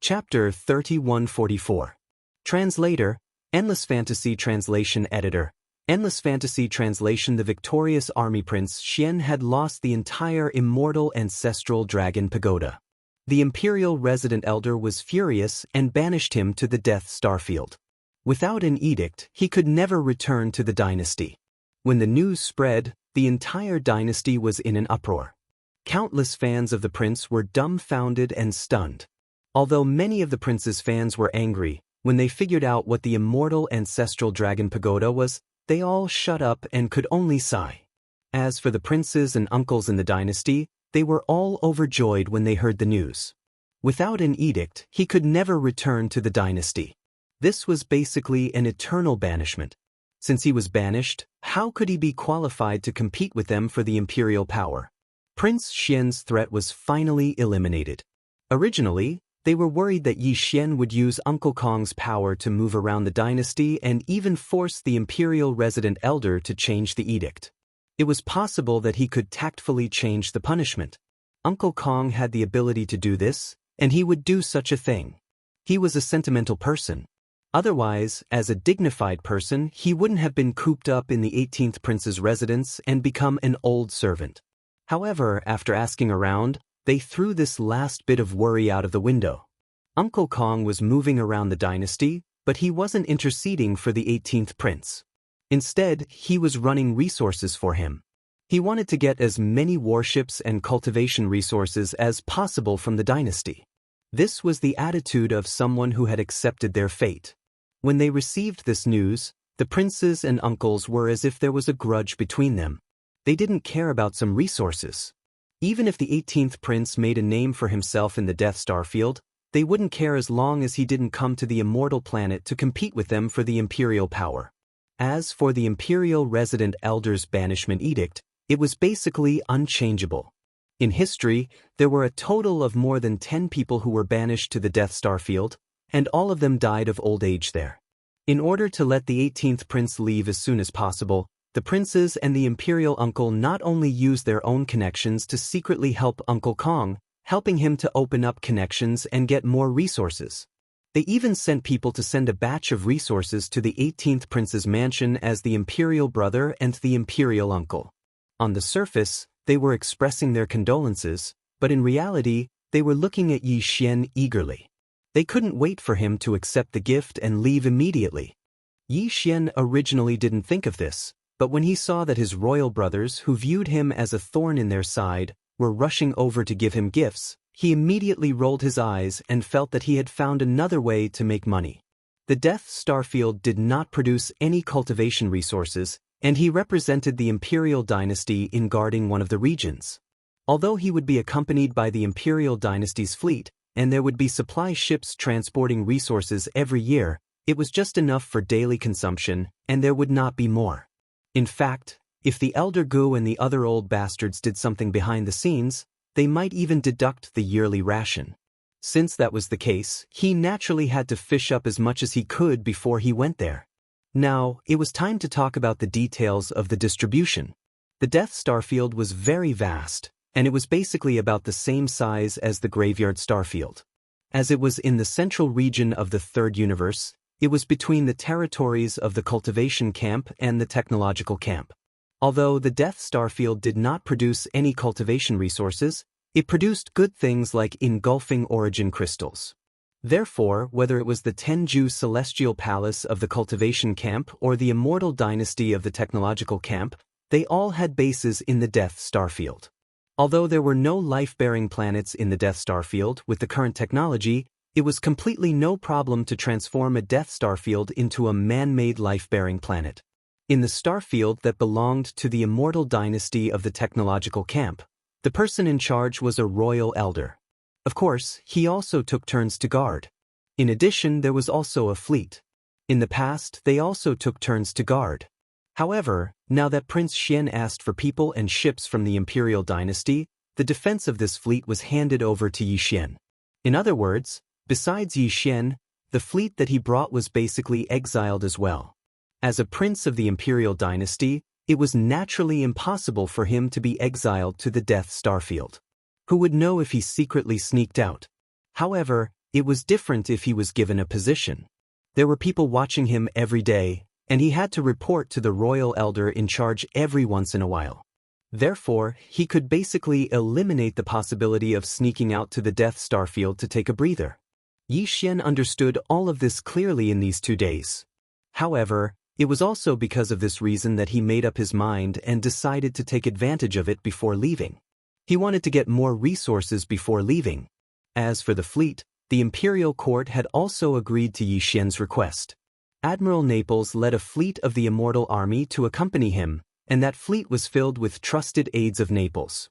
Chapter 3144. Translator, Endless Fantasy Translation Editor. Endless Fantasy Translation. The victorious army Prince Xian had lost the entire immortal ancestral dragon pagoda. The imperial resident elder was furious and banished him to the Death Starfield. Without an edict, he could never return to the dynasty. When the news spread, the entire dynasty was in an uproar. Countless fans of the prince were dumbfounded and stunned. Although many of the prince's fans were angry, when they figured out what the immortal ancestral dragon pagoda was, they all shut up and could only sigh. As for the princes and uncles in the dynasty, they were all overjoyed when they heard the news. Without an edict, he could never return to the dynasty. This was basically an eternal banishment. Since he was banished, how could he be qualified to compete with them for the imperial power? Prince Xian's threat was finally eliminated. Originally, they were worried that Yi Xian would use Uncle Kong's power to move around the dynasty and even force the imperial resident elder to change the edict. It was possible that he could tactfully change the punishment. Uncle Kong had the ability to do this, and he would do such a thing. He was a sentimental person. Otherwise, as a dignified person, he wouldn't have been cooped up in the 18th prince's residence and become an old servant. However, after asking around, they threw this last bit of worry out of the window. Uncle Kong was moving around the dynasty, but he wasn't interceding for the 18th prince. Instead, he was running resources for him. He wanted to get as many warships and cultivation resources as possible from the dynasty. This was the attitude of someone who had accepted their fate. When they received this news, the princes and uncles were as if there was a grudge between them. They didn't care about some resources. Even if the 18th prince made a name for himself in the Death Starfield, they wouldn't care as long as he didn't come to the immortal planet to compete with them for the imperial power. As for the imperial resident elder's banishment edict, it was basically unchangeable. In history, there were a total of more than 10 people who were banished to the Death Starfield, and all of them died of old age there. In order to let the 18th prince leave as soon as possible, the princes and the imperial uncle not only used their own connections to secretly help Uncle Kong, helping him to open up connections and get more resources. They even sent people to send a batch of resources to the 18th prince's mansion as the imperial brother and the imperial uncle. On the surface, they were expressing their condolences, but in reality, they were looking at Yi Xian eagerly. They couldn't wait for him to accept the gift and leave immediately. Yi Xian originally didn't think of this, but when he saw that his royal brothers, who viewed him as a thorn in their side, were rushing over to give him gifts, he immediately rolled his eyes and felt that he had found another way to make money. The Death Starfield did not produce any cultivation resources, and he represented the imperial dynasty in guarding one of the regions. Although he would be accompanied by the imperial dynasty's fleet, and there would be supply ships transporting resources every year, it was just enough for daily consumption, and there would not be more. In fact, if the Elder Gu and the other old bastards did something behind the scenes, they might even deduct the yearly ration. Since that was the case, he naturally had to fish up as much as he could before he went there. Now, it was time to talk about the details of the distribution. The Death Starfield was very vast, and it was basically about the same size as the Graveyard Starfield. As it was in the central region of the Third Universe, it was between the territories of the cultivation camp and the technological camp. Although the Death Starfield did not produce any cultivation resources, it produced good things like engulfing origin crystals. Therefore, whether it was the Tenju Celestial Palace of the cultivation camp or the Immortal Dynasty of the technological camp, they all had bases in the Death Starfield. Although there were no life-bearing planets in the Death Starfield with the current technology, it was completely no problem to transform a Death Starfield into a man-made life-bearing planet. In the starfield that belonged to the Immortal Dynasty of the technological camp, the person in charge was a royal elder. Of course, he also took turns to guard. In addition, there was also a fleet. In the past, they also took turns to guard. However, now that Prince Xian asked for people and ships from the Imperial Dynasty, the defense of this fleet was handed over to Yi Xian. In other words, besides Yi Xian, the fleet that he brought was basically exiled as well. As a prince of the Imperial Dynasty, it was naturally impossible for him to be exiled to the Death Starfield. Who would know if he secretly sneaked out? However, It was different if he was given a position. There were people watching him every day, and he had to report to the royal elder in charge every once in a while. Therefore, he could basically eliminate the possibility of sneaking out to the Death Star field to take a breather. Yi Xian understood all of this clearly in these 2 days. However, it was also because of this reason that he made up his mind and decided to take advantage of it before leaving. He wanted to get more resources before leaving. As for the fleet, the imperial court had also agreed to Yi Xian's request. Admiral Naples led a fleet of the Immortal Army to accompany him, and that fleet was filled with trusted aides of Naples.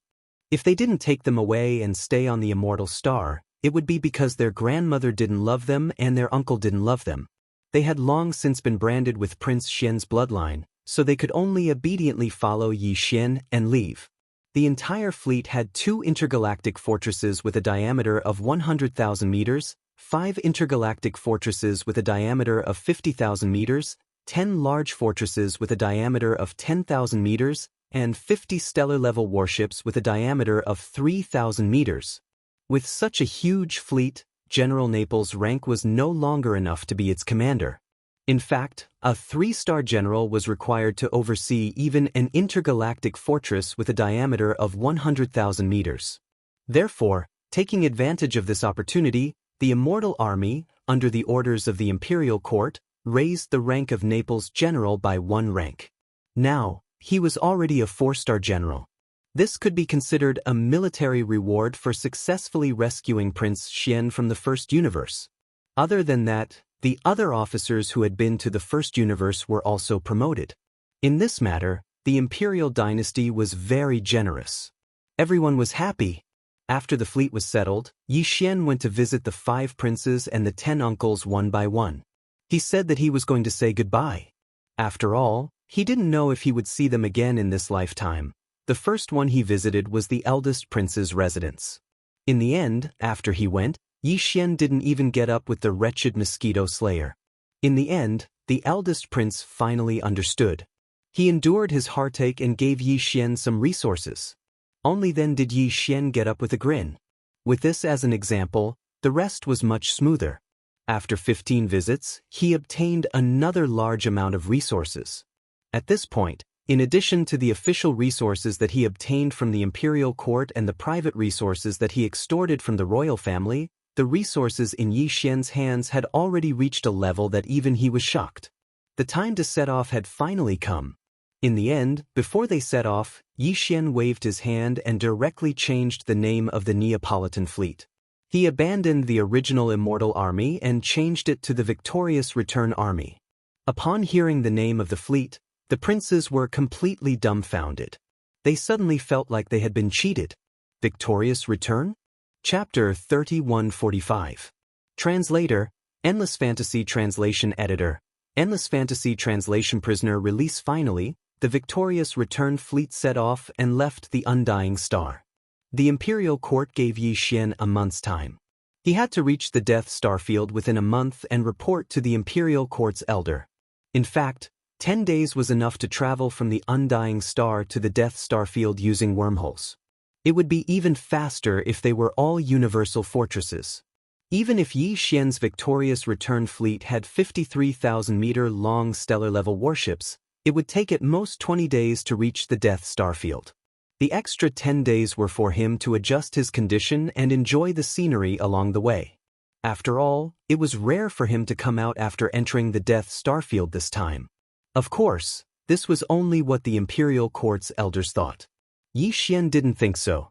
If they didn't take them away and stay on the Immortal Star, it would be because their grandmother didn't love them and their uncle didn't love them. They had long since been branded with Prince Xian's bloodline, so they could only obediently follow Yi Xian and leave. The entire fleet had 2 intergalactic fortresses with a diameter of 100,000 meters, 5 intergalactic fortresses with a diameter of 50,000 meters, 10 large fortresses with a diameter of 10,000 meters, and 50 stellar-level warships with a diameter of 3,000 meters. With such a huge fleet, General Naples' rank was no longer enough to be its commander. In fact, a 3-star general was required to oversee even an intergalactic fortress with a diameter of 100,000 meters. Therefore, taking advantage of this opportunity, the Immortal Army, under the orders of the Imperial Court, raised the rank of Naples' general by 1 rank. Now, he was already a 4-star general. This could be considered a military reward for successfully rescuing Prince Xian from the First Universe. Other than that, the other officers who had been to the First Universe were also promoted. In this matter, the imperial dynasty was very generous. Everyone was happy. After the fleet was settled, Yi Xian went to visit the 5 princes and the 10 uncles one by one. He said that he was going to say goodbye. After all, he didn't know if he would see them again in this lifetime. The first one he visited was the eldest prince's residence. In the end, after he went, Yi Xian didn't even get up with the wretched mosquito slayer. In the end, the eldest prince finally understood. He endured his heartache and gave Yi Xian some resources. Only then did Yi Xian get up with a grin. With this as an example, the rest was much smoother. After 15 visits, he obtained another large amount of resources. At this point, in addition to the official resources that he obtained from the imperial court and the private resources that he extorted from the royal family, the resources in Yi Xian's hands had already reached a level that even he was shocked. The time to set off had finally come. In the end, before they set off, Yi Xian waved his hand and directly changed the name of the Neapolitan fleet. He abandoned the original Immortal Army and changed it to the Victorious Return Army. Upon hearing the name of the fleet, the princes were completely dumbfounded. They suddenly felt like they had been cheated. Victorious Return? Chapter 3145. Translator, Endless Fantasy Translation Editor, Endless Fantasy Translation Prisoner Release. Finally, the Victorious Return fleet set off and left the Undying Star. The Imperial Court gave Yi Xian a month's time. He had to reach the Death Star field within a month and report to the Imperial Court's elder. In fact, 10 days was enough to travel from the Undying Star to the Death Star field using wormholes. It would be even faster if they were all universal fortresses. Even if Yi Xian's Victorious Return fleet had 53,000-meter-long stellar-level warships, it would take at most 20 days to reach the Death Star field. The extra 10 days were for him to adjust his condition and enjoy the scenery along the way. After all, it was rare for him to come out after entering the Death Star field this time. Of course, this was only what the Imperial Court's elders thought. Yi Xian didn't think so.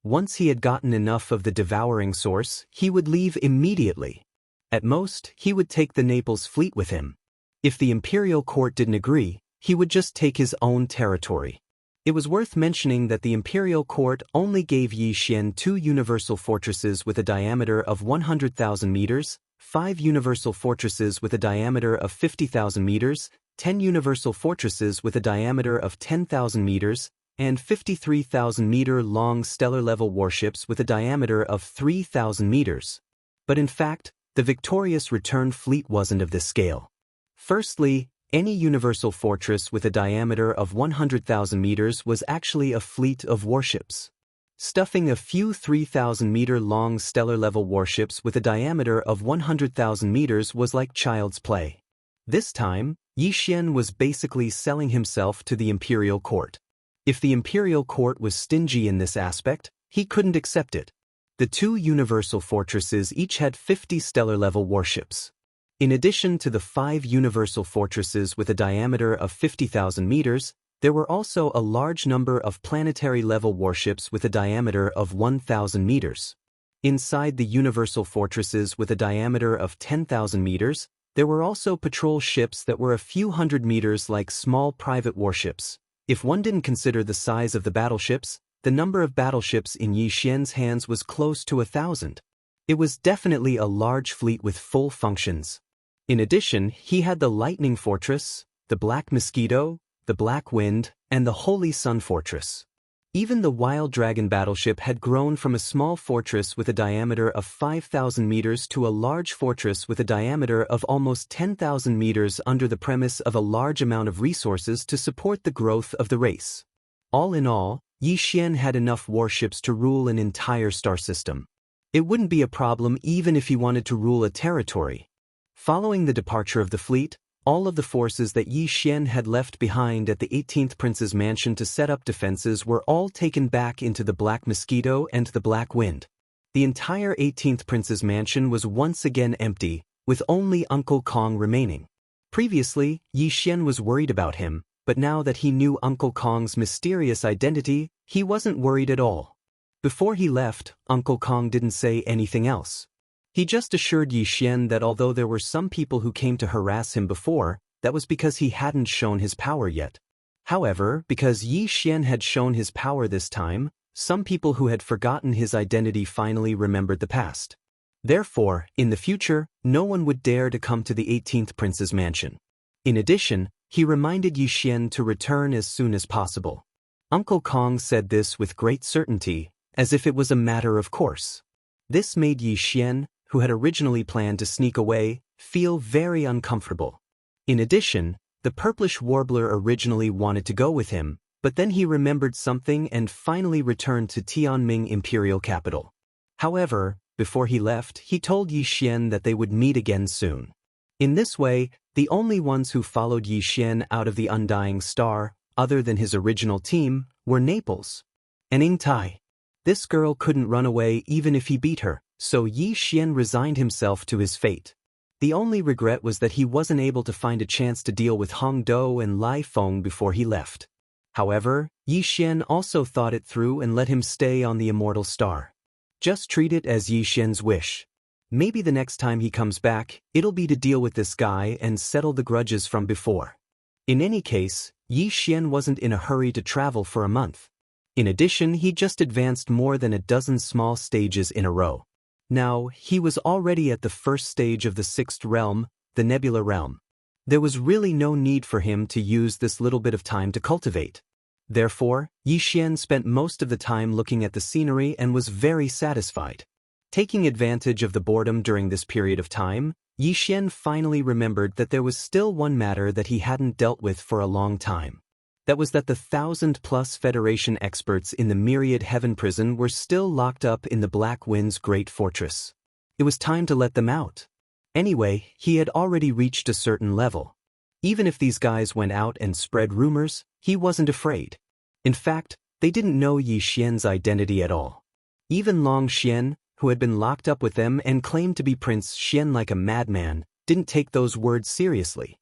Once he had gotten enough of the devouring source, he would leave immediately. At most, he would take the Naples fleet with him. If the Imperial Court didn't agree, he would just take his own territory. It was worth mentioning that the Imperial Court only gave Yi Xian 2 universal fortresses with a diameter of 100,000 meters, 5 universal fortresses with a diameter of 50,000 meters, 10 universal fortresses with a diameter of 10,000 meters, and 53,000-meter-long stellar-level warships with a diameter of 3,000 meters. But in fact, the Victorious Return fleet wasn't of this scale. Firstly, any universal fortress with a diameter of 100,000 meters was actually a fleet of warships. Stuffing a few 3,000-meter-long stellar-level warships with a diameter of 100,000 meters was like child's play. This time, Yi Xian was basically selling himself to the imperial court. If the imperial court was stingy in this aspect, he couldn't accept it. The two universal fortresses each had 50 stellar-level warships. In addition to the 5 universal fortresses with a diameter of 50,000 meters, there were also a large number of planetary-level warships with a diameter of 1,000 meters. Inside the universal fortresses with a diameter of 10,000 meters, there were also patrol ships that were a few hundred meters like small private warships. If one didn't consider the size of the battleships, the number of battleships in Yi Xian's hands was close to 1,000. It was definitely a large fleet with full functions. In addition, he had the Lightning Fortress, the Black Mosquito, the Black Wind, and the Holy Sun Fortress. Even the Wild Dragon battleship had grown from a small fortress with a diameter of 5,000 meters to a large fortress with a diameter of almost 10,000 meters under the premise of a large amount of resources to support the growth of the race. All in all, Yi Xian had enough warships to rule an entire star system. It wouldn't be a problem even if he wanted to rule a territory. Following the departure of the fleet, all of the forces that Yi Xian had left behind at the 18th Prince's mansion to set up defenses were all taken back into the Black Mosquito and the Black Wind. The entire 18th Prince's mansion was once again empty, with only Uncle Kong remaining. Previously, Yi Xian was worried about him, but now that he knew Uncle Kong's mysterious identity, he wasn't worried at all. Before he left, Uncle Kong didn't say anything else. He just assured Yi Xian that although there were some people who came to harass him before, that was because he hadn't shown his power yet. However, because Yi Xian had shown his power this time, some people who had forgotten his identity finally remembered the past. Therefore, in the future, no one would dare to come to the 18th Prince's mansion. In addition, he reminded Yi Xian to return as soon as possible. Uncle Kong said this with great certainty, as if it was a matter of course. This made Yi Xian, who had originally planned to sneak away, feel very uncomfortable. In addition, the purplish warbler originally wanted to go with him, but then he remembered something and finally returned to Tianming Imperial Capital. However, before he left, he told Yi Xian that they would meet again soon. In this way, the only ones who followed Yi Xian out of the Undying Star, other than his original team, were Naples and Ing Tai. This girl couldn't run away even if he beat her, so Yi Xian resigned himself to his fate. The only regret was that he wasn't able to find a chance to deal with Hong Do and Lai Feng before he left. However, Yi Xian also thought it through and let him stay on the Immortal Star. Just treat it as Yi Xian's wish. Maybe the next time he comes back, it'll be to deal with this guy and settle the grudges from before. In any case, Yi Xian wasn't in a hurry to travel for a month. In addition, he just advanced more than a dozen small stages in a row. Now, he was already at the first stage of the 6th realm, the Nebula realm. There was really no need for him to use this little bit of time to cultivate. Therefore, Yi Xian spent most of the time looking at the scenery and was very satisfied. Taking advantage of the boredom during this period of time, Yi Xian finally remembered that there was still one matter that he hadn't dealt with for a long time. That was that the 1,000+ Federation experts in the Myriad Heaven prison were still locked up in the Black Wind's Great Fortress. It was time to let them out. Anyway, he had already reached a certain level. Even if these guys went out and spread rumors, he wasn't afraid. In fact, they didn't know Yi Xian's identity at all. Even Long Xian, who had been locked up with them and claimed to be Prince Xian like a madman, didn't take those words seriously.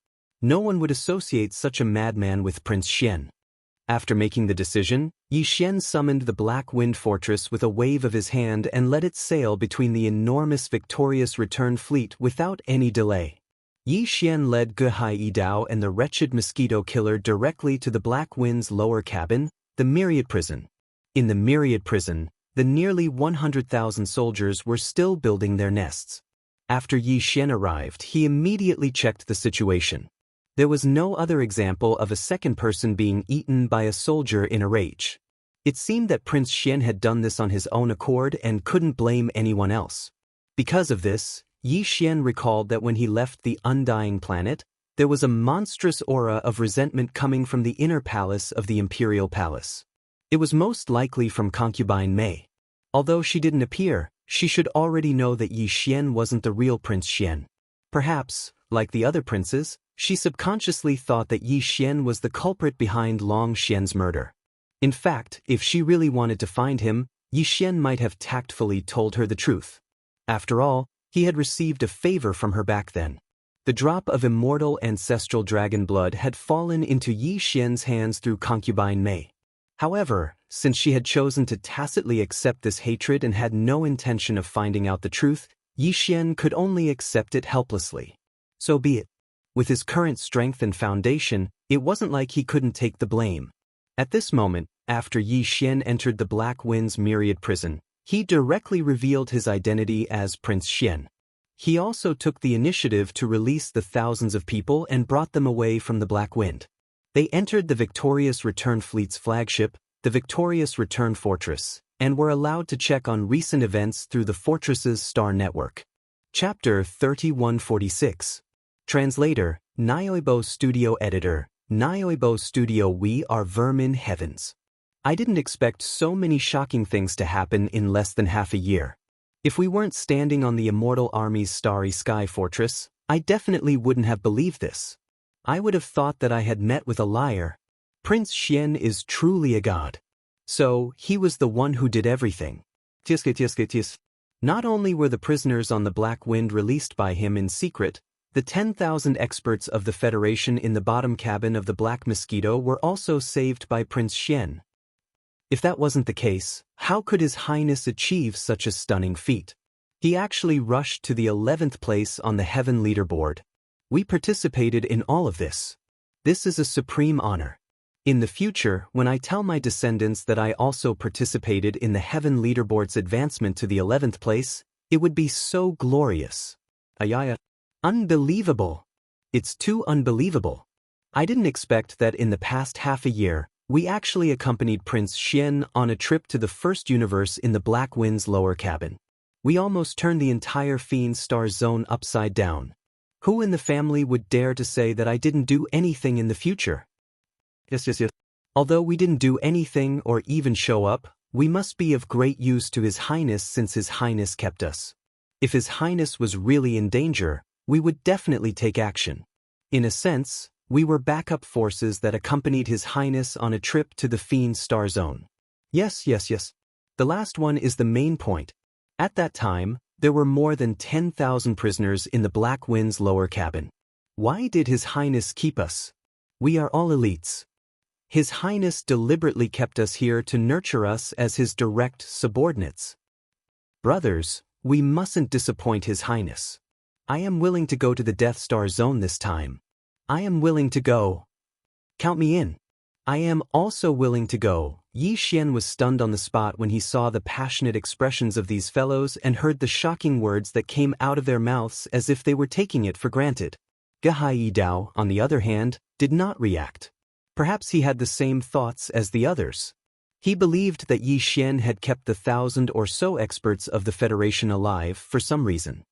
No one would associate such a madman with Prince Xian. After making the decision, Yi Xian summoned the Black Wind Fortress with a wave of his hand and let it sail between the enormous victorious return fleet without any delay. Yi Xian led Guhai Yidao and the wretched mosquito killer directly to the Black Wind's lower cabin, the Myriad Prison. In the Myriad Prison, the nearly 100,000 soldiers were still building their nests. After Yi Xian arrived, he immediately checked the situation. There was no other example of a second person being eaten by a soldier in a rage. It seemed that Prince Xian had done this on his own accord and couldn't blame anyone else. Because of this, Yi Xian recalled that when he left the Undying Planet, there was a monstrous aura of resentment coming from the inner palace of the Imperial Palace. It was most likely from concubine Mei. Although she didn't appear, she should already know that Yi Xian wasn't the real Prince Xian. Perhaps, like the other princes, she subconsciously thought that Yi Xian was the culprit behind Long Xian's murder. In fact, if she really wanted to find him, Yi Xian might have tactfully told her the truth. After all, he had received a favor from her back then. The drop of immortal ancestral dragon blood had fallen into Yi Xian's hands through concubine Mei. However, since she had chosen to tacitly accept this hatred and had no intention of finding out the truth, Yi Xian could only accept it helplessly. So be it. With his current strength and foundation, it wasn't like he couldn't take the blame. At this moment, after Yi Xian entered the Black Wind's myriad prison, he directly revealed his identity as Prince Xian. He also took the initiative to release the thousands of people and brought them away from the Black Wind. They entered the Victorious Return Fleet's flagship, the Victorious Return Fortress, and were allowed to check on recent events through the fortress's star network. Chapter 3146. Translator, Nyoibo Studio Editor, Nyoibo Studio. We are vermin heavens. I didn't expect so many shocking things to happen in less than half a year. If we weren't standing on the Immortal Army's starry sky fortress, I definitely wouldn't have believed this. I would have thought that I had met with a liar. Prince Xian is truly a god. So, he was the one who did everything. Not only were the prisoners on the Black Wind released by him in secret, the 10,000 experts of the Federation in the bottom cabin of the Black Mosquito were also saved by Prince Xian. If that wasn't the case, how could His Highness achieve such a stunning feat? He actually rushed to the 11th place on the Heaven leaderboard. We participated in all of this. This is a supreme honor. In the future, when I tell my descendants that I also participated in the Heaven leaderboard's advancement to the 11th place, it would be so glorious. Ayaya. Unbelievable. It's too unbelievable. I didn't expect that in the past half a year, we actually accompanied Prince Xian on a trip to the first universe in the Black Wind's lower cabin. We almost turned the entire Fiend Star Zone upside down. Who in the family would dare to say that I didn't do anything in the future? Yes. Although we didn't do anything or even show up, we must be of great use to His Highness since His Highness kept us. If His Highness was really in danger, we would definitely take action. In a sense, we were backup forces that accompanied His Highness on a trip to the Fiend Star Zone. Yes. The last one is the main point. At that time, there were more than 10,000 prisoners in the Black Wind's lower cabin. Why did His Highness keep us? We are all elites. His Highness deliberately kept us here to nurture us as His direct subordinates. Brothers, we mustn't disappoint His Highness. I am willing to go to the Death Star Zone this time. I am willing to go. Count me in. I am also willing to go. Yi Xian was stunned on the spot when he saw the passionate expressions of these fellows and heard the shocking words that came out of their mouths as if they were taking it for granted. Gehai Yi Dao, on the other hand, did not react. Perhaps he had the same thoughts as the others. He believed that Yi Xian had kept the 1,000 or so experts of the Federation alive for some reason.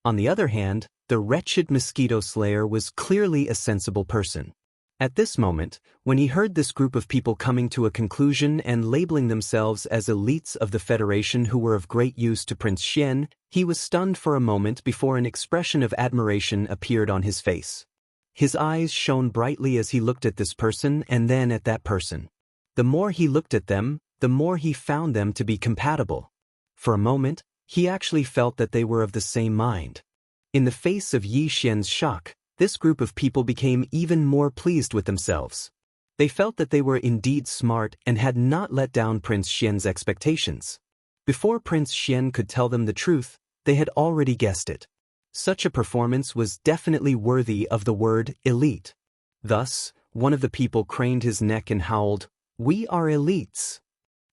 On the other hand, the wretched mosquito slayer was clearly a sensible person. At this moment, when he heard this group of people coming to a conclusion and labeling themselves as elites of the Federation who were of great use to Prince Xian, he was stunned for a moment before an expression of admiration appeared on his face. His eyes shone brightly as he looked at this person and then at that person. The more he looked at them, the more he found them to be compatible. For a moment, he actually felt that they were of the same mind. In the face of Yi Xian's shock, this group of people became even more pleased with themselves. They felt that they were indeed smart and had not let down Prince Xian's expectations. Before Prince Xian could tell them the truth, they had already guessed it. Such a performance was definitely worthy of the word elite. Thus, one of the people craned his neck and howled, "We are elites."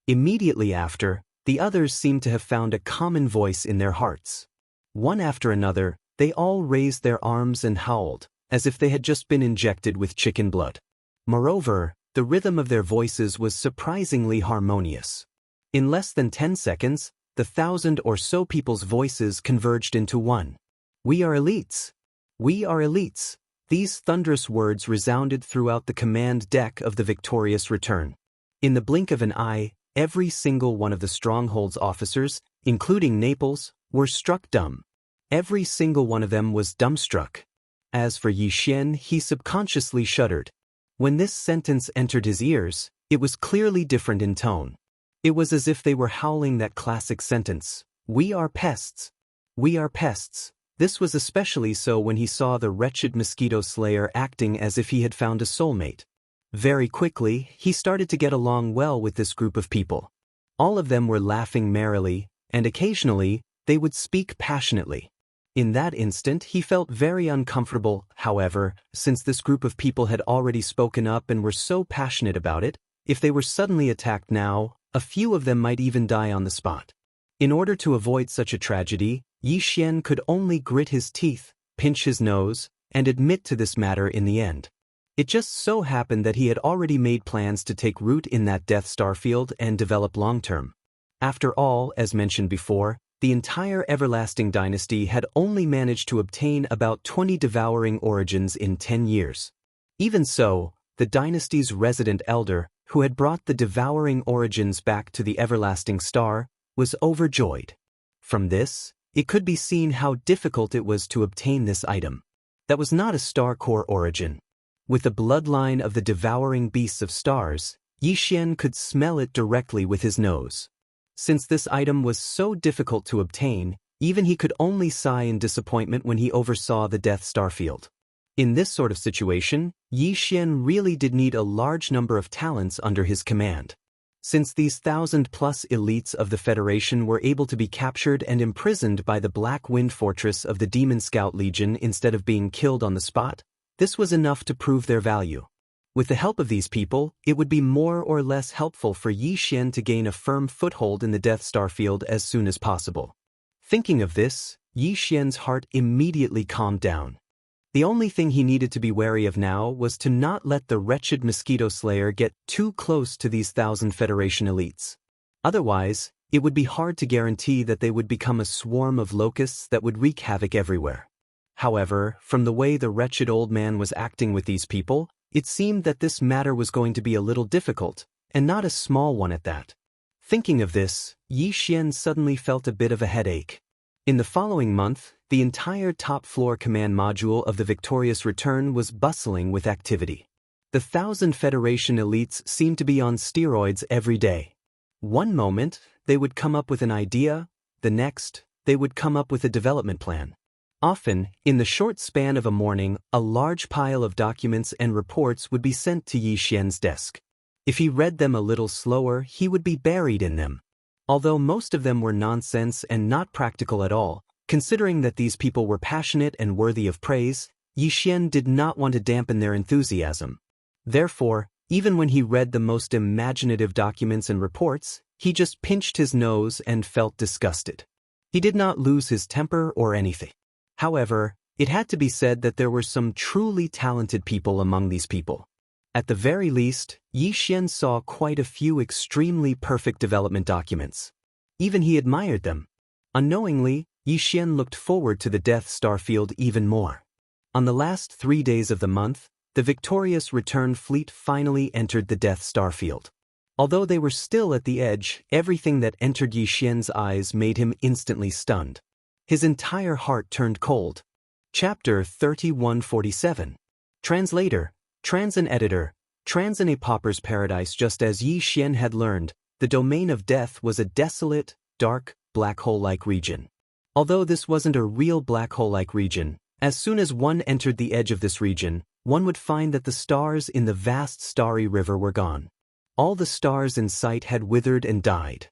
Immediately after, the others seemed to have found a common voice in their hearts. One after another, they all raised their arms and howled, as if they had just been injected with chicken blood. Moreover, the rhythm of their voices was surprisingly harmonious. In less than 10 seconds, the 1,000 or so people's voices converged into one. "We are elites! We are elites!" These thunderous words resounded throughout the command deck of the Victorious Return. In the blink of an eye, every single one of the stronghold's officers, including Naples, were struck dumb. Every single one of them was dumbstruck. As for Yi Xian, he subconsciously shuddered. When this sentence entered his ears, it was clearly different in tone. It was as if they were howling that classic sentence, "We are pests. We are pests." This was especially so when he saw the wretched mosquito slayer acting as if he had found a soulmate. Very quickly, he started to get along well with this group of people. All of them were laughing merrily, and occasionally, they would speak passionately. In that instant, he felt very uncomfortable. However, since this group of people had already spoken up and were so passionate about it, if they were suddenly attacked now, a few of them might even die on the spot. In order to avoid such a tragedy, Yi Xian could only grit his teeth, pinch his nose, and admit to this matter in the end. It just so happened that he had already made plans to take root in that Death Star field and develop long-term. After all, as mentioned before, the entire Everlasting Dynasty had only managed to obtain about 20 devouring origins in 10 years. Even so, the dynasty's resident elder, who had brought the devouring origins back to the Everlasting Star, was overjoyed. From this, it could be seen how difficult it was to obtain this item. That was not a star core origin. With the bloodline of the devouring beasts of stars, Yi Xian could smell it directly with his nose. Since this item was so difficult to obtain, even he could only sigh in disappointment when he oversaw the Death Star field. In this sort of situation, Yi Xian really did need a large number of talents under his command. Since these 1,000+ elites of the Federation were able to be captured and imprisoned by the Black Wind Fortress of the Demon Scout Legion instead of being killed on the spot, this was enough to prove their value. With the help of these people, it would be more or less helpful for Yi Xian to gain a firm foothold in the Death Star field as soon as possible. Thinking of this, Yi Xian's heart immediately calmed down. The only thing he needed to be wary of now was to not let the wretched mosquito slayer get too close to these 1,000 Federation elites. Otherwise, it would be hard to guarantee that they would become a swarm of locusts that would wreak havoc everywhere. However, from the way the wretched old man was acting with these people, it seemed that this matter was going to be a little difficult, and not a small one at that. Thinking of this, Yi Xian suddenly felt a bit of a headache. In the following month, the entire top-floor command module of the Victorious Return was bustling with activity. The 1,000 Federation elites seemed to be on steroids every day. One moment, they would come up with an idea, the next, they would come up with a development plan. Often, in the short span of a morning, a large pile of documents and reports would be sent to Yi Xian's desk. If he read them a little slower, he would be buried in them. Although most of them were nonsense and not practical at all, considering that these people were passionate and worthy of praise, Yi Xian did not want to dampen their enthusiasm. Therefore, even when he read the most imaginative documents and reports, he just pinched his nose and felt disgusted. He did not lose his temper or anything. However, it had to be said that there were some truly talented people among these people. At the very least, Yi Xian saw quite a few extremely perfect development documents. Even he admired them. Unknowingly, Yi Xian looked forward to the Death Star field even more. On the last 3 days of the month, the Victorious Return fleet finally entered the Death Star field. Although they were still at the edge, everything that entered Yi Xian's eyes made him instantly stunned. His entire heart turned cold. Chapter 3147. Translator, Trans and Editor, Trans in a Pauper's Paradise. Just as Yi Xian had learned, the domain of death was a desolate, dark, black hole-like region. Although this wasn't a real black hole-like region, as soon as one entered the edge of this region, one would find that the stars in the vast starry river were gone. All the stars in sight had withered and died.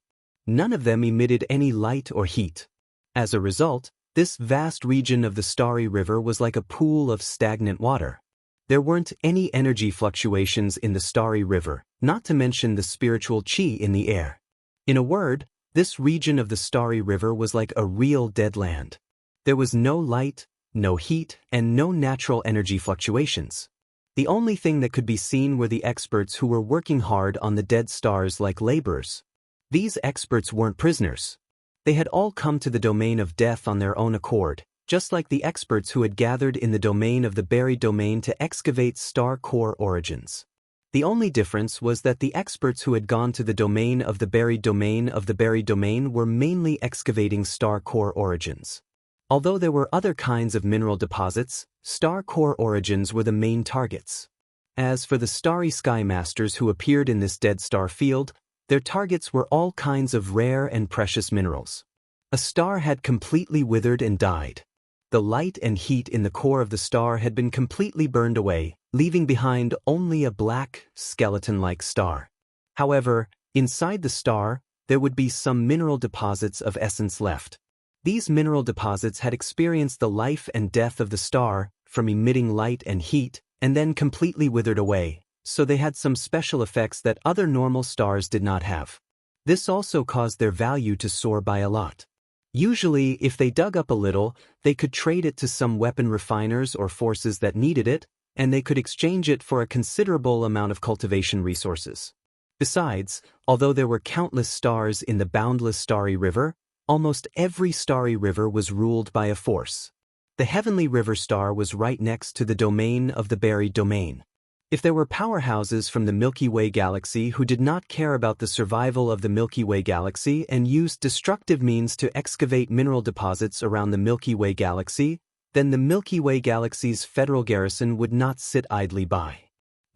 None of them emitted any light or heat. As a result, this vast region of the starry river was like a pool of stagnant water. There weren't any energy fluctuations in the starry river, not to mention the spiritual qi in the air. In a word, this region of the starry river was like a real dead land. There was no light, no heat, and no natural energy fluctuations. The only thing that could be seen were the experts who were working hard on the dead stars like laborers. These experts weren't prisoners. They had all come to the domain of death on their own accord, just like the experts who had gathered in the domain of the buried domain to excavate star core origins. The only difference was that the experts who had gone to the domain of the buried domain were mainly excavating star core origins. Although there were other kinds of mineral deposits, star core origins were the main targets. As for the starry sky masters who appeared in this dead star field, their targets were all kinds of rare and precious minerals. A star had completely withered and died. The light and heat in the core of the star had been completely burned away, leaving behind only a black, skeleton-like star. However, inside the star, there would be some mineral deposits of essence left. These mineral deposits had experienced the life and death of the star, from emitting light and heat, and then completely withered away, so they had some special effects that other normal stars did not have. This also caused their value to soar by a lot. Usually, if they dug up a little, they could trade it to some weapon refiners or forces that needed it, and they could exchange it for a considerable amount of cultivation resources. Besides, although there were countless stars in the boundless starry river, almost every starry river was ruled by a force. The heavenly river star was right next to the domain of the buried domain. If there were powerhouses from the Milky Way galaxy who did not care about the survival of the Milky Way galaxy and used destructive means to excavate mineral deposits around the Milky Way galaxy, then the Milky Way galaxy's federal garrison would not sit idly by.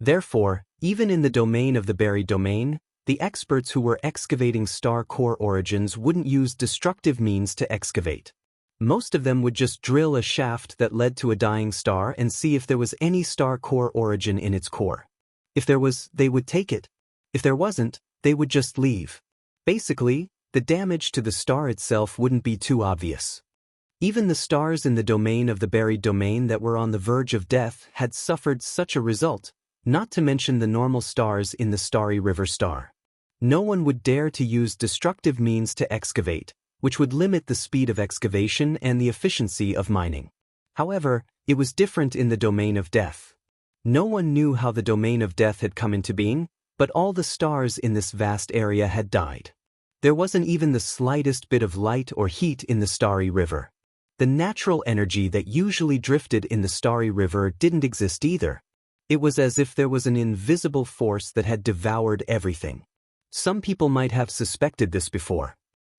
Therefore, even in the domain of the buried domain, the experts who were excavating star core origins wouldn't use destructive means to excavate. Most of them would just drill a shaft that led to a dying star and see if there was any star core origin in its core. If there was, they would take it. If there wasn't, they would just leave. Basically, the damage to the star itself wouldn't be too obvious. Even the stars in the domain of the buried domain that were on the verge of death had suffered such a result, not to mention the normal stars in the starry river star. No one would dare to use destructive means to excavate, which would limit the speed of excavation and the efficiency of mining. However, it was different in the domain of death. No one knew how the domain of death had come into being, but all the stars in this vast area had died. There wasn't even the slightest bit of light or heat in the starry river. The natural energy that usually drifted in the starry river didn't exist either. It was as if there was an invisible force that had devoured everything. Some people might have suspected this before.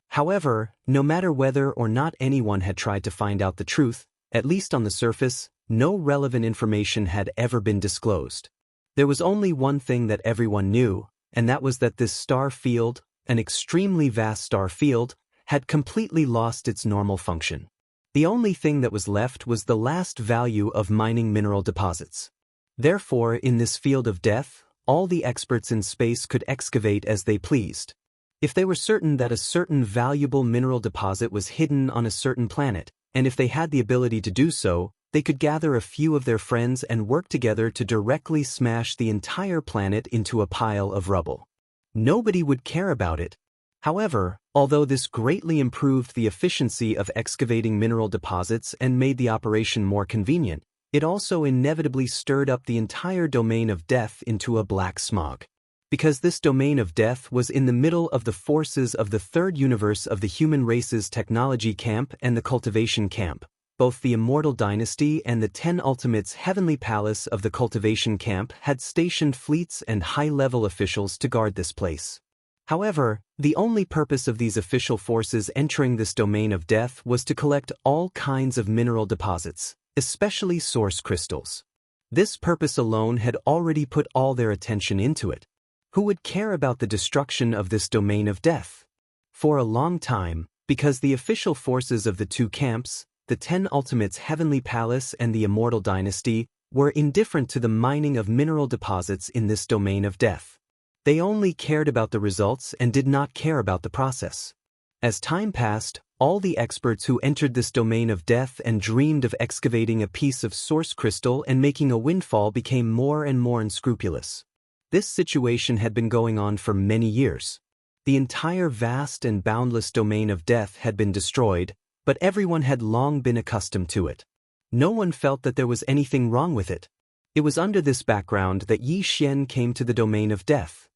However, no matter whether or not anyone had tried to find out the truth, at least on the surface, no relevant information had ever been disclosed. There was only one thing that everyone knew, and that was that this star field, an extremely vast star field, had completely lost its normal function. The only thing that was left was the last value of mining mineral deposits. Therefore, in this field of death, all the experts in space could excavate as they pleased. If they were certain that a certain valuable mineral deposit was hidden on a certain planet, and if they had the ability to do so, they could gather a few of their friends and work together to directly smash the entire planet into a pile of rubble. Nobody would care about it. However, although this greatly improved the efficiency of excavating mineral deposits and made the operation more convenient, it also inevitably stirred up the entire domain of death into a black smog. Because this domain of death was in the middle of the forces of the third universe of the human race's technology camp and the cultivation camp. Both the Immortal Dynasty and the 10 Ultimates Heavenly Palace of the cultivation camp had stationed fleets and high-level officials to guard this place. However, the only purpose of these official forces entering this domain of death was to collect all kinds of mineral deposits, especially source crystals. This purpose alone had already put all their attention into it. Who would care about the destruction of this domain of death? For a long time, because the official forces of the two camps, the 10 Ultimates Heavenly Palace and the Immortal Dynasty, were indifferent to the mining of mineral deposits in this domain of death. They only cared about the results and did not care about the process. As time passed, all the experts who entered this domain of death and dreamed of excavating a piece of source crystal and making a windfall became more and more unscrupulous. This situation had been going on for many years. The entire vast and boundless domain of death had been destroyed, but everyone had long been accustomed to it. No one felt that there was anything wrong with it. It was under this background that Yi Xian came to the domain of death.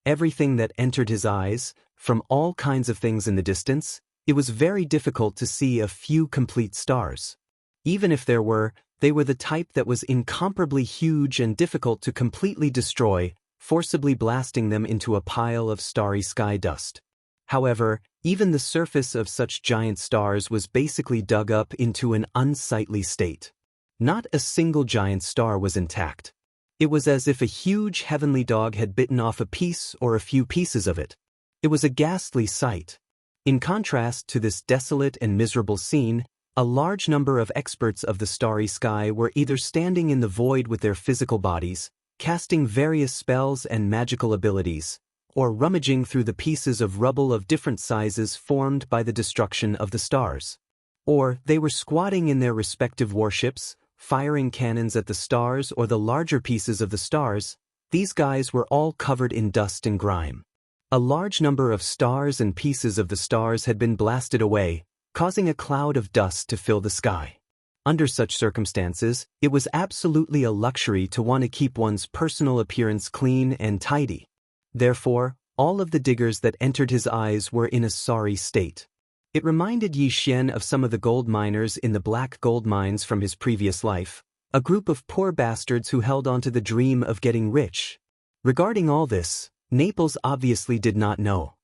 Everything that entered his eyes, from all kinds of things in the distance, it was very difficult to see a few complete stars. Even if there were, they were the type that was incomparably huge and difficult to completely destroy, forcibly blasting them into a pile of starry sky dust. However, even the surface of such giant stars was basically dug up into an unsightly state. Not a single giant star was intact. It was as if a huge heavenly dog had bitten off a piece or a few pieces of it. It was a ghastly sight. In contrast to this desolate and miserable scene, a large number of experts of the starry sky were either standing in the void with their physical bodies, casting various spells and magical abilities, or rummaging through the pieces of rubble of different sizes formed by the destruction of the stars. Or they were squatting in their respective warships, firing cannons at the stars or the larger pieces of the stars. These guys were all covered in dust and grime. A large number of stars and pieces of the stars had been blasted away, causing a cloud of dust to fill the sky. Under such circumstances, it was absolutely a luxury to want to keep one's personal appearance clean and tidy. Therefore, all of the diggers that entered his eyes were in a sorry state. It reminded Yi Xian of some of the gold miners in the black gold mines from his previous life, a group of poor bastards who held onto the dream of getting rich. Regarding all this, Naples obviously did not know.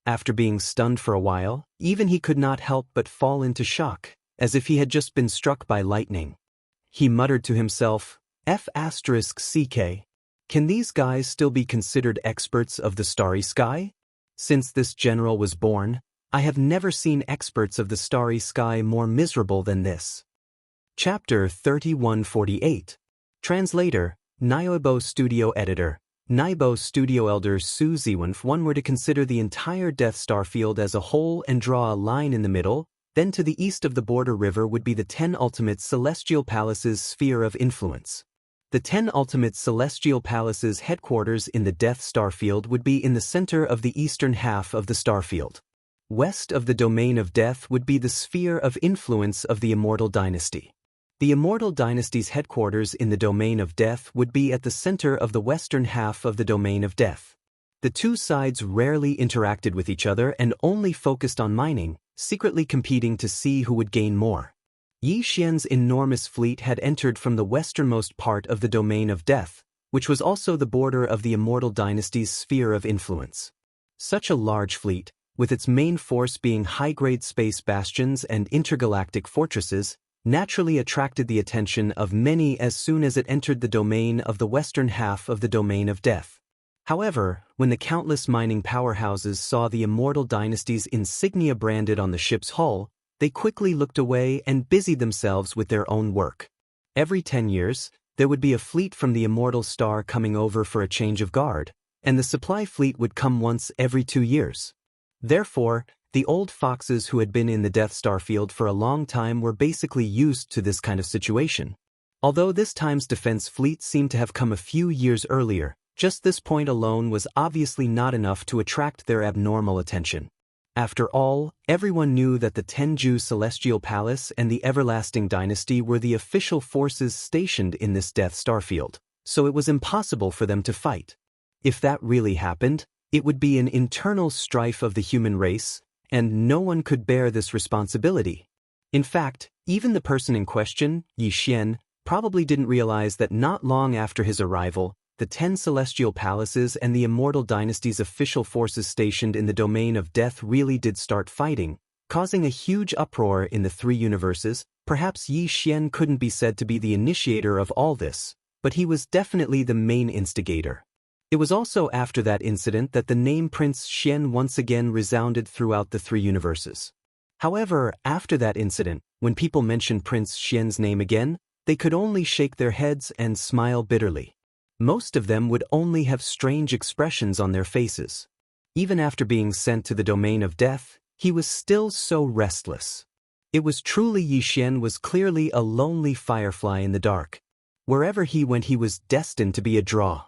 After being stunned for a while, even he could not help but fall into shock, as if he had just been struck by lightning. He muttered to himself, F***CK. Can these guys still be considered experts of the starry sky? Since this general was born, I have never seen experts of the starry sky more miserable than this. Chapter 3148. Translator, Niobo Studio Editor. Niobo Studio Elder Su Ziwen. If one were to consider the entire Death Star field as a whole and draw a line in the middle, then to the east of the border river would be the 10 ultimate celestial palaces' sphere of influence. The 10 ultimate celestial palaces' headquarters in the Death Star field would be in the center of the eastern half of the star field. West of the domain of death would be the sphere of influence of the Immortal Dynasty. The Immortal Dynasty's headquarters in the domain of death would be at the center of the western half of the domain of death. The two sides rarely interacted with each other and only focused on mining, secretly competing to see who would gain more. Yi Xian's enormous fleet had entered from the westernmost part of the domain of death, which was also the border of the Immortal Dynasty's sphere of influence. Such a large fleet, with its main force being high-grade space bastions and intergalactic fortresses, naturally attracted the attention of many as soon as it entered the domain of the western half of the domain of death. However, when the countless mining powerhouses saw the Immortal Dynasty's insignia branded on the ship's hull, they quickly looked away and busied themselves with their own work. Every 10 years, there would be a fleet from the Immortal Star coming over for a change of guard, and the supply fleet would come once every 2 years. Therefore, the old foxes who had been in the Death Star field for a long time were basically used to this kind of situation. Although this time's defense fleet seemed to have come a few years earlier, just this point alone was obviously not enough to attract their abnormal attention. After all, everyone knew that the Tenju Celestial Palace and the Everlasting Dynasty were the official forces stationed in this Death Star field, so it was impossible for them to fight. If that really happened, it would be an internal strife of the human race, and no one could bear this responsibility. In fact, even the person in question, Yi Xian, probably didn't realize that not long after his arrival, the 10 celestial palaces and the Immortal Dynasty's official forces stationed in the domain of death really did start fighting, causing a huge uproar in the 3 universes. Perhaps Yi Xian couldn't be said to be the initiator of all this, but he was definitely the main instigator. It was also after that incident that the name Prince Xian once again resounded throughout the 3 universes. However, after that incident, when people mentioned Prince Xian's name again, they could only shake their heads and smile bitterly. Most of them would only have strange expressions on their faces. Even after being sent to the domain of death, he was still so restless. It was truly Yi Xian was clearly a lonely firefly in the dark. Wherever he went he was destined to be a draw.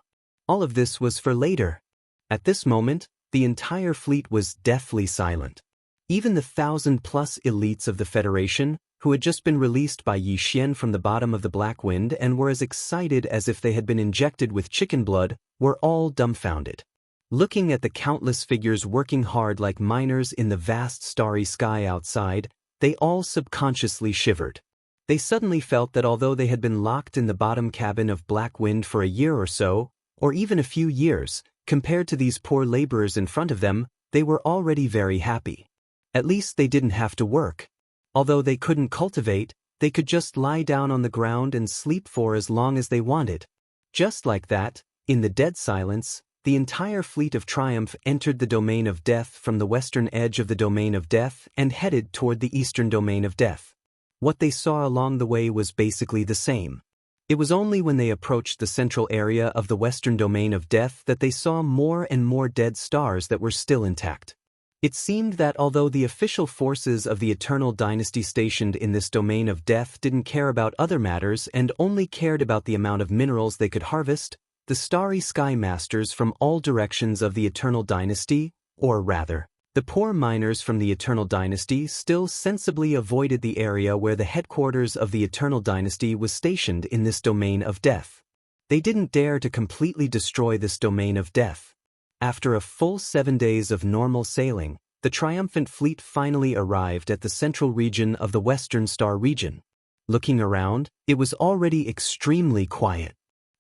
All of this was for later. At this moment, the entire fleet was deathly silent. Even the 1,000-plus elites of the Federation, who had just been released by Yi Xian from the bottom of the Black Wind and were as excited as if they had been injected with chicken blood, were all dumbfounded. Looking at the countless figures working hard like miners in the vast starry sky outside, they all subconsciously shivered. They suddenly felt that although they had been locked in the bottom cabin of Black Wind for a year or so, or even a few years, compared to these poor laborers in front of them, they were already very happy. At least they didn't have to work. Although they couldn't cultivate, they could just lie down on the ground and sleep for as long as they wanted. Just like that, in the dead silence, the entire fleet of Triumph entered the domain of death from the western edge of the domain of death and headed toward the eastern domain of death. What they saw along the way was basically the same. It was only when they approached the central area of the western domain of death that they saw more and more dead stars that were still intact. It seemed that although the official forces of the Eternal Dynasty stationed in this domain of death didn't care about other matters and only cared about the amount of minerals they could harvest, the starry sky masters from all directions of the Eternal Dynasty, or rather, the poor miners from the Eternal Dynasty, still sensibly avoided the area where the headquarters of the Eternal Dynasty was stationed in this domain of death. They didn't dare to completely destroy this domain of death. After a full 7 days of normal sailing, the triumphant fleet finally arrived at the central region of the Western Star region. Looking around, it was already extremely quiet.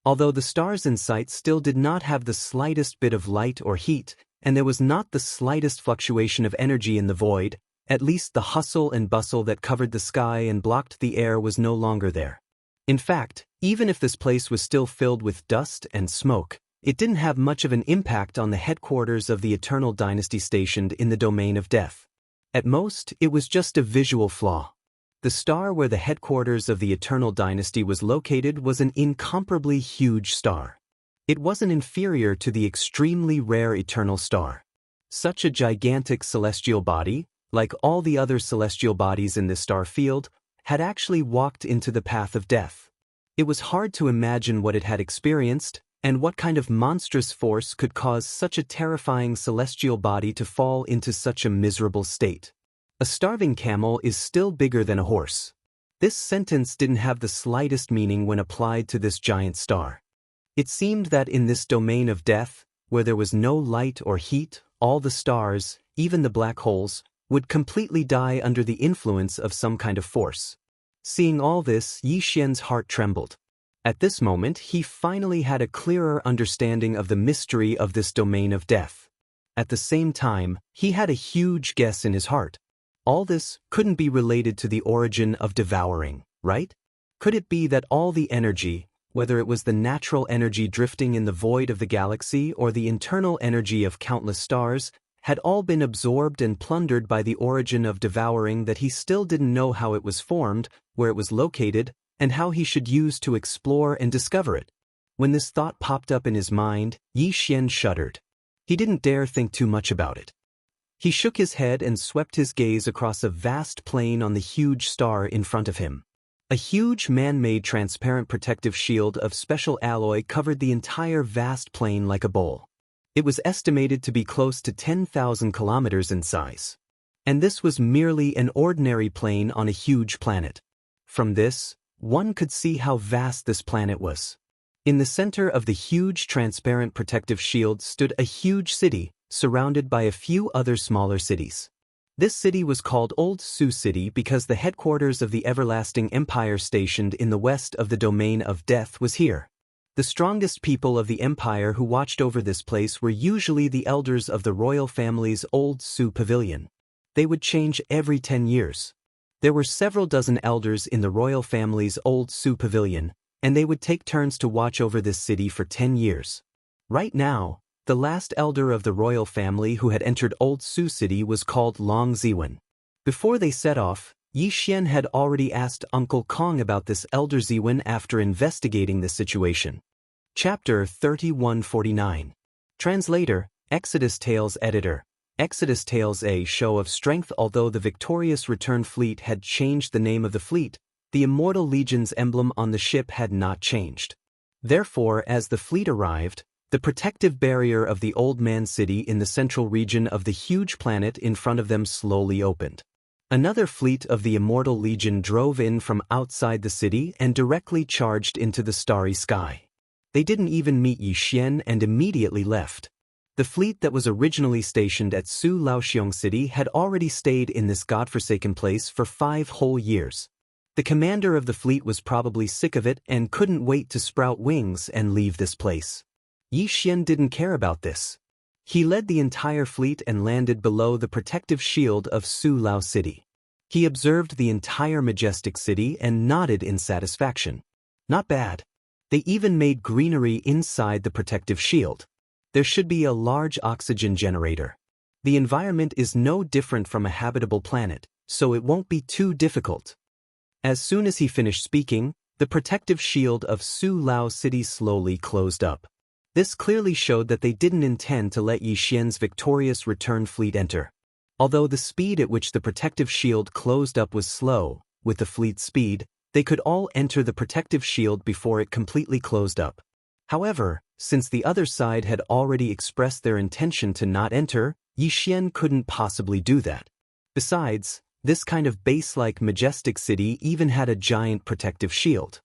Although the stars in sight still did not have the slightest bit of light or heat, and there was not the slightest fluctuation of energy in the void, at least the hustle and bustle that covered the sky and blocked the air was no longer there. In fact, even if this place was still filled with dust and smoke, it didn't have much of an impact on the headquarters of the Eternal Dynasty stationed in the domain of death. At most, it was just a visual flaw. The star where the headquarters of the Eternal Dynasty was located was an incomparably huge star. It wasn't inferior to the extremely rare Eternal Star. Such a gigantic celestial body, like all the other celestial bodies in this star field, had actually walked into the path of death. It was hard to imagine what it had experienced, and what kind of monstrous force could cause such a terrifying celestial body to fall into such a miserable state. A starving camel is still bigger than a horse. This sentence didn't have the slightest meaning when applied to this giant star. It seemed that in this domain of death, where there was no light or heat, all the stars, even the black holes, would completely die under the influence of some kind of force. Seeing all this, Yi Xian's heart trembled. At this moment, he finally had a clearer understanding of the mystery of this domain of death. At the same time, he had a huge guess in his heart. All this couldn't be related to the origin of devouring, right? Could it be that all the energy, whether it was the natural energy drifting in the void of the galaxy or the internal energy of countless stars, had all been absorbed and plundered by the origin of devouring that he still didn't know how it was formed, where it was located, and how he should use to explore and discover it? When this thought popped up in his mind, Yi Xian shuddered. He didn't dare think too much about it. He shook his head and swept his gaze across a vast plain on the huge star in front of him. A huge man-made transparent protective shield of special alloy covered the entire vast plain like a bowl. It was estimated to be close to 10,000 kilometers in size. And this was merely an ordinary plain on a huge planet. From this, one could see how vast this planet was. In the center of the huge transparent protective shield stood a huge city, surrounded by a few other smaller cities. This city was called Old Sioux City because the headquarters of the everlasting empire stationed in the west of the domain of death was here. The strongest people of the empire who watched over this place were usually the elders of the royal family's Old Sioux Pavilion. They would change every 10 years. There were several dozen elders in the royal family's Old Sioux Pavilion, and they would take turns to watch over this city for 10 years. Right now, the last elder of the royal family who had entered Old Sioux City was called Long Ziwen. Before they set off, Yi Xian had already asked Uncle Kong about this elder Ziwen after investigating the situation. Chapter 3149. Translator, Exodus Tales Editor. Exodus Tales: A Show of Strength. Although the victorious return fleet had changed the name of the fleet, the Immortal Legion's emblem on the ship had not changed. Therefore, as the fleet arrived, the protective barrier of the Old Man City in the central region of the huge planet in front of them slowly opened. Another fleet of the Immortal Legion drove in from outside the city and directly charged into the starry sky. They didn't even meet Yi Xian and immediately left. The fleet that was originally stationed at Su Laoxiong City had already stayed in this godforsaken place for 5 whole years. The commander of the fleet was probably sick of it and couldn't wait to sprout wings and leave this place. Yi Xian didn't care about this. He led the entire fleet and landed below the protective shield of Su Lao City. He observed the entire majestic city and nodded in satisfaction. Not bad. They even made greenery inside the protective shield. There should be a large oxygen generator. The environment is no different from a habitable planet, so it won't be too difficult. As soon as he finished speaking, the protective shield of Su Lao City slowly closed up. This clearly showed that they didn't intend to let Yi Xian's victorious return fleet enter. Although the speed at which the protective shield closed up was slow, with the fleet's speed, they could all enter the protective shield before it completely closed up. However, since the other side had already expressed their intention to not enter, Yi Xian couldn't possibly do that. Besides, this kind of base-like majestic city even had a giant protective shield.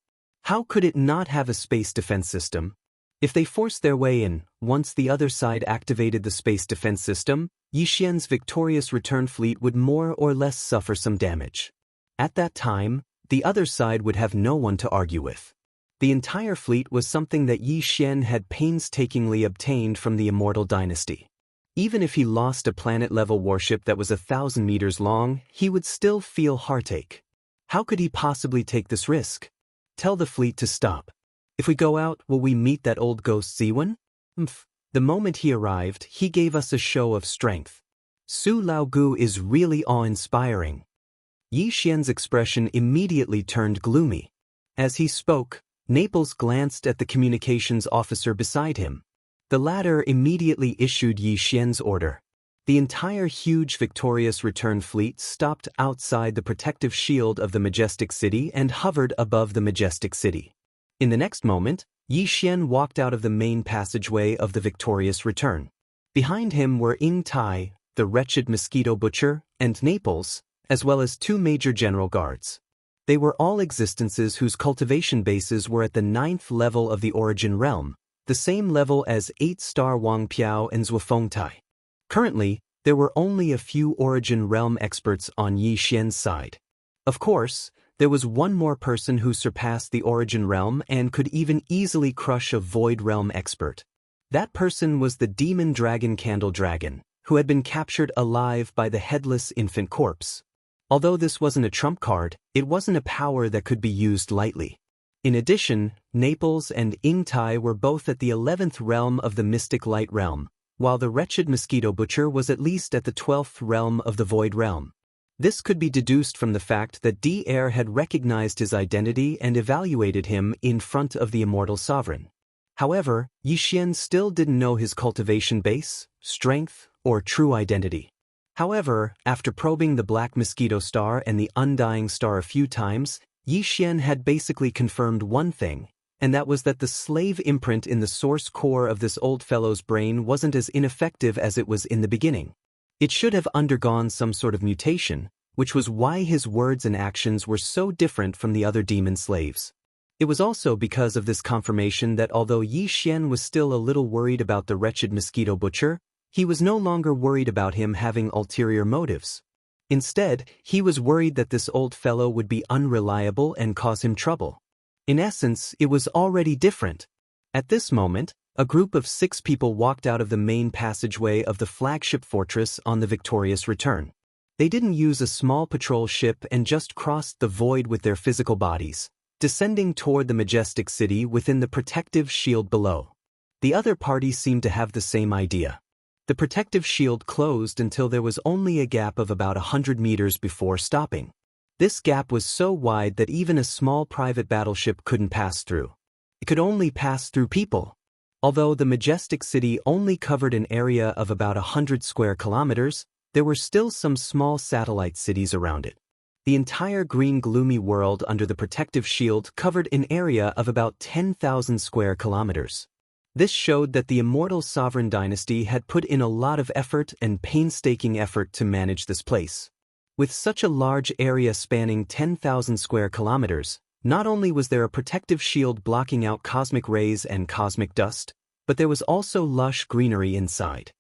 How could it not have a space defense system? If they forced their way in, once the other side activated the space defense system, Yi Xian's victorious return fleet would more or less suffer some damage. At that time, the other side would have no one to argue with. The entire fleet was something that Yi Xian had painstakingly obtained from the Immortal Dynasty. Even if he lost a planet-level warship that was 1,000 meters long, he would still feel heartache. How could he possibly take this risk? Tell the fleet to stop. If we go out, will we meet that old ghost Ziwen? The moment he arrived, he gave us a show of strength. Su Lao Gu is really awe-inspiring. Yi Xian's expression immediately turned gloomy. As he spoke, Naples glanced at the communications officer beside him. The latter immediately issued Yi Xian's order. The entire huge victorious return fleet stopped outside the protective shield of the majestic city and hovered above the majestic city. In the next moment, Yi Xian walked out of the main passageway of the victorious return. Behind him were Ying Tai, the wretched mosquito butcher, and Naples, as well as 2 major general guards. They were all existences whose cultivation bases were at the 9th level of the origin realm, the same level as 8-star Wang Piao and Zhuofeng Tai. Currently, there were only a few origin realm experts on Yi Xian's side. Of course, there was one more person who surpassed the origin realm and could even easily crush a void realm expert. That person was the demon dragon Candle Dragon, who had been captured alive by the headless infant corpse. Although this wasn't a trump card, it wasn't a power that could be used lightly. In addition, Naples and Ying Tai were both at the 11th realm of the mystic light realm, while the wretched mosquito butcher was at least at the 12th realm of the void realm. This could be deduced from the fact that D-Air had recognized his identity and evaluated him in front of the immortal sovereign. However, Yi Xian still didn't know his cultivation base, strength, or true identity. However, after probing the Black Mosquito Star and the Undying Star a few times, Yi Xian had basically confirmed one thing, and that was that the slave imprint in the source core of this old fellow's brain wasn't as ineffective as it was in the beginning. It should have undergone some sort of mutation, which was why his words and actions were so different from the other demon slaves. It was also because of this confirmation that although Yi Xian was still a little worried about the wretched mosquito butcher, he was no longer worried about him having ulterior motives. Instead, he was worried that this old fellow would be unreliable and cause him trouble. In essence, it was already different. At this moment, a group of 6 people walked out of the main passageway of the flagship fortress on the victorious return. They didn't use a small patrol ship and just crossed the void with their physical bodies, descending toward the majestic city within the protective shield below. The other party seemed to have the same idea. The protective shield closed until there was only a gap of about 100 meters before stopping. This gap was so wide that even a small private battleship couldn't pass through. It could only pass through people. Although the majestic city only covered an area of about 100 square kilometers, there were still some small satellite cities around it. The entire green gloomy world under the protective shield covered an area of about 10,000 square kilometers. This showed that the immortal sovereign dynasty had put in a lot of effort and painstaking effort to manage this place. With such a large area spanning 10,000 square kilometers, not only was there a protective shield blocking out cosmic rays and cosmic dust, but there was also lush greenery inside.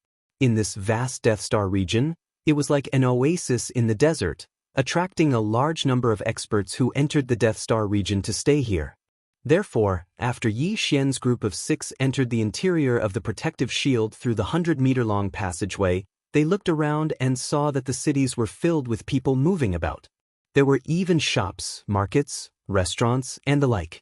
In this vast Death Star region, it was like an oasis in the desert, attracting a large number of experts who entered the Death Star region to stay here. Therefore, after Yi Xian's group of 6 entered the interior of the protective shield through the 100-meter-long passageway, they looked around and saw that the cities were filled with people moving about. There were even shops, markets, restaurants, and the like.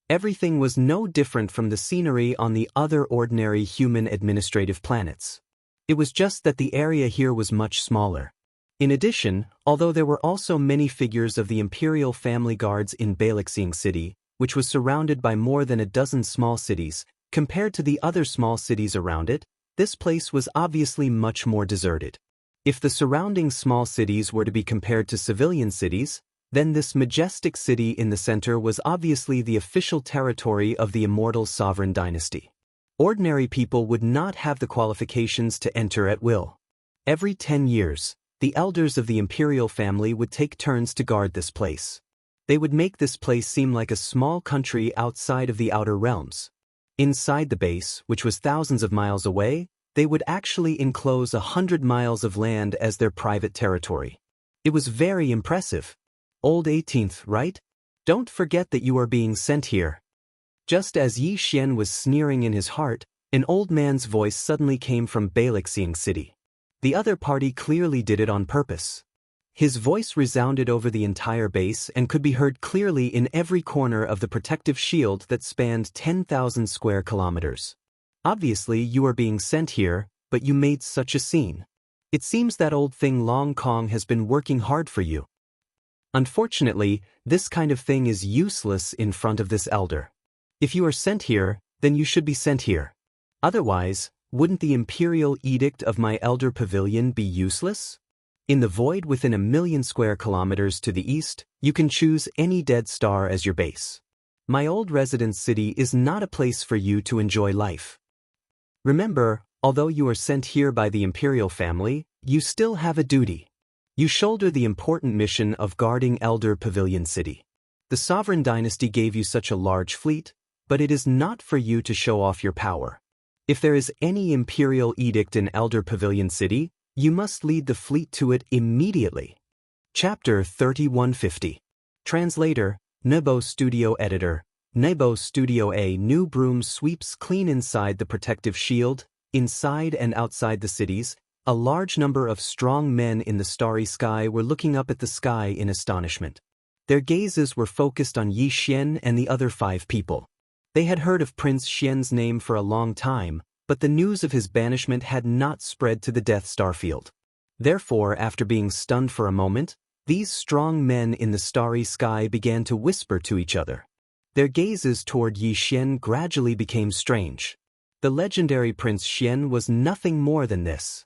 Everything was no different from the scenery on the other ordinary human administrative planets. It was just that the area here was much smaller. In addition, although there were also many figures of the imperial family guards in Balaxing City, which was surrounded by more than a dozen small cities, compared to the other small cities around it, this place was obviously much more deserted. If the surrounding small cities were to be compared to civilian cities, then this majestic city in the center was obviously the official territory of the immortal sovereign dynasty. Ordinary people would not have the qualifications to enter at will. Every 10 years, the elders of the imperial family would take turns to guard this place. They would make this place seem like a small country outside of the outer realms. Inside the base, which was thousands of miles away, they would actually enclose 100 miles of land as their private territory. It was very impressive. Old 18th, right? Don't forget that you are being sent here. Just as Yi Xian was sneering in his heart, an old man's voice suddenly came from Balaxing City. The other party clearly did it on purpose. His voice resounded over the entire base and could be heard clearly in every corner of the protective shield that spanned 10,000 square kilometers. Obviously, you are being sent here, but you made such a scene. It seems that old thing Long Kong has been working hard for you. Unfortunately, this kind of thing is useless in front of this elder. If you are sent here, then you should be sent here. Otherwise, wouldn't the imperial edict of my elder pavilion be useless? In the void within 1,000,000 square kilometers to the east, you can choose any dead star as your base. My old residence city is not a place for you to enjoy life. Remember, although you are sent here by the imperial family, you still have a duty. You shoulder the important mission of guarding Elder Pavilion City. The sovereign dynasty gave you such a large fleet, but it is not for you to show off your power. If there is any imperial edict in Elder Pavilion City, you must lead the fleet to it immediately. Chapter 3150. Translator, Nebo Studio Editor. Nebo Studio. A new broom sweeps clean inside the protective shield, inside and outside the cities. A large number of strong men in the starry sky were looking up at the sky in astonishment. Their gazes were focused on Yi Xian and the other 5 people. They had heard of Prince Xian's name for a long time, but the news of his banishment had not spread to the Death Star field. Therefore, after being stunned for a moment, these strong men in the starry sky began to whisper to each other. Their gazes toward Yi Xian gradually became strange. The legendary Prince Xian was nothing more than this.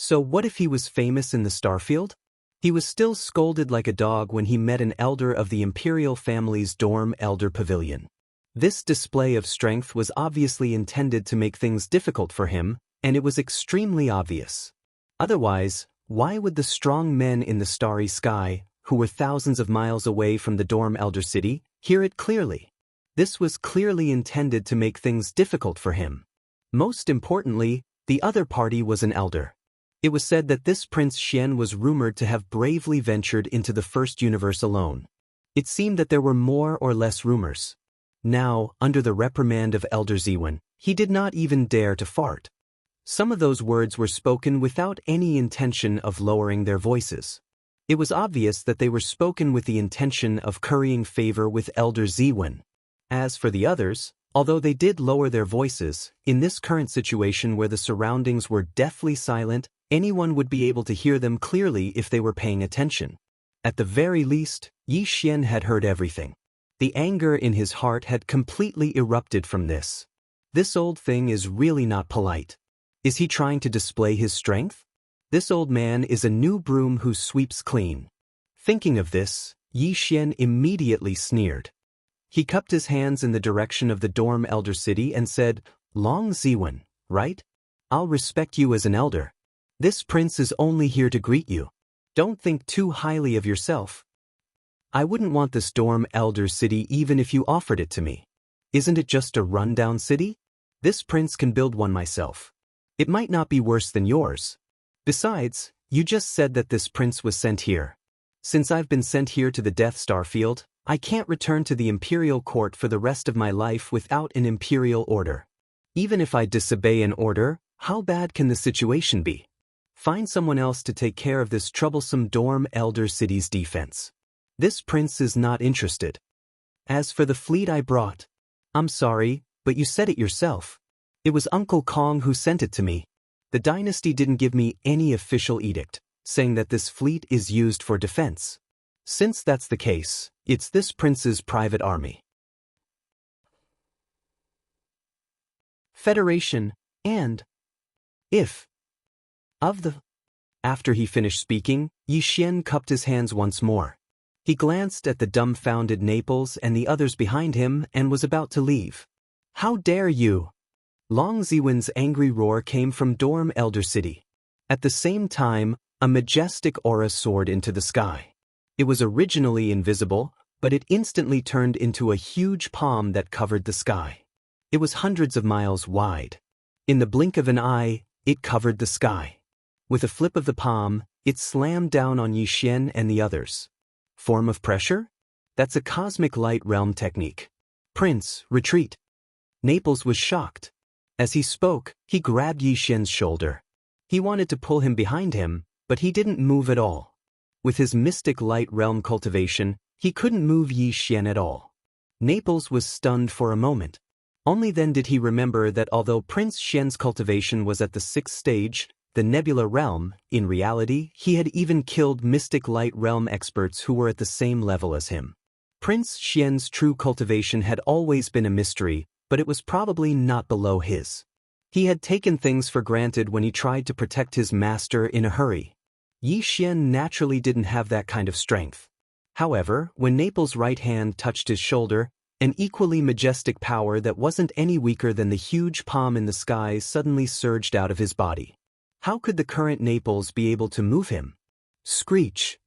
So what if he was famous in the starfield? He was still scolded like a dog when he met an elder of the imperial family's dorm elder pavilion. This display of strength was obviously intended to make things difficult for him, and it was extremely obvious. Otherwise, why would the strong men in the starry sky, who were thousands of miles away from the dorm elder city, hear it clearly? This was clearly intended to make things difficult for him. Most importantly, the other party was an elder. It was said that this Prince Xian was rumored to have bravely ventured into the first universe alone. It seemed that there were more or less rumors. Now, under the reprimand of Elder Ziwen, he did not even dare to fart. Some of those words were spoken without any intention of lowering their voices. It was obvious that they were spoken with the intention of currying favor with Elder Ziwen. As for the others, although they did lower their voices, in this current situation where the surroundings were deathly silent, anyone would be able to hear them clearly if they were paying attention. At the very least, Yi Xian had heard everything. The anger in his heart had completely erupted from this. This old thing is really not polite. Is he trying to display his strength? This old man is a new broom who sweeps clean. Thinking of this, Yi Xian immediately sneered. He cupped his hands in the direction of the dorm elder city and said, "Long Ziwen, right? I'll respect you as an elder. This prince is only here to greet you. Don't think too highly of yourself. I wouldn't want this dorm elder city even if you offered it to me. Isn't it just a rundown city? This prince can build one myself. It might not be worse than yours. Besides, you just said that this prince was sent here. Since I've been sent here to the Death Star field, I can't return to the imperial court for the rest of my life without an imperial order. Even if I disobey an order, how bad can the situation be? Find someone else to take care of this troublesome dorm elder city's defense. This prince is not interested. As for the fleet I brought, I'm sorry, but you said it yourself. It was Uncle Kong who sent it to me. The dynasty didn't give me any official edict, saying that this fleet is used for defense. Since that's the case, it's this prince's private army. Federation, and if of the. After he finished speaking, Yi Xian cupped his hands once more. He glanced at the dumbfounded Naples and the others behind him and was about to leave. How dare you! Long Ziwen's angry roar came from Dorm Elder City. At the same time, a majestic aura soared into the sky. It was originally invisible, but it instantly turned into a huge palm that covered the sky. It was hundreds of miles wide. In the blink of an eye, it covered the sky. With a flip of the palm, it slammed down on Yi Xian and the others. Form of pressure? That's a cosmic light realm technique. Prince, retreat. Naples was shocked. As he spoke, he grabbed Yi Xian's shoulder. He wanted to pull him behind him, but he didn't move at all. With his mystic light realm cultivation, he couldn't move Yi Xian at all. Naples was stunned for a moment. Only then did he remember that although Prince Xian's cultivation was at the 6th stage, the Nebula Realm, in reality, he had even killed mystic light realm experts who were at the same level as him. Prince Xian's true cultivation had always been a mystery, but it was probably not below his. He had taken things for granted when he tried to protect his master in a hurry. Yi Xian naturally didn't have that kind of strength. However, when Naples' right hand touched his shoulder, an equally majestic power that wasn't any weaker than the huge palm in the sky suddenly surged out of his body. How could the current Naples be able to move him? Screech!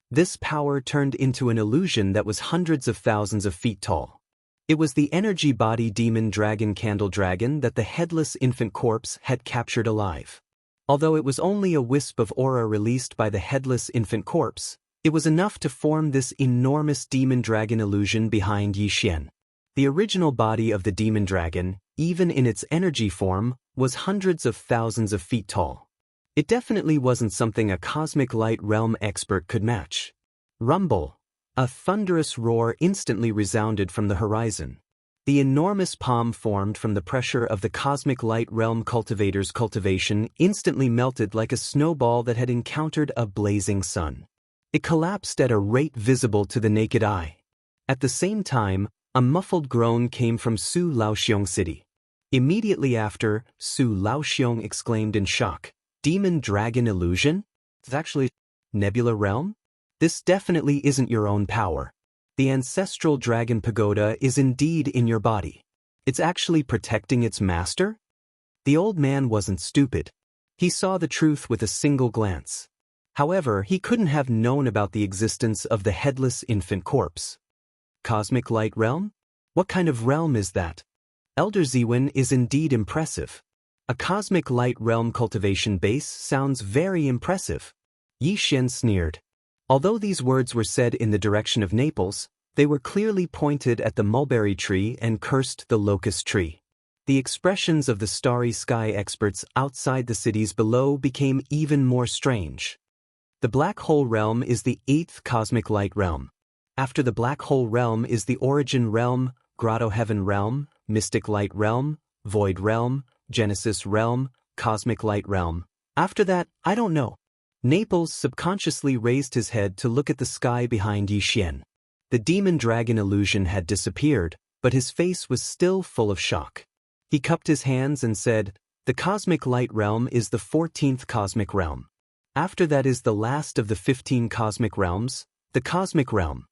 This power turned into an illusion that was hundreds of thousands of feet tall. It was the energy body demon dragon Candle Dragon that the headless infant corpse had captured alive. Although it was only a wisp of aura released by the headless infant corpse, it was enough to form this enormous demon dragon illusion behind Yi Xian. The original body of the demon dragon, even in its energy form, was hundreds of thousands of feet tall. It definitely wasn't something a cosmic light realm expert could match. Rumble! A thunderous roar instantly resounded from the horizon. The enormous palm formed from the pressure of the cosmic light realm cultivator's cultivation instantly melted like a snowball that had encountered a blazing sun. It collapsed at a rate visible to the naked eye. At the same time, a muffled groan came from Su Laoxiong City. Immediately after, Su Laoxiong exclaimed in shock, "Demon dragon illusion? It's actually Nebula Realm? This definitely isn't your own power. The ancestral dragon pagoda is indeed in your body. It's actually protecting its master?" The old man wasn't stupid. He saw the truth with a single glance. However, he couldn't have known about the existence of the headless infant corpse. Cosmic light realm? What kind of realm is that? Elder Ziwen is indeed impressive. A cosmic light realm cultivation base sounds very impressive. Yi Xian sneered. Although these words were said in the direction of Naples, they were clearly pointed at the mulberry tree and cursed the locust tree. The expressions of the starry sky experts outside the cities below became even more strange. The black hole realm is the 8th cosmic light realm. After the black hole realm is the origin realm, grotto heaven realm, mystic light realm, void realm, Genesis realm, cosmic light realm. After that, I don't know. Naples subconsciously raised his head to look at the sky behind Yi Xian. The demon dragon illusion had disappeared, but his face was still full of shock. He cupped his hands and said, "The cosmic light realm is the 14th cosmic realm. After that is the last of the 15 cosmic realms, the cosmic realm."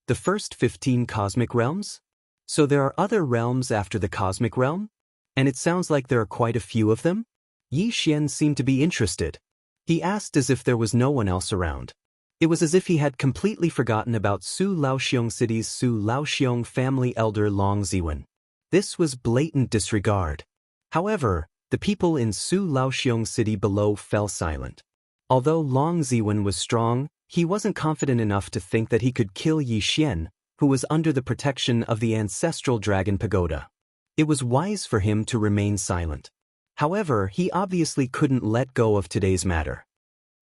The first 15 cosmic realms? So there are other realms after the cosmic realm? And it sounds like there are quite a few of them? Yi Xian seemed to be interested. He asked as if there was no one else around. It was as if he had completely forgotten about Su Laoxiong City's Su Laoxiong family elder Long Ziwen. This was blatant disregard. However, the people in Su Laoxiong City below fell silent. Although Long Ziwen was strong, he wasn't confident enough to think that he could kill Yi Xian, who was under the protection of the ancestral dragon pagoda. It was wise for him to remain silent. However, he obviously couldn't let go of today's matter.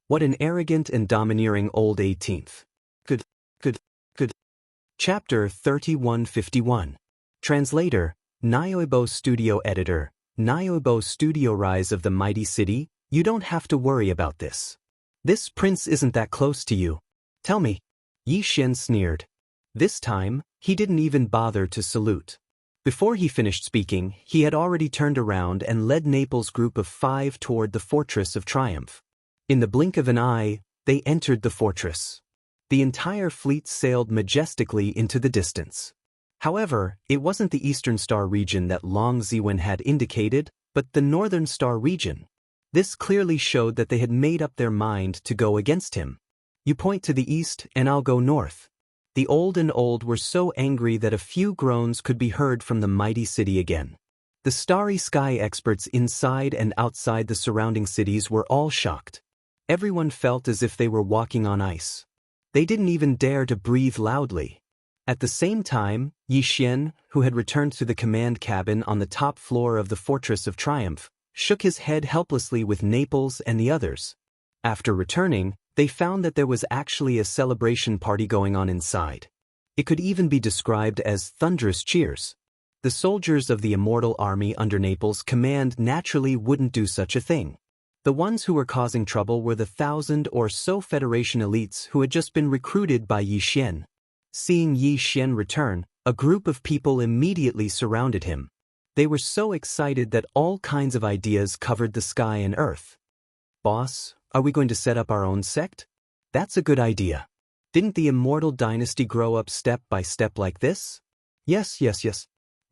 What an arrogant and domineering old 18th. Good. Chapter 3151. Translator, Nyoibo Studio Editor, Nyoibo Studio. Rise of the Mighty City, you don't have to worry about this. This prince isn't that close to you. Tell me. Yi Xian sneered. This time, he didn't even bother to salute. Before he finished speaking, he had already turned around and led Naples' group of 5 toward the Fortress of Triumph. In the blink of an eye, they entered the fortress. The entire fleet sailed majestically into the distance. However, it wasn't the Eastern Star region that Long Ziwen had indicated, but the Northern Star region. This clearly showed that they had made up their mind to go against him. You point to the east and I'll go north. The old were so angry that a few groans could be heard from the mighty city again. The starry sky experts inside and outside the surrounding cities were all shocked. Everyone felt as if they were walking on ice. They didn't even dare to breathe loudly. At the same time, Yi Xian, who had returned to the command cabin on the top floor of the Fortress of Triumph, shook his head helplessly with Naples and the others. After returning, they found that there was actually a celebration party going on inside. It could even be described as thunderous cheers. The soldiers of the immortal army under Naples' command naturally wouldn't do such a thing. The ones who were causing trouble were the 1,000 or so Federation elites who had just been recruited by Yi Xian. Seeing Yi Xian return, a group of people immediately surrounded him. They were so excited that all kinds of ideas covered the sky and earth. Boss, are we going to set up our own sect? That's a good idea. Didn't the immortal dynasty grow up step by step like this? Yes.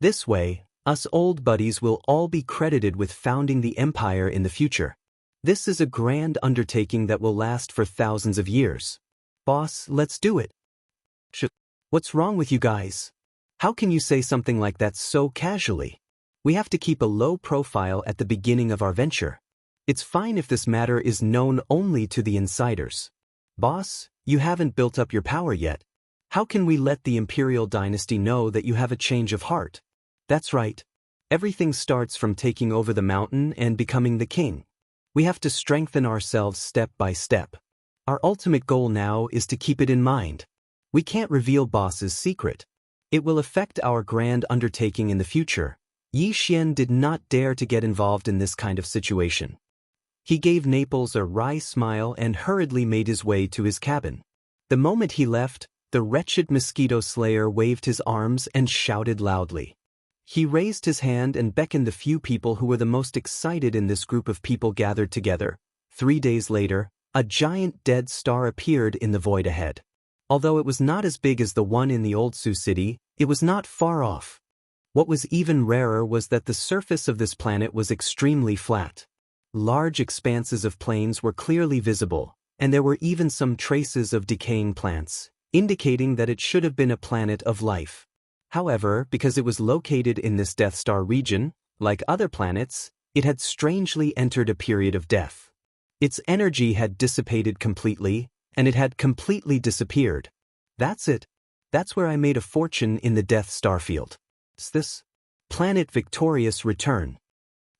This way, us old buddies will all be credited with founding the empire in the future. This is a grand undertaking that will last for thousands of years. Boss, let's do it. What's wrong with you guys? How can you say something like that so casually? We have to keep a low profile at the beginning of our venture. It's fine if this matter is known only to the insiders. Boss, you haven't built up your power yet. How can we let the imperial dynasty know that you have a change of heart? That's right. Everything starts from taking over the mountain and becoming the king. We have to strengthen ourselves step by step. Our ultimate goal now is to keep it in mind. We can't reveal Boss's secret. It will affect our grand undertaking in the future. Yi Xian did not dare to get involved in this kind of situation. He gave Naples a wry smile and hurriedly made his way to his cabin. The moment he left, the wretched mosquito slayer waved his arms and shouted loudly. He raised his hand and beckoned the few people who were the most excited in this group of people gathered together. 3 days later, a giant dead star appeared in the void ahead. Although it was not as big as the one in the old Sioux city, it was not far off. What was even rarer was that the surface of this planet was extremely flat. Large expanses of plains were clearly visible, and there were even some traces of decaying plants, indicating that it should have been a planet of life. However, because it was located in this Death Star region, like other planets, it had strangely entered a period of death. Its energy had dissipated completely, and it had completely disappeared. That's it. That's where I made a fortune in the Death Star field. It's this planet Victorious Return.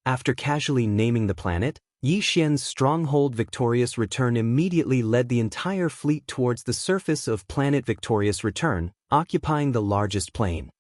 After casually naming the planet, Yi Xian's stronghold Victorious Return immediately led the entire fleet towards the surface of planet Victorious Return, occupying the largest plain.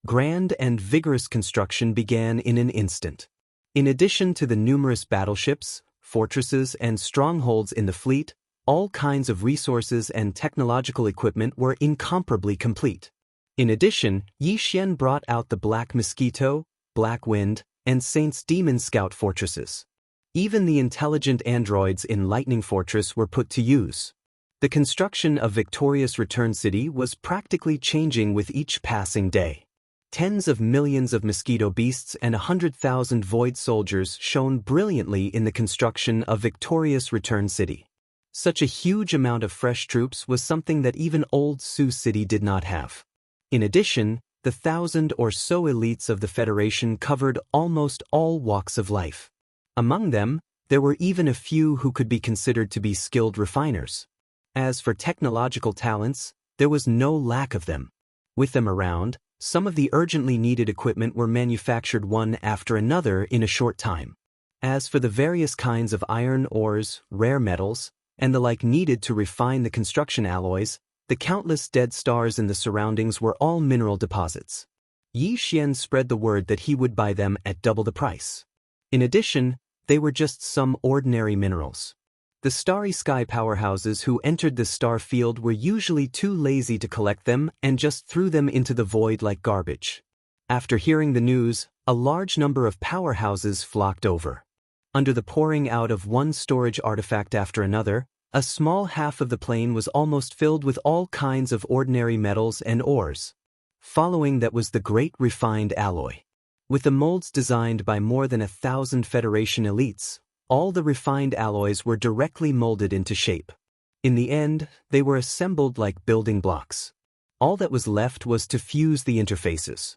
Grand and vigorous construction began in an instant. In addition to the numerous battleships, fortresses, and strongholds in the fleet, all kinds of resources and technological equipment were incomparably complete. In addition, Yi Xian brought out the Black Mosquito, Black Wind, and Saint's Demon Scout fortresses. Even the intelligent androids in Lightning Fortress were put to use. The construction of Victorious Return City was practically changing with each passing day. Tens of millions of mosquito beasts and 100,000 void soldiers shone brilliantly in the construction of Victorious Return City. Such a huge amount of fresh troops was something that even old Sioux City did not have. In addition, the 1,000 or so elites of the Federation covered almost all walks of life. Among them, there were even a few who could be considered to be skilled refiners. As for technological talents, there was no lack of them. With them around, some of the urgently needed equipment were manufactured one after another in a short time. As for the various kinds of iron ores, rare metals, and the like needed to refine the construction alloys, the countless dead stars in the surroundings were all mineral deposits. Yi Xian spread the word that he would buy them at double the price. In addition, they were just some ordinary minerals. The starry sky powerhouses who entered the star field were usually too lazy to collect them and just threw them into the void like garbage. After hearing the news, a large number of powerhouses flocked over. Under the pouring out of one storage artifact after another, a small half of the plain was almost filled with all kinds of ordinary metals and ores. Following that was the great refined alloy. With the molds designed by more than 1,000 Federation elites, all the refined alloys were directly molded into shape. In the end, they were assembled like building blocks. All that was left was to fuse the interfaces.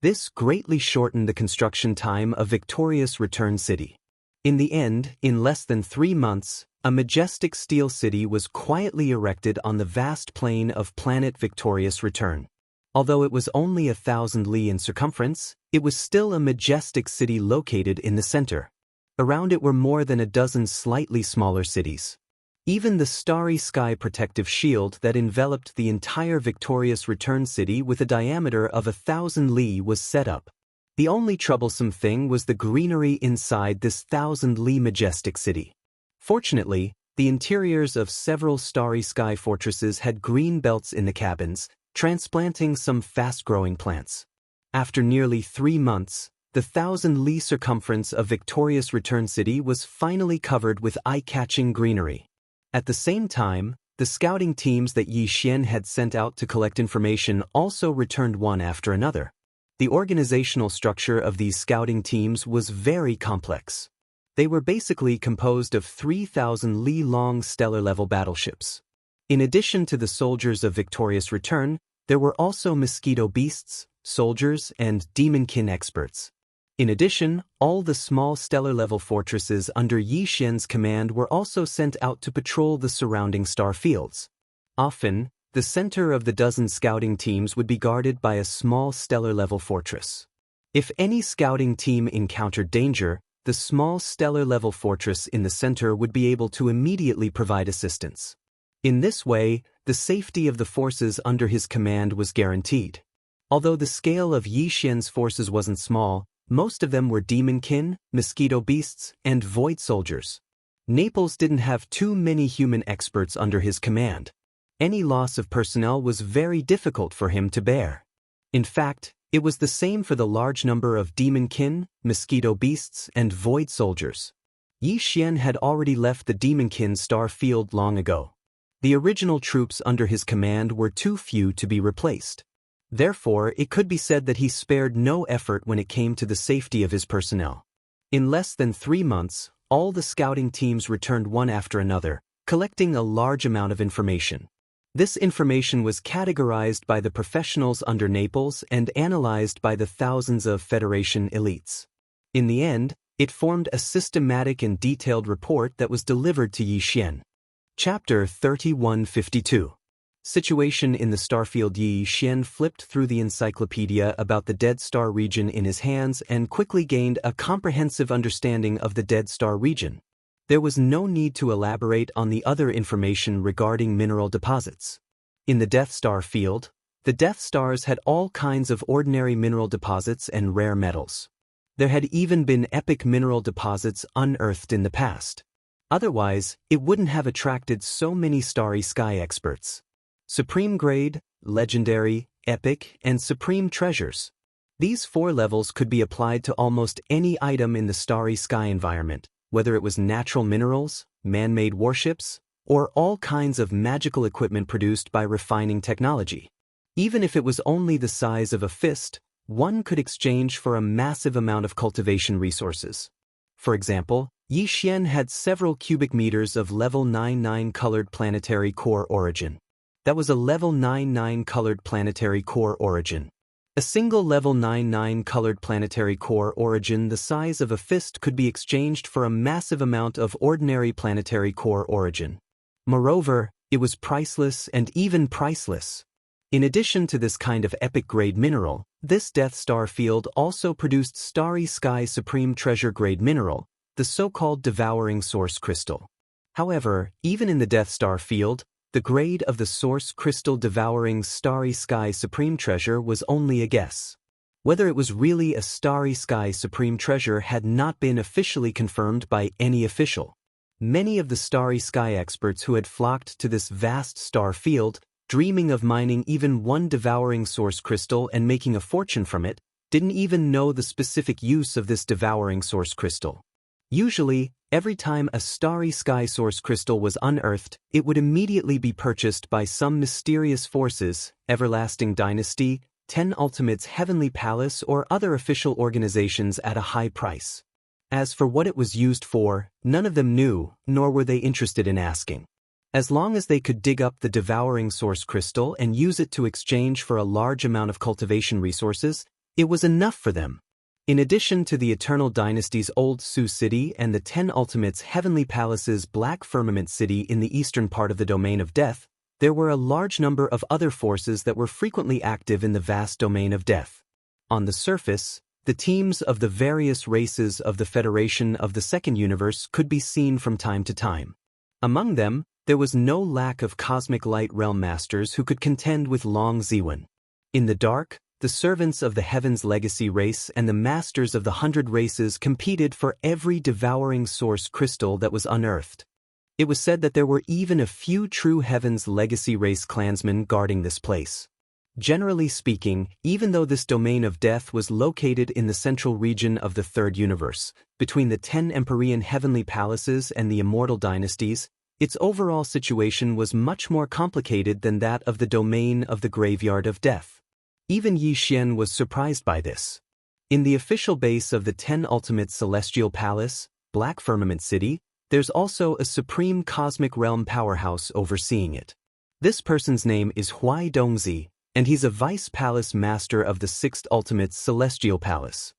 This greatly shortened the construction time of Victorious Return City. In the end, in less than 3 months, a majestic steel city was quietly erected on the vast plain of planet Victorious Return. Although it was only 1,000 li in circumference, it was still a majestic city located in the center. Around it were more than a dozen slightly smaller cities. Even the starry sky protective shield that enveloped the entire Victorious Return City with a diameter of 1,000 li was set up. The only troublesome thing was the greenery inside this 1,000 li majestic city. Fortunately, the interiors of several starry sky fortresses had green belts in the cabins, transplanting some fast-growing plants. After nearly 3 months, the 1,000 li circumference of Victorious Return City was finally covered with eye-catching greenery. At the same time, the scouting teams that Yi Xian had sent out to collect information also returned one after another. The organizational structure of these scouting teams was very complex. They were basically composed of 3,000 li-long stellar-level battleships. In addition to the soldiers of Victorious Return, there were also mosquito beasts, soldiers, and demonkin experts. In addition, all the small stellar-level fortresses under Yi Xian's command were also sent out to patrol the surrounding star fields. Often, the center of the dozen scouting teams would be guarded by a small stellar-level fortress. If any scouting team encountered danger, the small stellar-level fortress in the center would be able to immediately provide assistance. In this way, the safety of the forces under his command was guaranteed. Although the scale of Yi Xian's forces wasn't small, most of them were demonkin, mosquito beasts, and void soldiers. Naples didn't have too many human experts under his command. Any loss of personnel was very difficult for him to bear. In fact, it was the same for the large number of demonkin, mosquito beasts, and void soldiers. Yi Xian had already left the demonkin star field long ago. The original troops under his command were too few to be replaced. Therefore, it could be said that he spared no effort when it came to the safety of his personnel. In less than 3 months, all the scouting teams returned one after another, collecting a large amount of information. This information was categorized by the professionals under Naples and analyzed by the thousands of Federation elites. In the end, it formed a systematic and detailed report that was delivered to Yi Xian. Chapter 3152. Situation in the starfield. Yi Xian flipped through the encyclopedia about the Dead Star region in his hands and quickly gained a comprehensive understanding of the Dead Star region. There was no need to elaborate on the other information regarding mineral deposits. In the Death Star field, the Death Stars had all kinds of ordinary mineral deposits and rare metals. There had even been epic mineral deposits unearthed in the past. Otherwise, it wouldn't have attracted so many starry sky experts. Supreme Grade, Legendary, Epic, and Supreme Treasures. These 4 levels could be applied to almost any item in the starry sky environment, whether it was natural minerals, man-made warships, or all kinds of magical equipment produced by refining technology. Even if it was only the size of a fist, one could exchange for a massive amount of cultivation resources. For example, Yi Xian had several cubic meters of level 99 colored planetary core origin. That was a level 99 colored planetary core origin. A single level 99 colored planetary core origin the size of a fist could be exchanged for a massive amount of ordinary planetary core origin. Moreover, it was priceless and even priceless. In addition to this kind of epic-grade mineral, this Death Star field also produced Starry Sky Supreme Treasure-grade mineral, the so-called Devouring Source Crystal. However, even in the Death Star field, the grade of the Source Crystal Devouring Starry Sky Supreme Treasure was only a guess. Whether it was really a Starry Sky Supreme Treasure had not been officially confirmed by any official. Many of the Starry Sky experts who had flocked to this vast star field, dreaming of mining even one devouring source crystal and making a fortune from it, didn't even know the specific use of this devouring source crystal. Usually, every time a Starry Sky source crystal was unearthed, it would immediately be purchased by some mysterious forces, Everlasting Dynasty, 10 Ultimates Heavenly Palace or other official organizations at a high price. As for what it was used for, none of them knew, nor were they interested in asking. As long as they could dig up the devouring source crystal and use it to exchange for a large amount of cultivation resources, it was enough for them. In addition to the Eternal Dynasty's Old Sioux City and the 10 Ultimates Heavenly Palace's Black Firmament City in the eastern part of the Domain of Death, there were a large number of other forces that were frequently active in the vast Domain of Death. On the surface, the teams of the various races of the Federation of the Second Universe could be seen from time to time. Among them, there was no lack of Cosmic Light Realm Masters who could contend with Long Ziwen. In the dark, the servants of the Heaven's Legacy race and the Masters of the 100 Races competed for every devouring source crystal that was unearthed. It was said that there were even a few true Heaven's Legacy race clansmen guarding this place. Generally speaking, even though this Domain of Death was located in the central region of the Third Universe, between the 10 Empyrean Heavenly Palaces and the Immortal Dynasties, its overall situation was much more complicated than that of the Domain of the Graveyard of Death. Even Yi Xian was surprised by this. In the official base of the 10 Ultimate Celestial Palace, Black Firmament City, there's also a supreme cosmic realm powerhouse overseeing it. This person's name is Huai Dongzi, and he's a Vice Palace Master of the 6th Ultimate Celestial Palace.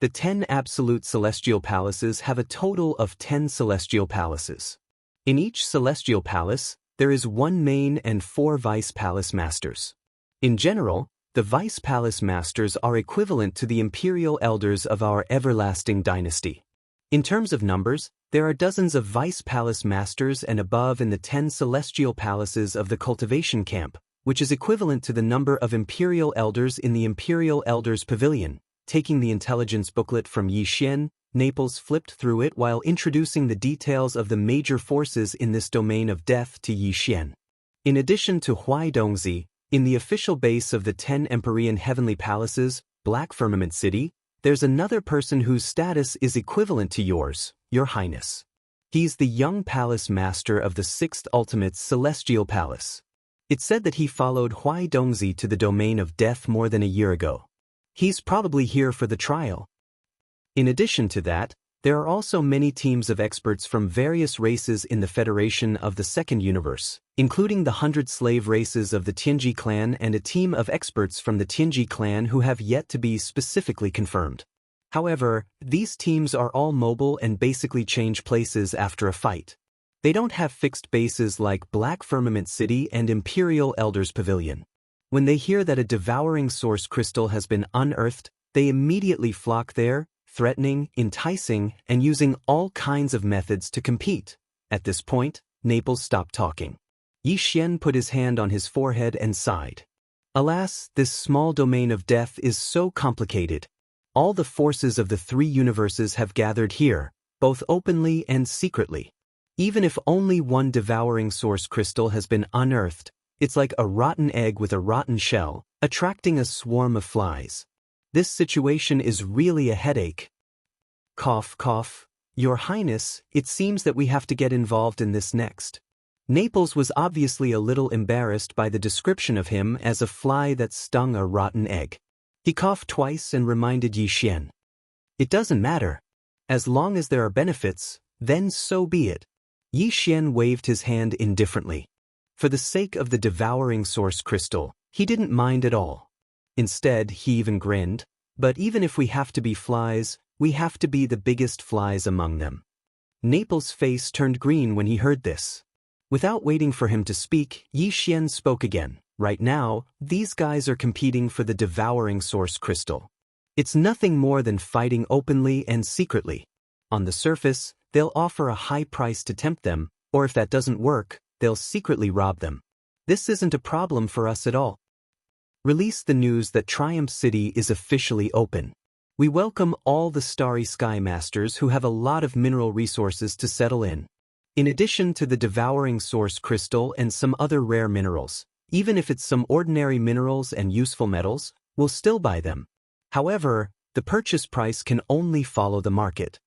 The 10 Absolute Celestial Palaces have a total of 10 Celestial Palaces. In each Celestial Palace, there is one main and 4 Vice Palace Masters. In general, the Vice Palace Masters are equivalent to the Imperial Elders of our Everlasting Dynasty. In terms of numbers, there are dozens of Vice Palace Masters and above in the 10 Celestial Palaces of the Cultivation Camp, which is equivalent to the number of Imperial Elders in the Imperial Elders Pavilion. Taking the intelligence booklet from Yi Xian, Naples flipped through it while introducing the details of the major forces in this Domain of Death to Yi Xian. In addition to Huai Dongzi, in the official base of the 10 Empyrean Heavenly Palaces, Black Firmament City, there's another person whose status is equivalent to yours, Your Highness. He's the young Palace Master of the 6th Ultimate Celestial Palace. It's said that he followed Huai Dongzi to the Domain of Death more than a year ago. He's probably here for the trial. In addition to that, there are also many teams of experts from various races in the Federation of the Second Universe, including the 100 slave races of the Tianji clan and a team of experts from the Tianji clan who have yet to be specifically confirmed. However, these teams are all mobile and basically change places after a fight. They don't have fixed bases like Black Firmament City and Imperial Elders Pavilion. When they hear that a devouring source crystal has been unearthed, they immediately flock there, threatening, enticing, and using all kinds of methods to compete. At this point, Naples stopped talking. Yi Xian put his hand on his forehead and sighed. Alas, this small domain of death is so complicated. All the forces of the 3 universes have gathered here, both openly and secretly. Even if only one devouring source crystal has been unearthed, it's like a rotten egg with a rotten shell, attracting a swarm of flies. This situation is really a headache. Cough, cough. Your Highness, it seems that we have to get involved in this next. Naples was obviously a little embarrassed by the description of him as a fly that stung a rotten egg. He coughed twice and reminded Yi Xian. It doesn't matter. As long as there are benefits, then so be it. Yi Xian waved his hand indifferently. For the sake of the devouring source crystal, he didn't mind at all. Instead, he even grinned, but even if we have to be flies, we have to be the biggest flies among them. Naples' face turned green when he heard this. Without waiting for him to speak, Yi Xian spoke again. Right now, these guys are competing for the devouring source crystal. It's nothing more than fighting openly and secretly. On the surface, they'll offer a high price to tempt them, or if that doesn't work, they'll secretly rob them. This isn't a problem for us at all. Release the news that Triumph City is officially open. We welcome all the Starry Sky Masters who have a lot of mineral resources to settle in. In addition to the devouring source crystal and some other rare minerals, even if it's some ordinary minerals and useful metals, we'll still buy them. However, the purchase price can only follow the market.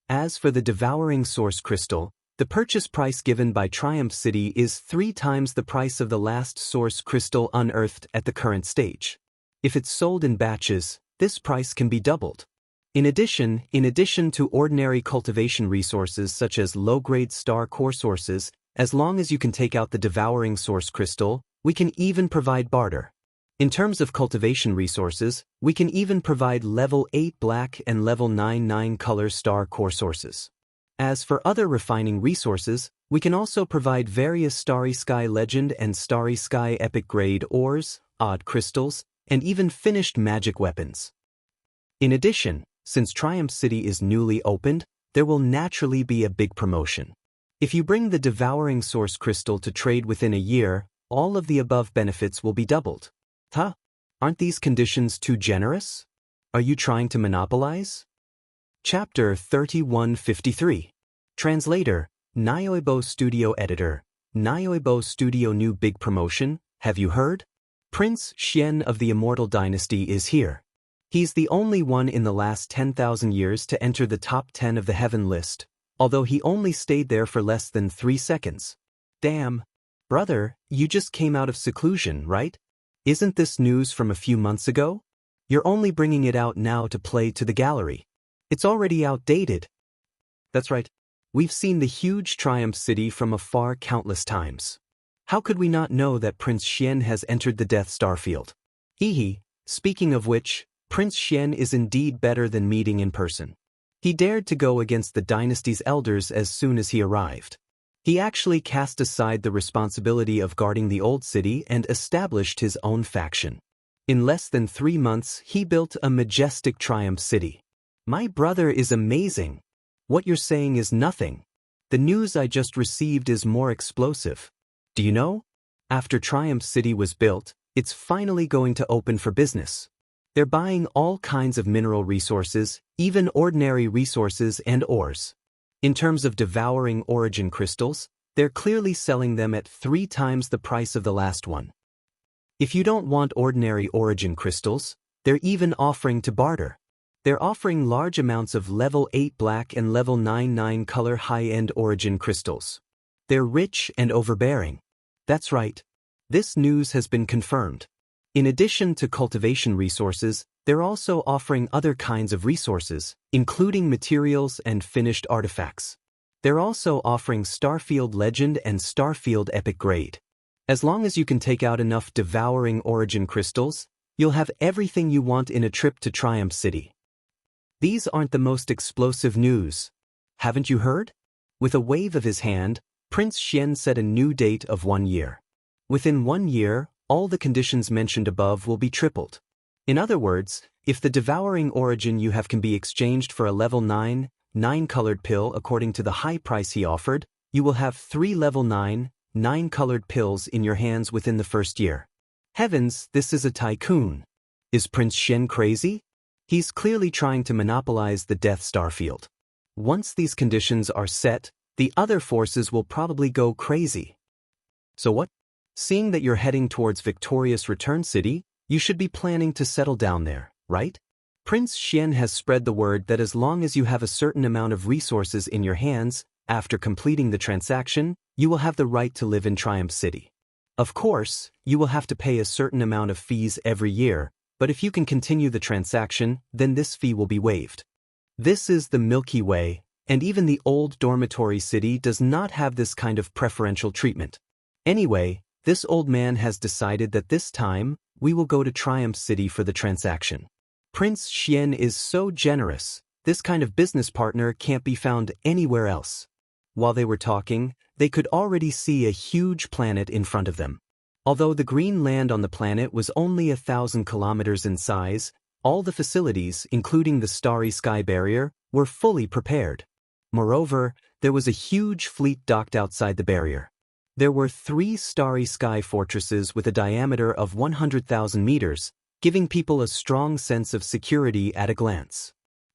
As for the devouring source crystal, the purchase price given by Triumph City is 3 times the price of the last source crystal unearthed at the current stage. If it's sold in batches, this price can be doubled. In addition to ordinary cultivation resources such as low-grade star core sources, as long as you can take out the devouring source crystal, we can even provide barter. In terms of cultivation resources, we can even provide level 8 black and level 9 color star core sources. As for other refining resources, we can also provide various Starry Sky Legend and Starry Sky Epic grade ores, odd crystals, and even finished magic weapons. In addition, since Triumph City is newly opened, there will naturally be a big promotion. If you bring the devouring source crystal to trade within a year, all of the above benefits will be doubled. Huh? Aren't these conditions too generous? Are you trying to monopolize? Chapter 3153. Translator, Nyoibo Studio Editor. Nyoibo Studio new big promotion, have you heard? Prince Xian of the Immortal Dynasty is here. He's the only one in the last 10,000 years to enter the top 10 of the heaven list, although he only stayed there for less than 3 seconds. Damn. Brother, you just came out of seclusion, right? Isn't this news from a few months ago? You're only bringing it out now to play to the gallery. It's already outdated. That's right. We've seen the huge Triumph City from afar countless times. How could we not know that Prince Xian has entered the Death Star field? Hehe, speaking of which, Prince Xian is indeed better than meeting in person. He dared to go against the dynasty's elders as soon as he arrived. He actually cast aside the responsibility of guarding the old city and established his own faction. In less than 3 months, he built a majestic Triumph City. My brother is amazing. What you're saying is nothing. The news I just received is more explosive. Do you know? After Triumph City was built, it's finally going to open for business. They're buying all kinds of mineral resources, even ordinary resources and ores. In terms of devouring origin crystals, they're clearly selling them at 3 times the price of the last one. If you don't want ordinary origin crystals, they're even offering to barter. They're offering large amounts of level 8 black and level 9 color high-end origin crystals. They're rich and overbearing. That's right. This news has been confirmed. In addition to cultivation resources, they're also offering other kinds of resources, including materials and finished artifacts. They're also offering Starfield Legend and Starfield Epic grade. As long as you can take out enough devouring origin crystals, you'll have everything you want in a trip to Triumph City. These aren't the most explosive news. Haven't you heard? With a wave of his hand, Prince Xian set a new date of 1 year. Within 1 year, all the conditions mentioned above will be tripled. In other words, if the devouring origin you have can be exchanged for a level 9 colored pill according to the high price he offered, you will have 3 level 9 colored pills in your hands within the first year. Heavens, this is a tycoon. Is Prince Xian crazy? He's clearly trying to monopolize the Death Star field. Once these conditions are set, the other forces will probably go crazy. So what? Seeing that you're heading towards Victorious Return City, you should be planning to settle down there, right? Prince Xian has spread the word that as long as you have a certain amount of resources in your hands, after completing the transaction, you will have the right to live in Triumph City. Of course, you will have to pay a certain amount of fees every year, but if you can continue the transaction, then this fee will be waived. This is the Milky Way, and even the old dormitory city does not have this kind of preferential treatment. Anyway, this old man has decided that this time, we will go to Triumph City for the transaction. Prince Xian is so generous, this kind of business partner can't be found anywhere else. While they were talking, they could already see a huge planet in front of them. Although the green land on the planet was only 1,000 kilometers in size, all the facilities, including the starry sky barrier, were fully prepared. Moreover, there was a huge fleet docked outside the barrier. There were 3 starry sky fortresses with a diameter of 100,000 meters, giving people a strong sense of security at a glance.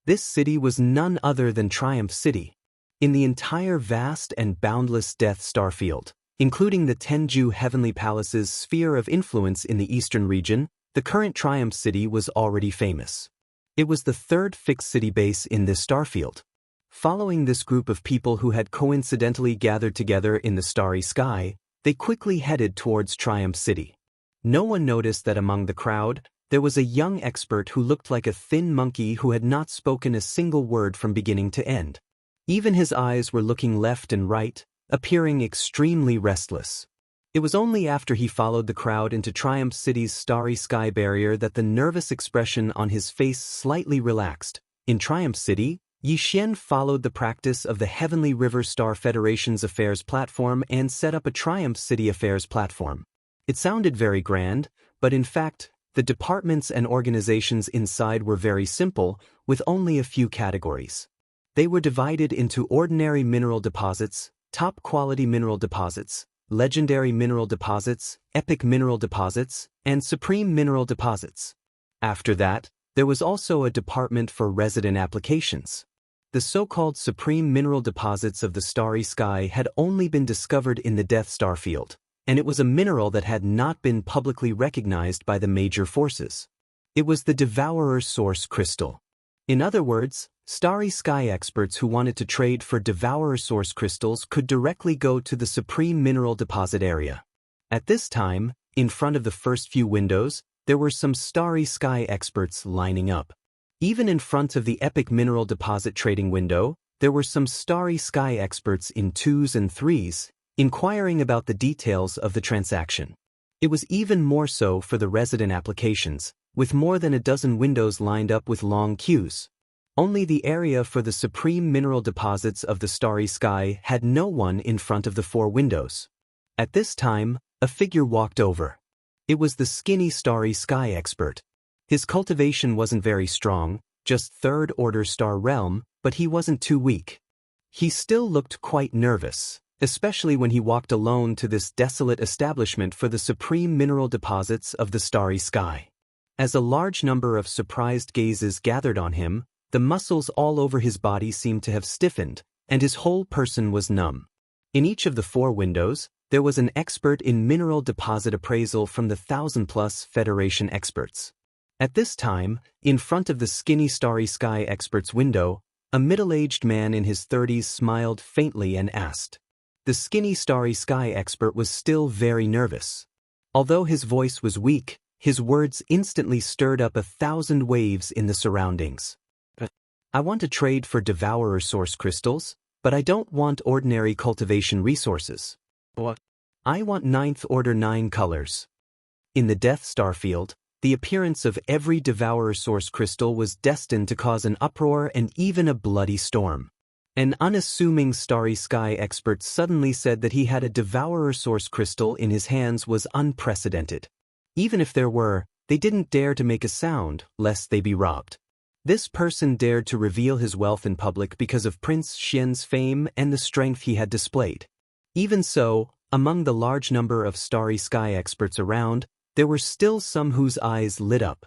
This city was none other than Triumph City. In the entire vast and boundless Death Star field, including the Tenju Heavenly Palace's sphere of influence in the eastern region, the current Triumph City was already famous. It was the 3rd fixed city base in this starfield. Following this group of people who had coincidentally gathered together in the starry sky, they quickly headed towards Triumph City. No one noticed that among the crowd, there was a young expert who looked like a thin monkey who had not spoken a single word from beginning to end. Even his eyes were looking left and right, appearing extremely restless. It was only after he followed the crowd into Triumph City's starry sky barrier that the nervous expression on his face slightly relaxed. In Triumph City, Yi Xian followed the practice of the Heavenly River Star Federation's affairs platform and set up a Triumph City affairs platform. It sounded very grand, but in fact, the departments and organizations inside were very simple, with only a few categories. They were divided into ordinary mineral deposits, top-quality mineral deposits, legendary mineral deposits, epic mineral deposits, and supreme mineral deposits. After that, there was also a department for resident applications. The so-called supreme mineral deposits of the starry sky had only been discovered in the Death Star field, and it was a mineral that had not been publicly recognized by the major forces. It was the Devourer Source Crystal. In other words, starry sky experts who wanted to trade for Devourer Source crystals could directly go to the Supreme Mineral Deposit area. At this time, in front of the first few windows, there were some starry sky experts lining up. Even in front of the Epic Mineral Deposit trading window, there were some starry sky experts in 2s and 3s, inquiring about the details of the transaction. It was even more so for the resident applications, with more than a dozen windows lined up with long queues. Only the area for the supreme mineral deposits of the starry sky had no one in front of the 4 windows. At this time, a figure walked over. It was the skinny starry sky expert. His cultivation wasn't very strong, just 3rd order star realm, but he wasn't too weak. He still looked quite nervous, especially when he walked alone to this desolate establishment for the supreme mineral deposits of the starry sky. As a large number of surprised gazes gathered on him, the muscles all over his body seemed to have stiffened, and his whole person was numb. In each of the 4 windows, there was an expert in mineral deposit appraisal from the 1,000-plus Federation experts. At this time, in front of the skinny starry sky expert's window, a middle-aged man in his 30s smiled faintly and asked. The skinny starry sky expert was still very nervous. Although his voice was weak, his words instantly stirred up 1,000 waves in the surroundings. I want to trade for Devourer Source crystals, but I don't want ordinary cultivation resources. What? I want 9th Order 9 colors. In the Death Star field, the appearance of every Devourer Source crystal was destined to cause an uproar and even a bloody storm. An unassuming starry sky expert suddenly said that he had a Devourer Source crystal in his hands was unprecedented. Even if there were, they didn't dare to make a sound, lest they be robbed. This person dared to reveal his wealth in public because of Prince Xian's fame and the strength he had displayed. Even so, among the large number of starry sky experts around, there were still some whose eyes lit up.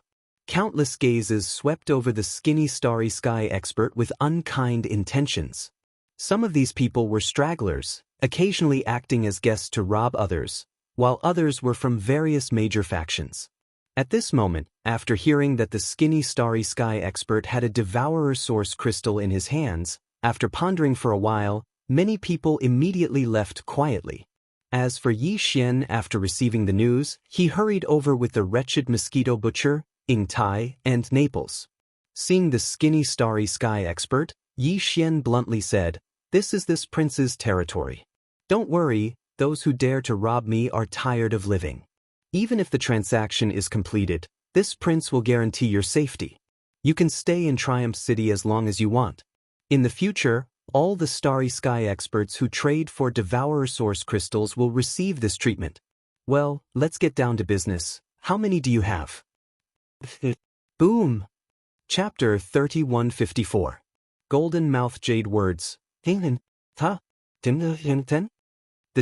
Countless gazes swept over the skinny starry sky expert with unkind intentions. Some of these people were stragglers, occasionally acting as guests to rob others, while others were from various major factions. At this moment, after hearing that the skinny starry sky expert had a Devourer Source crystal in his hands, after pondering for a while, many people immediately left quietly. As for Yi Xian, after receiving the news, he hurried over with the wretched mosquito butcher, Ying Tai, and Naples. Seeing the skinny starry sky expert, Yi Xian bluntly said, "This is this prince's territory. Don't worry, those who dare to rob me are tired of living. Even if the transaction is completed, this prince will guarantee your safety. You can stay in Triumph City as long as you want. In the future, all the starry sky experts who trade for Devourer Source crystals will receive this treatment. Well, let's get down to business. How many do you have? Boom! Chapter 3154. Golden Mouth Jade Words. The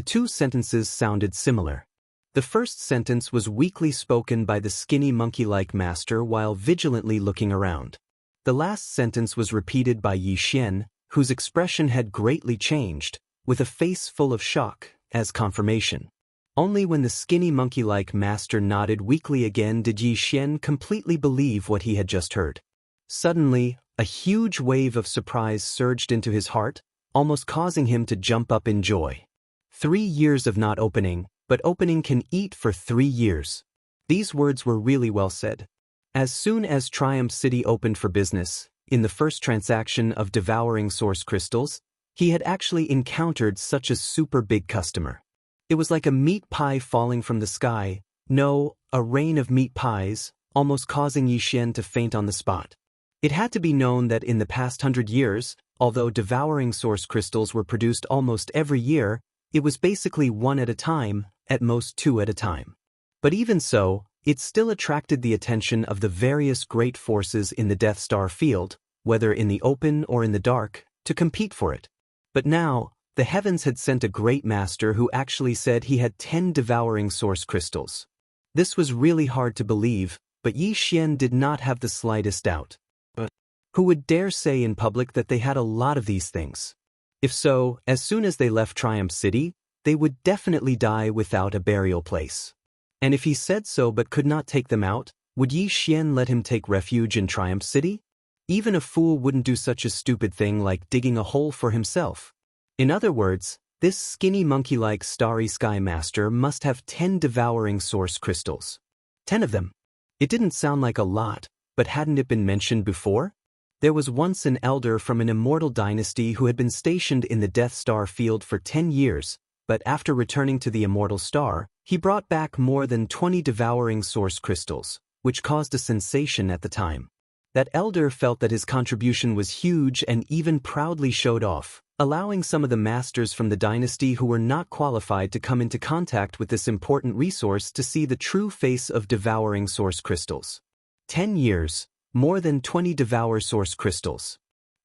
two sentences sounded similar. The first sentence was weakly spoken by the skinny monkey-like master while vigilantly looking around. The last sentence was repeated by Yi Xian, whose expression had greatly changed, with a face full of shock, as confirmation. Only when the skinny monkey-like master nodded weakly again did Yi Xian completely believe what he had just heard. Suddenly, a huge wave of surprise surged into his heart, almost causing him to jump up in joy. 3 years of not opening, but opening can eat for 3 years. These words were really well said. As soon as Triumph City opened for business, in the first transaction of devouring source crystals, he had actually encountered such a super big customer. It was like a meat pie falling from the sky, no, a rain of meat pies, almost causing Yi Xian to faint on the spot. It had to be known that in the past 100 years, although devouring source crystals were produced almost every year, it was basically 1 at a time, at most 2 at a time. But even so, it still attracted the attention of the various great forces in the Death Star field, whether in the open or in the dark, to compete for it. But now, the heavens had sent a great master who actually said he had 10 devouring source crystals. This was really hard to believe, but Yi Xian did not have the slightest doubt. But who would dare say in public that they had a lot of these things? If so, as soon as they left Triumph City, they would definitely die without a burial place. And if he said so but could not take them out, would Yi Xian let him take refuge in Triumph City? Even a fool wouldn't do such a stupid thing like digging a hole for himself. In other words, this skinny monkey-like starry sky master must have 10 devouring source crystals. 10 of them. It didn't sound like a lot, but hadn't it been mentioned before? There was once an elder from an immortal dynasty who had been stationed in the Death Star field for 10 years, but after returning to the immortal star, he brought back more than 20 devouring source crystals, which caused a sensation at the time. That elder felt that his contribution was huge and even proudly showed off, allowing some of the masters from the dynasty who were not qualified to come into contact with this important resource to see the true face of devouring source crystals. 10 years. More than 20 devour source crystals.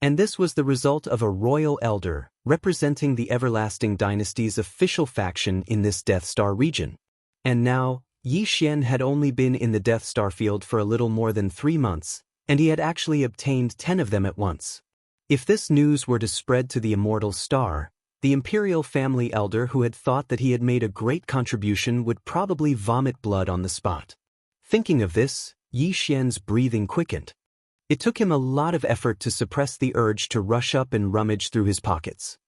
And this was the result of a royal elder, representing the Everlasting Dynasty's official faction in this Death Star region. And now, Yi Xian had only been in the Death Star field for a little more than 3 months, and he had actually obtained 10 of them at once. If this news were to spread to the immortal star, the imperial family elder who had thought that he had made a great contribution would probably vomit blood on the spot. Thinking of this, Yi Xian's breathing quickened. It took him a lot of effort to suppress the urge to rush up and rummage through his pockets.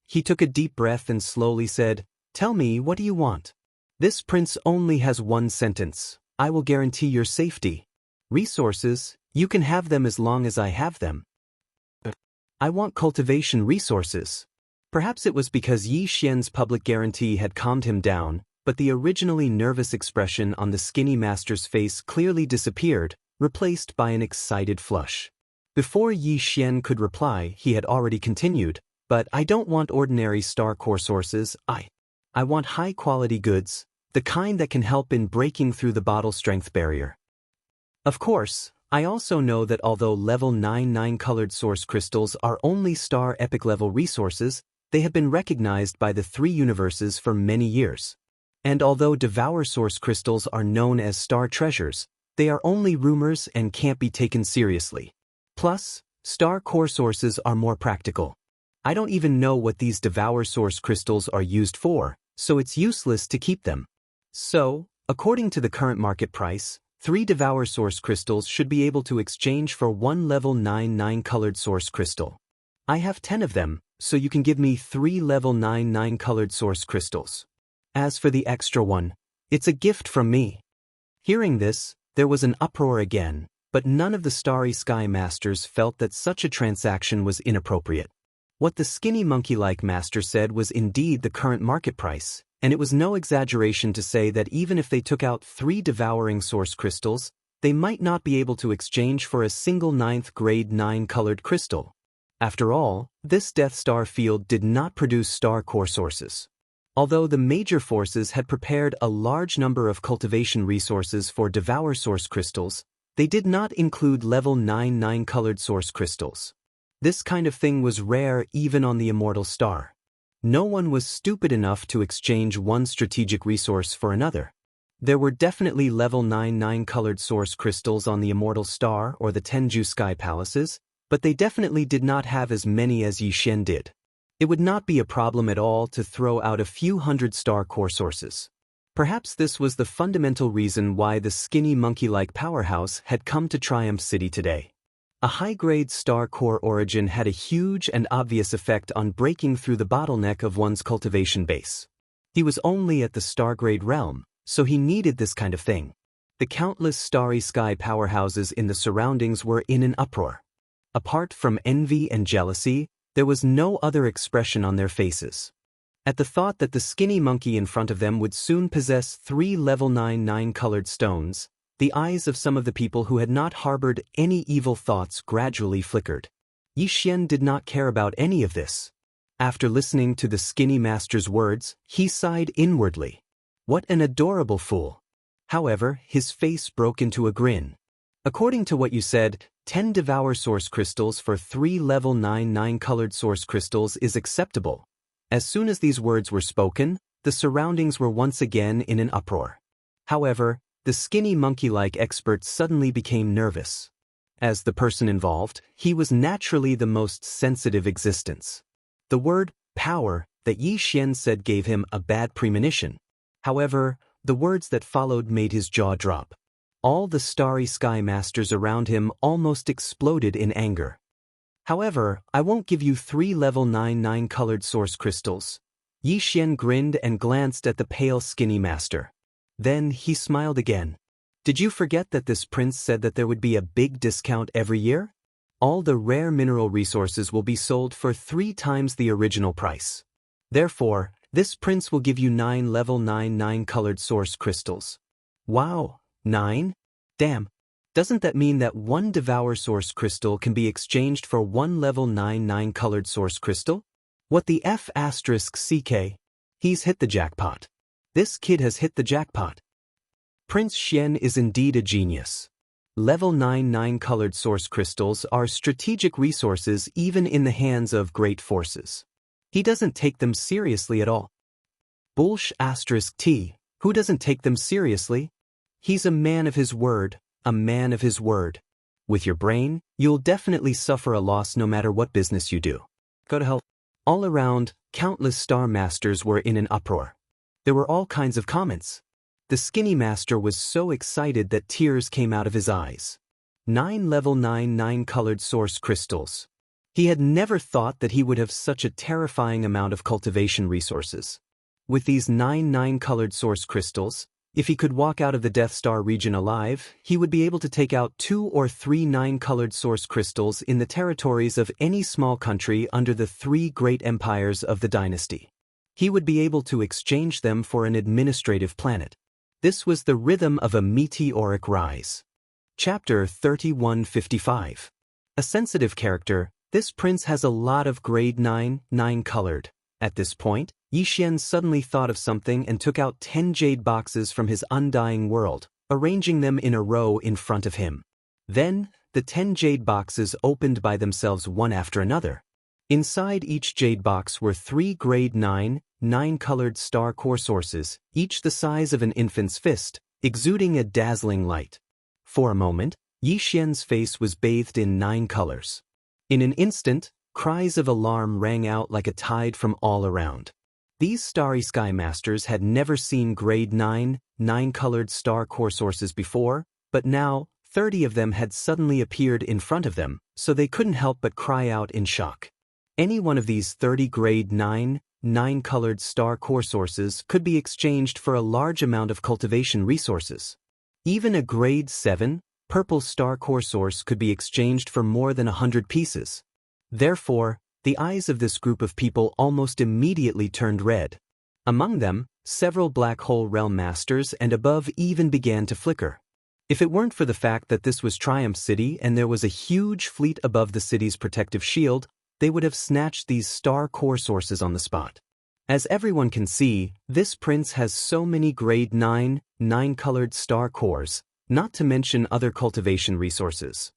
He took a deep breath and slowly said, "Tell me, what do you want?" "This prince only has 1 sentence. I will guarantee your safety. Resources, you can have them as long as I have them." "I want cultivation resources." Perhaps it was because Yi Xian's public guarantee had calmed him down, but the originally nervous expression on the skinny master's face clearly disappeared, replaced by an excited flush. Before Yi Xian could reply, he had already continued, "But I don't want ordinary star core sources, I want high-quality goods, the kind that can help in breaking through the bottle strength barrier. Of course, I also know that although level 9 colored source crystals are only star epic level resources, they have been recognized by the 3 universes for many years. And although devour source crystals are known as star treasures, they are only rumors and can't be taken seriously. Plus, star core sources are more practical. I don't even know what these devour source crystals are used for, so it's useless to keep them. So, according to the current market price, 3 devour source crystals should be able to exchange for 1 level 9 colored source crystal. I have 10 of them, so you can give me 3 level 9 colored source crystals. As for the extra one, it's a gift from me." Hearing this, there was an uproar again, but none of the Starry Sky Masters felt that such a transaction was inappropriate. What the skinny monkey-like master said was indeed the current market price, and it was no exaggeration to say that even if they took out 3 devouring source crystals, they might not be able to exchange for a single 9th grade 9-colored crystal. After all, this Death Star field did not produce star core sources. Although the major forces had prepared a large number of cultivation resources for Devour Source crystals, they did not include level 9 colored source crystals. This kind of thing was rare even on the immortal star. No one was stupid enough to exchange one strategic resource for another. There were definitely level 9 colored source crystals on the immortal star or the Tenju sky palaces, but they definitely did not have as many as Yi Xian did. It would not be a problem at all to throw out a few hundred star core sources. Perhaps this was the fundamental reason why the skinny monkey-like powerhouse had come to Triumph City today. A high-grade star core origin had a huge and obvious effect on breaking through the bottleneck of one's cultivation base. He was only at the star-grade realm, so he needed this kind of thing. The countless starry sky powerhouses in the surroundings were in an uproar. Apart from envy and jealousy, there was no other expression on their faces. At the thought that the skinny monkey in front of them would soon possess 3 level 9 colored stones, the eyes of some of the people who had not harbored any evil thoughts gradually flickered. Yi Xian did not care about any of this. After listening to the skinny master's words, he sighed inwardly. What an adorable fool. However, his face broke into a grin. According to what you said, 10 Devour Source crystals for 3 level 9 colored source crystals is acceptable. As soon as these words were spoken, the surroundings were once again in an uproar. However, the skinny monkey-like expert suddenly became nervous. As the person involved, he was naturally the most sensitive existence. The word power that Yi Xian said gave him a bad premonition. However, the words that followed made his jaw drop. All the starry sky masters around him almost exploded in anger. However, I won't give you 3 level 9 colored source crystals. Yi Xian grinned and glanced at the pale skinny master. Then he smiled again. Did you forget that this prince said that there would be a big discount every year? All the rare mineral resources will be sold for 3 times the original price. Therefore, this prince will give you 9 level 9 colored source crystals. Wow, 9? Damn. Doesn't that mean that 1 Devour Source crystal can be exchanged for 1 level 9 colored source crystal? What the F***CK? He's hit the jackpot. This kid has hit the jackpot. Prince Xian is indeed a genius. Level 9 colored source crystals are strategic resources even in the hands of great forces. He doesn't take them seriously at all. Bullsh**T, who doesn't take them seriously? He's a man of his word, a man of his word. With your brain, you'll definitely suffer a loss no matter what business you do. Go to hell. All around, countless star masters were in an uproar. There were all kinds of comments. The skinny master was so excited that tears came out of his eyes. 9 level 9 colored source crystals. He had never thought that he would have such a terrifying amount of cultivation resources. With these 9 colored source crystals, if he could walk out of the Death Star region alive, he would be able to take out 2 or 3 9-colored source crystals in the territories of any small country under the 3 great empires of the dynasty. He would be able to exchange them for an administrative planet. This was the rhythm of a meteoric rise. Chapter 3155. A sensitive character, this prince has a lot of grade 9 colored. At this point, Yi Xian suddenly thought of something and took out 10 jade boxes from his undying world, arranging them in a row in front of him. Then, the 10 jade boxes opened by themselves one after another. Inside each jade box were 3 grade 9-colored star core sources, each the size of an infant's fist, exuding a dazzling light. For a moment, Yi Xian's face was bathed in 9 colors. In an instant, cries of alarm rang out like a tide from all around. These starry sky masters had never seen grade 9-colored star core sources before, but now, 30 of them had suddenly appeared in front of them, so they couldn't help but cry out in shock. Any one of these 30 grade 9-colored star core sources could be exchanged for a large amount of cultivation resources. Even a grade 7, purple star core source could be exchanged for more than 100 pieces. Therefore, the eyes of this group of people almost immediately turned red. Among them, several black hole realm masters and above even began to flicker. If it weren't for the fact that this was Triumph City and there was a huge fleet above the city's protective shield, they would have snatched these star core sources on the spot. As everyone can see, this prince has so many grade 9, 9-colored star cores, not to mention other cultivation resources.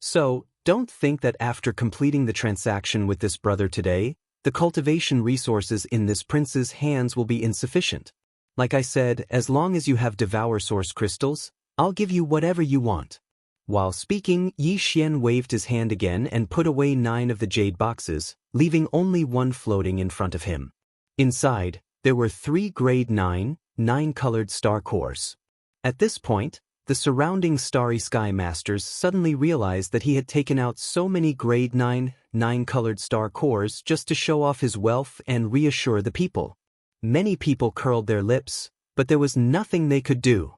So, don't think that after completing the transaction with this brother today, the cultivation resources in this prince's hands will be insufficient. Like I said, as long as you have Devour Source crystals, I'll give you whatever you want. While speaking, Yi Xian waved his hand again and put away 9 of the jade boxes, leaving only one floating in front of him. Inside, there were 3 grade 9, 9-colored star cores. At this point, the surrounding Starry Sky Masters suddenly realized that he had taken out so many grade 9, 9-colored star cores just to show off his wealth and reassure the people. Many people curled their lips, but there was nothing they could do.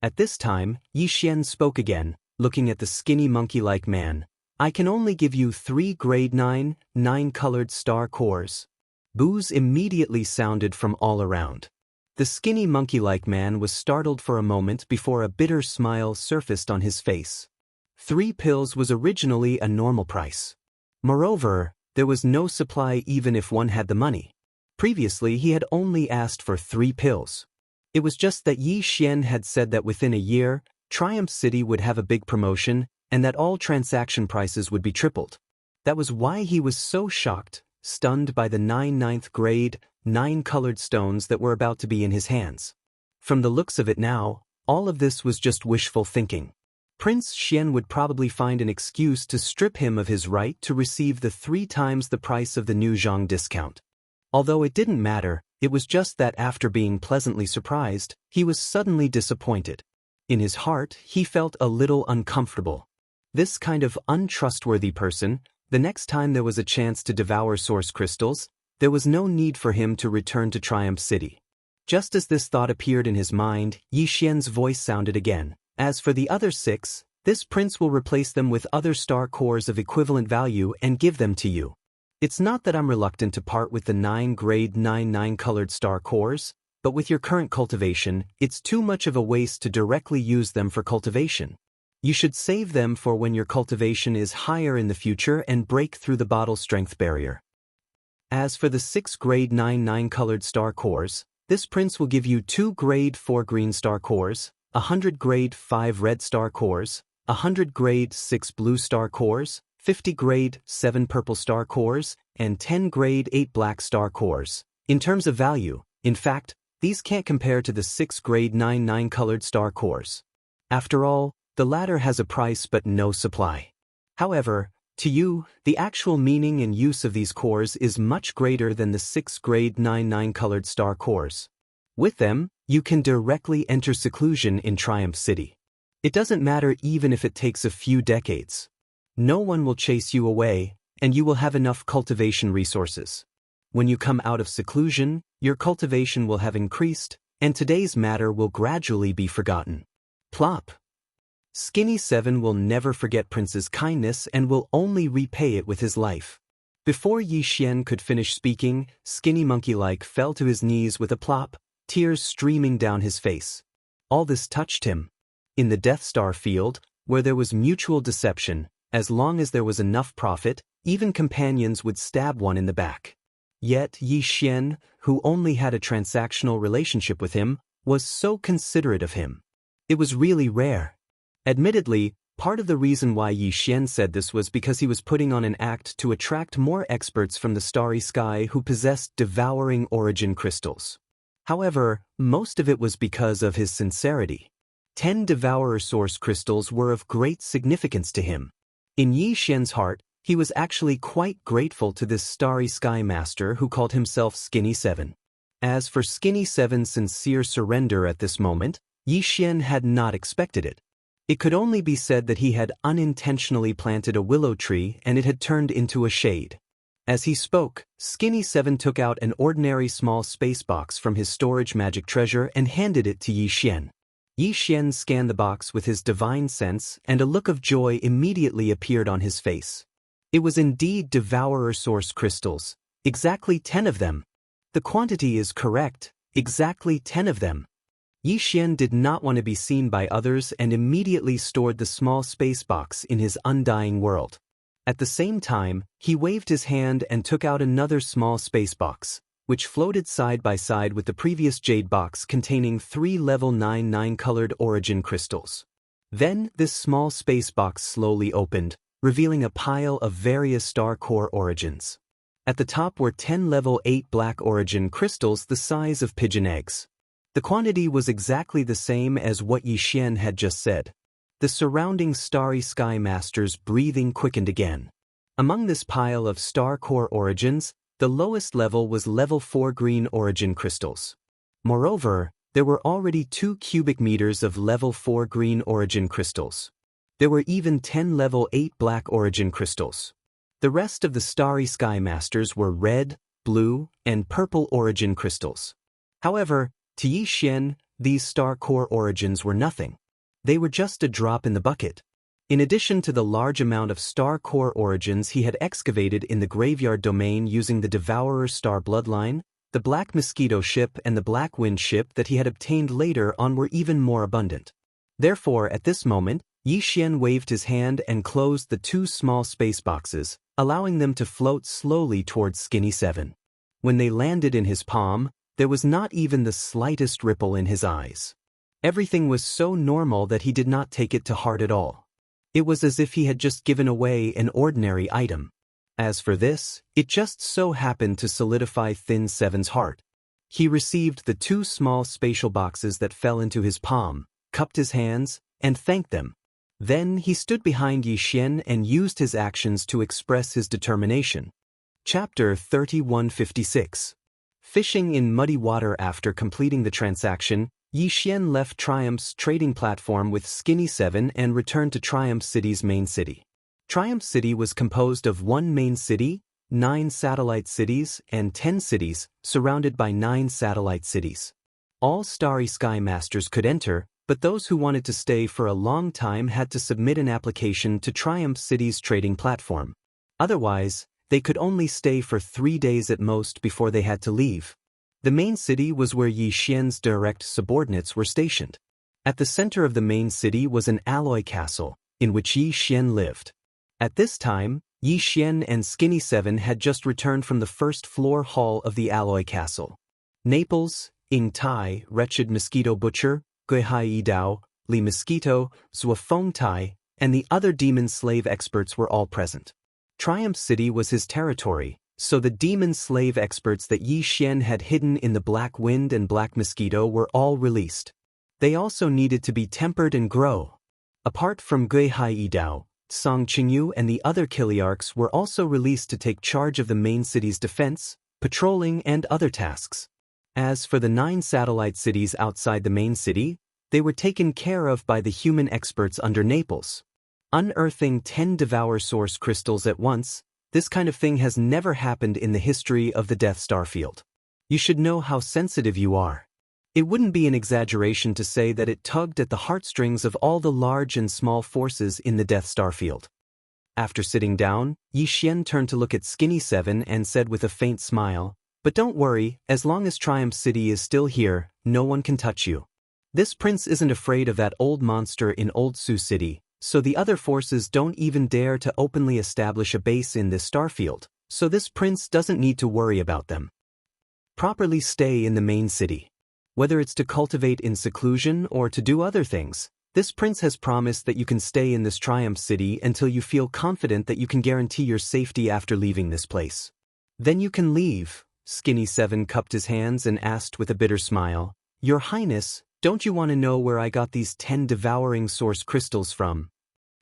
At this time, Yi Xian spoke again, looking at the skinny monkey-like man. I can only give you 3 grade 9, 9-colored star cores. Boos immediately sounded from all around. The skinny monkey-like man was startled for a moment before a bitter smile surfaced on his face. 3 pills was originally a normal price. Moreover, there was no supply even if one had the money. Previously, he had only asked for 3 pills. It was just that Yi Xian had said that within a year, Triumph City would have a big promotion and that all transaction prices would be tripled. That was why he was so shocked, stunned by the 9 9th grade, 9-colored stones that were about to be in his hands. From the looks of it now, all of this was just wishful thinking. Prince Xian would probably find an excuse to strip him of his right to receive the 3 times the price of the new Zhang discount. Although it didn't matter, it was just that after being pleasantly surprised, he was suddenly disappointed. In his heart, he felt a little uncomfortable. This kind of untrustworthy person, the next time there was a chance to devour source crystals, there was no need for him to return to Triumph City. Just as this thought appeared in his mind, Yi Xian's voice sounded again. As for the other 6, this prince will replace them with other star cores of equivalent value and give them to you. It's not that I'm reluctant to part with the 9 grade 9 9-colored star cores, but with your current cultivation, it's too much of a waste to directly use them for cultivation. You should save them for when your cultivation is higher in the future and break through the bottle strength barrier. As for the 6 grade 9 9-colored star cores, this prince will give you 2 grade 4 green star cores, 100 grade 5 red star cores, 100 grade 6 blue star cores, 50 grade 7 purple star cores, and 10 grade 8 black star cores. In terms of value, in fact, these can't compare to the 6 grade 9 9-colored star cores. After all, the latter has a price but no supply. However, to you, the actual meaning and use of these cores is much greater than the 6 grade 9 9-colored star cores. With them, you can directly enter seclusion in Triumph City. It doesn't matter even if it takes a few decades. No one will chase you away, and you will have enough cultivation resources. When you come out of seclusion, your cultivation will have increased, and today's matter will gradually be forgotten. Plop. Skinny 7 will never forget Prince's kindness and will only repay it with his life. Before Yi Xian could finish speaking, Skinny Monkey-like fell to his knees with a plop, tears streaming down his face. All this touched him. In the Death Star field, where there was mutual deception, as long as there was enough profit, even companions would stab one in the back. Yet Yi Xian, who only had a transactional relationship with him, was so considerate of him. It was really rare. Admittedly, part of the reason why Yi Xian said this was because he was putting on an act to attract more experts from the starry sky who possessed devouring origin crystals. However, most of it was because of his sincerity. 10 Devourer Source crystals were of great significance to him. In Yi Xian's heart, he was actually quite grateful to this starry sky master who called himself Skinny 7. As for Skinny 7's sincere surrender at this moment, Yi Xian had not expected it. It could only be said that he had unintentionally planted a willow tree and it had turned into a shade. As he spoke, Skinny 7 took out an ordinary small space box from his storage magic treasure and handed it to Yi Xian. Yi Xian scanned the box with his divine sense and a look of joy immediately appeared on his face. It was indeed Devourer Source crystals, exactly 10 of them. The quantity is correct, exactly 10 of them. Yi Xian did not want to be seen by others and immediately stored the small space box in his undying world. At the same time, he waved his hand and took out another small space box, which floated side by side with the previous jade box containing 3 level 9 colored origin crystals. Then, this small space box slowly opened, revealing a pile of various star core origins. At the top were 10 level 8 black origin crystals the size of pigeon eggs. The quantity was exactly the same as what Yi Xian had just said. The surrounding starry sky masters' breathing quickened again. Among this pile of star core origins, the lowest level was level 4 green origin crystals. Moreover, there were already 2 cubic meters of level 4 green origin crystals. There were even 10 level 8 black origin crystals. The rest of the starry sky masters were red, blue, and purple origin crystals. However, to Yi Xian, these star core origins were nothing. They were just a drop in the bucket. In addition to the large amount of star core origins he had excavated in the graveyard domain using the Devourer star bloodline, the Black Mosquito ship and the Black Wind ship that he had obtained later on were even more abundant. Therefore, at this moment, Yi Xian waved his hand and closed the 2 small space boxes, allowing them to float slowly towards Skinny 7. When they landed in his palm, there was not even the slightest ripple in his eyes. Everything was so normal that he did not take it to heart at all. It was as if he had just given away an ordinary item. As for this, it just so happened to solidify Thin Seven's heart. He received the 2 small spatial boxes that fell into his palm, cupped his hands, and thanked them. Then he stood behind Yi Xian and used his actions to express his determination. Chapter 3156. Fishing in muddy water. After completing the transaction, Yi Xian left Triumph's trading platform with Skinny 7 and returned to Triumph City's main city. Triumph City was composed of 1 main city, 9 satellite cities, and 10 cities, surrounded by 9 satellite cities. All Starry Sky Masters could enter, but those who wanted to stay for a long time had to submit an application to Triumph City's trading platform. Otherwise, they could only stay for 3 days at most before they had to leave. The main city was where Yi Xian's direct subordinates were stationed. At the center of the main city was an alloy castle, in which Yi Xian lived. At this time, Yi Xian and Skinny 7 had just returned from the first floor hall of the alloy castle. Naples, Ying Tai, Wretched Mosquito Butcher, Gui Hai Yi Dao, Li Mosquito, Zua Feng Tai, and the other demon slave experts were all present. Triumph City was his territory, so the demon slave experts that Yi Xian had hidden in the Black Wind and Black Mosquito were all released. They also needed to be tempered and grow. Apart from Gui Hai Yi Dao, Song Qingyu and the other Kiliarchs were also released to take charge of the main city's defense, patrolling, and other tasks. As for the 9 satellite cities outside the main city, they were taken care of by the human experts under Naples. Unearthing 10 Devour Source crystals at once, this kind of thing has never happened in the history of the Death Star field. You should know how sensitive you are. It wouldn't be an exaggeration to say that it tugged at the heartstrings of all the large and small forces in the Death Star field. After sitting down, Yi Xian turned to look at Skinny 7 and said with a faint smile, "But don't worry, as long as Triumph City is still here, no one can touch you. This prince isn't afraid of that old monster in Old Sioux City, so the other forces don't even dare to openly establish a base in this starfield, so this prince doesn't need to worry about them. Properly stay in the main city. Whether it's to cultivate in seclusion or to do other things, this prince has promised that you can stay in this Triumph City until you feel confident that you can guarantee your safety after leaving this place. Then you can leave." Skinny 7 cupped his hands and asked with a bitter smile, "Your Highness, don't you want to know where I got these 10 devouring source crystals from?"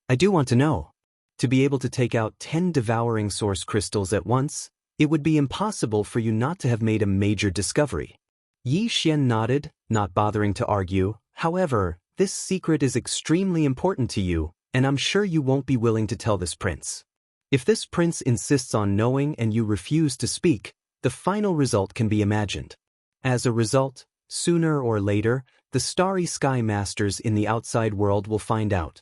"I do want to know." To be able to take out 10 devouring source crystals at once, it would be impossible for you not to have made a major discovery. Yi Xian nodded, not bothering to argue. "However, this secret is extremely important to you, and I'm sure you won't be willing to tell this prince. If this prince insists on knowing and you refuse to speak, the final result can be imagined. As a result, sooner or later, the Starry Sky Masters in the outside world will find out.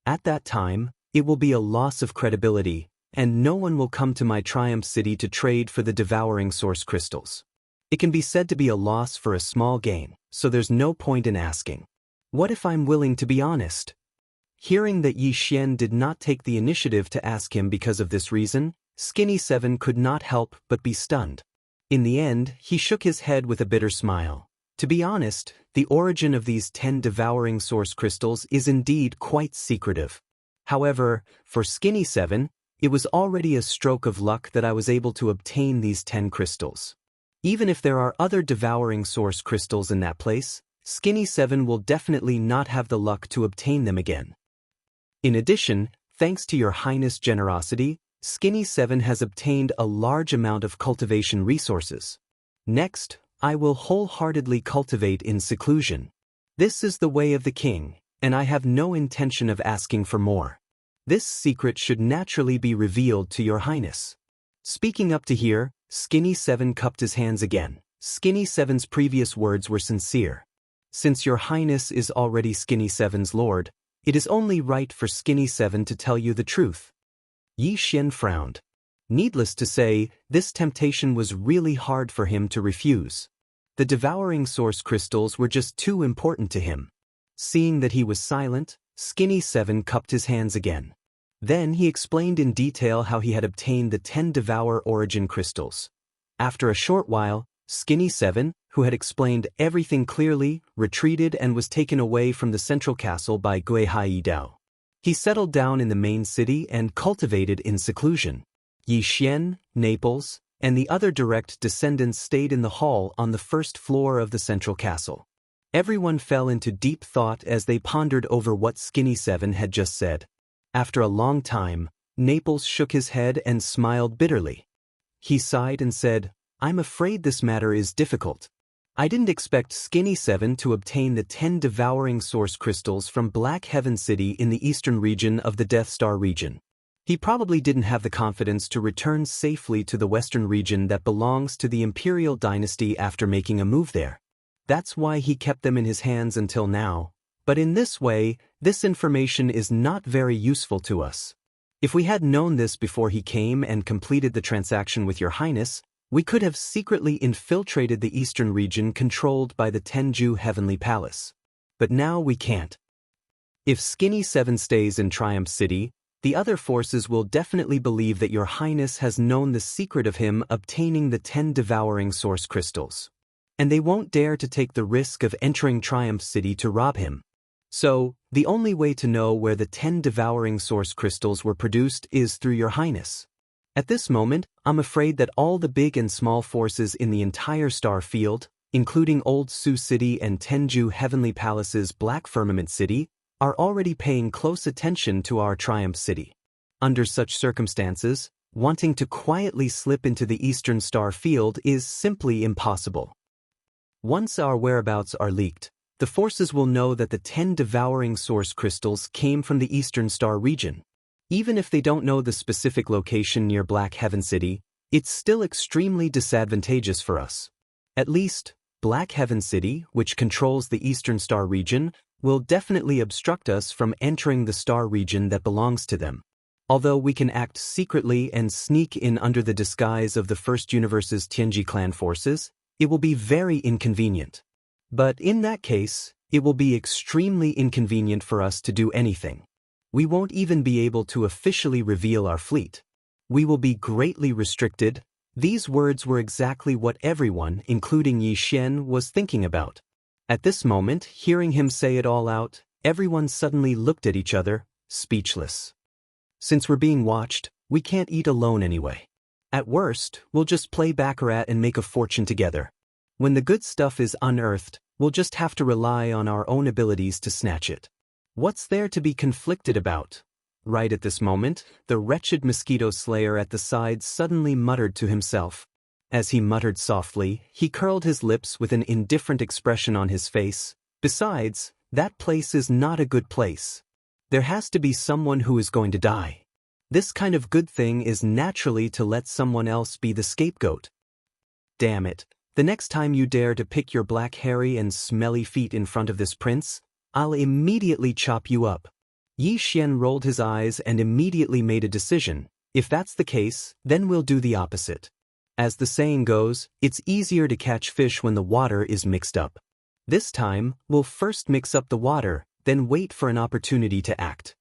At that time, it will be a loss of credibility, and no one will come to my Triumph City to trade for the devouring source crystals. It can be said to be a loss for a small gain, so there's no point in asking. What if I'm willing to be honest?" Hearing that Yi Xian did not take the initiative to ask him because of this reason, Skinny 7 could not help but be stunned. In the end, he shook his head with a bitter smile. To be honest, the origin of these 10 devouring source crystals is indeed quite secretive. However, for Skinny 7, it was already a stroke of luck that I was able to obtain these 10 crystals. Even if there are other devouring source crystals in that place, Skinny 7 will definitely not have the luck to obtain them again. In addition, thanks to your Highness' generosity, Skinny 7 has obtained a large amount of cultivation resources. Next, I will wholeheartedly cultivate in seclusion. This is the way of the king, and I have no intention of asking for more. This secret should naturally be revealed to your Highness. Speaking up to here, Skinny 7 cupped his hands again. Skinny 7's previous words were sincere. Since your Highness is already Skinny 7's lord, it is only right for Skinny 7 to tell you the truth. Yi Xian frowned. Needless to say, this temptation was really hard for him to refuse. The devouring source crystals were just too important to him. Seeing that he was silent, Skinny 7 cupped his hands again. Then he explained in detail how he had obtained the 10 Devour origin crystals. After a short while, Skinny 7, who had explained everything clearly, retreated and was taken away from the central castle by Gui Hai Dao. He settled down in the main city and cultivated in seclusion. Yi Xian, Naples, and the other direct descendants stayed in the hall on the first floor of the central castle. Everyone fell into deep thought as they pondered over what Skinny 7 had just said. After a long time, Naples shook his head and smiled bitterly. He sighed and said, "I'm afraid this matter is difficult. I didn't expect Skinny 7 to obtain the 10 devouring source crystals from Black Heaven City in the eastern region of the Death Star region. He probably didn't have the confidence to return safely to the western region that belongs to the Imperial Dynasty after making a move there. That's why he kept them in his hands until now, but in this way, this information is not very useful to us. If we had known this before he came and completed the transaction with your Highness, we could have secretly infiltrated the eastern region controlled by the Tenju Heavenly Palace. But now we can't. If Skinny 7 stays in Triumph City, the other forces will definitely believe that your Highness has known the secret of him obtaining the 10 devouring source crystals. And they won't dare to take the risk of entering Triumph City to rob him. So, the only way to know where the 10 devouring source crystals were produced is through your Highness. At this moment, I'm afraid that all the big and small forces in the entire star field, including Old Sioux City and Tenju Heavenly Palace's Black Firmament City, are already paying close attention to our Triumph City. Under such circumstances, wanting to quietly slip into the eastern star field is simply impossible. Once our whereabouts are leaked, the forces will know that the 10 devouring source crystals came from the eastern star region. Even if they don't know the specific location near Black Heaven City, it's still extremely disadvantageous for us. At least, Black Heaven City, which controls the eastern star region, will definitely obstruct us from entering the star region that belongs to them. Although we can act secretly and sneak in under the disguise of the First Universe's Tianji clan forces, it will be very inconvenient. But in that case, it will be extremely inconvenient for us to do anything. We won't even be able to officially reveal our fleet. We will be greatly restricted. These words were exactly what everyone, including Yi Xian, was thinking about. At this moment, hearing him say it all out, everyone suddenly looked at each other, speechless. Since we're being watched, we can't eat alone anyway. At worst, we'll just play baccarat and make a fortune together. When the good stuff is unearthed, we'll just have to rely on our own abilities to snatch it. What's there to be conflicted about? Right at this moment, the wretched mosquito slayer at the side suddenly muttered to himself. As he muttered softly, he curled his lips with an indifferent expression on his face. Besides, that place is not a good place. There has to be someone who is going to die. This kind of good thing is naturally to let someone else be the scapegoat. Damn it, the next time you dare to pick your black hairy and smelly feet in front of this prince, I'll immediately chop you up. Yi Xian rolled his eyes and immediately made a decision. If that's the case, then we'll do the opposite. As the saying goes, it's easier to catch fish when the water is mixed up. This time, we'll first mix up the water, then wait for an opportunity to act.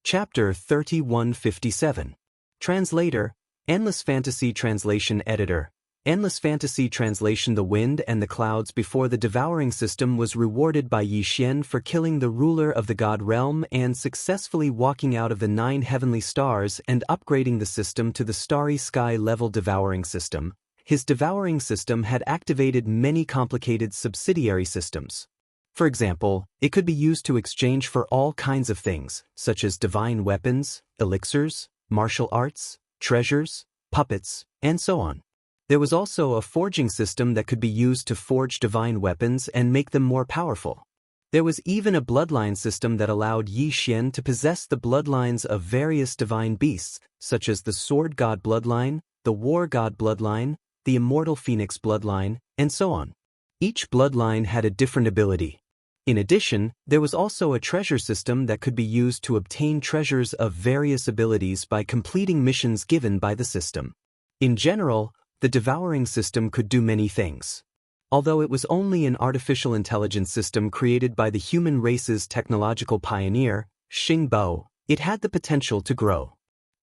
Chapter 3157. Translator, Endless Fantasy Translation Editor, Endless Fantasy Translation. The wind and the clouds before the devouring system was rewarded by Yi Xian for killing the ruler of the god realm and successfully walking out of the 9 heavenly stars and upgrading the system to the starry sky level devouring system. His devouring system had activated many complicated subsidiary systems. For example, it could be used to exchange for all kinds of things, such as divine weapons, elixirs, martial arts, treasures, puppets, and so on. There was also a forging system that could be used to forge divine weapons and make them more powerful. There was even a bloodline system that allowed Yi Xian to possess the bloodlines of various divine beasts, such as the Sword God bloodline, the War God bloodline, the Immortal Phoenix bloodline, and so on. Each bloodline had a different ability. In addition, there was also a treasure system that could be used to obtain treasures of various abilities by completing missions given by the system. In general, the devouring system could do many things. Although it was only an artificial intelligence system created by the human race's technological pioneer, Xing Bo, it had the potential to grow.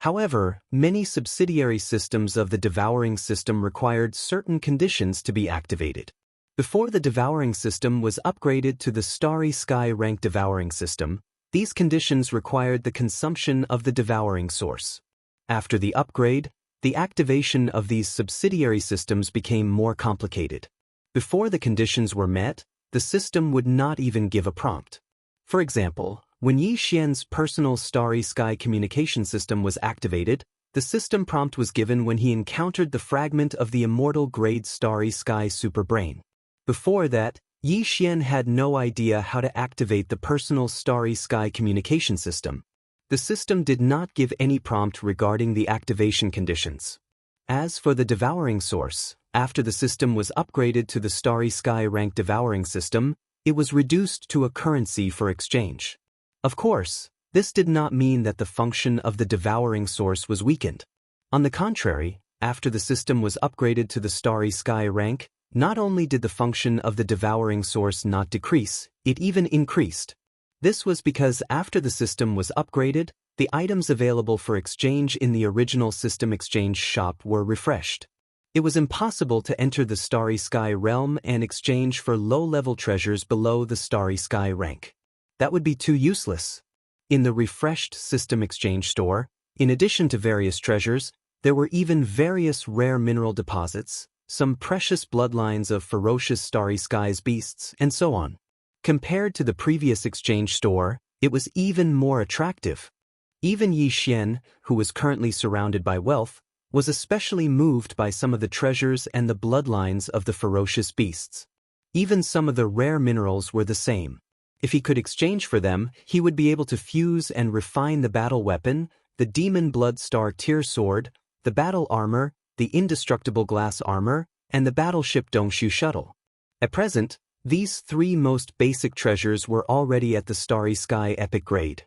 However, many subsidiary systems of the devouring system required certain conditions to be activated. Before the devouring system was upgraded to the Starry Sky rank devouring system, these conditions required the consumption of the devouring source. After the upgrade, the activation of these subsidiary systems became more complicated. Before the conditions were met, the system would not even give a prompt. For example, when Yi Xian's personal Starry Sky communication system was activated, the system prompt was given when he encountered the fragment of the immortal grade Starry Sky superbrain. Before that, Yi Xian had no idea how to activate the personal Starry Sky communication system. The system did not give any prompt regarding the activation conditions. As for the devouring source, after the system was upgraded to the Starry Sky rank devouring system, it was reduced to a currency for exchange. Of course, this did not mean that the function of the devouring source was weakened. On the contrary, after the system was upgraded to the Starry Sky rank, not only did the function of the devouring source not decrease, it even increased. This was because after the system was upgraded, the items available for exchange in the original system exchange shop were refreshed. It was impossible to enter the Starry Sky realm and exchange for low-level treasures below the Starry Sky rank. That would be too useless. In the refreshed system exchange store, in addition to various treasures, there were even various rare mineral deposits, some precious bloodlines of ferocious Starry Skies beasts, and so on. Compared to the previous exchange store, it was even more attractive. Even Yi Xian, who was currently surrounded by wealth, was especially moved by some of the treasures and the bloodlines of the ferocious beasts. Even some of the rare minerals were the same. If he could exchange for them, he would be able to fuse and refine the battle weapon, the Demon Blood Star Tear Sword, the battle armor, the indestructible glass armor, and the battleship Dongshu shuttle. At present, these 3 most basic treasures were already at the Starry Sky epic grade.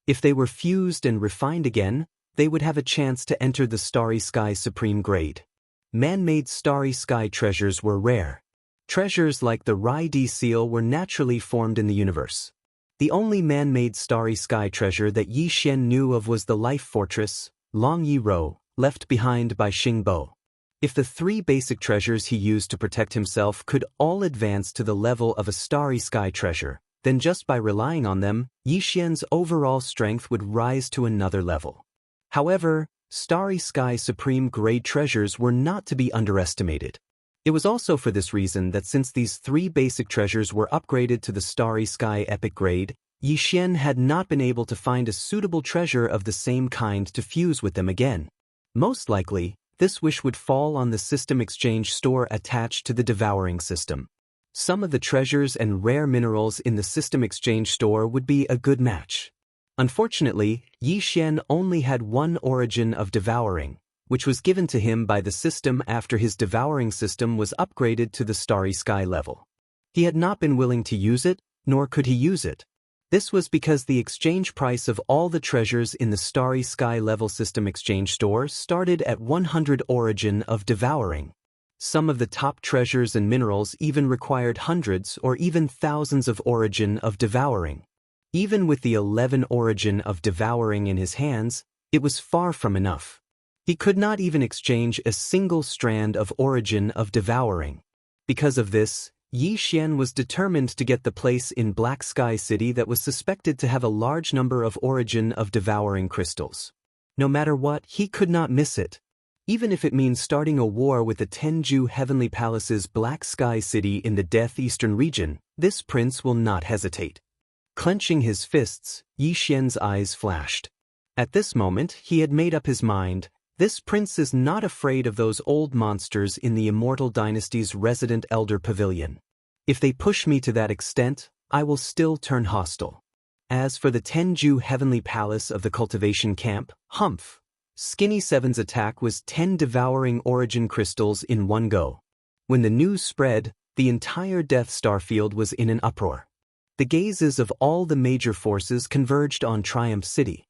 If they were fused and refined again, they would have a chance to enter the Starry Sky supreme grade. Man-made Starry Sky treasures were rare. Treasures like the Rai Di seal were naturally formed in the universe. The only man-made Starry Sky treasure that Yi Xian knew of was the life fortress, Long Yi Ro, left behind by Xing Bo. If the 3 basic treasures he used to protect himself could all advance to the level of a Starry Sky treasure, then just by relying on them, Yi Xian's overall strength would rise to another level. However, Starry Sky Supreme grade treasures were not to be underestimated. It was also for this reason that since these 3 basic treasures were upgraded to the Starry Sky epic grade, Yi Xian had not been able to find a suitable treasure of the same kind to fuse with them again. Most likely, this wish would fall on the system exchange store attached to the devouring system. Some of the treasures and rare minerals in the system exchange store would be a good match. Unfortunately, Yi Xian only had one origin of devouring, which was given to him by the system after his devouring system was upgraded to the Starry Sky level. He had not been willing to use it, nor could he use it. This was because the exchange price of all the treasures in the Starry Sky level system exchange store started at 100 origin of devouring. Some of the top treasures and minerals even required hundreds or even thousands of origin of devouring. Even with the 11 origin of devouring in his hands, it was far from enough. He could not even exchange a single strand of origin of devouring. Because of this, Yi Xian was determined to get the place in Black Sky City that was suspected to have a large number of origin of devouring crystals. No matter what, he could not miss it. Even if it means starting a war with the Tenju Heavenly Palace's Black Sky City in the Death Eastern region, this prince will not hesitate. Clenching his fists, Yi Xian's eyes flashed. At this moment, he had made up his mind. This prince is not afraid of those old monsters in the Immortal Dynasty's resident elder pavilion. If they push me to that extent, I will still turn hostile. As for the Tenju Heavenly Palace of the Cultivation Camp, humph! Skinny Seven's attack was 10 devouring origin crystals in one go. When the news spread, the entire Death Star field was in an uproar. The gazes of all the major forces converged on Triumph City.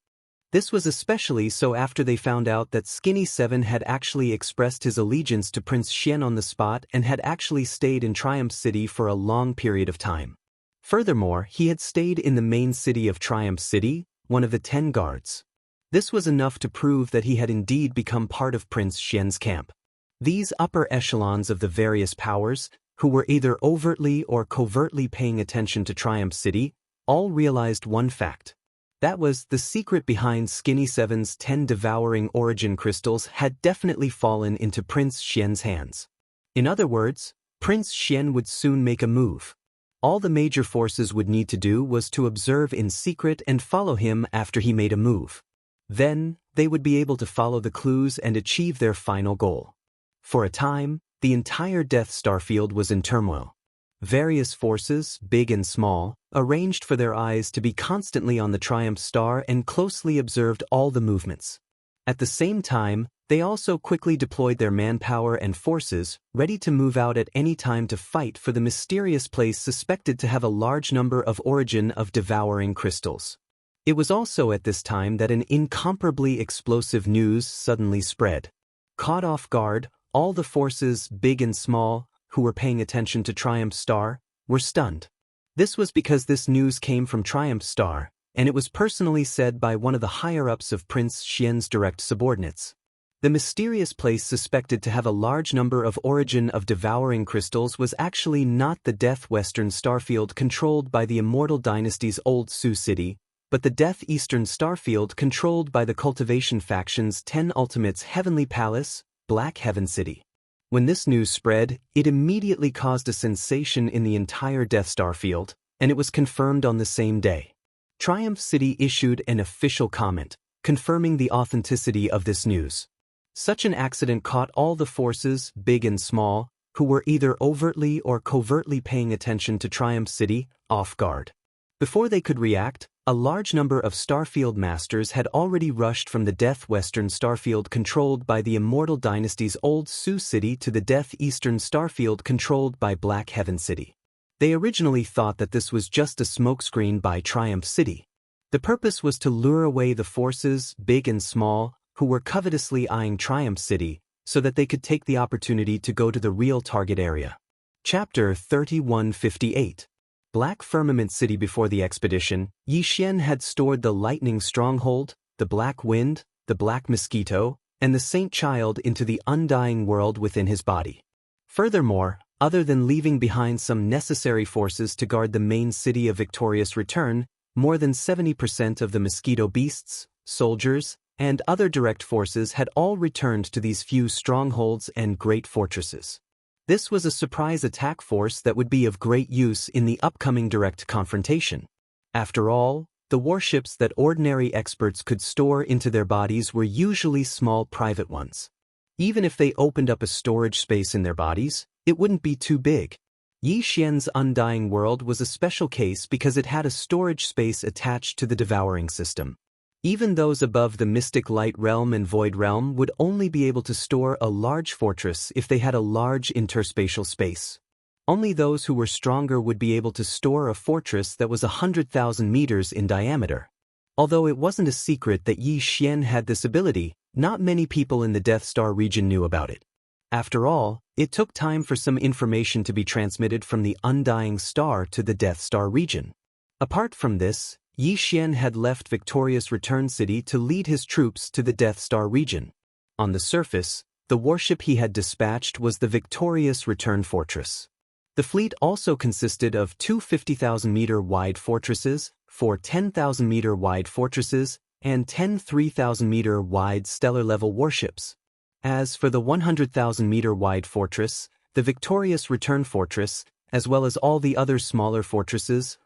This was especially so after they found out that Skinny Seven had actually expressed his allegiance to Prince Xian on the spot and had actually stayed in Triumph City for a long period of time. Furthermore, he had stayed in the main city of Triumph City, one of the 10 guards. This was enough to prove that he had indeed become part of Prince Xian's camp. These upper echelons of the various powers, who were either overtly or covertly paying attention to Triumph City, all realized one fact. That was, the secret behind Skinny Seven's 10 devouring origin crystals had definitely fallen into Prince Xian's hands. In other words, Prince Xian would soon make a move. All the major forces would need to do was to observe in secret and follow him after he made a move. Then, they would be able to follow the clues and achieve their final goal. For a time, the entire Death Star field was in turmoil. Various forces, big and small, arranged for their eyes to be constantly on the Triumph Star and closely observed all the movements. At the same time, they also quickly deployed their manpower and forces, ready to move out at any time to fight for the mysterious place suspected to have a large number of origin of devouring crystals. It was also at this time that an incomparably explosive news suddenly spread. Caught off guard, all the forces, big and small, who were paying attention to Triumph Star, were stunned. This was because this news came from Triumph Star, and it was personally said by one of the higher-ups of Prince Xian's direct subordinates. The mysterious place suspected to have a large number of origin of devouring crystals was actually not the Death Western Starfield controlled by the Immortal Dynasty's Old Sioux City, but the Death Eastern Starfield controlled by the Cultivation Faction's 10 Ultimates Heavenly Palace, Black Heaven City. When this news spread, it immediately caused a sensation in the entire Death Star field, and it was confirmed on the same day. Triumph City issued an official comment, confirming the authenticity of this news. Such an accident caught all the forces, big and small, who were either overtly or covertly paying attention to Triumph City, off guard. Before they could react, a large number of Starfield Masters had already rushed from the Death Western Starfield controlled by the Immortal Dynasty's Old Sioux City to the Death Eastern Starfield controlled by Black Heaven City. They originally thought that this was just a smokescreen by Triumph City. The purpose was to lure away the forces, big and small, who were covetously eyeing Triumph City, so that they could take the opportunity to go to the real target area. Chapter 3158. Black Firmament City. Before the expedition, Yi Xian had stored the Lightning Stronghold, the Black Wind, the Black Mosquito, and the Saint Child into the undying world within his body. Furthermore, other than leaving behind some necessary forces to guard the main city of victorious return, more than 70% of the Mosquito Beasts, soldiers, and other direct forces had all returned to these few strongholds and great fortresses. This was a surprise attack force that would be of great use in the upcoming direct confrontation. After all, the warships that ordinary experts could store into their bodies were usually small private ones. Even if they opened up a storage space in their bodies, it wouldn't be too big. Yi Xian's Undying World was a special case because it had a storage space attached to the devouring system. Even those above the Mystic Light Realm and Void Realm would only be able to store a large fortress if they had a large interspatial space. Only those who were stronger would be able to store a fortress that was 100,000 meters in diameter. Although it wasn't a secret that Yi Xian had this ability, not many people in the Death Star region knew about it. After all, it took time for some information to be transmitted from the Undying Star to the Death Star region. Apart from this, Yi Xian had left Victorious Return City to lead his troops to the Death Star region. On the surface, the warship he had dispatched was the victorious return fortress. The fleet also consisted of two 50,000-meter-wide fortresses, four 10,000-meter-wide fortresses, and 10 3,000-meter-wide stellar-level warships. As for the 100,000-meter-wide fortress, the victorious return fortress, as well as all the other smaller fortresses,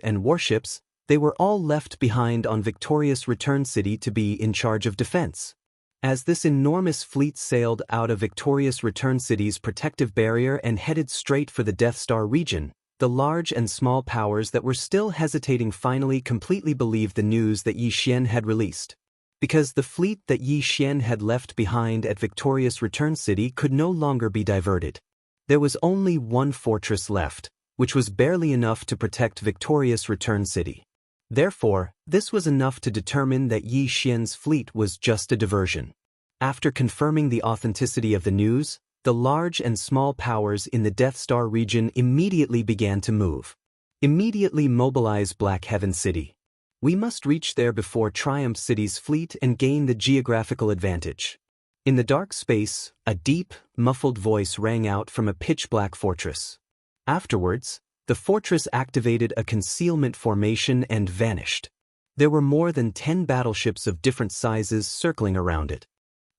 and warships, they were all left behind on Victorious Return City to be in charge of defense. As this enormous fleet sailed out of Victorious Return City's protective barrier and headed straight for the Death Star region, the large and small powers that were still hesitating finally completely believed the news that Yi Xian had released. Because the fleet that Yi Xian had left behind at Victorious Return City could no longer be diverted. There was only one fortress left, which was barely enough to protect Victorious Return City. Therefore, this was enough to determine that Yi Xian's fleet was just a diversion. After confirming the authenticity of the news, the large and small powers in the Death Star region immediately began to move. Immediately mobilize Black Heaven City. We must reach there before Triumph City's fleet and gain the geographical advantage. In the dark space, a deep, muffled voice rang out from a pitch-black fortress. Afterwards, the fortress activated a concealment formation and vanished. There were more than 10 battleships of different sizes circling around it.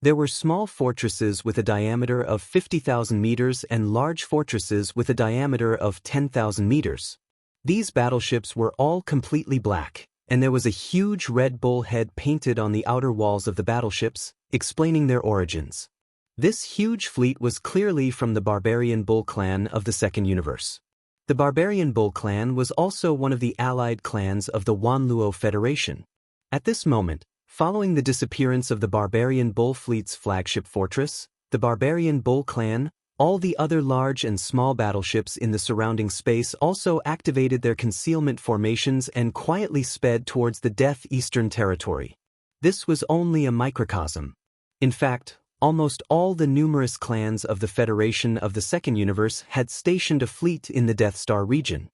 There were small fortresses with a diameter of 50,000 meters and large fortresses with a diameter of 10,000 meters. These battleships were all completely black, and there was a huge red bull head painted on the outer walls of the battleships, explaining their origins. This huge fleet was clearly from the Barbarian Bull clan of the Second Universe. The Barbarian Bull clan was also one of the allied clans of the Wanluo Federation. At this moment, following the disappearance of the Barbarian Bull fleet's flagship fortress, the Barbarian Bull clan, all the other large and small battleships in the surrounding space also activated their concealment formations and quietly sped towards the Death Eastern Territory. This was only a microcosm. In fact, almost all the numerous clans of the Federation of the Second Universe had stationed a fleet in the Death Star region.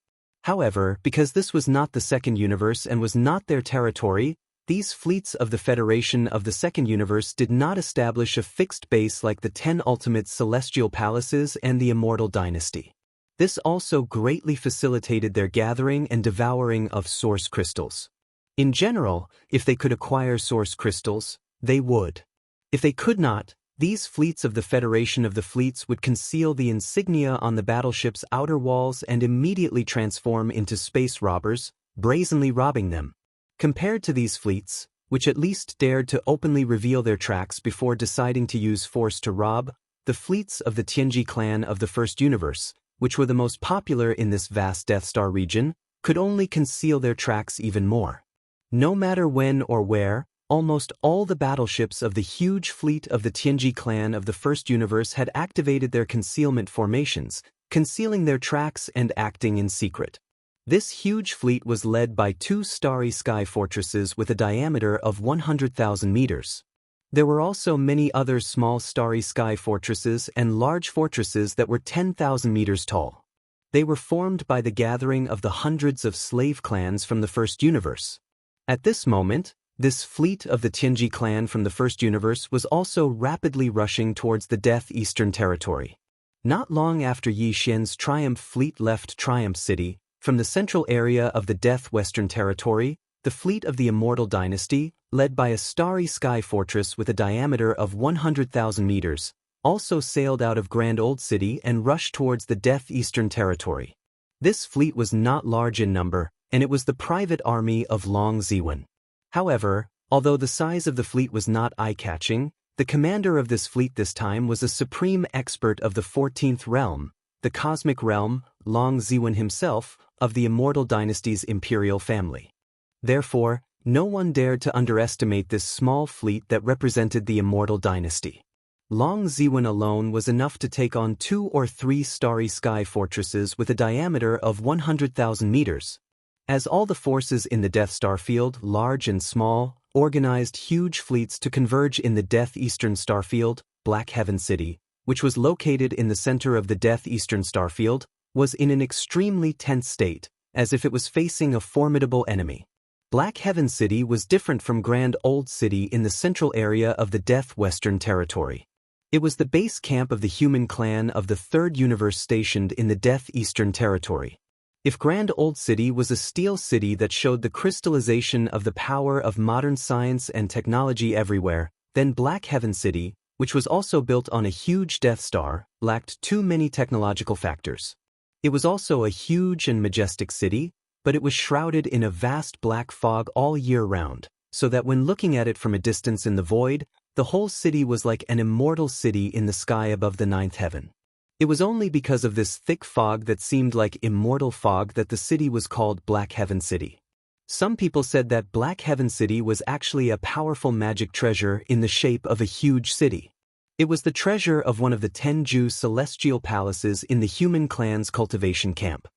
However, because this was not the Second Universe and was not their territory, these fleets of the Federation of the Second Universe did not establish a fixed base like the 10 ultimate celestial palaces and the Immortal Dynasty. This also greatly facilitated their gathering and devouring of source crystals. In general, if they could acquire source crystals, they would. If they could not, these fleets of the Federation of the Fleets would conceal the insignia on the battleship's outer walls and immediately transform into space robbers, brazenly robbing them. Compared to these fleets, which at least dared to openly reveal their tracks before deciding to use force to rob, the fleets of the Tianji clan of the First Universe, which were the most popular in this vast Death Star region, could only conceal their tracks even more. No matter when or where, almost all the battleships of the huge fleet of the Tianji clan of the First Universe had activated their concealment formations, concealing their tracks and acting in secret. This huge fleet was led by two starry sky fortresses with a diameter of 100,000 meters. There were also many other small starry sky fortresses and large fortresses that were 10,000 meters tall. They were formed by the gathering of the hundreds of slave clans from the First Universe. At this moment, this fleet of the Tianji clan from the First Universe was also rapidly rushing towards the Death Eastern Territory. Not long after Yi Xian's Triumph fleet left Triumph City, from the central area of the Death Western Territory, the fleet of the Immortal Dynasty, led by a starry sky fortress with a diameter of 100,000 meters, also sailed out of Grand Old City and rushed towards the Death Eastern Territory. This fleet was not large in number, and it was the private army of Long Ziwen. However, although the size of the fleet was not eye-catching, the commander of this fleet this time was a supreme expert of the 14th realm, the cosmic realm, Long Ziwen himself, of the Immortal Dynasty's imperial family. Therefore, no one dared to underestimate this small fleet that represented the Immortal Dynasty. Long Ziwen alone was enough to take on 2 or 3 starry sky fortresses with a diameter of 100,000 meters. As all the forces in the Death Star field, large and small, organized huge fleets to converge in the Death Eastern Starfield, Black Heaven City, which was located in the center of the Death Eastern Starfield, was in an extremely tense state, as if it was facing a formidable enemy. Black Heaven City was different from Grand Old City in the central area of the Death Western Territory. It was the base camp of the human clan of the Third Universe stationed in the Death Eastern Territory. If Grand Old City was a steel city that showed the crystallization of the power of modern science and technology everywhere, then Black Heaven City, which was also built on a huge Death Star, lacked too many technological factors. It was also a huge and majestic city, but it was shrouded in a vast black fog all year round, so that when looking at it from a distance in the void, the whole city was like an immortal city in the sky above the ninth heaven. It was only because of this thick fog that seemed like immortal fog that the city was called Black Heaven City. Some people said that Black Heaven City was actually a powerful magic treasure in the shape of a huge city. It was the treasure of one of the 10 Jew celestial palaces in the human clan's cultivation camp.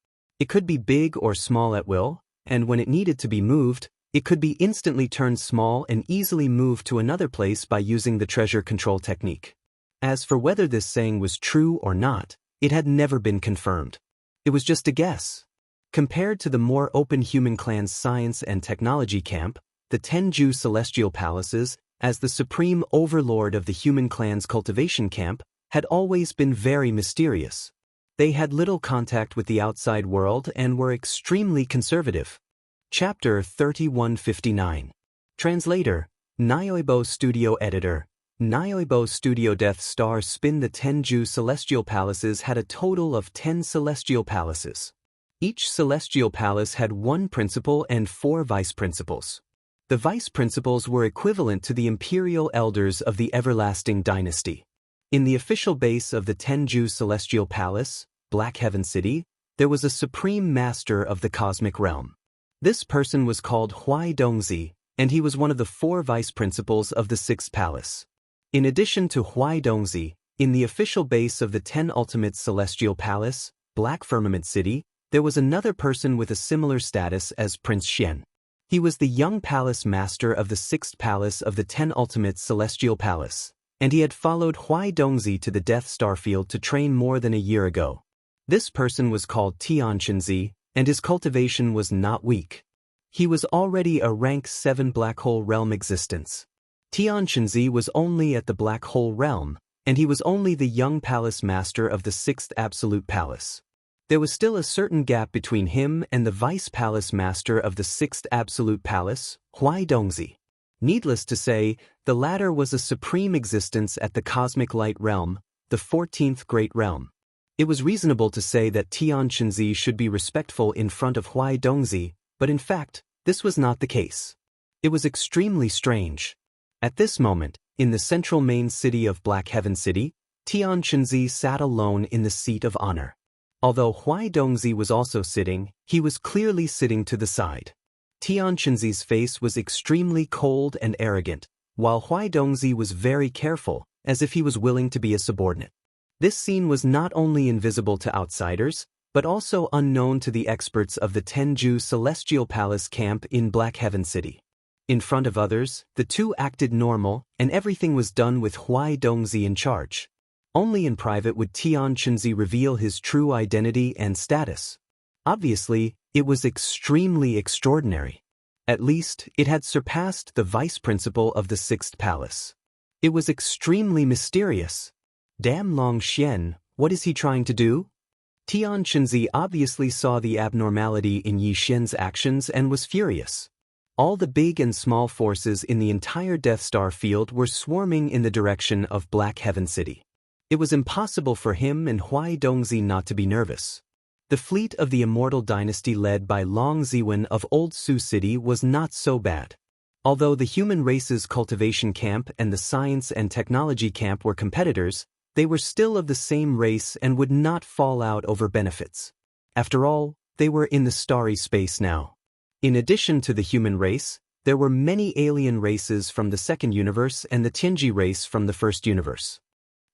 It could be big or small at will, and when it needed to be moved, it could be instantly turned small and easily moved to another place by using the treasure control technique. As for whether this saying was true or not, it had never been confirmed. It was just a guess. Compared to the more open human clan's science and technology camp, the 10 Jew celestial palaces, as the supreme overlord of the human clan's cultivation camp, had always been very mysterious. They had little contact with the outside world and were extremely conservative. Chapter 3159. Translator, Nyoibo Studio Editor. Nyoibo Studio Death Star Spin. The 10 Jew celestial palaces had a total of 10 celestial palaces. Each celestial palace had one principal and 4 vice principals. The vice principals were equivalent to the imperial elders of the everlasting dynasty. In the official base of the 10 Jew celestial palace, Black Heaven City, there was a supreme master of the cosmic realm. This person was called Huai Dongzi, and he was one of the 4 vice principals of the 6th palace. In addition to Huai Dongzi, in the official base of the 10 Ultimate Celestial Palace, Black Firmament City, there was another person with a similar status as Prince Xian. He was the young palace master of the 6th palace of the 10 Ultimate Celestial Palace, and he had followed Huai Dongzi to the Death Star Field to train more than a year ago. This person was called Tianqinzi, and his cultivation was not weak. He was already a rank 7 Black Hole Realm existence. Tianqinzi was only at the Black Hole Realm, and he was only the young palace master of the 6th Absolute Palace. There was still a certain gap between him and the vice palace master of the 6th Absolute Palace, Huai Dongzi. Needless to say, the latter was a supreme existence at the Cosmic Light Realm, the 14th Great Realm. It was reasonable to say that Tianqinzi should be respectful in front of Huai Dongzi, but in fact, this was not the case. It was extremely strange. At this moment, in the central main city of Black Heaven City, Tianqinzi sat alone in the seat of honor. Although Huai Dongzi was also sitting, he was clearly sitting to the side. Tianqinzi's face was extremely cold and arrogant, while Huai Dongzi was very careful, as if he was willing to be a subordinate. This scene was not only invisible to outsiders, but also unknown to the experts of the 10 Jew Celestial Palace camp in Black Heaven City. In front of others, the two acted normal, and everything was done with Huai Dongzi in charge. Only in private would Tianqinzi reveal his true identity and status. Obviously, it was extremely extraordinary. At least, it had surpassed the vice principal of the 6th palace. It was extremely mysterious. Damn Long Xian, what is he trying to do? Tianqinzi obviously saw the abnormality in Yi Xian's actions and was furious. All the big and small forces in the entire Death Star field were swarming in the direction of Black Heaven City. It was impossible for him and Huai Dongzi not to be nervous. The fleet of the Immortal Dynasty led by Long Ziwen of Old Su City was not so bad. Although the human race's cultivation camp and the science and technology camp were competitors, they were still of the same race and would not fall out over benefits. After all, they were in the starry space now. In addition to the human race, there were many alien races from the second universe and the Tianji race from the first universe.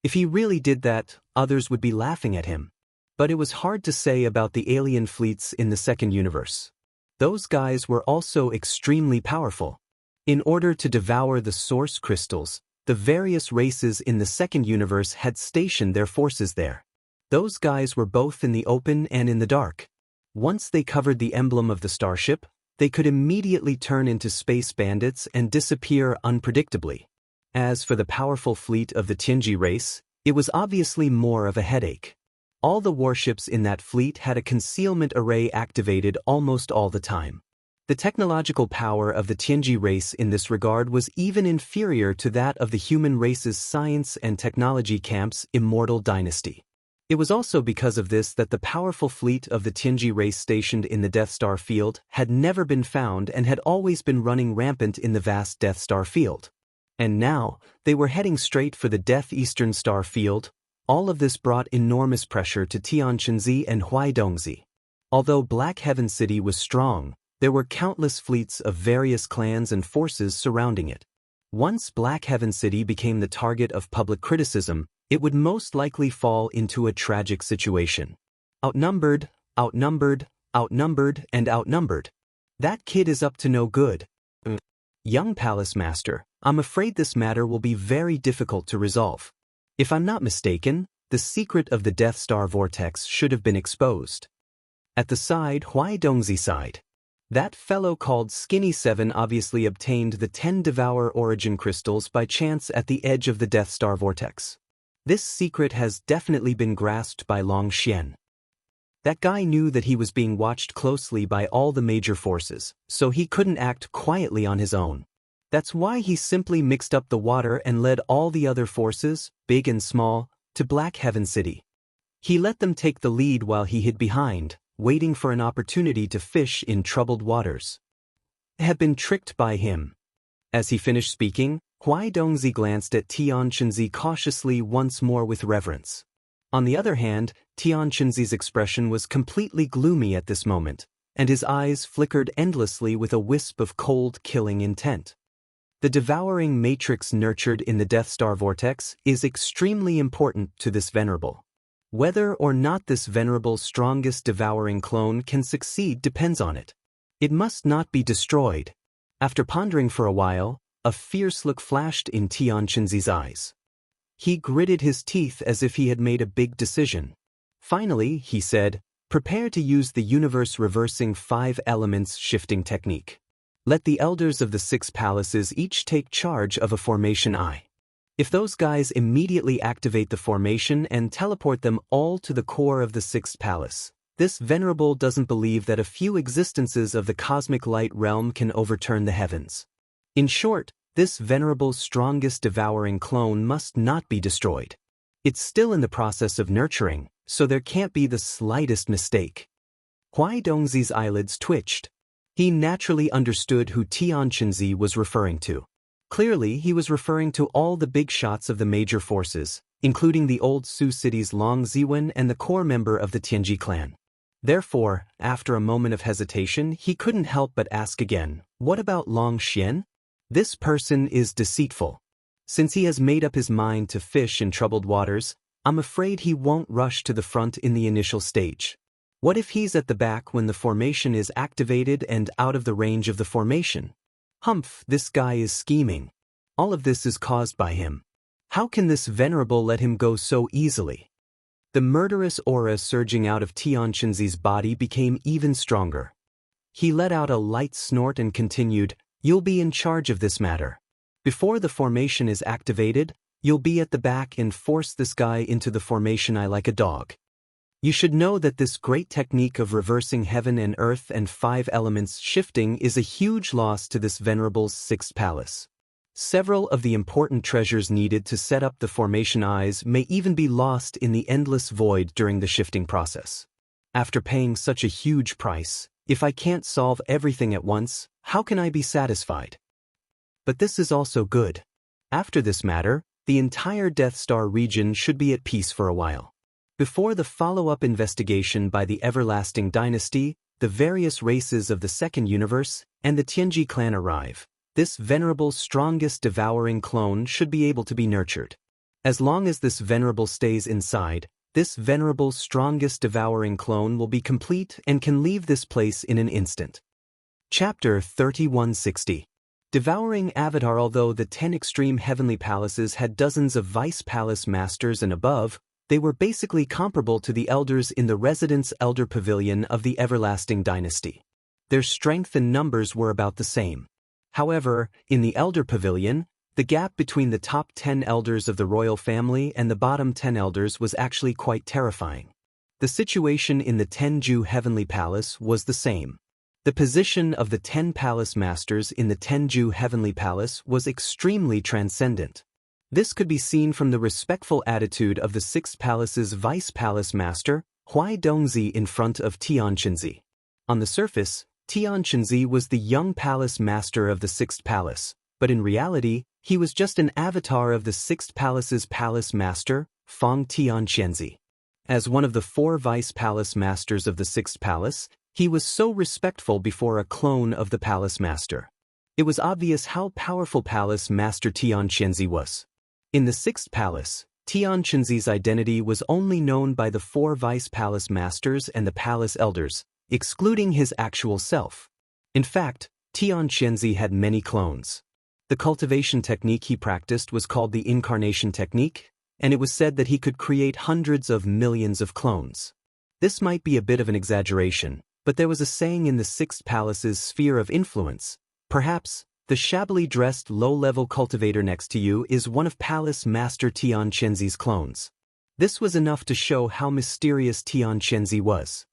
If he really did that, others would be laughing at him. But it was hard to say about the alien fleets in the second universe. Those guys were also extremely powerful. In order to devour the source crystals, the various races in the second universe had stationed their forces there. Those guys were both in the open and in the dark. Once they covered the emblem of the starship, they could immediately turn into space bandits and disappear unpredictably. As for the powerful fleet of the Tianji race, it was obviously more of a headache. All the warships in that fleet had a concealment array activated almost all the time. The technological power of the Tianji race in this regard was even inferior to that of the human race's science and technology camp's immortal dynasty. It was also because of this that the powerful fleet of the Tianji race stationed in the Death Star field had never been found and had always been running rampant in the vast Death Star field. And now, they were heading straight for the Death Eastern Star field. All of this brought enormous pressure to Tianqinzi and Huaidongzi. Although Black Heaven City was strong, there were countless fleets of various clans and forces surrounding it. Once Black Heaven City became the target of public criticism, it would most likely fall into a tragic situation. Outnumbered, outnumbered, outnumbered, and outnumbered. That kid is up to no good. Young Palace Master, I'm afraid this matter will be very difficult to resolve. If I'm not mistaken, the secret of the Death Star vortex should have been exposed. At the side, Huaidongzi side. That fellow called Skinny 7 obviously obtained the 10 Devour origin crystals by chance at the edge of the Death Star vortex. This secret has definitely been grasped by Long Xian. That guy knew that he was being watched closely by all the major forces, so he couldn't act quietly on his own. That's why he simply mixed up the water and led all the other forces, big and small, to Black Heaven City. He let them take the lead while he hid behind, waiting for an opportunity to fish in troubled waters. They had been tricked by him. As he finished speaking, Huaidongzi glanced at Tianqinzi cautiously once more with reverence. On the other hand, Tianqinzi's expression was completely gloomy at this moment, and his eyes flickered endlessly with a wisp of cold, killing intent. The devouring matrix nurtured in the Death Star vortex is extremely important to this venerable. Whether or not this venerable's strongest devouring clone can succeed depends on it. It must not be destroyed. After pondering for a while, a fierce look flashed in Tianqinzi's eyes. He gritted his teeth as if he had made a big decision. Finally, he said, "Prepare to use the universe-reversing 5 elements shifting technique. Let the elders of the 6 palaces each take charge of a formation eye. If those guys immediately activate the formation and teleport them all to the core of the 6th palace, this venerable doesn't believe that a few existences of the cosmic light realm can overturn the heavens. In short, this venerable's strongest devouring clone must not be destroyed. It's still in the process of nurturing, so there can't be the slightest mistake." Huaidongzi's eyelids twitched. He naturally understood who Tianqinzi was referring to. Clearly, he was referring to all the big shots of the major forces, including the old Su city's Long Ziwen and the core member of the Tianji clan. Therefore, after a moment of hesitation, he couldn't help but ask again, "What about Long Xian? This person is deceitful. Since he has made up his mind to fish in troubled waters, I'm afraid he won't rush to the front in the initial stage. What if he's at the back when the formation is activated and out of the range of the formation? Humph, this guy is scheming. All of this is caused by him. How can this venerable let him go so easily?" The murderous aura surging out of Tianqinzi's body became even stronger. He let out a light snort and continued, "You'll be in charge of this matter. Before the formation is activated, you'll be at the back and force this guy into the formation eye like a dog. You should know that this great technique of reversing heaven and earth and 5 elements shifting is a huge loss to this venerable's 6th palace. Several of the important treasures needed to set up the formation eyes may even be lost in the endless void during the shifting process. After paying such a huge price, if I can't solve everything at once, how can I be satisfied? But this is also good. After this matter, the entire Death Star region should be at peace for a while. Before the follow-up investigation by the Everlasting Dynasty, the various races of the Second Universe, and the Tianji clan arrive, this venerable strongest devouring clone should be able to be nurtured. As long as this venerable stays inside, this venerable strongest devouring clone will be complete and can leave this place in an instant. Chapter 3160. Devouring Avatar. Although the 10 extreme heavenly palaces had dozens of vice palace masters and above, they were basically comparable to the elders in the Residence Elder Pavilion of the Everlasting Dynasty. Their strength and numbers were about the same. However, in the Elder Pavilion, the gap between the top 10 elders of the royal family and the bottom 10 elders was actually quite terrifying. The situation in the Tenju Heavenly Palace was the same. The position of the 10 palace masters in the Tenju Heavenly Palace was extremely transcendent. This could be seen from the respectful attitude of the 6th palace's vice palace master, Huai Dongzi, in front of Tianqinzi. On the surface, Tianqinzi was the young palace master of the 6th palace, but in reality, he was just an avatar of the 6th palace's palace master, Feng Tianqianzi. As one of the 4 vice palace masters of the 6th palace, he was so respectful before a clone of the palace master. It was obvious how powerful palace master Tianqianzi was. In the 6th palace, Tianqinzi's identity was only known by the 4 vice palace masters and the palace elders, excluding his actual self. In fact, Tianqianzi had many clones. The cultivation technique he practiced was called the incarnation technique, and it was said that he could create hundreds of millions of clones. This might be a bit of an exaggeration, but there was a saying in the 6th palace's sphere of influence. Perhaps, the shabbily dressed low-level cultivator next to you is one of Palace Master Tianqianzi's clones. This was enough to show how mysterious Tianqianzi was.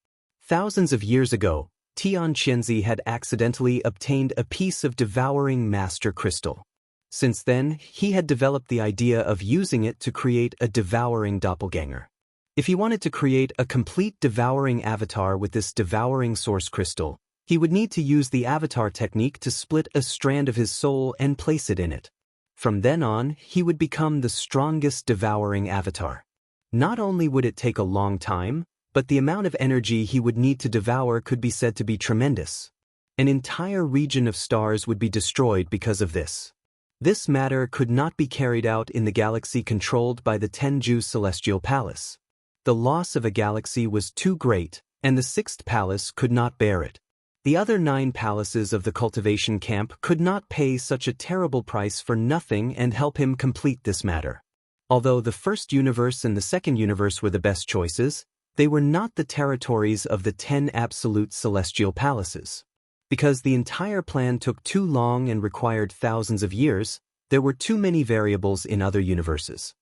Thousands of years ago, Tianqianzi had accidentally obtained a piece of devouring master crystal. Since then, he had developed the idea of using it to create a devouring doppelganger. If he wanted to create a complete devouring avatar with this devouring source crystal, he would need to use the avatar technique to split a strand of his soul and place it in it. From then on, he would become the strongest devouring avatar. Not only would it take a long time, but the amount of energy he would need to devour could be said to be tremendous. An entire region of stars would be destroyed because of this. This matter could not be carried out in the galaxy controlled by the Tenju Celestial Palace. The loss of a galaxy was too great, and the 6th palace could not bear it. The other 9 palaces of the cultivation camp could not pay such a terrible price for nothing and help him complete this matter. Although the first universe and the second universe were the best choices, they were not the territories of the 10 absolute celestial palaces. Because the entire plan took too long and required thousands of years, there were too many variables in other universes.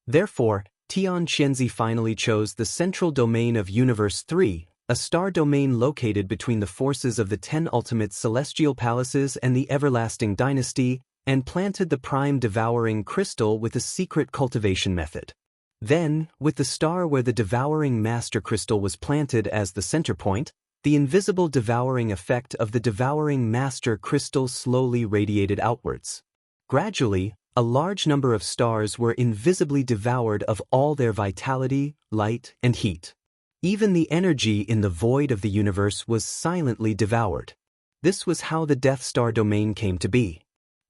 Therefore, Tianqianzi finally chose the central domain of Universe 3, a star domain located between the forces of the 10 ultimate celestial palaces and the everlasting dynasty, and planted the prime devouring crystal with a secret cultivation method. Then, with the star where the devouring master crystal was planted as the center point, the invisible devouring effect of the devouring master crystal slowly radiated outwards. Gradually, a large number of stars were invisibly devoured of all their vitality, light, and heat. Even the energy in the void of the universe was silently devoured. This was how the Death Star domain came to be.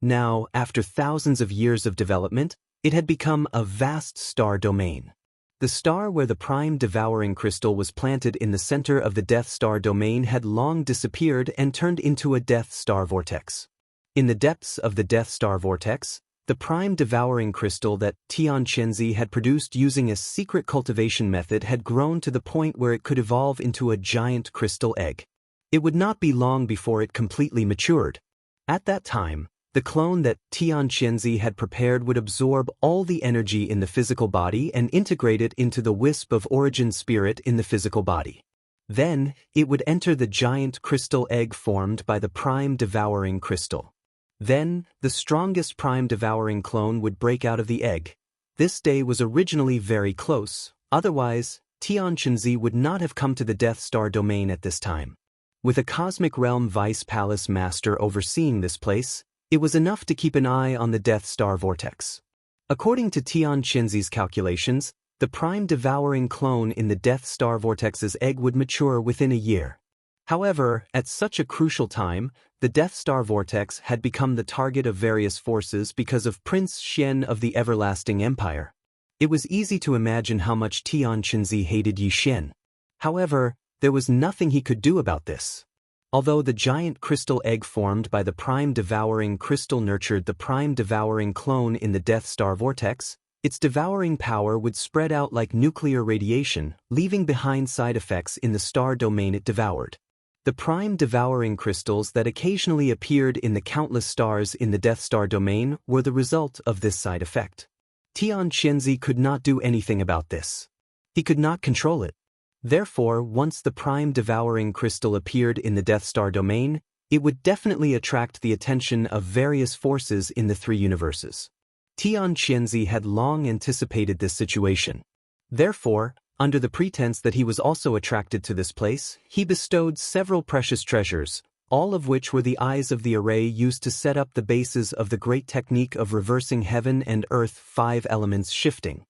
Now, after thousands of years of development, it had become a vast star domain. The star where the prime devouring crystal was planted in the center of the Death Star domain had long disappeared and turned into a Death Star vortex. In the depths of the Death Star vortex, the prime devouring crystal that Tianqianzi had produced using a secret cultivation method had grown to the point where it could evolve into a giant crystal egg. It would not be long before it completely matured. At that time, the clone that Tianqianzi had prepared would absorb all the energy in the physical body and integrate it into the wisp of origin spirit in the physical body. Then, it would enter the giant crystal egg formed by the prime devouring crystal. Then, the strongest prime devouring clone would break out of the egg. This day was originally very close, otherwise, Tianqianzi would not have come to the Death Star domain at this time. With a Cosmic Realm Vice Palace Master overseeing this place, it was enough to keep an eye on the Death Star vortex. According to Tianqianzi's calculations, the prime devouring clone in the Death Star vortex's egg would mature within a year. However, at such a crucial time, the Death Star vortex had become the target of various forces because of Prince Xian of the Everlasting Empire. It was easy to imagine how much Tianqianzi hated Yi Xian. However, there was nothing he could do about this. Although the giant crystal egg formed by the prime devouring crystal nurtured the prime devouring clone in the Death Star vortex, its devouring power would spread out like nuclear radiation, leaving behind side effects in the star domain it devoured. The prime devouring crystals that occasionally appeared in the countless stars in the Death Star domain were the result of this side effect. Tian Qianzi could not do anything about this. He could not control it. Therefore, once the prime devouring crystal appeared in the Death Star domain, it would definitely attract the attention of various forces in the three universes. Tian Qianzi had long anticipated this situation. Therefore, under the pretense that he was also attracted to this place, he bestowed several precious treasures, all of which were the eyes of the array used to set up the bases of the great technique of reversing heaven and earth 5 elements shifting.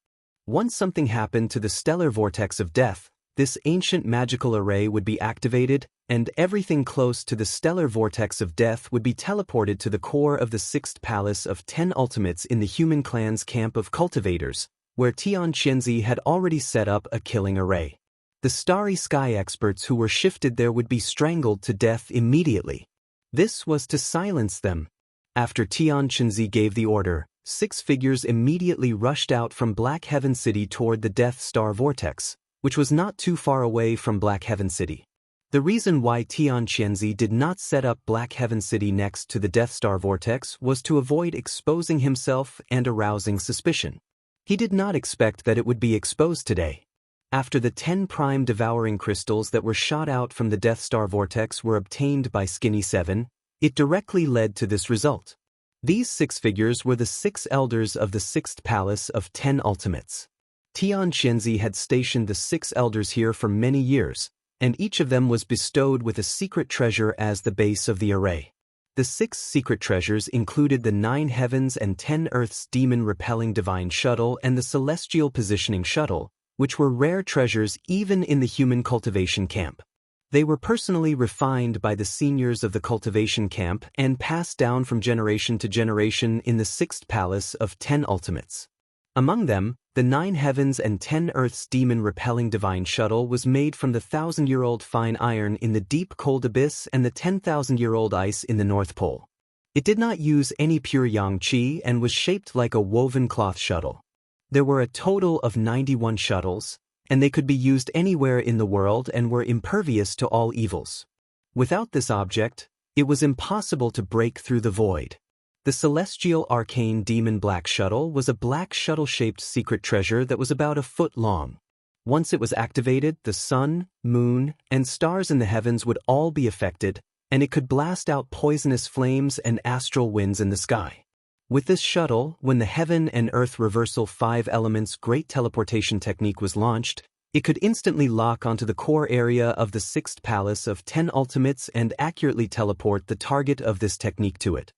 Once something happened to the stellar vortex of death, this ancient magical array would be activated, and everything close to the stellar vortex of death would be teleported to the core of the 6th palace of 10 ultimates in the human clan's camp of cultivators, where Tian Qianzi had already set up a killing array. The starry sky experts who were shifted there would be strangled to death immediately. This was to silence them. After Tian Qianzi gave the order, 6 figures immediately rushed out from Black Heaven City toward the Death Star vortex, which was not too far away from Black Heaven City. The reason why Tian Qianzi did not set up Black Heaven City next to the Death Star vortex was to avoid exposing himself and arousing suspicion. He did not expect that it would be exposed today. After the 10 prime devouring crystals that were shot out from the Death Star vortex were obtained by Skinny 7, it directly led to this result. These 6 figures were the 6 elders of the 6th palace of 10 ultimates. Tian Qianzi had stationed the 6 elders here for many years, and each of them was bestowed with a secret treasure as the base of the array. The 6 secret treasures included the 9 heavens and 10 earths demon-repelling divine shuttle and the celestial positioning shuttle, which were rare treasures even in the human cultivation camp. They were personally refined by the seniors of the cultivation camp and passed down from generation to generation in the 6th palace of 10 ultimates. Among them, the 9 heavens and 10 earths demon-repelling divine shuttle was made from the 1,000-year-old fine iron in the deep cold abyss and the 10,000-year-old ice in the North Pole. It did not use any pure yang qi and was shaped like a woven cloth shuttle. There were a total of 91 shuttles, and they could be used anywhere in the world and were impervious to all evils. Without this object, it was impossible to break through the void. The celestial arcane demon black shuttle was a black shuttle-shaped secret treasure that was about a foot long. Once it was activated, the sun, moon, and stars in the heavens would all be affected, and it could blast out poisonous flames and astral winds in the sky. With this shuttle, when the Heaven and Earth Reversal 5 Elements Great Teleportation Technique was launched, it could instantly lock onto the core area of the 6th palace of 10 ultimates and accurately teleport the target of this technique to it.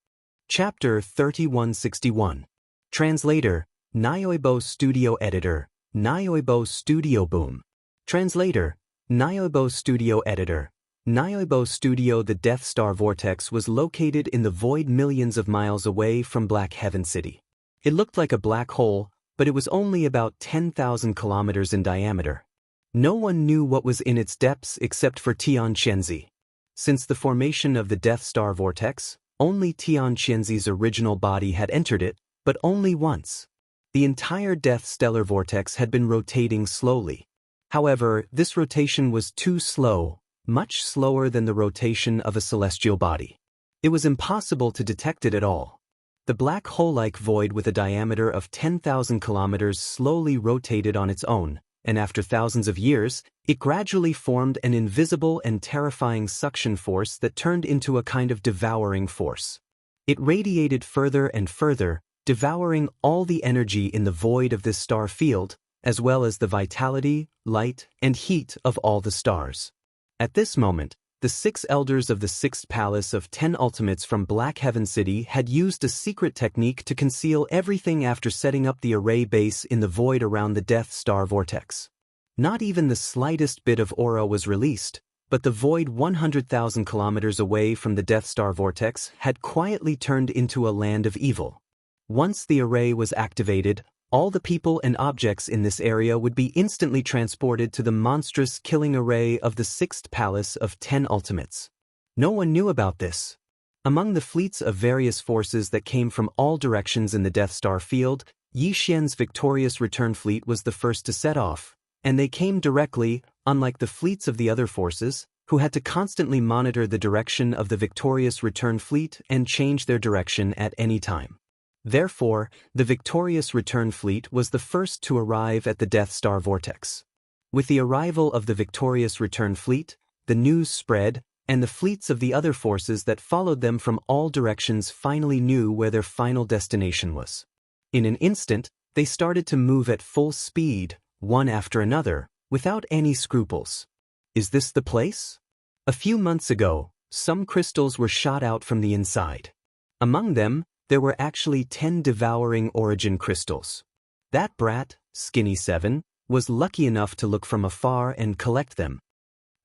Chapter 3161. Translator, Nyoibo Studio Editor, Nyoibo Studio Boom. Translator, Nyoibo Studio Editor, Nyoibo Studio. The Death Star Vortex was located in the void millions of miles away from Black Heaven City. It looked like a black hole, but it was only about 10,000 kilometers in diameter. No one knew what was in its depths except for Tian Qianzi. Since the formation of the Death Star Vortex, only Tian Qianzi's original body had entered it, but only once. The entire Death Stellar Vortex had been rotating slowly. However, this rotation was too slow, much slower than the rotation of a celestial body. It was impossible to detect it at all. The black hole-like void with a diameter of 10,000 kilometers slowly rotated on its own, and after thousands of years, it gradually formed an invisible and terrifying suction force that turned into a kind of devouring force. It radiated further and further, devouring all the energy in the void of this star field, as well as the vitality, light, and heat of all the stars. At this moment, the 6 elders of the 6th palace of 10 ultimates from Black Heaven City had used a secret technique to conceal everything after setting up the array base in the void around the Death Star Vortex. Not even the slightest bit of aura was released, but the void 100,000 kilometers away from the Death Star Vortex had quietly turned into a land of evil. Once the array was activated, all the people and objects in this area would be instantly transported to the monstrous killing array of the 6th palace of 10 ultimates. No one knew about this. Among the fleets of various forces that came from all directions in the Death Star field, Yi Xian's victorious return fleet was the first to set off, and they came directly, unlike the fleets of the other forces, who had to constantly monitor the direction of the victorious return fleet and change their direction at any time. Therefore, the victorious return fleet was the first to arrive at the Death Star vortex. With the arrival of the victorious return fleet, the news spread, and the fleets of the other forces that followed them from all directions finally knew where their final destination was. In an instant, they started to move at full speed, one after another, without any scruples. Is this the place? A few months ago, some crystals were shot out from the inside. Among them, there were actually 10 devouring origin crystals. That brat, Skinny 7, was lucky enough to look from afar and collect them.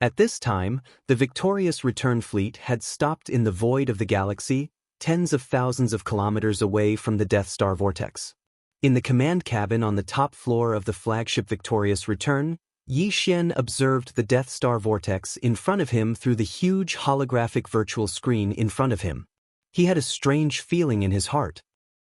At this time, the victorious return fleet had stopped in the void of the galaxy, tens of thousands of kilometers away from the Death Star vortex. In the command cabin on the top floor of the flagship Victorious Return, Yi Xian observed the Death Star vortex in front of him through the huge holographic virtual screen in front of him. He had a strange feeling in his heart.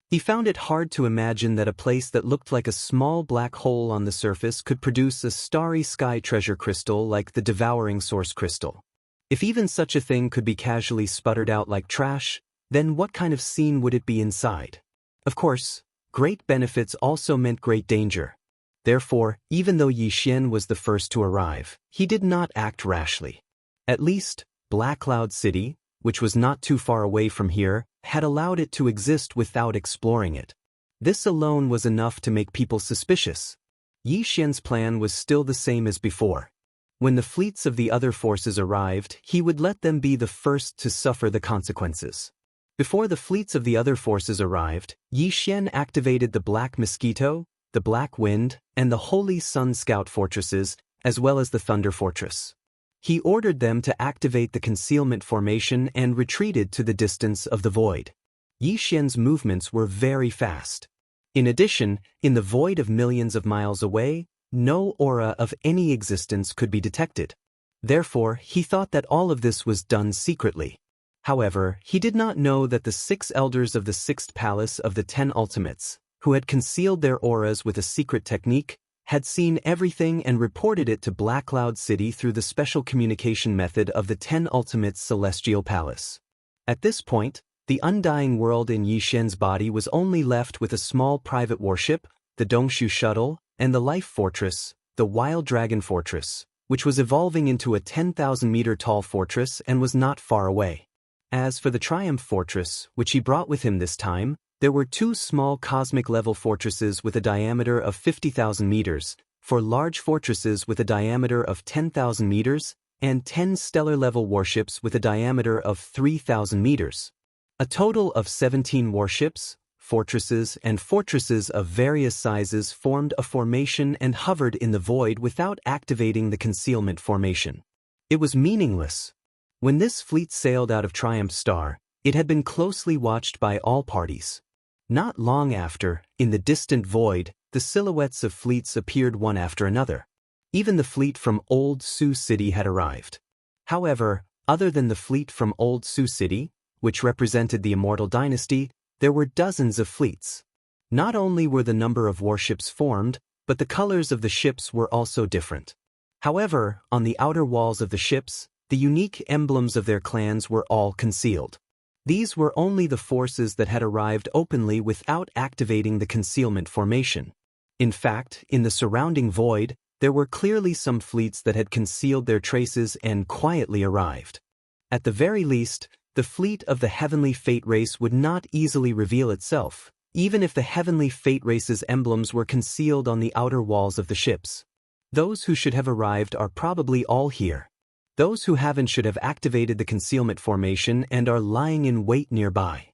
He found it hard to imagine that a place that looked like a small black hole on the surface could produce a starry sky treasure crystal like the devouring source crystal. If even such a thing could be casually sputtered out like trash, then what kind of scene would it be inside? Of course, great benefits also meant great danger. Therefore, even though Yi Xian was the first to arrive, he did not act rashly. At least, Black Cloud City, which was not too far away from here, had allowed it to exist without exploring it. This alone was enough to make people suspicious. Yi Xian's plan was still the same as before. When the fleets of the other forces arrived, he would let them be the first to suffer the consequences. Before the fleets of the other forces arrived, Yi Xian activated the Black Mosquito, the Black Wind, and the Holy Sun Scout fortresses, as well as the Thunder Fortress. He ordered them to activate the concealment formation and retreated to the distance of the void. Yi Xian's movements were very fast. In addition, in the void of millions of miles away, no aura of any existence could be detected. Therefore, he thought that all of this was done secretly. However, he did not know that the 6 elders of the 6th Palace of the 10 Ultimates, who had concealed their auras with a secret technique, had seen everything and reported it to Black Cloud City through the special communication method of the 10 Ultimates Celestial Palace. At this point, the undying world in Yi Xian's body was only left with a small private warship, the Dongshu Shuttle, and the Life Fortress, the Wild Dragon Fortress, which was evolving into a 10,000-meter-tall fortress and was not far away. As for the Triumph Fortress, which he brought with him this time, there were 2 small cosmic-level fortresses with a diameter of 50,000 meters, 4 large fortresses with a diameter of 10,000 meters, and 10 stellar-level warships with a diameter of 3,000 meters. A total of 17 warships, fortresses, and fortresses of various sizes formed a formation and hovered in the void without activating the concealment formation. It was meaningless. When this fleet sailed out of Triumph Star, it had been closely watched by all parties. Not long after, in the distant void, the silhouettes of fleets appeared one after another. Even the fleet from Old Sioux City had arrived. However, other than the fleet from Old Sioux City, which represented the Immortal Dynasty, there were dozens of fleets. Not only were the number of warships formed, but the colors of the ships were also different. However, on the outer walls of the ships, the unique emblems of their clans were all concealed. These were only the forces that had arrived openly without activating the concealment formation. In fact, in the surrounding void, there were clearly some fleets that had concealed their traces and quietly arrived. At the very least, the fleet of the Heavenly Fate Race would not easily reveal itself, even if the Heavenly Fate Race's emblems were concealed on the outer walls of the ships. Those who should have arrived are probably all here. Those who haven't should have activated the concealment formation and are lying in wait nearby.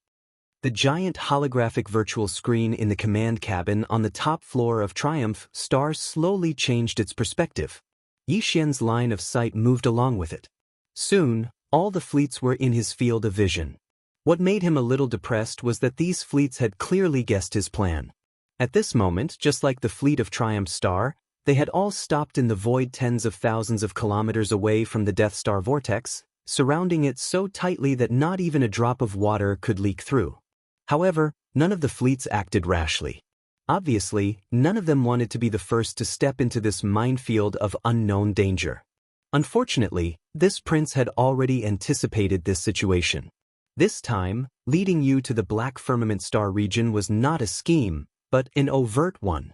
The giant holographic virtual screen in the command cabin on the top floor of Triumph Star slowly changed its perspective. Yi Xian's line of sight moved along with it. Soon, all the fleets were in his field of vision. What made him a little depressed was that these fleets had clearly guessed his plan. At this moment, just like the fleet of Triumph Star, they had all stopped in the void tens of thousands of kilometers away from the Death Star vortex, surrounding it so tightly that not even a drop of water could leak through. However, none of the fleets acted rashly. Obviously, none of them wanted to be the first to step into this minefield of unknown danger. Unfortunately, this prince had already anticipated this situation. This time, leading you to the Black Firmament Star region was not a scheme, but an overt one.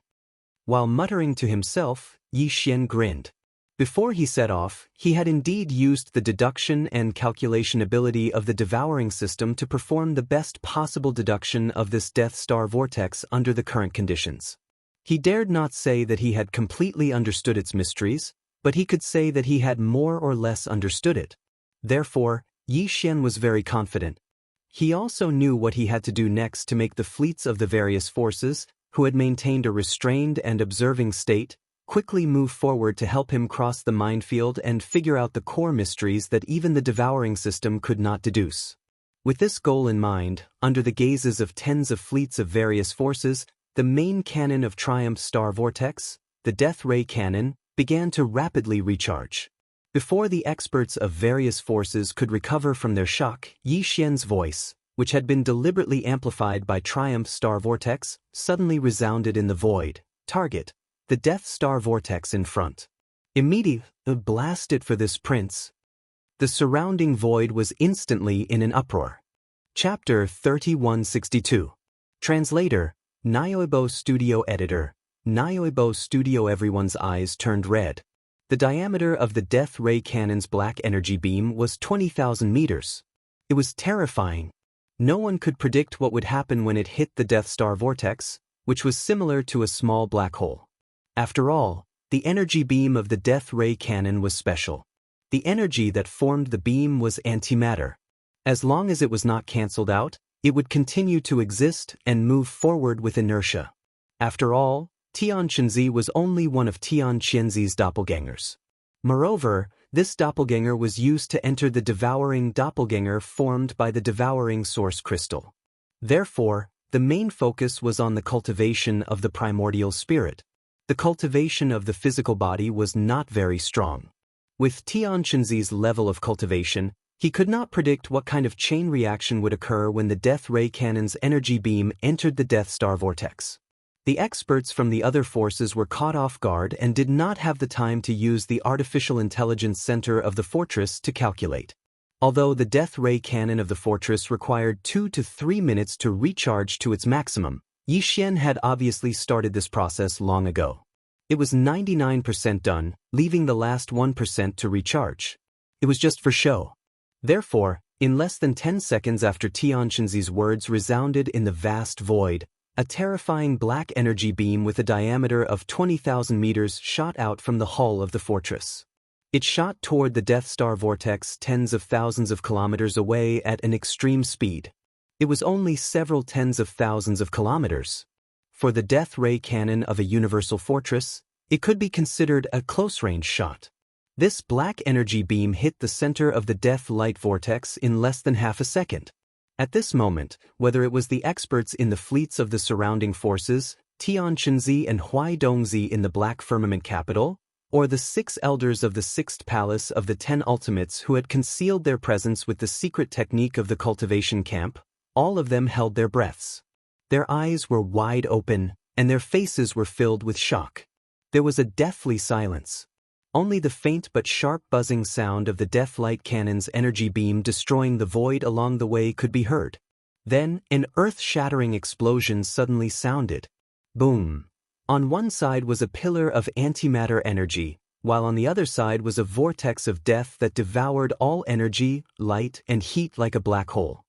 While muttering to himself, Yi Xian grinned. Before he set off, he had indeed used the deduction and calculation ability of the devouring system to perform the best possible deduction of this Death Star vortex under the current conditions. He dared not say that he had completely understood its mysteries, but he could say that he had more or less understood it. Therefore, Yi Xian was very confident. He also knew what he had to do next to make the fleets of the various forces, who had maintained a restrained and observing state, quickly move forward to help him cross the minefield and figure out the core mysteries that even the devouring system could not deduce. With this goal in mind, under the gazes of tens of fleets of various forces, the main cannon of Triumph Star Vortex, the Death Ray Cannon, began to rapidly recharge. Before the experts of various forces could recover from their shock, Yi Xian's voice, which had been deliberately amplified by Triumph Star Vortex, suddenly resounded in the void. Target: the Death Star Vortex in front. Immediately, blast it for this prince. The surrounding void was instantly in an uproar. Chapter 3162. Translator, Nioibo Studio Editor, Nioibo Studio. Everyone's eyes turned red. The diameter of the Death Ray Cannon's black energy beam was 20,000 meters. It was terrifying. No one could predict what would happen when it hit the Death Star Vortex, which was similar to a small black hole. After all, the energy beam of the Death Ray Cannon was special. The energy that formed the beam was antimatter. As long as it was not cancelled out, it would continue to exist and move forward with inertia. After all, Tian Qinzi was only one of Tian Qianzi's doppelgangers. Moreover, this doppelganger was used to enter the devouring doppelganger formed by the devouring source crystal. Therefore, the main focus was on the cultivation of the primordial spirit. The cultivation of the physical body was not very strong. With Tian Qinzi's level of cultivation, he could not predict what kind of chain reaction would occur when the Death Ray Cannon's energy beam entered the Death Star Vortex. The experts from the other forces were caught off guard and did not have the time to use the artificial intelligence center of the fortress to calculate. Although the Death Ray Cannon of the fortress required 2 to 3 minutes to recharge to its maximum, Yi Xian had obviously started this process long ago. It was 99% done, leaving the last 1% to recharge. It was just for show. Therefore, in less than 10 seconds after Tian Qinzi's words resounded in the vast void, a terrifying black energy beam with a diameter of 20,000 meters shot out from the hull of the fortress. It shot toward the Death Star Vortex tens of thousands of kilometers away at an extreme speed. It was only several tens of thousands of kilometers. For the Death Ray Cannon of a universal fortress, it could be considered a close-range shot. This black energy beam hit the center of the Death Light Vortex in less than half a second. At this moment, whether it was the experts in the fleets of the surrounding forces, Tian Qinzi and Huai Dongzi in the Black Firmament capital, or the 6 elders of the 6th palace of the 10 ultimates who had concealed their presence with the secret technique of the cultivation camp, all of them held their breaths. Their eyes were wide open, and their faces were filled with shock. There was a deathly silence. Only the faint but sharp buzzing sound of the Death Light Cannon's energy beam destroying the void along the way could be heard. Then, an earth-shattering explosion suddenly sounded. Boom! On one side was a pillar of antimatter energy, while on the other side was a vortex of death that devoured all energy, light, and heat like a black hole.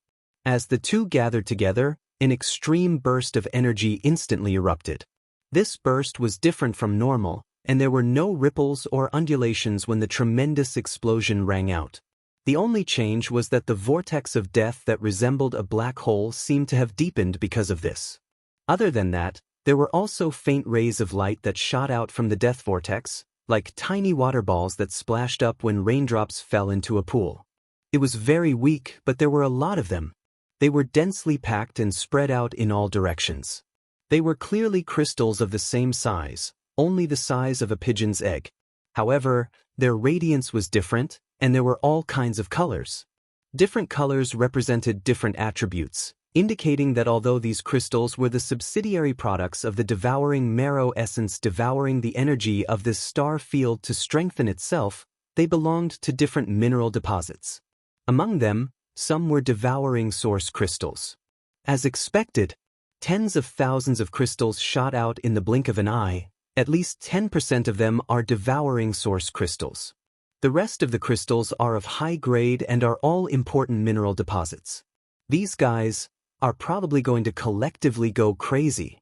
As the two gathered together, an extreme burst of energy instantly erupted. This burst was different from normal, and there were no ripples or undulations when the tremendous explosion rang out. The only change was that the vortex of death that resembled a black hole seemed to have deepened because of this. Other than that, there were also faint rays of light that shot out from the death vortex, like tiny water balls that splashed up when raindrops fell into a pool. It was very weak, but there were a lot of them. They were densely packed and spread out in all directions. They were clearly crystals of the same size, only the size of a pigeon's egg. However, their radiance was different, and there were all kinds of colors. Different colors represented different attributes, indicating that although these crystals were the subsidiary products of the devouring marrow essence devouring the energy of this star field to strengthen itself, they belonged to different mineral deposits. Among them, some were devouring source crystals. As expected, tens of thousands of crystals shot out in the blink of an eye. At least 10% of them are devouring source crystals. The rest of the crystals are of high grade and are all important mineral deposits. These guys are probably going to collectively go crazy.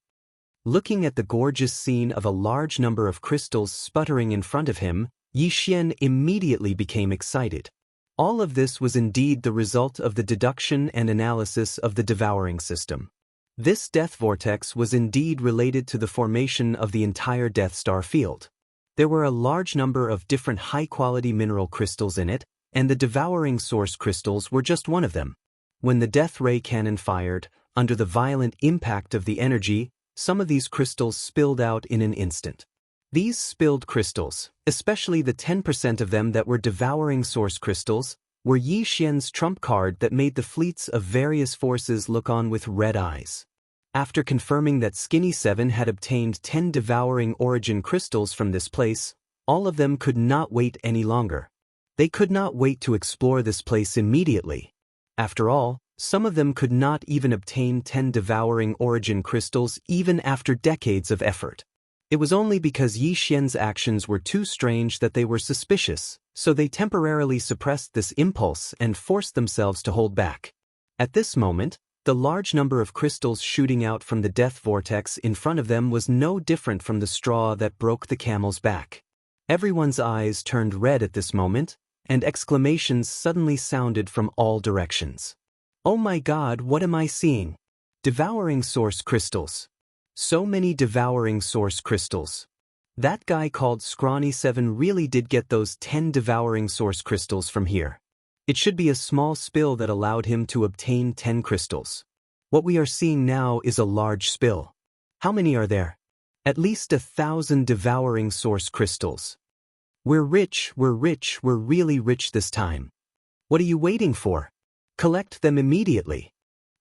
Looking at the gorgeous scene of a large number of crystals sputtering in front of him, Yi Xian immediately became excited. All of this was indeed the result of the deduction and analysis of the devouring system. This death vortex was indeed related to the formation of the entire Death Star field. There were a large number of different high-quality mineral crystals in it, and the devouring source crystals were just one of them. When the death ray cannon fired, under the violent impact of the energy, some of these crystals spilled out in an instant. These spilled crystals, especially the 10% of them that were devouring source crystals, were Yi Xian's trump card that made the fleets of various forces look on with red eyes. After confirming that Skinny 7 had obtained 10 devouring origin crystals from this place, all of them could not wait any longer. They could not wait to explore this place immediately. After all, some of them could not even obtain 10 devouring origin crystals even after decades of effort. It was only because Yi Xian's actions were too strange that they were suspicious, so they temporarily suppressed this impulse and forced themselves to hold back. At this moment, the large number of crystals shooting out from the death vortex in front of them was no different from the straw that broke the camel's back. Everyone's eyes turned red at this moment, and exclamations suddenly sounded from all directions. "Oh my God, what am I seeing? Devouring source crystals. So many devouring source crystals. That guy called Scrawny 7 really did get those 10 devouring source crystals from here. It should be a small spill that allowed him to obtain 10 crystals. What we are seeing now is a large spill. How many are there? At least 1,000 devouring source crystals. We're rich, we're really rich this time. What are you waiting for? Collect them immediately.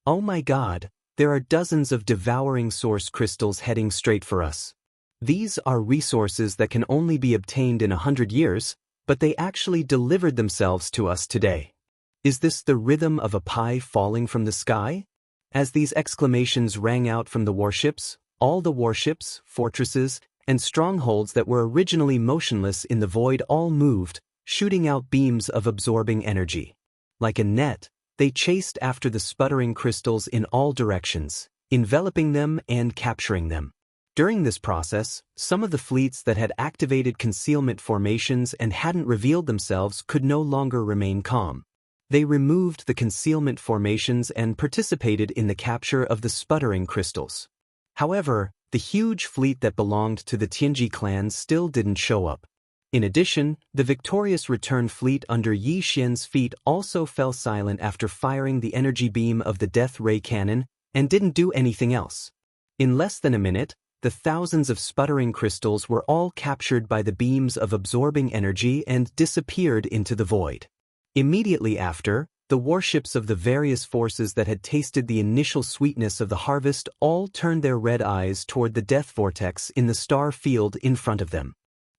Oh my God, there are dozens of devouring source crystals heading straight for us. These are resources that can only be obtained in 100 years, but they actually delivered themselves to us today. Is this the rhythm of a pie falling from the sky? As these exclamations rang out from the warships, all the warships, fortresses, and strongholds that were originally motionless in the void all moved, shooting out beams of absorbing energy. Like a net, they chased after the sputtering crystals in all directions, enveloping them and capturing them. During this process, some of the fleets that had activated concealment formations and hadn't revealed themselves could no longer remain calm. They removed the concealment formations and participated in the capture of the sputtering crystals. However, the huge fleet that belonged to the Tianji clan still didn't show up. In addition, the victorious return fleet under Yi Xian's feet also fell silent after firing the energy beam of the death ray cannon and didn't do anything else. In less than a minute, the thousands of sputtering crystals were all captured by the beams of absorbing energy and disappeared into the void. Immediately after, the warships of the various forces that had tasted the initial sweetness of the harvest all turned their red eyes toward the death vortex in the star field in front of them.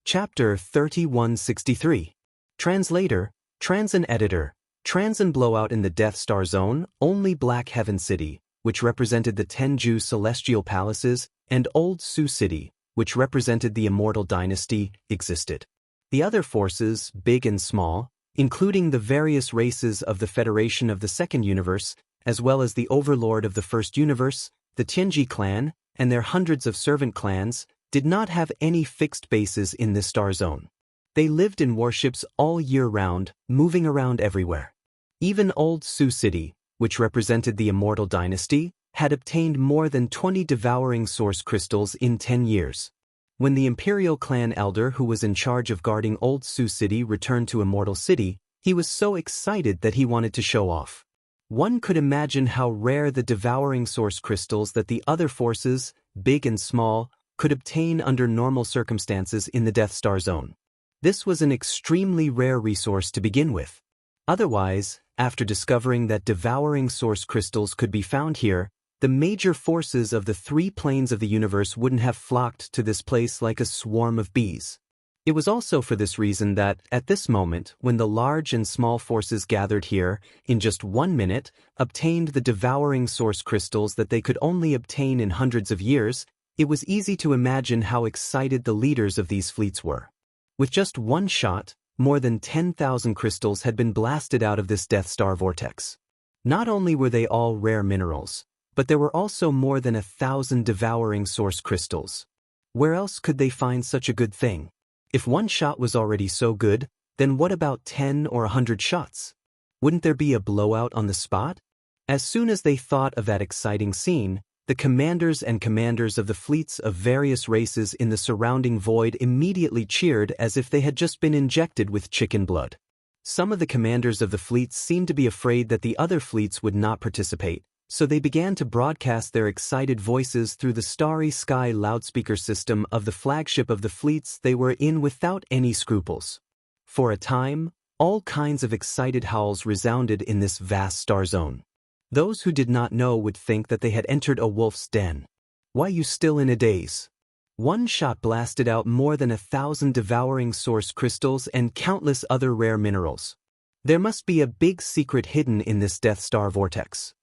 Chapter 3163. Translator, Transan Editor, Transan Blowout in the Death Star Zone, only Black Heaven City, which represented the Tenju Celestial Palaces, and Old Sioux City, which represented the Immortal Dynasty, existed. The other forces, big and small, including the various races of the Federation of the Second Universe, as well as the Overlord of the First Universe, the Tianji clan, and their hundreds of servant clans, did not have any fixed bases in this star zone. They lived in warships all year round, moving around everywhere. Even Old Sioux City, which represented the Immortal Dynasty, had obtained more than 20 devouring source crystals in 10 years. When the Imperial clan elder who was in charge of guarding Old Sioux City returned to Immortal City, he was so excited that he wanted to show off. One could imagine how rare the devouring source crystals that the other forces, big and small, could obtain under normal circumstances in the Death Star Zone. This was an extremely rare resource to begin with. Otherwise, after discovering that devouring source crystals could be found here, the major forces of the three planes of the universe wouldn't have flocked to this place like a swarm of bees. It was also for this reason that, at this moment, when the large and small forces gathered here, in just 1 minute, obtained the devouring source crystals that they could only obtain in hundreds of years, it was easy to imagine how excited the leaders of these fleets were. With just one shot, more than 10,000 crystals had been blasted out of this Death Star vortex. Not only were they all rare minerals, but there were also more than 1,000 devouring source crystals. Where else could they find such a good thing? If one shot was already so good, then what about 10 or 100 shots? Wouldn't there be a blowout on the spot? As soon as they thought of that exciting scene, the commanders and commanders of the fleets of various races in the surrounding void immediately cheered as if they had just been injected with chicken blood. Some of the commanders of the fleets seemed to be afraid that the other fleets would not participate, so they began to broadcast their excited voices through the starry sky loudspeaker system of the flagship of the fleets they were in without any scruples. For a time, all kinds of excited howls resounded in this vast star zone. Those who did not know would think that they had entered a wolf's den. Why you still in a daze? One shot blasted out more than 1,000 devouring source crystals and countless other rare minerals. There must be a big secret hidden in this Death Star vortex.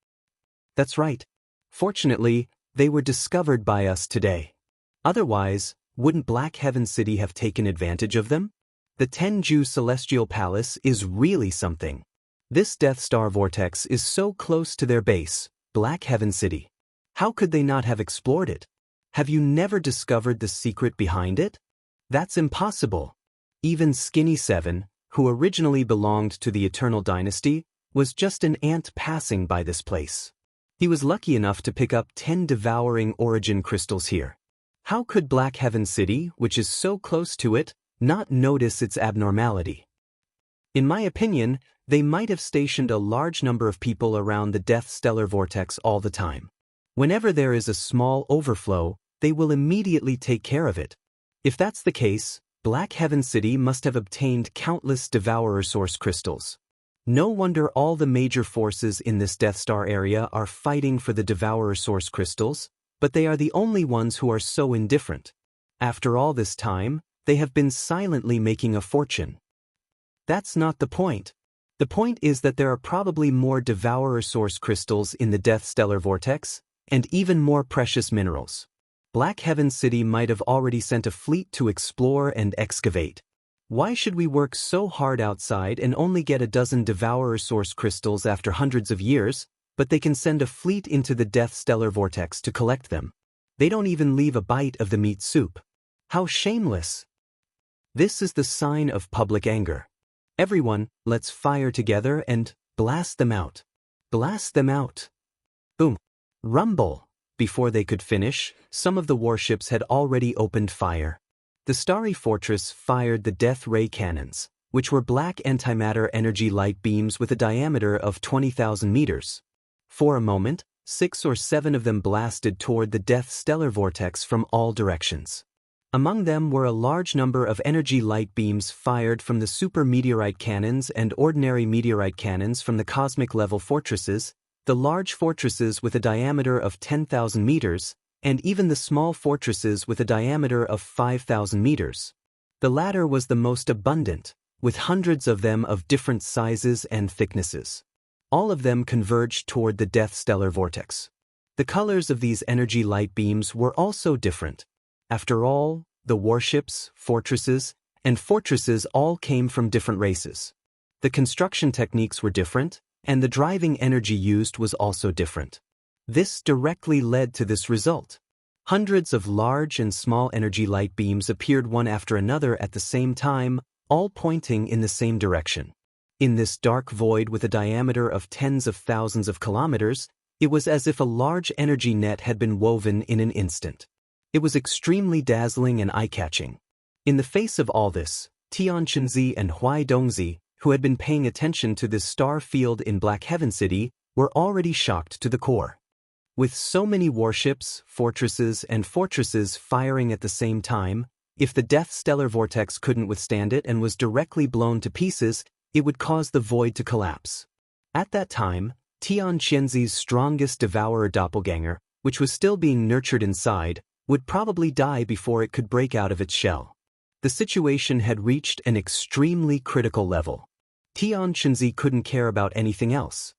That's right. Fortunately, they were discovered by us today. Otherwise, wouldn't Black Heaven City have taken advantage of them? The Tenju Celestial Palace is really something. This Death Star vortex is so close to their base, Black Heaven City. How could they not have explored it? Have you never discovered the secret behind it? That's impossible. Even Skinny 7, who originally belonged to the Eternal Dynasty, was just an ant passing by this place. He was lucky enough to pick up 10 devouring origin crystals here. How could Black Heaven City, which is so close to it, not notice its abnormality? In my opinion, they might have stationed a large number of people around the Death Stellar Vortex all the time. Whenever there is a small overflow, they will immediately take care of it. If that's the case, Black Heaven City must have obtained countless Devourer Source crystals. No wonder all the major forces in this Death Star area are fighting for the Devourer Source crystals, but they are the only ones who are so indifferent. After all this time, they have been silently making a fortune. That's not the point. The point is that there are probably more Devourer Source crystals in the Death Stellar Vortex, and even more precious minerals. Black Heaven City might have already sent a fleet to explore and excavate. Why should we work so hard outside and only get a dozen Devourer Source crystals after hundreds of years, but they can send a fleet into the Death Stellar Vortex to collect them? They don't even leave a bite of the meat soup. How shameless! This is the sign of public anger. Everyone, let's fire together and blast them out. Blast them out. Boom. Rumble! Before they could finish, some of the warships had already opened fire. The Starry Fortress fired the Death Ray cannons, which were black antimatter energy light beams with a diameter of 20,000 meters. For a moment, 6 or 7 of them blasted toward the Death Stellar Vortex from all directions. Among them were a large number of energy light beams fired from the super meteorite cannons and ordinary meteorite cannons from the cosmic level fortresses, the large fortresses with a diameter of 10,000 meters, and even the small fortresses with a diameter of 5,000 meters. The latter was the most abundant, with hundreds of them of different sizes and thicknesses. All of them converged toward the Death Stellar Vortex. The colors of these energy light beams were also different. After all, the warships, fortresses, and fortresses all came from different races. The construction techniques were different, and the driving energy used was also different. This directly led to this result. Hundreds of large and small energy light beams appeared one after another at the same time, all pointing in the same direction. In this dark void with a diameter of tens of thousands of kilometers, it was as if a large energy net had been woven in an instant. It was extremely dazzling and eye-catching. In the face of all this, Tian Chenzi and Huai Dongzi, who had been paying attention to this star field in Black Heaven City, were already shocked to the core. With so many warships, fortresses, and fortresses firing at the same time, if the Death Stellar Vortex couldn't withstand it and was directly blown to pieces, it would cause the void to collapse. At that time, Tian Chenzi's strongest devourer doppelganger, which was still being nurtured inside, would probably die before it could break out of its shell. The situation had reached an extremely critical level. Tian Shenzi couldn't care about anything else.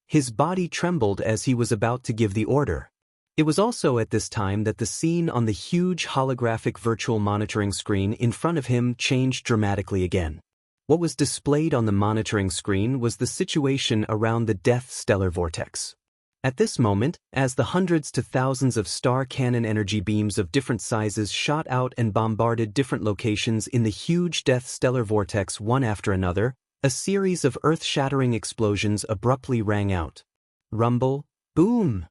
His body trembled as he was about to give the order. It was also at this time that the scene on the huge holographic virtual monitoring screen in front of him changed dramatically again. What was displayed on the monitoring screen was the situation around the death stellar vortex. At this moment, as the hundreds to thousands of star cannon energy beams of different sizes shot out and bombarded different locations in the huge death stellar vortex one after another, a series of earth-shattering explosions abruptly rang out. Rumble, boom!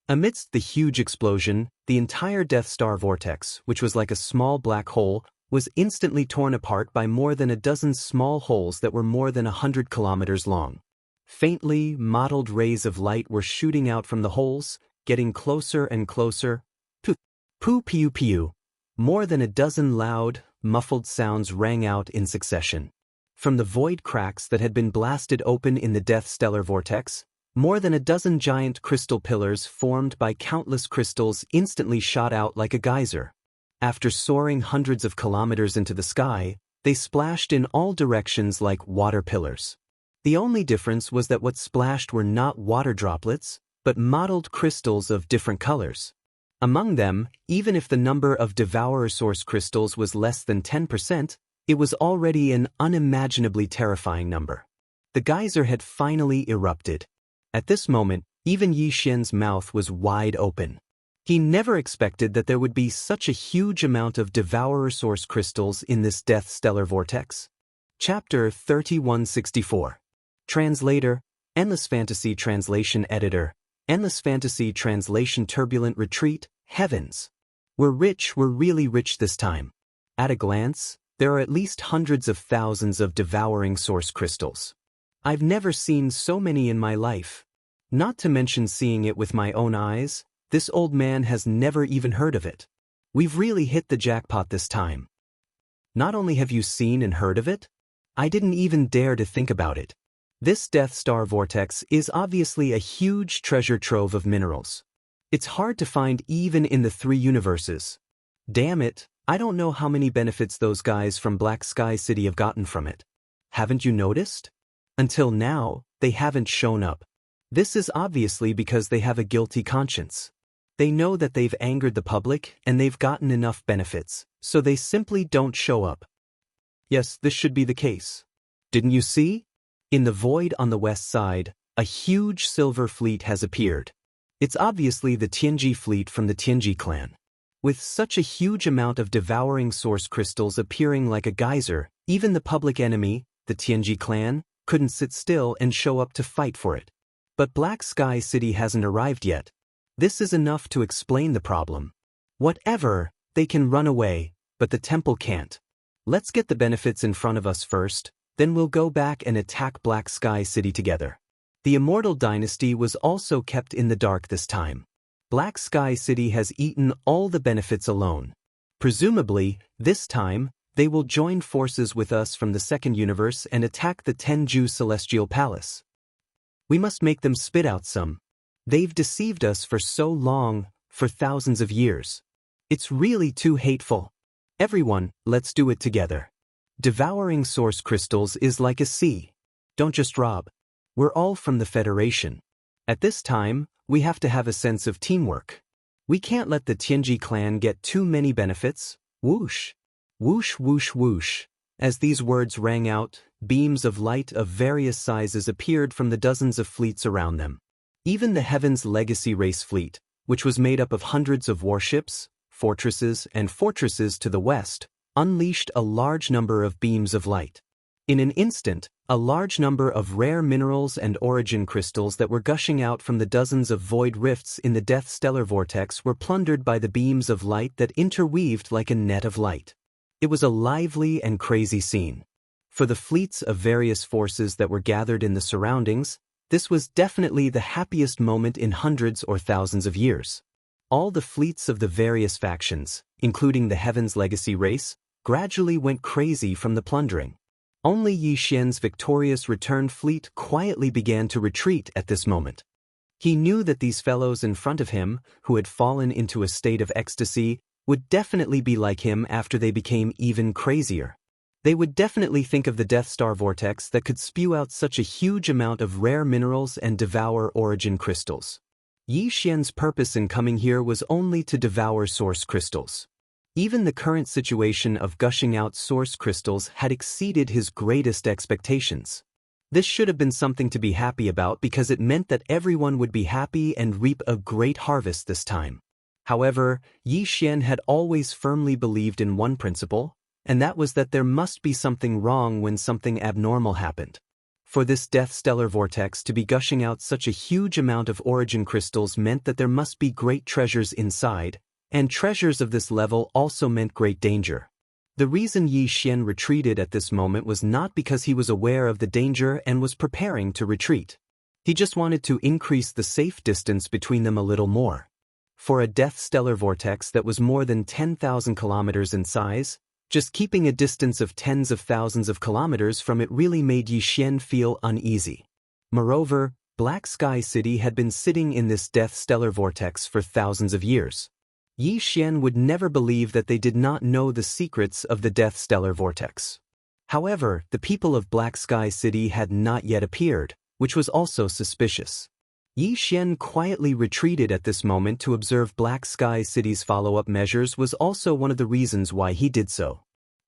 Amidst the huge explosion, the entire Death Star vortex, which was like a small black hole, was instantly torn apart by more than a dozen small holes that were more than 100 kilometers long. Faintly mottled rays of light were shooting out from the holes, getting closer and closer. Poo-pew-pew. More than a dozen loud, muffled sounds rang out in succession. From the void cracks that had been blasted open in the Death Stellar vortex, more than a dozen giant crystal pillars formed by countless crystals instantly shot out like a geyser. After soaring hundreds of kilometers into the sky, they splashed in all directions like water pillars. The only difference was that what splashed were not water droplets, but mottled crystals of different colors. Among them, even if the number of Devourer Source crystals was less than 10%, it was already an unimaginably terrifying number. The geyser had finally erupted. At this moment, even Yi Xian's mouth was wide open. He never expected that there would be such a huge amount of Devourer Source crystals in this Death Stellar vortex. Chapter 3164. Translator, Endless Fantasy Translation Editor, Endless Fantasy Translation Turbulent Retreat, Heavens. We're really rich this time. At a glance, there are at least hundreds of thousands of Devouring Source crystals. I've never seen so many in my life. Not to mention seeing it with my own eyes, this old man has never even heard of it. We've really hit the jackpot this time. Not only have you seen and heard of it, I didn't even dare to think about it. This Death Star vortex is obviously a huge treasure trove of minerals. It's hard to find even in the 3 universes. Damn it, I don't know how many benefits those guys from Black Sky City have gotten from it. Haven't you noticed? Until now, they haven't shown up. This is obviously because they have a guilty conscience. They know that they've angered the public and they've gotten enough benefits, so they simply don't show up. Yes, this should be the case. Didn't you see? In the void on the west side, a huge silver fleet has appeared. It's obviously the Tianji fleet from the Tianji clan. With such a huge amount of Devouring Source crystals appearing like a geyser, even the public enemy, the Tianji clan, couldn't sit still and show up to fight for it. But Black Sky City hasn't arrived yet. This is enough to explain the problem. Whatever, they can run away, but the temple can't. Let's get the benefits in front of us first, then we'll go back and attack Black Sky City together. The Immortal Dynasty was also kept in the dark this time. Black Sky City has eaten all the benefits alone. Presumably, this time, they will join forces with us from the second universe and attack the Tenju Celestial Palace. We must make them spit out some. They've deceived us for so long, for thousands of years. It's really too hateful. Everyone, let's do it together. Devouring Source crystals is like a sea. Don't just rob. We're all from the Federation. At this time, we have to have a sense of teamwork. We can't let the Tianji clan get too many benefits. Whoosh. Whoosh whoosh whoosh. As these words rang out, beams of light of various sizes appeared from the dozens of fleets around them. Even the Heaven's Legacy Race fleet, which was made up of hundreds of warships, fortresses, and fortresses to the west, unleashed a large number of beams of light. In an instant, a large number of rare minerals and origin crystals that were gushing out from the dozens of void rifts in the Death Stellar vortex were plundered by the beams of light that interweaved like a net of light. It was a lively and crazy scene. For the fleets of various forces that were gathered in the surroundings, this was definitely the happiest moment in hundreds or thousands of years. All the fleets of the various factions, including the Heaven's Legacy race, gradually went crazy from the plundering. Only Yi Xian's victorious returned fleet quietly began to retreat at this moment. He knew that these fellows in front of him, who had fallen into a state of ecstasy, would definitely be like him after they became even crazier. They would definitely think of the Death Star vortex that could spew out such a huge amount of rare minerals and devour origin crystals. Yi Xian's purpose in coming here was only to devour source crystals. Even the current situation of gushing out source crystals had exceeded his greatest expectations. This should have been something to be happy about because it meant that everyone would be happy and reap a great harvest this time. However, Yi Xian had always firmly believed in one principle, and that was that there must be something wrong when something abnormal happened. For this death stellar vortex to be gushing out such a huge amount of origin crystals meant that there must be great treasures inside, and treasures of this level also meant great danger. The reason Yi Xian retreated at this moment was not because he was aware of the danger and was preparing to retreat. He just wanted to increase the safe distance between them a little more. For a death stellar vortex that was more than 10,000 kilometers in size, just keeping a distance of tens of thousands of kilometers from it really made Yi Xian feel uneasy. Moreover, Black Sky City had been sitting in this death stellar vortex for thousands of years. Yi Xian would never believe that they did not know the secrets of the death stellar vortex. However, the people of Black Sky City had not yet appeared, which was also suspicious. Yi Xian quietly retreated at this moment to observe Black Sky City's follow-up measures was also one of the reasons why he did so.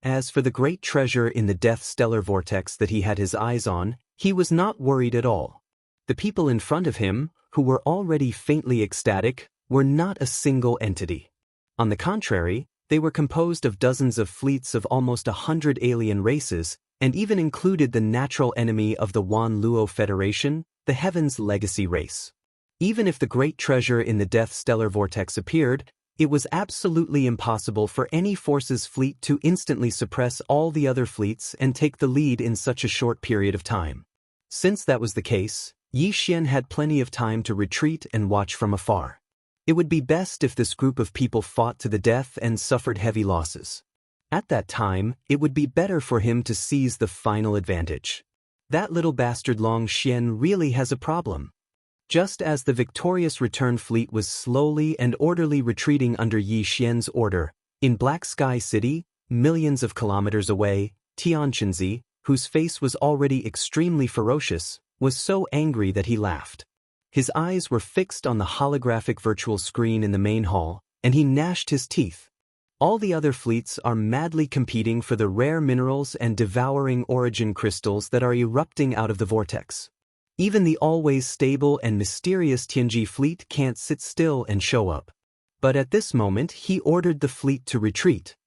As for the great treasure in the death stellar vortex that he had his eyes on, he was not worried at all. The people in front of him, who were already faintly ecstatic, were not a single entity. On the contrary, they were composed of dozens of fleets of almost 100 alien races, and even included the natural enemy of the Wan Luo Federation, the Heaven's Legacy race. Even if the great treasure in the death stellar vortex appeared, it was absolutely impossible for any force's fleet to instantly suppress all the other fleets and take the lead in such a short period of time. Since that was the case, Yi Xian had plenty of time to retreat and watch from afar. It would be best if this group of people fought to the death and suffered heavy losses. At that time, it would be better for him to seize the final advantage. That little bastard Long Xian really has a problem. Just as the victorious return fleet was slowly and orderly retreating under Yi Xian's order, in Black Sky City, millions of kilometers away, Tianqinzi, whose face was already extremely ferocious, was so angry that he laughed. His eyes were fixed on the holographic virtual screen in the main hall, and he gnashed his teeth. All the other fleets are madly competing for the rare minerals and devouring origin crystals that are erupting out of the vortex. Even the always stable and mysterious Tianji fleet can't sit still and show up. But at this moment he ordered the fleet to retreat.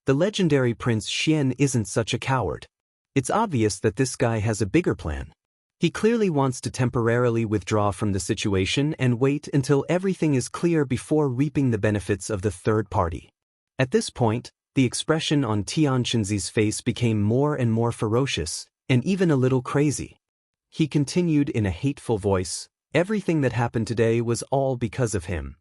The legendary Prince Xian isn't such a coward. It's obvious that this guy has a bigger plan. He clearly wants to temporarily withdraw from the situation and wait until everything is clear before reaping the benefits of the third party. At this point, the expression on Tianqinzi's face became more and more ferocious, and even a little crazy. He continued in a hateful voice, "Everything that happened today was all because of him.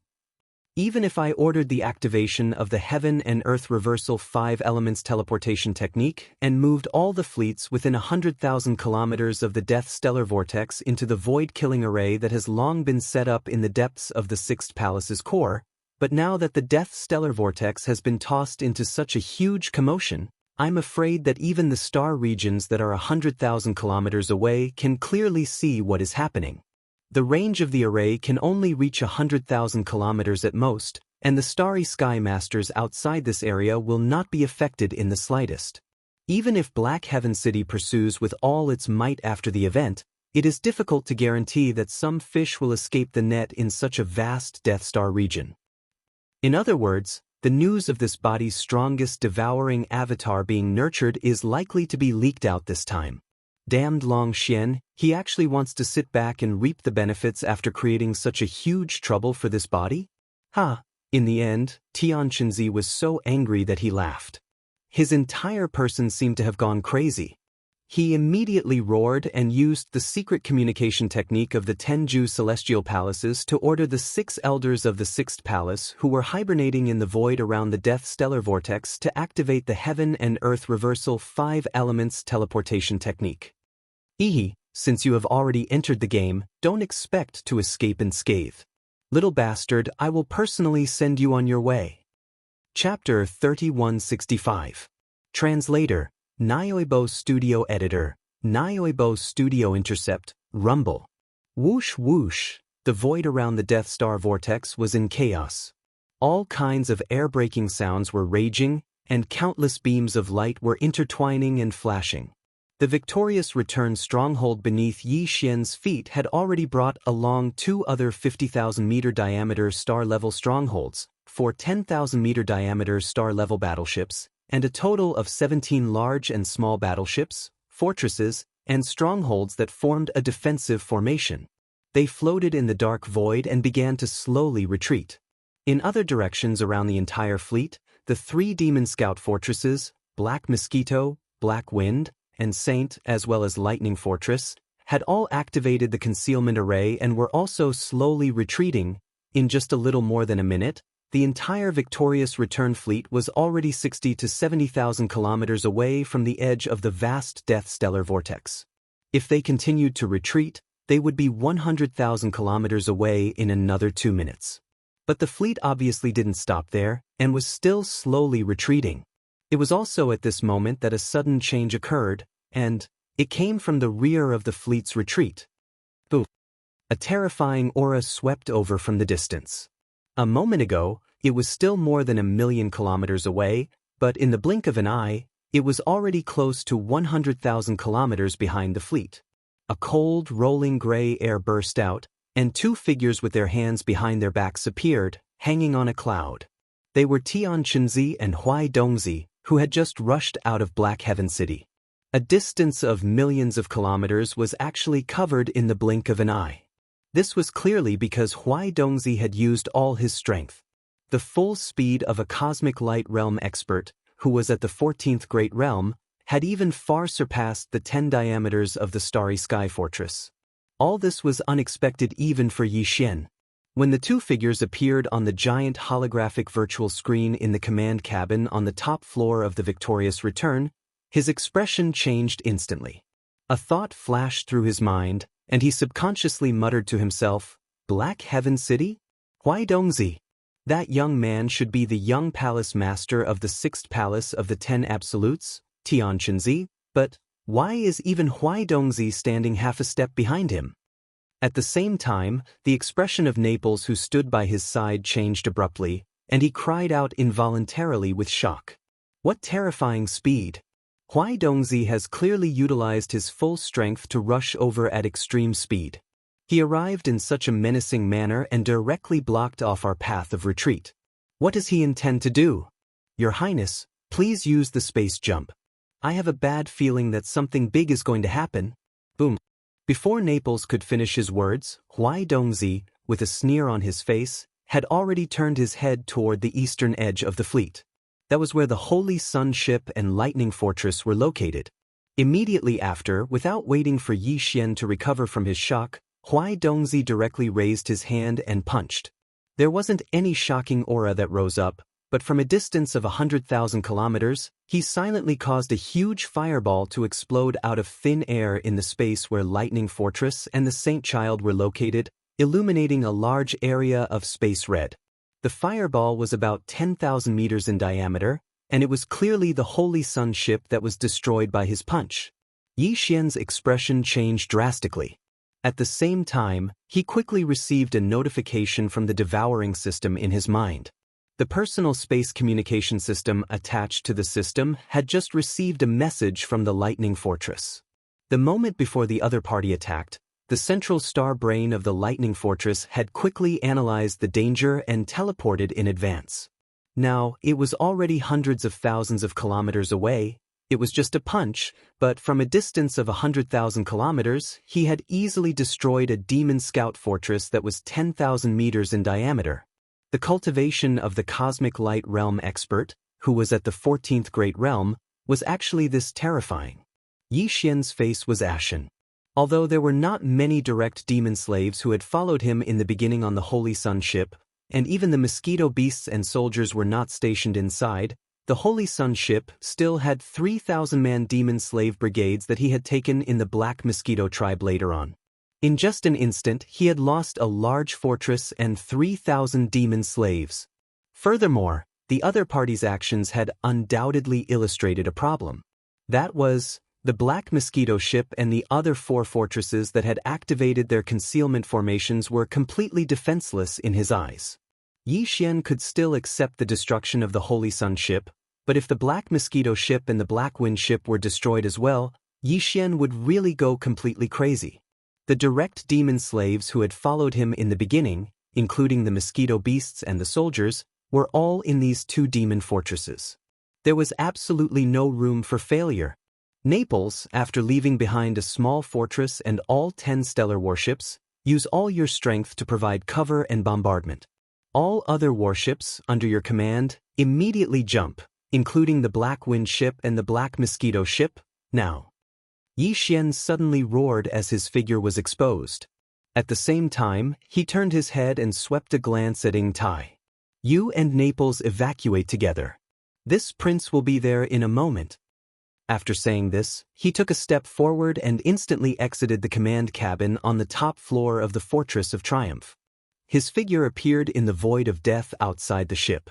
Even if I ordered the activation of the Heaven and Earth Reversal 5 Elements teleportation technique and moved all the fleets within 100,000 kilometers of the Death Stellar Vortex into the void-killing array that has long been set up in the depths of the Sixth Palace's core, but now that the Death Stellar Vortex has been tossed into such a huge commotion, I'm afraid that even the star regions that are 100,000 kilometers away can clearly see what is happening. The range of the array can only reach 100,000 kilometers at most, and the starry sky masters outside this area will not be affected in the slightest. Even if Black Heaven City pursues with all its might after the event, it is difficult to guarantee that some fish will escape the net in such a vast Death Star region. In other words, the news of this body's strongest devouring avatar being nurtured is likely to be leaked out this time. Damned Long Xian, he actually wants to sit back and reap the benefits after creating such a huge trouble for this body? In the end, Tianqinzi was so angry that he laughed. His entire person seemed to have gone crazy. He immediately roared and used the secret communication technique of the Tenju Celestial Palaces to order the 6 elders of the Sixth Palace who were hibernating in the void around the Death Stellar Vortex to activate the Heaven and Earth Reversal 5 Elements teleportation technique. Since you have already entered the game, don't expect to escape unscathed. Little bastard, I will personally send you on your way. Chapter 3165. Translator, Nioibo Studio Editor, Nioibo Studio Intercept, Rumble. Whoosh whoosh, the void around the Death Star vortex was in chaos. All kinds of air-breaking sounds were raging, and countless beams of light were intertwining and flashing. The victorious return stronghold beneath Yi Xian's feet had already brought along 2 other 50,000-meter diameter star-level strongholds, 4 10,000-meter diameter star-level battleships, and a total of 17 large and small battleships, fortresses, and strongholds that formed a defensive formation. They floated in the dark void and began to slowly retreat. In other directions around the entire fleet, the 3 Demon Scout fortresses, Black Mosquito, Black Wind, and Saint, as well as Lightning Fortress, had all activated the concealment array and were also slowly retreating. In just a little more than a minute, the entire victorious return fleet was already 60 to 70,000 kilometers away from the edge of the vast Death Stellar vortex. If they continued to retreat, they would be 100,000 kilometers away in another 2 minutes. But the fleet obviously didn't stop there, and was still slowly retreating. It was also at this moment that a sudden change occurred, and it came from the rear of the fleet's retreat. Boom! A terrifying aura swept over from the distance. A moment ago, it was still more than 1,000,000 kilometers away, but in the blink of an eye, it was already close to 100,000 kilometers behind the fleet. A cold, rolling gray air burst out, and 2 figures with their hands behind their backs appeared, hanging on a cloud. They were Tian Chenzi and Huai Dongzi, who had just rushed out of Black Heaven City. A distance of millions of kilometers was actually covered in the blink of an eye. This was clearly because Huai Dongzi had used all his strength. The full speed of a cosmic light realm expert, who was at the 14th Great Realm, had even far surpassed the 10 diameters of the Starry Sky Fortress. All this was unexpected even for Yi Xian. When the 2 figures appeared on the giant holographic virtual screen in the command cabin on the top floor of the victorious return, his expression changed instantly. A thought flashed through his mind, and he subconsciously muttered to himself, "Black Heaven City? Huai Dongzi? That young man should be the young palace master of the 6th palace of the 10 Absolutes, Tian Chenzi, but why is even Huai Dongzi standing half a step behind him?" At the same time, the expression of Naples, who stood by his side, changed abruptly, and he cried out involuntarily with shock. What terrifying speed! Huai Dongzi has clearly utilized his full strength to rush over at extreme speed. He arrived in such a menacing manner and directly blocked off our path of retreat. What does he intend to do? Your Highness, please use the space jump. I have a bad feeling that something big is going to happen. Boom. Before Naples could finish his words, Huai Dongzi, with a sneer on his face, had already turned his head toward the eastern edge of the fleet. That was where the Holy Sun ship and Lightning Fortress were located. Immediately after, without waiting for Yi Xian to recover from his shock, Huai Dongzi directly raised his hand and punched. There wasn't any shocking aura that rose up, but from a distance of 100,000 kilometers, he silently caused a huge fireball to explode out of thin air in the space where Lightning Fortress and the Saint Child were located, illuminating a large area of space red. The fireball was about 10,000 meters in diameter, and it was clearly the Holy Sun ship that was destroyed by his punch. Yi Xian's expression changed drastically. At the same time, he quickly received a notification from the devouring system in his mind. The personal space communication system attached to the system had just received a message from the Lightning Fortress. The moment before the other party attacked, the central star brain of the Lightning Fortress had quickly analyzed the danger and teleported in advance. Now, it was already hundreds of thousands of kilometers away. It was just a punch, but from a distance of 100,000 kilometers, he had easily destroyed a Demon Scout fortress that was 10,000 meters in diameter. The cultivation of the Cosmic Light Realm expert, who was at the 14th Great Realm, was actually this terrifying. Yi Xian's face was ashen. Although there were not many direct demon slaves who had followed him in the beginning on the Holy Sun ship, and even the mosquito beasts and soldiers were not stationed inside, the Holy Sun ship still had 3,000-man demon slave brigades that he had taken in the Black Mosquito tribe later on. In just an instant, he had lost a large fortress and 3,000 demon slaves. Furthermore, the other party's actions had undoubtedly illustrated a problem. That was, the Black Mosquito ship and the other 4 fortresses that had activated their concealment formations were completely defenseless in his eyes. Yi Xian could still accept the destruction of the Holy Sun ship, but if the Black Mosquito ship and the Black Wind ship were destroyed as well, Yi Xian would really go completely crazy. The direct demon slaves who had followed him in the beginning, including the mosquito beasts and the soldiers, were all in these 2 demon fortresses. There was absolutely no room for failure. Naples, after leaving behind a small fortress and all 10 stellar warships, use all your strength to provide cover and bombardment. All other warships, under your command, immediately jump, including the Black Wind ship and the Black Mosquito ship, now. Yi Xian suddenly roared as his figure was exposed. At the same time, he turned his head and swept a glance at Ying Tai. You and Naples evacuate together. This prince will be there in a moment. After saying this, he took a step forward and instantly exited the command cabin on the top floor of the Fortress of Triumph. His figure appeared in the void of death outside the ship.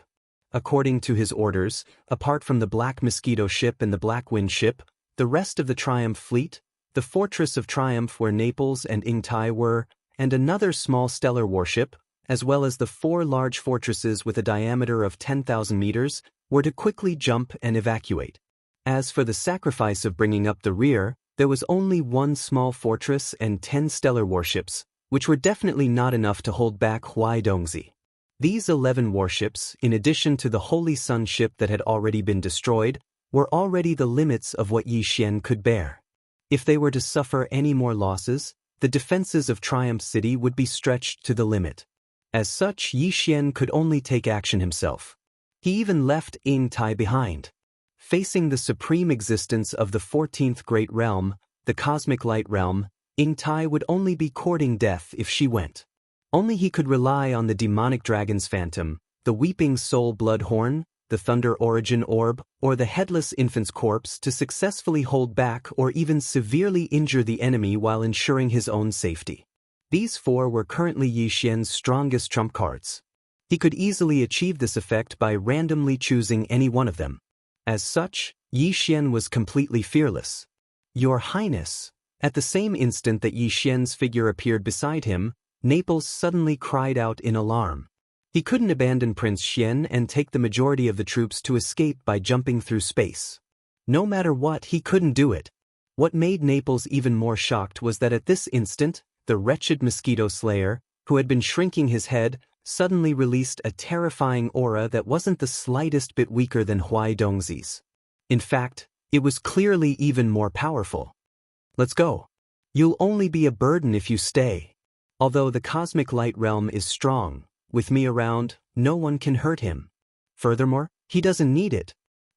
According to his orders, apart from the Black Mosquito ship and the Black Wind ship, the rest of the Triumph fleet, the Fortress of Triumph where Naples and Ying Tai were, and another small stellar warship, as well as the 4 large fortresses with a diameter of 10,000 meters, were to quickly jump and evacuate. As for the sacrifice of bringing up the rear, there was only 1 small fortress and 10 stellar warships, which were definitely not enough to hold back Huaidongzi. These 11 warships, in addition to the Holy Sun ship that had already been destroyed, were already the limits of what Yi Xian could bear. If they were to suffer any more losses, the defenses of Triumph City would be stretched to the limit. As such, Yi Xian could only take action himself. He even left Ying Tai behind. Facing the supreme existence of the 14th Great Realm, the Cosmic Light Realm, Ying Tai would only be courting death if she went. Only he could rely on the demonic dragon's phantom, the weeping soul bloodhorn, the thunder origin orb, or the headless infant's corpse to successfully hold back or even severely injure the enemy while ensuring his own safety. These 4 were currently Yi Xian's strongest trump cards. He could easily achieve this effect by randomly choosing any one of them. As such, Yi Xian was completely fearless. Your Highness. At the same instant that Yi Xian's figure appeared beside him, Naples suddenly cried out in alarm. He couldn't abandon Prince Xian and take the majority of the troops to escape by jumping through space. No matter what, he couldn't do it. What made Naples even more shocked was that at this instant, the wretched mosquito slayer, who had been shrinking his head, suddenly released a terrifying aura that wasn't the slightest bit weaker than Huaidongzi's. In fact, it was clearly even more powerful. Let's go. You'll only be a burden if you stay. Although the Cosmic Light Realm is strong, with me around, no one can hurt him. Furthermore, he doesn't need it.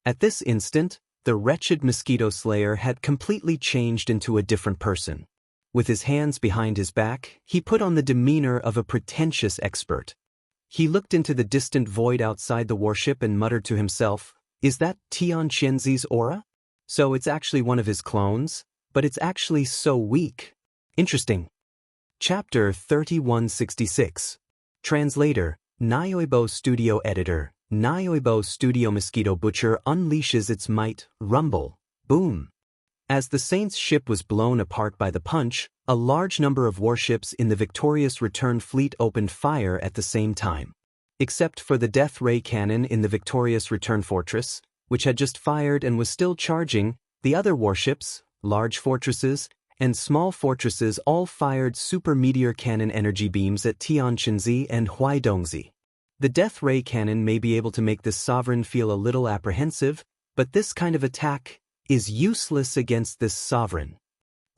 At this instant, the wretched mosquito slayer had completely changed into a different person. With his hands behind his back, he put on the demeanor of a pretentious expert. He looked into the distant void outside the warship and muttered to himself, "Is that Tian Qianzi's aura? So it's actually one of his clones, but it's actually so weak. Interesting." Chapter 3166. Translator, Nyoibo Studio Editor. Nyoibo Studio Mosquito Butcher unleashes its might, rumble, boom. As the Saint's ship was blown apart by the punch, a large number of warships in the victorious return fleet opened fire at the same time. Except for the death ray cannon in the victorious return fortress, which had just fired and was still charging, the other warships, large fortresses, and small fortresses all fired super meteor cannon energy beams at Tianqinzi and Huaidongzi. The death ray cannon may be able to make this sovereign feel a little apprehensive, but this kind of attack is useless against this sovereign.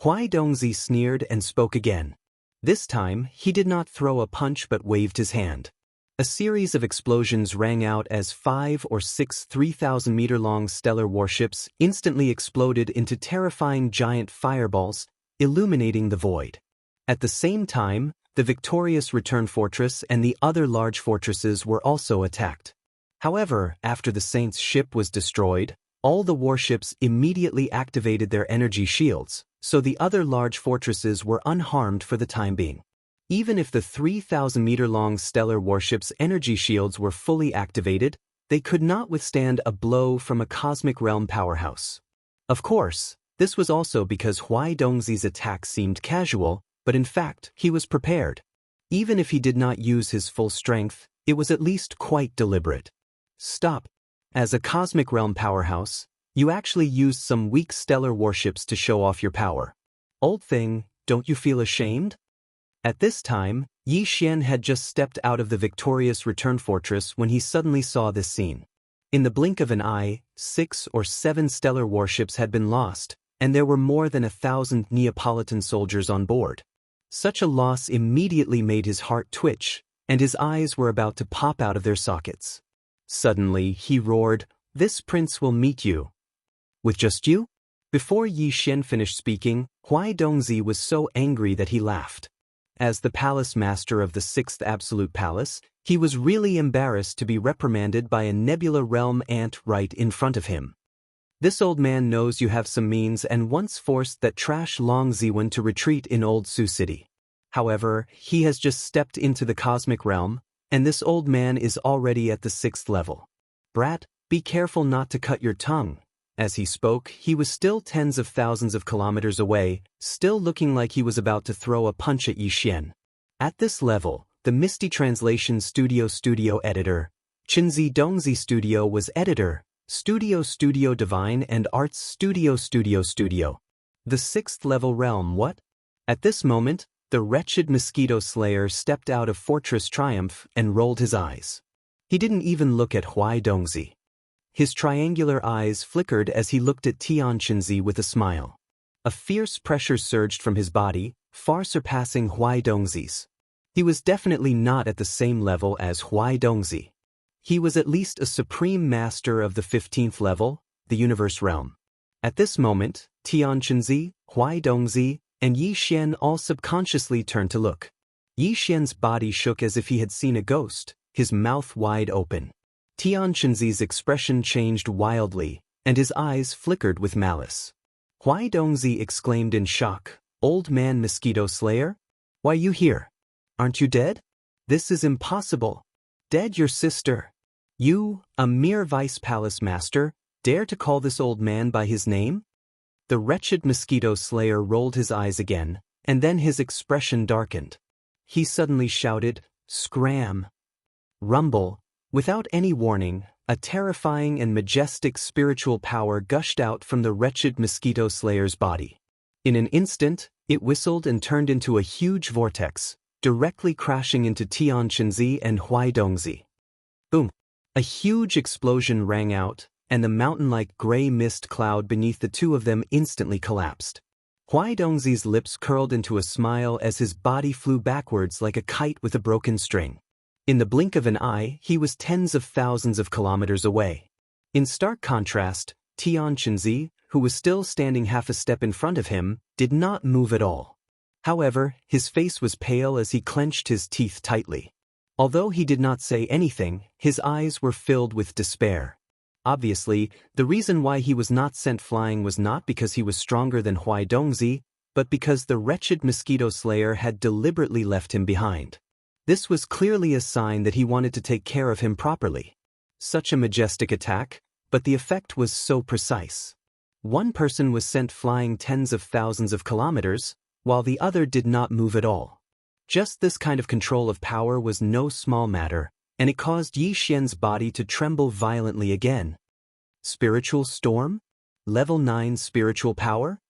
Huaidongzi sneered and spoke again. This time, he did not throw a punch but waved his hand. A series of explosions rang out as 5 or 6 3,000-meter-long stellar warships instantly exploded into terrifying giant fireballs, illuminating the void. At the same time, the victorious return fortress and the other large fortresses were also attacked. However, after the Saint's ship was destroyed, all the warships immediately activated their energy shields, so the other large fortresses were unharmed for the time being. Even if the 3,000-meter-long stellar warship's energy shields were fully activated, they could not withstand a blow from a cosmic realm powerhouse. Of course, this was also because Huaidongzi's attack seemed casual, but in fact, he was prepared. Even if he did not use his full strength, it was at least quite deliberate. Stop. As a cosmic realm powerhouse, you actually used some weak stellar warships to show off your power. Old thing, don't you feel ashamed? At this time, Yi Xian had just stepped out of the victorious return fortress when he suddenly saw this scene. In the blink of an eye, 6 or 7 stellar warships had been lost, and there were more than 1,000 Neapolitan soldiers on board. Such a loss immediately made his heart twitch, and his eyes were about to pop out of their sockets. Suddenly, he roared, "This prince will meet you." With just you? Before Yi Xian finished speaking, Huaidongzi was so angry that he laughed. As the palace master of the 6th Absolute Palace, he was really embarrassed to be reprimanded by a Nebula Realm ant right in front of him. This old man knows you have some means and once forced that trash Long Ziwen to retreat in Old Sioux City. However, he has just stepped into the cosmic realm, and this old man is already at the 6th level. Brat, be careful not to cut your tongue. As he spoke, he was still tens of thousands of kilometers away, still looking like he was about to throw a punch at Yi Xian. At this level, the Misty Translation Studio editor, Qinzi Dongzi Studio was editor, Studio Divine and Arts Studio. The 6th level realm, what? At this moment, the wretched mosquito slayer stepped out of Fortress Triumph and rolled his eyes. He didn't even look at Huaidongzi. His triangular eyes flickered as he looked at Tian Qinzi with a smile. A fierce pressure surged from his body, far surpassing Huaidongzi's. He was definitely not at the same level as Huaidongzi. He was at least a supreme master of the 15th level, the universe realm. At this moment, Tian Qinzi, Huaidongzi, and Yi Xian all subconsciously turned to look. Yi Xian's body shook as if he had seen a ghost, his mouth wide open. Tian Qinzi's expression changed wildly, and his eyes flickered with malice. Huaidongzi exclaimed in shock, "Old man mosquito slayer? Why you here? Aren't you dead? This is impossible. Dead your sister. You, a mere vice palace master, dare to call this old man by his name?" The wretched mosquito slayer rolled his eyes again, and then his expression darkened. He suddenly shouted, "Scram!" Rumble. Without any warning, a terrifying and majestic spiritual power gushed out from the wretched mosquito slayer's body. In an instant, it whistled and turned into a huge vortex, directly crashing into Tian Qinzi and Huaidongzi. Boom! A huge explosion rang out, and the mountain-like gray mist cloud beneath the two of them instantly collapsed. Huaidongzi's lips curled into a smile as his body flew backwards like a kite with a broken string. In the blink of an eye, he was tens of thousands of kilometers away. In stark contrast, Tian Qinzi, who was still standing half a step in front of him, did not move at all. However, his face was pale as he clenched his teeth tightly. Although he did not say anything, his eyes were filled with despair. Obviously, the reason why he was not sent flying was not because he was stronger than Huaidongzi, but because the wretched mosquito slayer had deliberately left him behind. This was clearly a sign that he wanted to take care of him properly. Such a majestic attack, but the effect was so precise. One person was sent flying tens of thousands of kilometers, while the other did not move at all. Just this kind of control of power was no small matter, and it caused Yi Xian's body to tremble violently again. Spiritual storm? Level 9 spiritual power?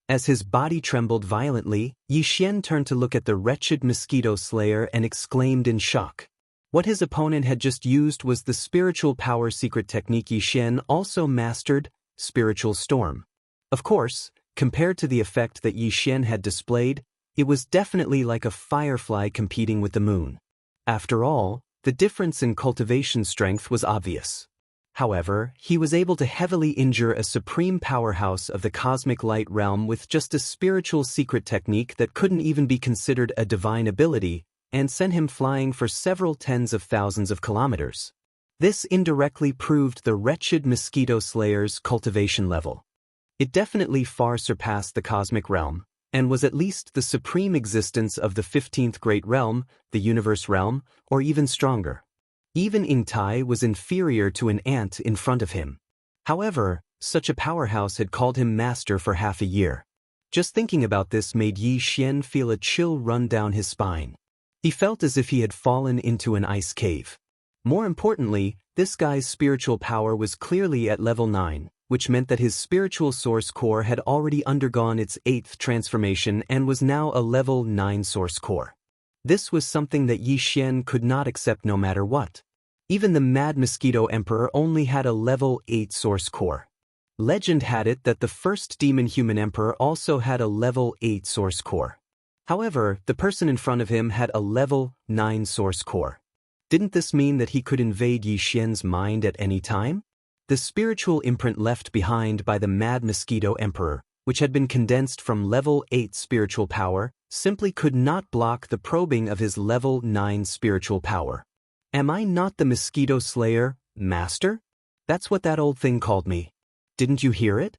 As his body trembled violently, Yi Xian turned to look at the wretched mosquito slayer and exclaimed in shock. What his opponent had just used was the spiritual power secret technique Yi Xian also mastered, spiritual storm. Of course, compared to the effect that Yi Xian had displayed, it was definitely like a firefly competing with the moon. After all, the difference in cultivation strength was obvious. However, he was able to heavily injure a supreme powerhouse of the cosmic light realm with just a spiritual secret technique that couldn't even be considered a divine ability, and sent him flying for several tens of thousands of kilometers. This indirectly proved the wretched mosquito slayer's cultivation level. It definitely far surpassed the cosmic realm, and was at least the supreme existence of the 15th great realm, the universe realm, or even stronger. Even Ing Tai was inferior to an ant in front of him. However, such a powerhouse had called him master for half a year. Just thinking about this made Yi Xian feel a chill run down his spine. He felt as if he had fallen into an ice cave. More importantly, this guy's spiritual power was clearly at level 9, which meant that his spiritual source core had already undergone its 8th transformation and was now a level 9 source core. This was something that Yi Xian could not accept no matter what. Even the Mad Mosquito Emperor only had a level 8 source core. Legend had it that the first Demon Human Emperor also had a level 8 source core. However, the person in front of him had a level 9 source core. Didn't this mean that he could invade Yi Xian's mind at any time? The spiritual imprint left behind by the Mad Mosquito Emperor, which had been condensed from level 8 spiritual power, simply could not block the probing of his level 9 spiritual power. Am I not the Mosquito Slayer, Master? That's what that old thing called me. Didn't you hear it?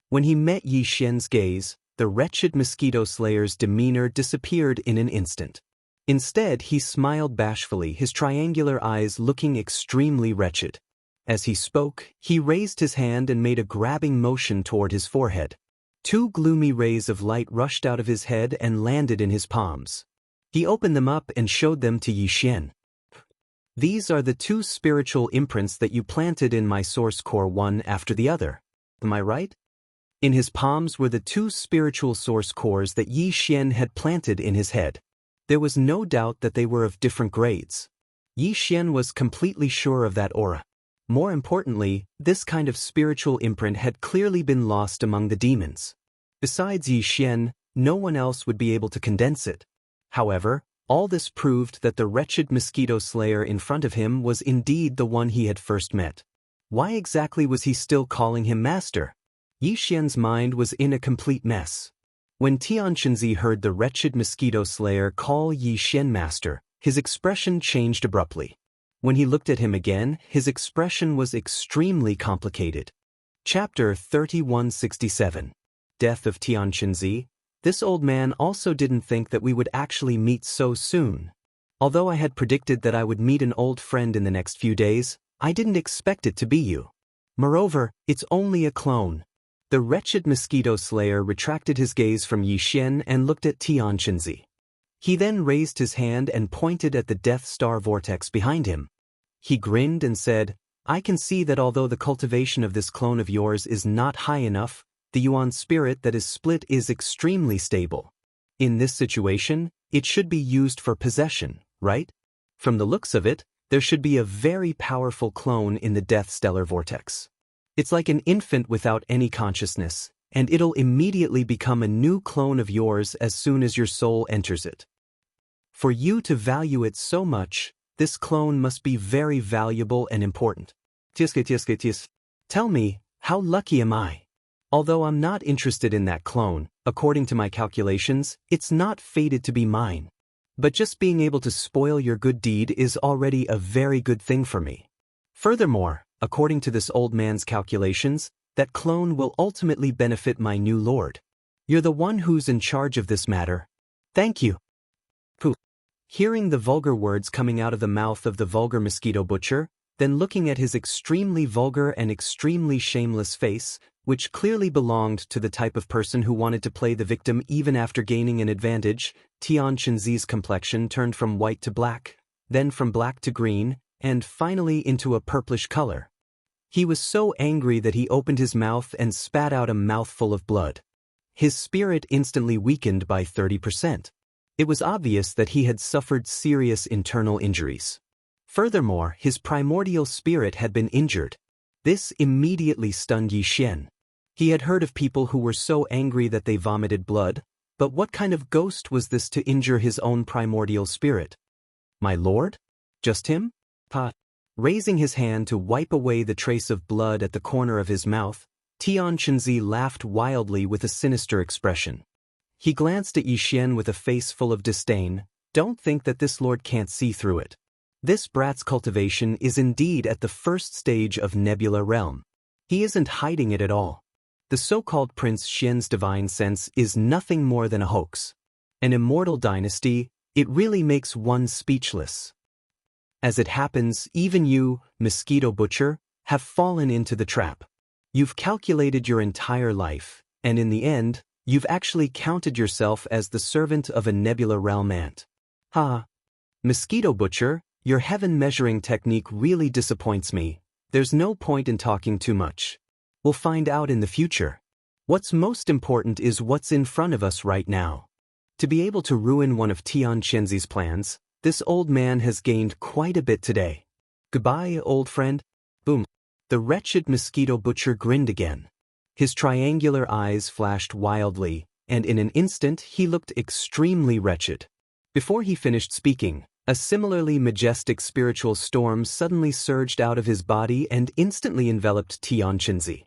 When he met Yi Xian's gaze, the wretched Mosquito Slayer's demeanor disappeared in an instant. Instead, he smiled bashfully, his triangular eyes looking extremely wretched. As he spoke, he raised his hand and made a grabbing motion toward his forehead. 2 gloomy rays of light rushed out of his head and landed in his palms. He opened them up and showed them to Yi Xian. These are the 2 spiritual imprints that you planted in my source core one after the other. Am I right? In his palms were the 2 spiritual source cores that Yi Xian had planted in his head. There was no doubt that they were of different grades. Yi Xian was completely sure of that aura. More importantly, this kind of spiritual imprint had clearly been lost among the demons. Besides Yi Xian, no one else would be able to condense it. However, all this proved that the wretched Mosquito Slayer in front of him was indeed the one he had first met. Why exactly was he still calling him master? Yi Xian's mind was in a complete mess. When Tian Shenzi heard the wretched Mosquito Slayer call Yi Xian master, his expression changed abruptly. When he looked at him again, his expression was extremely complicated. Chapter 3167. Death of Tian Shenzi. This old man also didn't think that we would actually meet so soon. Although I had predicted that I would meet an old friend in the next few days, I didn't expect it to be you. Moreover, it's only a clone. The wretched Mosquito Slayer retracted his gaze from Yi Xian and looked at Tian Shenzi. He then raised his hand and pointed at the Death Star vortex behind him. He grinned and said, I can see that although the cultivation of this clone of yours is not high enough, the Yuan spirit that is split is extremely stable. In this situation, it should be used for possession, right? From the looks of it, there should be a very powerful clone in the Death Stellar Vortex. It's like an infant without any consciousness, and it'll immediately become a new clone of yours as soon as your soul enters it. For you to value it so much, this clone must be very valuable and important. Tell me, how lucky am I? Although I'm not interested in that clone, according to my calculations, it's not fated to be mine. But just being able to spoil your good deed is already a very good thing for me. Furthermore, according to this old man's calculations, that clone will ultimately benefit my new lord. You're the one who's in charge of this matter. Thank you. Pooh. Hearing the vulgar words coming out of the mouth of the vulgar mosquito butcher, then looking at his extremely vulgar and extremely shameless face, which clearly belonged to the type of person who wanted to play the victim even after gaining an advantage, Tian Shenzi's complexion turned from white to black, then from black to green, and finally into a purplish color. He was so angry that he opened his mouth and spat out a mouthful of blood. His spirit instantly weakened by 30%. It was obvious that he had suffered serious internal injuries. Furthermore, his primordial spirit had been injured. This immediately stunned Yi Xian. He had heard of people who were so angry that they vomited blood, but what kind of ghost was this to injure his own primordial spirit? My lord? Just him? Pa. Raising his hand to wipe away the trace of blood at the corner of his mouth, Tian Shenzi laughed wildly with a sinister expression. He glanced at Yi Xian with a face full of disdain. Don't think that this lord can't see through it. This brat's cultivation is indeed at the first stage of Nebula Realm. He isn't hiding it at all. The so-called Prince Xian's divine sense is nothing more than a hoax. An immortal dynasty, it really makes one speechless. As it happens, even you, mosquito butcher, have fallen into the trap. You've calculated your entire life, and in the end, you've actually counted yourself as the servant of a nebula realm ant. Ha! Mosquito butcher, your heaven measuring technique really disappoints me. There's no point in talking too much. We'll find out in the future. What's most important is what's in front of us right now. To be able to ruin one of Tian Qianzi's plans, this old man has gained quite a bit today. Goodbye, old friend. Boom. The wretched mosquito butcher grinned again. His triangular eyes flashed wildly, and in an instant he looked extremely wretched. Before he finished speaking, a similarly majestic spiritual storm suddenly surged out of his body and instantly enveloped Tian Qianzi.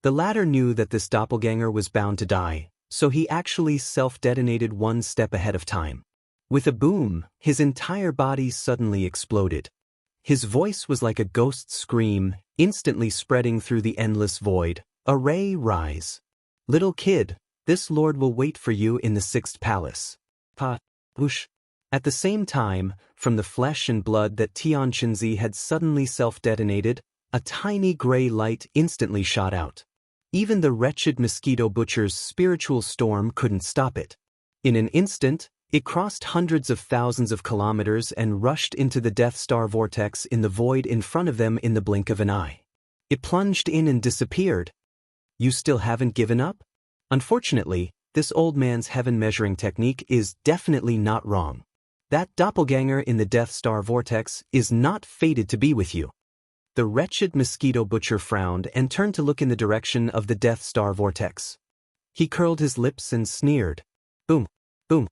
The latter knew that this doppelganger was bound to die, so he actually self-detonated one step ahead of time. With a boom, his entire body suddenly exploded. His voice was like a ghost scream, instantly spreading through the endless void. Array, rise. Little kid, this lord will wait for you in the 6th palace. Pa, whoosh. At the same time, from the flesh and blood that Tian Qianzi had suddenly self-detonated, a tiny gray light instantly shot out. Even the wretched mosquito butcher's spiritual storm couldn't stop it. In an instant, it crossed hundreds of thousands of kilometers and rushed into the Death Star vortex in the void in front of them in the blink of an eye. It plunged in and disappeared. You still haven't given up? Unfortunately, this old man's heaven measuring technique is definitely not wrong. That doppelganger in the Death Star vortex is not fated to be with you. The wretched mosquito butcher frowned and turned to look in the direction of the Death Star vortex. He curled his lips and sneered. Boom, boom.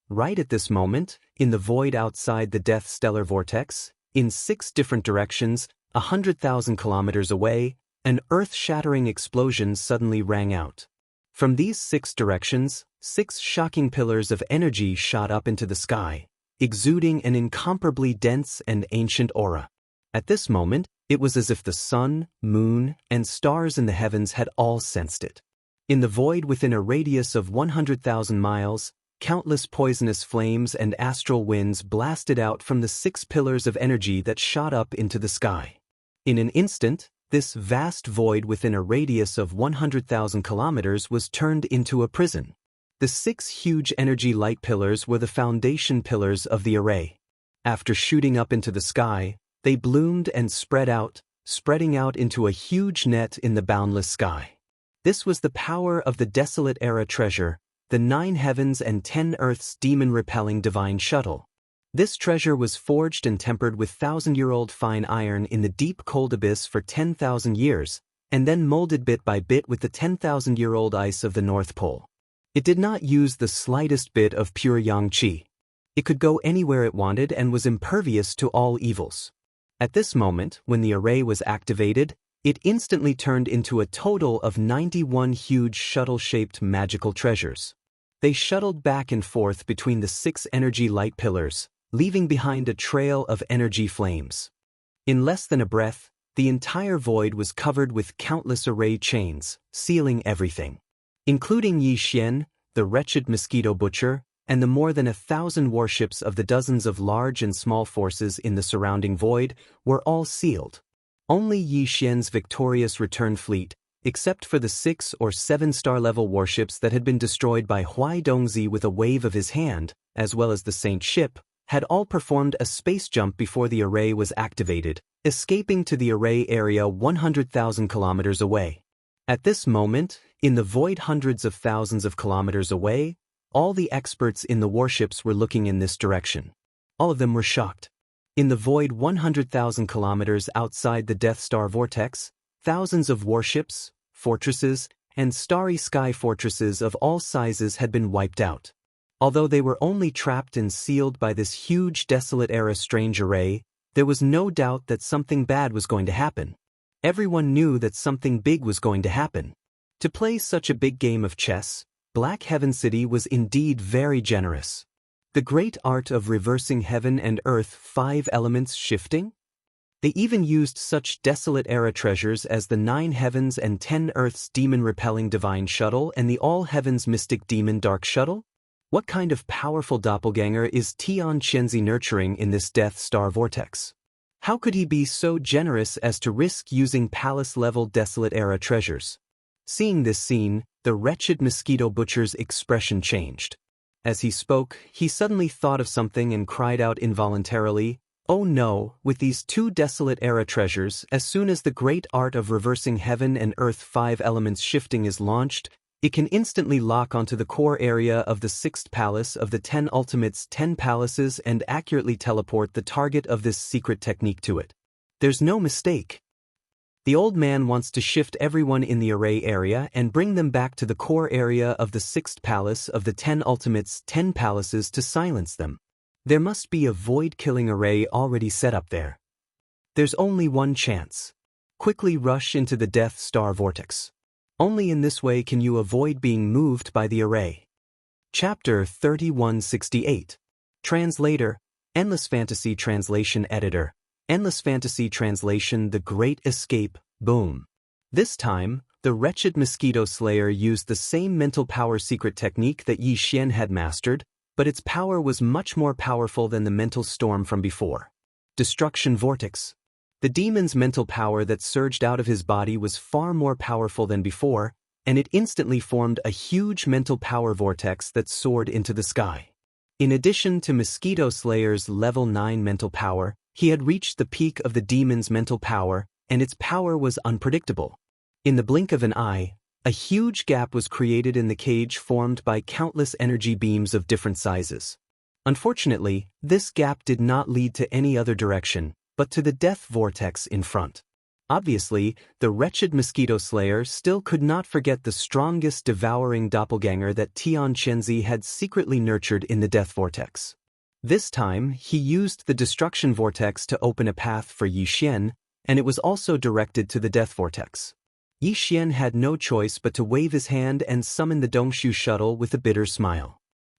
Right at this moment, in the void outside the Death Stellar vortex, in 6 different directions, 100,000 kilometers away, an earth-shattering explosion suddenly rang out. From these 6 directions, 6 shocking pillars of energy shot up into the sky, exuding an incomparably dense and ancient aura. At this moment, it was as if the sun, moon, and stars in the heavens had all sensed it. In the void within a radius of 100,000 miles, countless poisonous flames and astral winds blasted out from the 6 pillars of energy that shot up into the sky. In an instant, this vast void within a radius of 100,000 kilometers was turned into a prison. The 6 huge energy light pillars were the foundation pillars of the array. After shooting up into the sky, they bloomed and spreading out into a huge net in the boundless sky. This was the power of the Desolate Era treasure, the 9 heavens and 10 earths demon-repelling divine shuttle. This treasure was forged and tempered with 1,000-year-old fine iron in the deep cold abyss for 10,000 years, and then molded bit by bit with the 10,000-year-old ice of the North Pole. It did not use the slightest bit of pure yang qi. It could go anywhere it wanted and was impervious to all evils. At this moment, when the array was activated, it instantly turned into a total of 91 huge shuttle-shaped magical treasures. They shuttled back and forth between the 6 energy light pillars, leaving behind a trail of energy flames. In less than a breath, the entire void was covered with countless array chains, sealing everything. Including Yi Xian, the wretched mosquito butcher, and the more than 1,000 warships of the dozens of large and small forces in the surrounding void, were all sealed. Only Yi Xian's victorious return fleet, except for the 6 or 7-star level warships that had been destroyed by Huai Dongzi with a wave of his hand, as well as the Saint ship, had all performed a space jump before the array was activated, escaping to the array area 100,000 kilometers away. At this moment, in the void hundreds of thousands of kilometers away, all the experts in the warships were looking in this direction. All of them were shocked. In the void 100,000 kilometers outside the Death Star vortex, thousands of warships, fortresses, and starry sky fortresses of all sizes had been wiped out. Although they were only trapped and sealed by this huge Desolate Era strange array, there was no doubt that something bad was going to happen. Everyone knew that something big was going to happen. To play such a big game of chess, Black Heaven City was indeed very generous. The great art of reversing heaven and earth 5 elements shifting? They even used such Desolate Era treasures as the 9 heavens and 10 earths demon-repelling divine shuttle and the all heavens mystic demon dark shuttle? What kind of powerful doppelganger is Tian Chenzi nurturing in this Death Star vortex? How could he be so generous as to risk using palace-level Desolate-era treasures? Seeing this scene, the wretched mosquito butcher's expression changed. As he spoke, he suddenly thought of something and cried out involuntarily, "Oh no, with these two Desolate-era treasures, as soon as the great art of reversing heaven and earth 5 elements shifting is launched, it can instantly lock onto the core area of the 6th palace of the 10 Ultimates 10 palaces and accurately teleport the target of this secret technique to it. There's no mistake. The old man wants to shift everyone in the array area and bring them back to the core area of the 6th palace of the 10 Ultimates 10 palaces to silence them. There must be a void-killing array already set up there. There's only one chance. Quickly rush into the Death Star vortex. Only in this way can you avoid being moved by the array." Chapter 3168. Translator, Endless Fantasy Translation Editor, Endless Fantasy Translation The Great Escape, Boom. This time, the wretched mosquito slayer used the same mental power secret technique that Yi Xian had mastered, but its power was much more powerful than the mental storm from before. Destruction Vortex. The demon's mental power that surged out of his body was far more powerful than before, and it instantly formed a huge mental power vortex that soared into the sky. In addition to Mosquito Slayer's level 9 mental power, he had reached the peak of the demon's mental power, and its power was unpredictable. In the blink of an eye, a huge gap was created in the cage formed by countless energy beams of different sizes. Unfortunately, this gap did not lead to any other direction, but to the death vortex in front. Obviously, the wretched mosquito slayer still could not forget the strongest devouring doppelganger that Tian Chenzi had secretly nurtured in the death vortex. This time, he used the destruction vortex to open a path for Yi Xian, and it was also directed to the death vortex. Yi Xian had no choice but to wave his hand and summon the Dongshu shuttle with a bitter smile.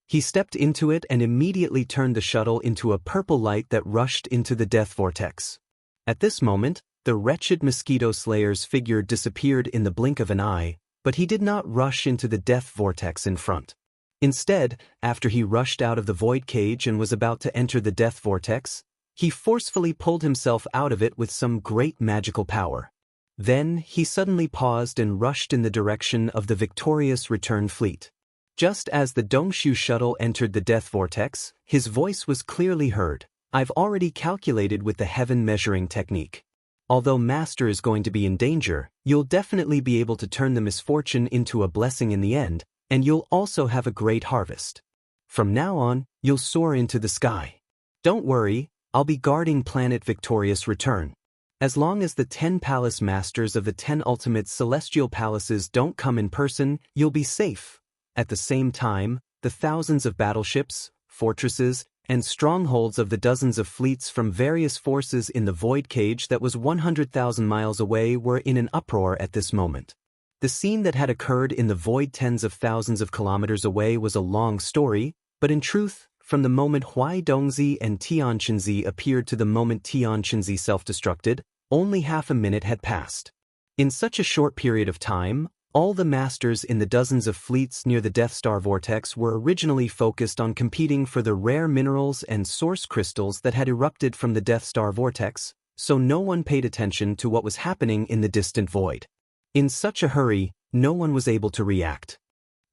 He stepped into it and immediately turned the shuttle into a purple light that rushed into the death vortex. At this moment, the wretched mosquito slayer's figure disappeared in the blink of an eye, but he did not rush into the death vortex in front. Instead, after he rushed out of the void cage and was about to enter the death vortex, he forcefully pulled himself out of it with some great magical power. Then, he suddenly paused and rushed in the direction of the victorious return fleet. Just as the Dongshu shuttle entered the death vortex, his voice was clearly heard. "I've already calculated with the heaven measuring technique. Although Master is going to be in danger, you'll definitely be able to turn the misfortune into a blessing in the end, and you'll also have a great harvest. From now on, you'll soar into the sky. Don't worry, I'll be guarding Planet Victorious Return. As long as the 10 palace masters of the 10 ultimate celestial palaces don't come in person, you'll be safe. At the same time, the thousands of battleships, fortresses, and strongholds of the dozens of fleets from various forces in the void cage that was 100,000 miles away were in an uproar at this moment. The scene that had occurred in the void tens of thousands of kilometers away was a long story, but in truth, from the moment Huai Dongzi and Tian Chenzi appeared to the moment Tian Chenzi self-destructed, only half a minute had passed. In such a short period of time, all the masters in the dozens of fleets near the Death Star vortex were originally focused on competing for the rare minerals and source crystals that had erupted from the Death Star vortex, so no one paid attention to what was happening in the distant void. In such a hurry, no one was able to react.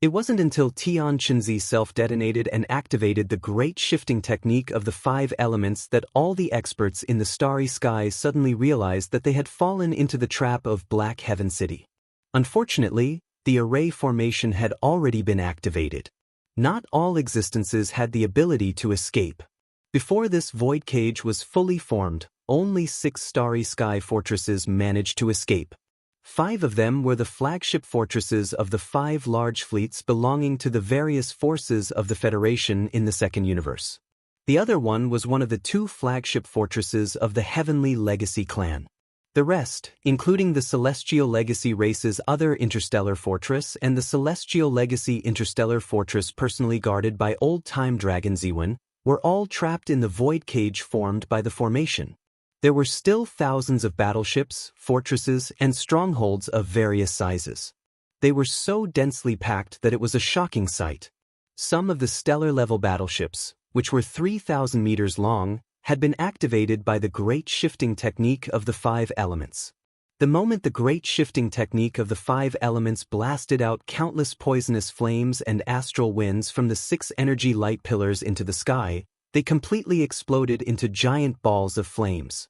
It wasn't until Tian Chenzi self-detonated and activated the great shifting technique of the 5 elements that all the experts in the starry skies suddenly realized that they had fallen into the trap of Black Heaven City. Unfortunately, the array formation had already been activated. Not all existences had the ability to escape. Before this void cage was fully formed, only 6 starry sky fortresses managed to escape. 5 of them were the flagship fortresses of the 5 large fleets belonging to the various forces of the Federation in the Second Universe. The other one was one of the 2 flagship fortresses of the Heavenly Legacy clan. The rest, including the Celestial Legacy race's other interstellar fortress and the Celestial Legacy interstellar fortress personally guarded by old-time dragon Ziwen, were all trapped in the void cage formed by the formation. There were still thousands of battleships, fortresses, and strongholds of various sizes. They were so densely packed that it was a shocking sight. Some of the stellar-level battleships, which were 3,000 meters long, had been activated by the great shifting technique of the 5 elements. The moment the great shifting technique of the 5 elements blasted out countless poisonous flames and astral winds from the 6 energy light pillars into the sky, they completely exploded into giant balls of flames.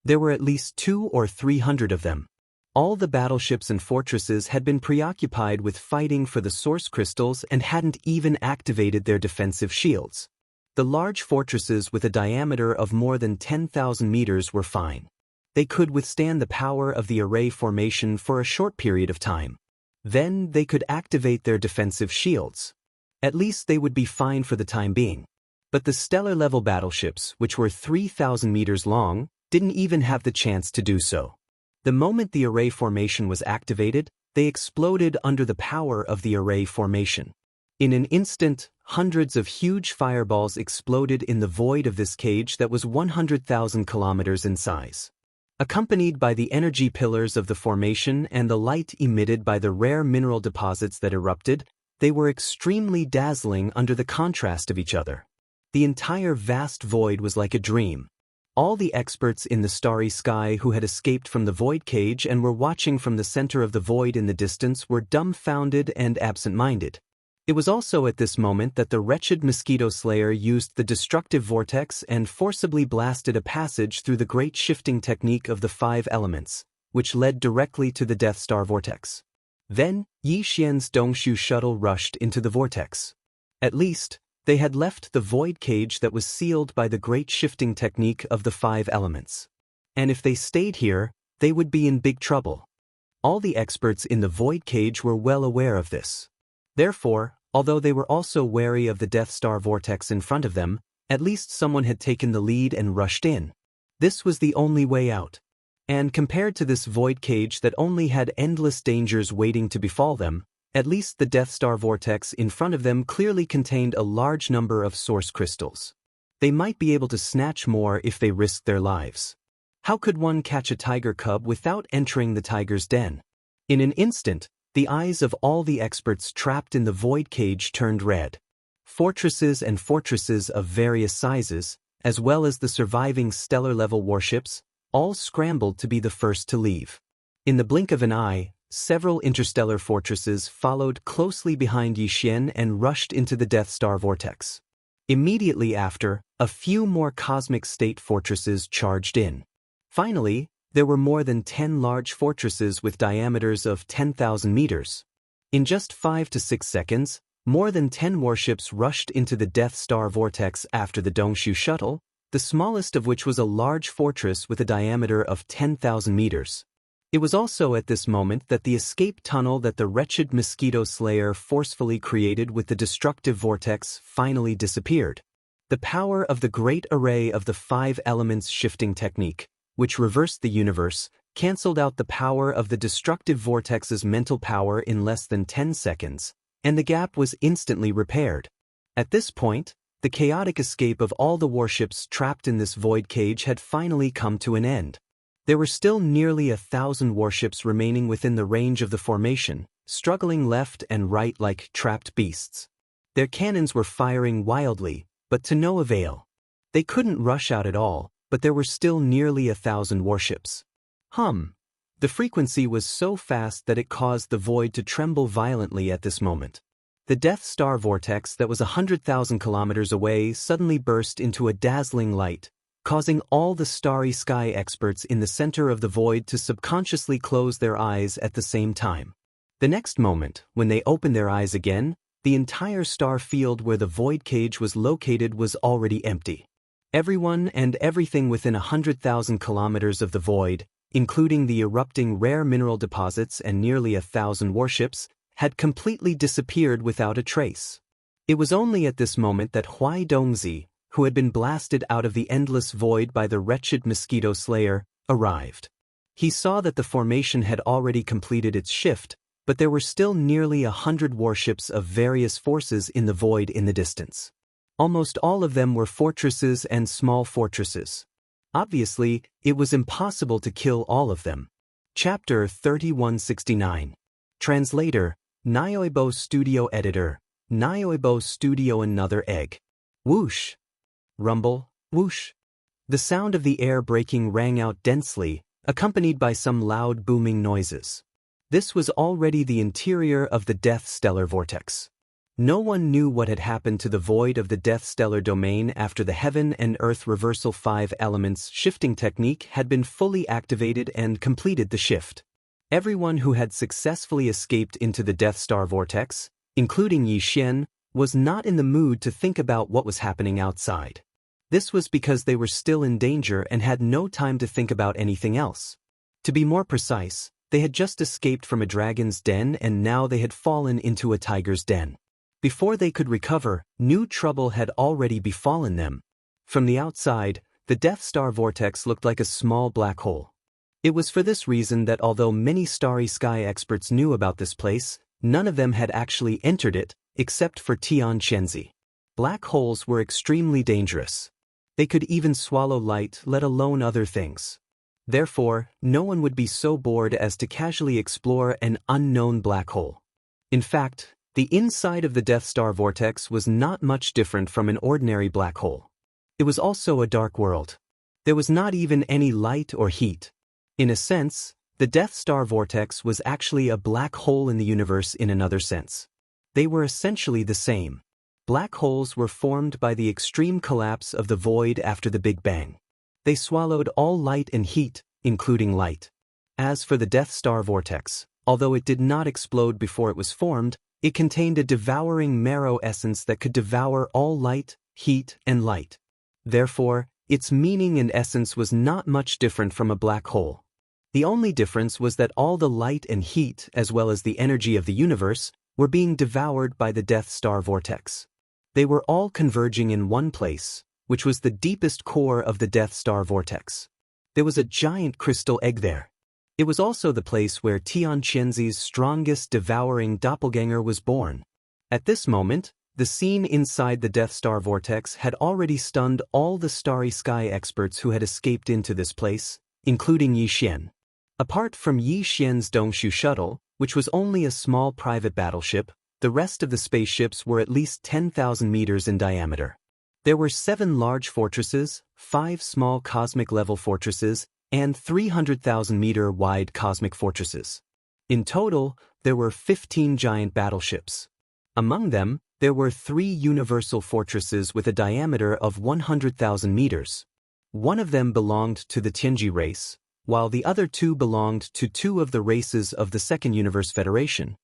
There were at least 200 or 300 of them. All the battleships and fortresses had been preoccupied with fighting for the source crystals and hadn't even activated their defensive shields. The large fortresses with a diameter of more than 10,000 meters were fine. They could withstand the power of the array formation for a short period of time. Then they could activate their defensive shields. At least they would be fine for the time being. But the stellar-level battleships, which were 3,000 meters long, didn't even have the chance to do so. The moment the array formation was activated, they exploded under the power of the array formation. In an instant, hundreds of huge fireballs exploded in the void of this cage that was 100,000 kilometers in size. Accompanied by the energy pillars of the formation and the light emitted by the rare mineral deposits that erupted, they were extremely dazzling under the contrast of each other. The entire vast void was like a dream. All the experts in the starry sky who had escaped from the void cage and were watching from the center of the void in the distance were dumbfounded and absent-minded. It was also at this moment that the wretched mosquito slayer used the destructive vortex and forcibly blasted a passage through the great shifting technique of the 5 elements, which led directly to the Death Star vortex. Then, Yi Xian's Dongshu shuttle rushed into the vortex. At least, they had left the void cage that was sealed by the great shifting technique of the 5 elements. And if they stayed here, they would be in big trouble. All the experts in the void cage were well aware of this. Therefore, although they were also wary of the Death Star vortex in front of them, at least someone had taken the lead and rushed in. This was the only way out. And compared to this void cage that only had endless dangers waiting to befall them, at least the Death Star vortex in front of them clearly contained a large number of source crystals. They might be able to snatch more if they risked their lives. How could one catch a tiger cub without entering the tiger's den? In an instant, the eyes of all the experts trapped in the void cage turned red. Fortresses and fortresses of various sizes, as well as the surviving stellar-level warships, all scrambled to be the first to leave. In the blink of an eye, several interstellar fortresses followed closely behind Yi Xian and rushed into the Death Star vortex. Immediately after, a few more cosmic state fortresses charged in. Finally, there were more than 10 large fortresses with diameters of 10,000 meters. In just 5 to 6 seconds, more than 10 warships rushed into the Death Star vortex after the Dongshu shuttle, the smallest of which was a large fortress with a diameter of 10,000 meters. It was also at this moment that the escape tunnel that the wretched mosquito slayer forcefully created with the destructive vortex finally disappeared. The power of the great array of the 5 elements shifting technique, which reversed the universe, cancelled out the power of the destructive vortex's mental power in less than 10 seconds, and the gap was instantly repaired. At this point, the chaotic escape of all the warships trapped in this void cage had finally come to an end. There were still nearly 1,000 warships remaining within the range of the formation, struggling left and right like trapped beasts. Their cannons were firing wildly, but to no avail. They couldn't rush out at all, but there were still nearly 1,000 warships. The frequency was so fast that it caused the void to tremble violently at this moment. The Death Star vortex that was 100,000 kilometers away suddenly burst into a dazzling light, causing all the starry sky experts in the center of the void to subconsciously close their eyes at the same time. The next moment, when they opened their eyes again, the entire star field where the void cage was located was already empty. Everyone and everything within 100,000 kilometers of the void, including the erupting rare mineral deposits and nearly 1,000 warships, had completely disappeared without a trace. It was only at this moment that Huai Dongzi, who had been blasted out of the endless void by the wretched mosquito slayer, arrived. He saw that the formation had already completed its shift, but there were still nearly 100 warships of various forces in the void in the distance. Almost all of them were fortresses and small fortresses. Obviously, it was impossible to kill all of them. Chapter 3169. Translator, Nyoibo Studio Editor, Nioibo studio another egg. Whoosh! Rumble, whoosh! The sound of the air breaking rang out densely, accompanied by some loud booming noises. This was already the interior of the Death Stellar Vortex. No one knew what had happened to the void of the Death Stellar domain after the Heaven and Earth Reversal 5 Elements shifting technique had been fully activated and completed the shift. Everyone who had successfully escaped into the Death Star Vortex, including Yi Xian, was not in the mood to think about what was happening outside. This was because they were still in danger and had no time to think about anything else. To be more precise, they had just escaped from a dragon's den and now they had fallen into a tiger's den. Before they could recover, new trouble had already befallen them. From the outside, the Death Star Vortex looked like a small black hole. It was for this reason that although many starry sky experts knew about this place, none of them had actually entered it, except for Tian Chenzi. Black holes were extremely dangerous. They could even swallow light, let alone other things. Therefore, no one would be so bored as to casually explore an unknown black hole. In fact, the inside of the Death Star Vortex was not much different from an ordinary black hole. It was also a dark world. There was not even any light or heat. In a sense, the Death Star Vortex was actually a black hole in the universe in another sense. They were essentially the same. Black holes were formed by the extreme collapse of the void after the Big Bang. They swallowed all light and heat, including light. As for the Death Star Vortex, although it did not explode before it was formed, it contained a devouring marrow essence that could devour all light, heat, and light. Therefore, its meaning and essence was not much different from a black hole. The only difference was that all the light and heat, as well as the energy of the universe, were being devoured by the Death Star Vortex. They were all converging in one place, which was the deepest core of the Death Star Vortex. There was a giant crystal egg there. It was also the place where Tian Chenzi's strongest devouring doppelganger was born. At this moment, the scene inside the Death Star Vortex had already stunned all the starry sky experts who had escaped into this place, including Yi Xian. Apart from Yi Xian's Dongshu shuttle, which was only a small private battleship, the rest of the spaceships were at least 10,000 meters in diameter. There were 7 large fortresses, 5 small cosmic-level fortresses, and 300,000-meter-wide cosmic fortresses. In total, there were 15 giant battleships. Among them, there were 3 universal fortresses with a diameter of 100,000 meters. One of them belonged to the Tianji race, while the other 2 belonged to 2 of the races of the Second Universe Federation.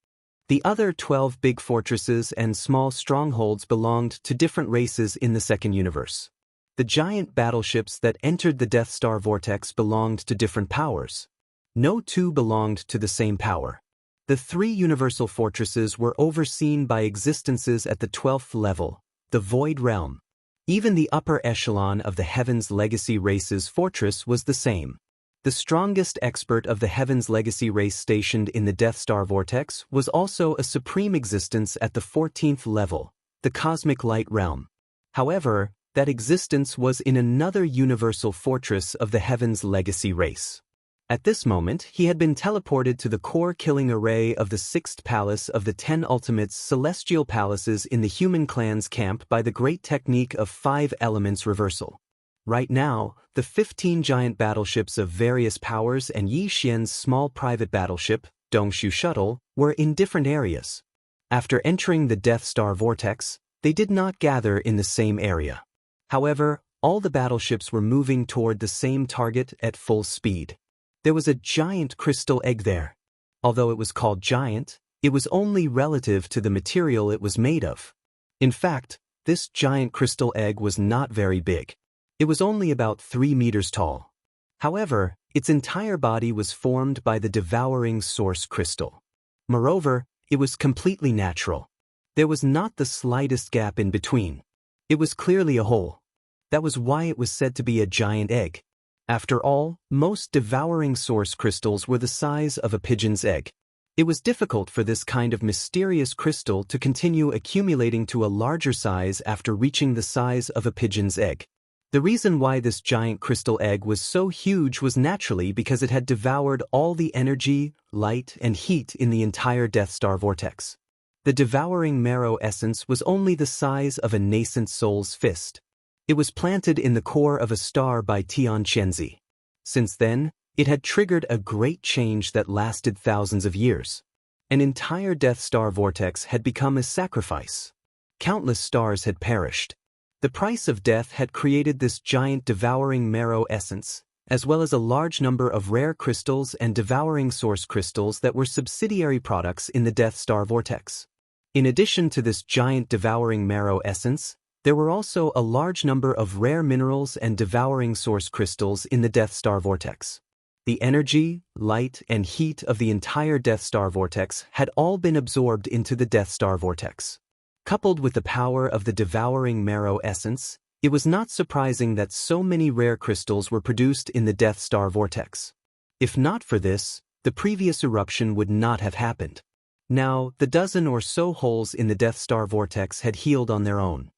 The other 12 big fortresses and small strongholds belonged to different races in the Second Universe. The giant battleships that entered the Death Star Vortex belonged to different powers. No 2 belonged to the same power. The 3 universal fortresses were overseen by existences at the 12th level, the Void Realm. Even the upper echelon of the Heaven's Legacy race's fortress was the same. The strongest expert of the Heaven's Legacy race stationed in the Death Star Vortex was also a supreme existence at the 14th level, the Cosmic Light Realm. However, that existence was in another universal fortress of the Heaven's Legacy race. At this moment, he had been teleported to the core-killing array of the 6th palace of the 10 Ultimates celestial palaces in the human clan's camp by the great technique of 5 elements reversal. Right now, the 15 giant battleships of various powers and Yi Xian's small private battleship, Dongshu Shuttle, were in different areas. After entering the Death Star Vortex, they did not gather in the same area. However, all the battleships were moving toward the same target at full speed. There was a giant crystal egg there. Although it was called giant, it was only relative to the material it was made of. In fact, this giant crystal egg was not very big. It was only about 3 meters tall. However, its entire body was formed by the devouring source crystal. Moreover, it was completely natural. There was not the slightest gap in between. It was clearly a hole. That was why it was said to be a giant egg. After all, most devouring source crystals were the size of a pigeon's egg. It was difficult for this kind of mysterious crystal to continue accumulating to a larger size after reaching the size of a pigeon's egg. The reason why this giant crystal egg was so huge was naturally because it had devoured all the energy, light, and heat in the entire Death Star Vortex. The devouring marrow essence was only the size of a nascent soul's fist. It was planted in the core of a star by Tian Qianzi. Since then, it had triggered a great change that lasted thousands of years. An entire Death Star vortex had become a sacrifice. Countless stars had perished. The price of death had created this giant devouring marrow essence, as well as a large number of rare crystals and devouring source crystals that were subsidiary products in the Death Star vortex. In addition to this giant devouring marrow essence, there were also a large number of rare minerals and devouring source crystals in the Death Star vortex. The energy, light, and heat of the entire Death Star vortex had all been absorbed into the Death Star vortex. Coupled with the power of the devouring marrow essence, it was not surprising that so many rare crystals were produced in the Death Star vortex. If not for this, the previous eruption would not have happened. Now, the dozen or so holes in the Death Star vortex had healed on their own.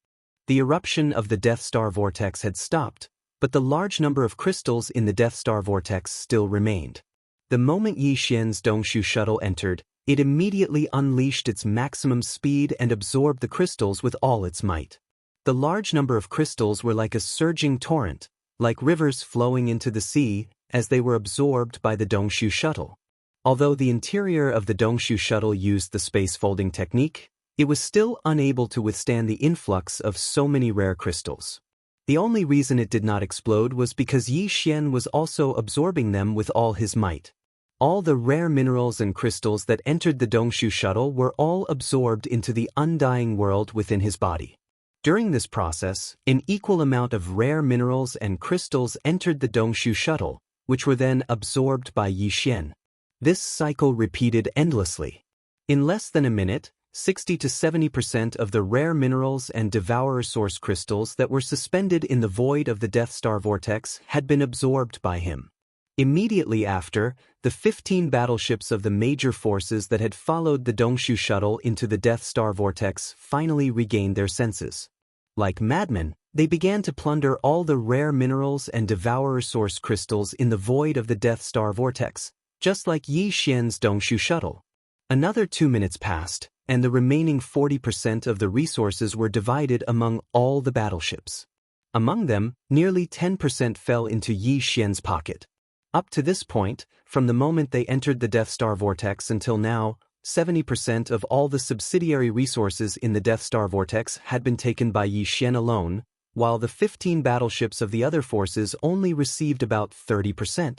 The eruption of the Death Star vortex had stopped, but the large number of crystals in the Death Star vortex still remained. The moment Yi Xian's Dongshu shuttle entered, it immediately unleashed its maximum speed and absorbed the crystals with all its might. The large number of crystals were like a surging torrent, like rivers flowing into the sea, as they were absorbed by the Dongshu shuttle. Although the interior of the Dongshu shuttle used the space folding technique, it was still unable to withstand the influx of so many rare crystals. The only reason it did not explode was because Yi Xian was also absorbing them with all his might. All the rare minerals and crystals that entered the Dongshu shuttle were all absorbed into the undying world within his body. During this process, an equal amount of rare minerals and crystals entered the Dongshu shuttle, which were then absorbed by Yi Xian. This cycle repeated endlessly. In less than a minute, 60 to 70% of the rare minerals and devourer source crystals that were suspended in the void of the Death Star vortex had been absorbed by him. Immediately after, the 15 battleships of the major forces that had followed the Dongshu shuttle into the Death Star vortex finally regained their senses. Like madmen, they began to plunder all the rare minerals and devourer source crystals in the void of the Death Star vortex, just like Yi Xian's Dongshu shuttle. Another 2 minutes passed, and the remaining 40% of the resources were divided among all the battleships. Among them, nearly 10% fell into Yi Xian's pocket. Up to this point, from the moment they entered the Death Star vortex until now, 70% of all the subsidiary resources in the Death Star vortex had been taken by Yi Xian alone, while the 15 battleships of the other forces only received about 30%.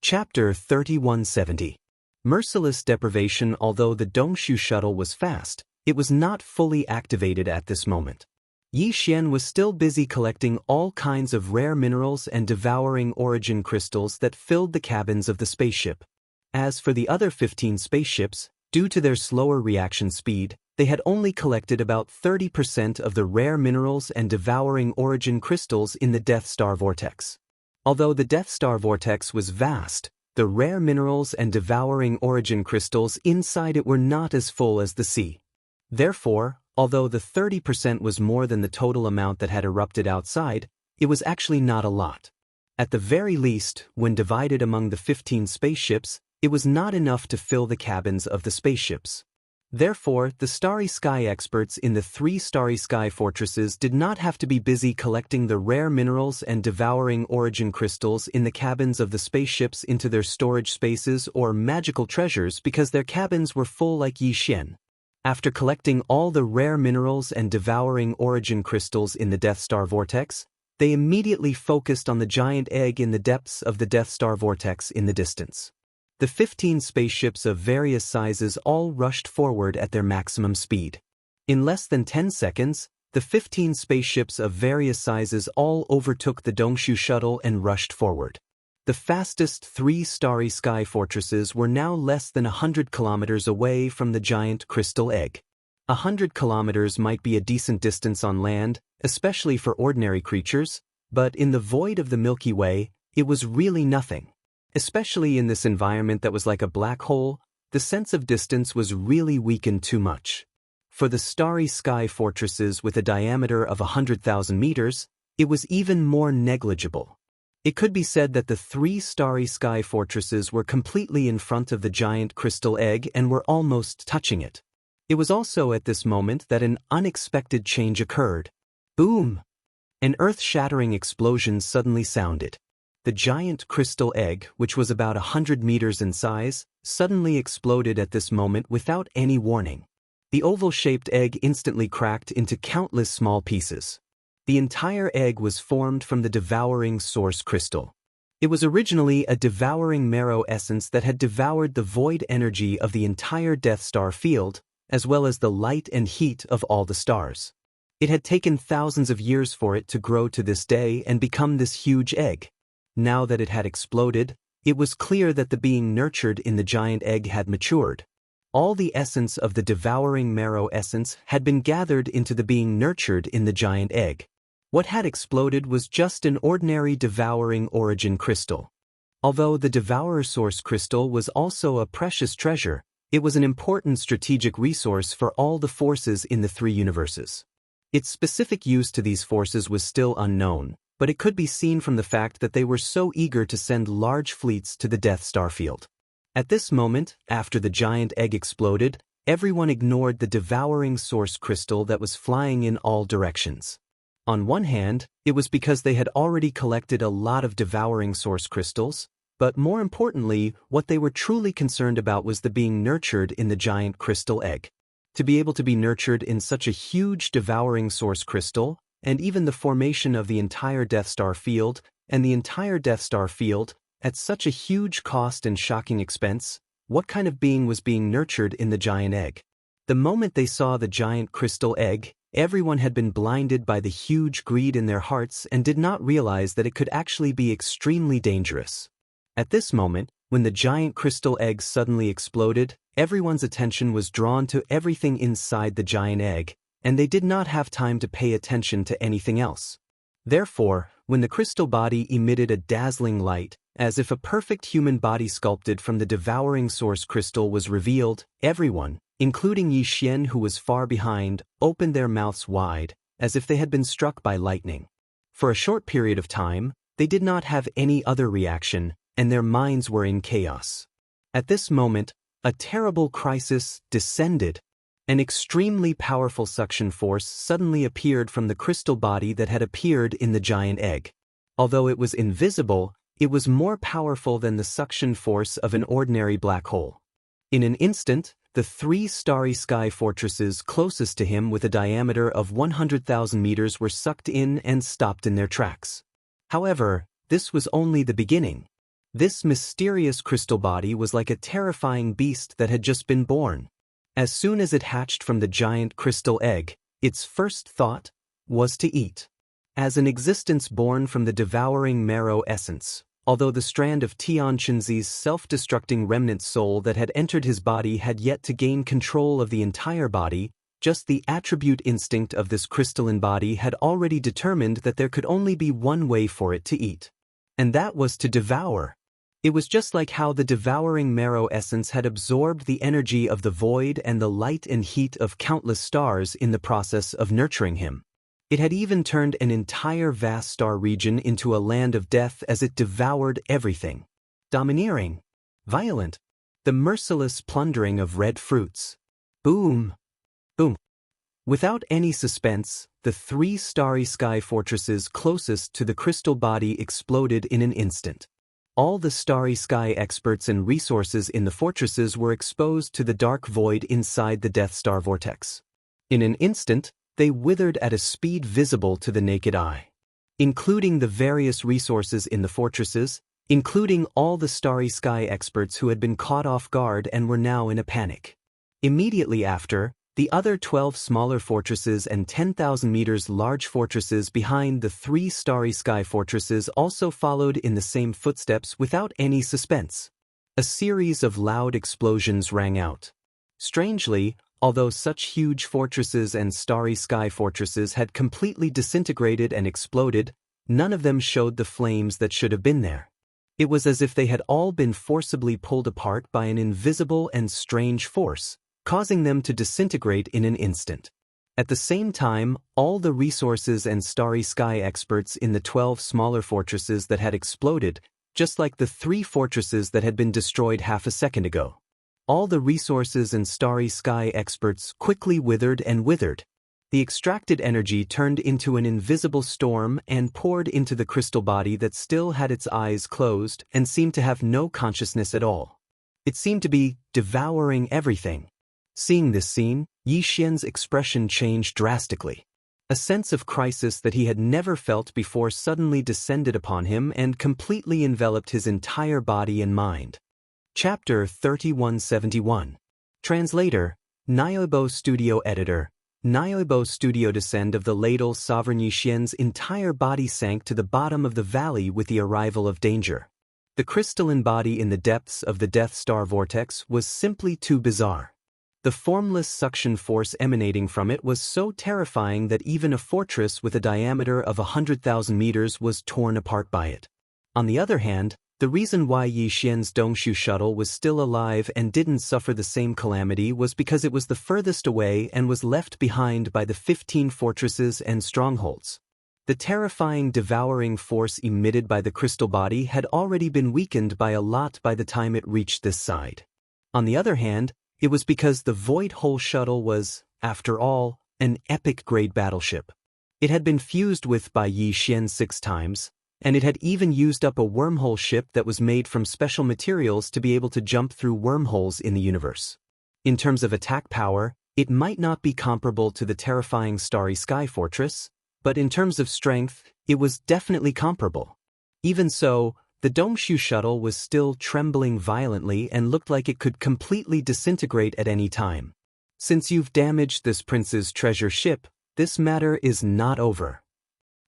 Chapter 3170. Merciless deprivation. Although the Dongshu shuttle was fast, it was not fully activated at this moment. Yi Xian was still busy collecting all kinds of rare minerals and devouring origin crystals that filled the cabins of the spaceship. As for the other 15 spaceships, due to their slower reaction speed, they had only collected about 30% of the rare minerals and devouring origin crystals in the Death Star vortex. Although the Death Star vortex was vast, the rare minerals and devouring origin crystals inside it were not as full as the sea. Therefore, although the 30% was more than the total amount that had erupted outside, it was actually not a lot. At the very least, when divided among the 15 spaceships, it was not enough to fill the cabins of the spaceships. Therefore, the Starry Sky experts in the 3 Starry Sky fortresses did not have to be busy collecting the rare minerals and devouring origin crystals in the cabins of the spaceships into their storage spaces or magical treasures because their cabins were full like Yi Xian. After collecting all the rare minerals and devouring origin crystals in the Death Star vortex, they immediately focused on the giant egg in the depths of the Death Star vortex in the distance. The 15 spaceships of various sizes all rushed forward at their maximum speed. In less than 10 seconds, the 15 spaceships of various sizes all overtook the Dongshu shuttle and rushed forward. The fastest 3 Starry Sky fortresses were now less than 100 kilometers away from the giant crystal egg. 100 kilometers might be a decent distance on land, especially for ordinary creatures, but in the void of the Milky Way, it was really nothing. Especially in this environment that was like a black hole, the sense of distance was really weakened too much. For the Starry Sky fortresses with a diameter of 100,000 meters, it was even more negligible. It could be said that the 3 Starry Sky fortresses were completely in front of the giant crystal egg and were almost touching it. It was also at this moment that an unexpected change occurred. Boom! An earth-shattering explosion suddenly sounded. The giant crystal egg, which was about 100 meters in size, suddenly exploded at this moment without any warning. The oval-shaped egg instantly cracked into countless small pieces. The entire egg was formed from the devouring source crystal. It was originally a devouring marrow essence that had devoured the void energy of the entire Death Star field, as well as the light and heat of all the stars. It had taken thousands of years for it to grow to this day and become this huge egg. Now that it had exploded, it was clear that the being nurtured in the giant egg had matured. All the essence of the devouring marrow essence had been gathered into the being nurtured in the giant egg. What had exploded was just an ordinary devouring origin crystal. Although the devourer source crystal was also a precious treasure, it was an important strategic resource for all the forces in the three universes. Its specific use to these forces was still unknown, but it could be seen from the fact that they were so eager to send large fleets to the Death Star field. At this moment, after the giant egg exploded, everyone ignored the devouring source crystal that was flying in all directions. On one hand, it was because they had already collected a lot of devouring source crystals, but more importantly, what they were truly concerned about was the being nurtured in the giant crystal egg. To be able to be nurtured in such a huge devouring source crystal, and even the formation of the entire Death Star field, and the entire Death Star field, at such a huge cost and shocking expense, what kind of being was being nurtured in the giant egg? The moment they saw the giant crystal egg, everyone had been blinded by the huge greed in their hearts and did not realize that it could actually be extremely dangerous. At this moment, when the giant crystal egg suddenly exploded, everyone's attention was drawn to everything inside the giant egg, and they did not have time to pay attention to anything else. Therefore, when the crystal body emitted a dazzling light, as if a perfect human body sculpted from the devouring source crystal was revealed, everyone, including Yi Xian who was far behind, opened their mouths wide, as if they had been struck by lightning. For a short period of time, they did not have any other reaction, and their minds were in chaos. At this moment, a terrible crisis descended. An extremely powerful suction force suddenly appeared from the crystal body that had appeared in the giant egg. Although it was invisible, it was more powerful than the suction force of an ordinary black hole. In an instant, the three starry sky fortresses closest to him with a diameter of 100,000 meters were sucked in and stopped in their tracks. However, this was only the beginning. This mysterious crystal body was like a terrifying beast that had just been born. As soon as it hatched from the giant crystal egg, its first thought was to eat. As an existence born from the devouring marrow essence, although the strand of Tian Chenzi's self-destructing remnant soul that had entered his body had yet to gain control of the entire body, just the attribute instinct of this crystalline body had already determined that there could only be one way for it to eat. And that was to devour. It was just like how the devouring marrow essence had absorbed the energy of the void and the light and heat of countless stars in the process of nurturing him. It had even turned an entire vast star region into a land of death as it devoured everything. Domineering. Violent. The merciless plundering of red fruits. Boom. Boom. Without any suspense, the three starry sky fortresses closest to the crystal body exploded in an instant. All the starry sky experts and resources in the fortresses were exposed to the dark void inside the Death Star vortex. In an instant, they withered at a speed visible to the naked eye. Including the various resources in the fortresses, including all the starry sky experts who had been caught off guard and were now in a panic. Immediately after, the other 12 smaller fortresses and 10,000 meters large fortresses behind the three starry sky fortresses also followed in the same footsteps without any suspense. A series of loud explosions rang out. Strangely, although such huge fortresses and starry sky fortresses had completely disintegrated and exploded, none of them showed the flames that should have been there. It was as if they had all been forcibly pulled apart by an invisible and strange force, causing them to disintegrate in an instant. At the same time, all the resources and starry sky experts in the 12 smaller fortresses that had exploded, just like the 3 fortresses that had been destroyed half a second ago. All the resources and starry sky experts quickly withered and withered. The extracted energy turned into an invisible storm and poured into the crystal body that still had its eyes closed and seemed to have no consciousness at all. It seemed to be devouring everything. Seeing this scene, Yi Xian's expression changed drastically. A sense of crisis that he had never felt before suddenly descended upon him and completely enveloped his entire body and mind. Chapter 3171. Translator, Nyoibo Studio Editor. Nyoibo Studio. Descend of the ladle. Sovereign Yi Xian's entire body sank to the bottom of the valley with the arrival of danger. The crystalline body in the depths of the Death Star vortex was simply too bizarre. The formless suction force emanating from it was so terrifying that even a fortress with a diameter of 100,000 meters was torn apart by it. On the other hand, the reason why Yi Xian's Dongshu shuttle was still alive and didn't suffer the same calamity was because it was the furthest away and was left behind by the 15 fortresses and strongholds. The terrifying devouring force emitted by the crystal body had already been weakened by a lot by the time it reached this side. On the other hand, it was because the Void Hole shuttle was, after all, an epic-grade battleship. It had been fused with by Yi Xian 6 times, and it had even used up a wormhole ship that was made from special materials to be able to jump through wormholes in the universe. In terms of attack power, it might not be comparable to the terrifying Starry Sky Fortress, but in terms of strength, it was definitely comparable. Even so, the Dongshu shuttle was still trembling violently and looked like it could completely disintegrate at any time. Since you've damaged this prince's treasure ship, this matter is not over.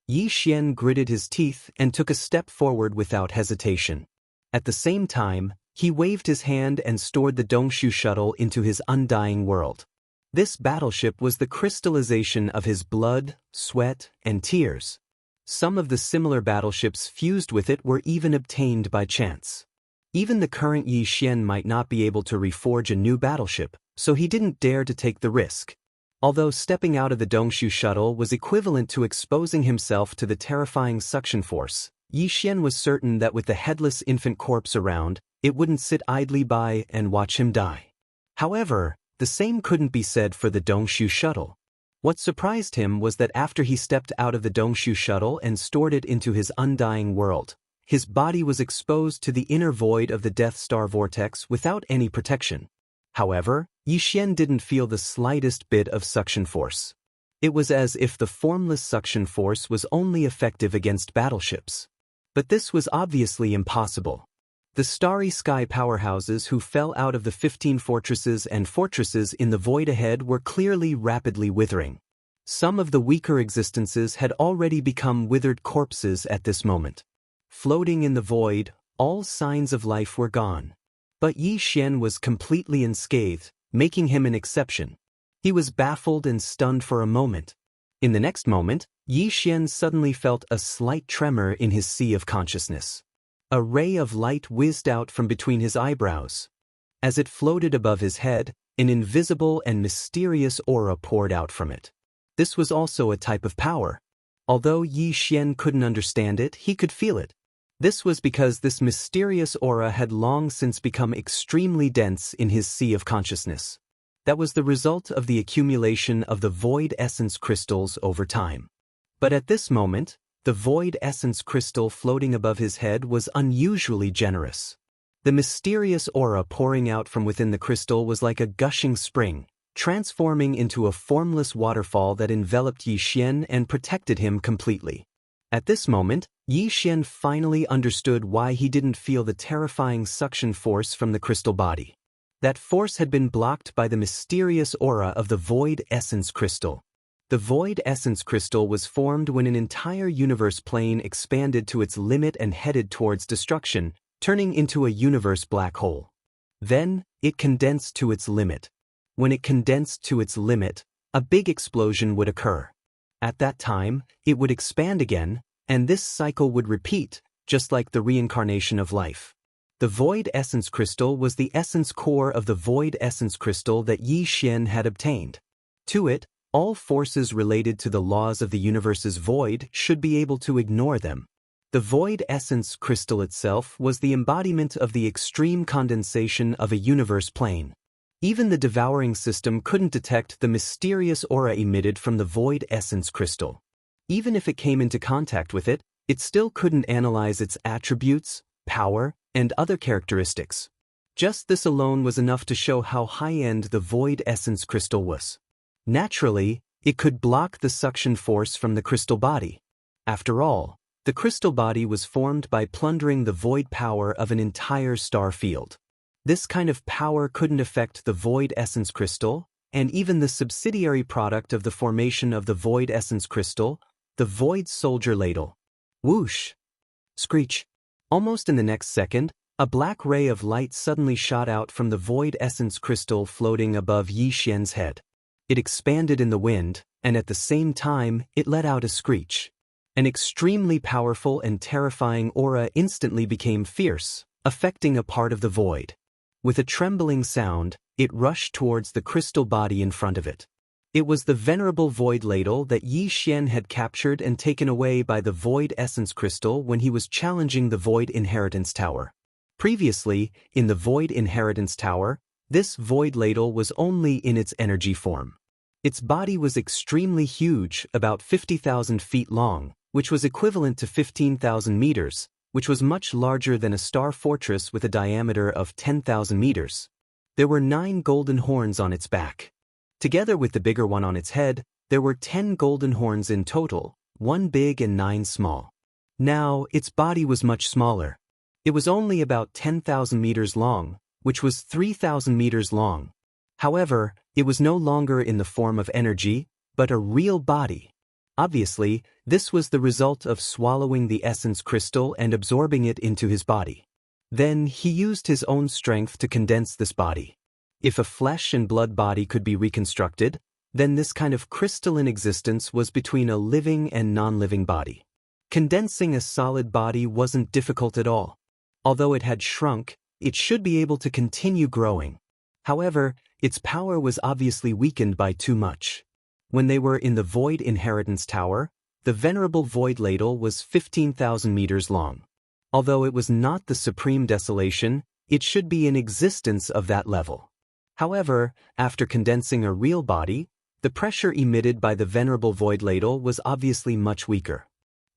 Yi Xian gritted his teeth and took a step forward without hesitation. At the same time, he waved his hand and stored the Dongshu shuttle into his undying world. This battleship was the crystallization of his blood, sweat, and tears. Some of the similar battleships fused with it were even obtained by chance. Even the current Yi Xian might not be able to reforge a new battleship, so he didn't dare to take the risk. Although stepping out of the Dongshu shuttle was equivalent to exposing himself to the terrifying suction force, Yi Xian was certain that with the headless infant corpse around, it wouldn't sit idly by and watch him die. However, the same couldn't be said for the Dongshu shuttle. What surprised him was that after he stepped out of the Dongshu shuttle and stored it into his undying world, his body was exposed to the inner void of the Death Star vortex without any protection. However, Yi Xian didn't feel the slightest bit of suction force. It was as if the formless suction force was only effective against battleships. But this was obviously impossible. The Starry Sky powerhouses who fell out of the 15 fortresses and fortresses in the void ahead were clearly rapidly withering. Some of the weaker existences had already become withered corpses at this moment. Floating in the void, all signs of life were gone. But Yi Xian was completely unscathed, making him an exception. He was baffled and stunned for a moment. In the next moment, Yi Xian suddenly felt a slight tremor in his sea of consciousness. A ray of light whizzed out from between his eyebrows. As it floated above his head, an invisible and mysterious aura poured out from it. This was also a type of power. Although Yi Xian couldn't understand it, he could feel it. This was because this mysterious aura had long since become extremely dense in his sea of consciousness. That was the result of the accumulation of the void essence crystals over time. But at this moment, the void essence crystal floating above his head was unusually generous. The mysterious aura pouring out from within the crystal was like a gushing spring, transforming into a formless waterfall that enveloped Yi Xian and protected him completely. At this moment, Yi Xian finally understood why he didn't feel the terrifying suction force from the crystal body. That force had been blocked by the mysterious aura of the void essence crystal. The void essence crystal was formed when an entire universe plane expanded to its limit and headed towards destruction, turning into a universe black hole. Then, it condensed to its limit. When it condensed to its limit, a big explosion would occur. At that time, it would expand again, and this cycle would repeat, just like the reincarnation of life. The void essence crystal was the essence core of the void essence crystal that Yi Xian had obtained. To it, all forces related to the laws of the universe's void should be able to ignore them. The void essence crystal itself was the embodiment of the extreme condensation of a universe plane. Even the devouring system couldn't detect the mysterious aura emitted from the void essence crystal. Even if it came into contact with it, it still couldn't analyze its attributes, power, and other characteristics. Just this alone was enough to show how high-end the void essence crystal was. Naturally, it could block the suction force from the crystal body. After all, the crystal body was formed by plundering the void power of an entire star field. This kind of power couldn't affect the void essence crystal, and even the subsidiary product of the formation of the void essence crystal, the void soldier ladle. Whoosh! Screech! Almost in the next second, a black ray of light suddenly shot out from the void essence crystal floating above Yi Xian's head. It expanded in the wind, and at the same time, it let out a screech. An extremely powerful and terrifying aura instantly became fierce, affecting a part of the void. With a trembling sound, it rushed towards the crystal body in front of it. It was the venerable void ladle that Yi Xian had captured and taken away by the void essence crystal when he was challenging the void inheritance tower. Previously, in the void inheritance tower, this void ladle was only in its energy form. Its body was extremely huge, about 50,000 feet long, which was equivalent to 15,000 meters, which was much larger than a star fortress with a diameter of 10,000 meters. There were 9 golden horns on its back. Together with the bigger one on its head, there were 10 golden horns in total, 1 big and 9 small. Now, its body was much smaller. It was only about 10,000 meters long, which was 3,000 meters long. However, it was no longer in the form of energy, but a real body. Obviously, this was the result of swallowing the essence crystal and absorbing it into his body. Then he used his own strength to condense this body. If a flesh and blood body could be reconstructed, then this kind of crystalline existence was between a living and non-living body. Condensing a solid body wasn't difficult at all. Although it had shrunk, it should be able to continue growing. However, its power was obviously weakened by too much. When they were in the void inheritance tower, the venerable void ladle was 15,000 meters long. Although it was not the supreme desolation, it should be in existence of that level. However, after condensing a real body, the pressure emitted by the venerable void ladle was obviously much weaker.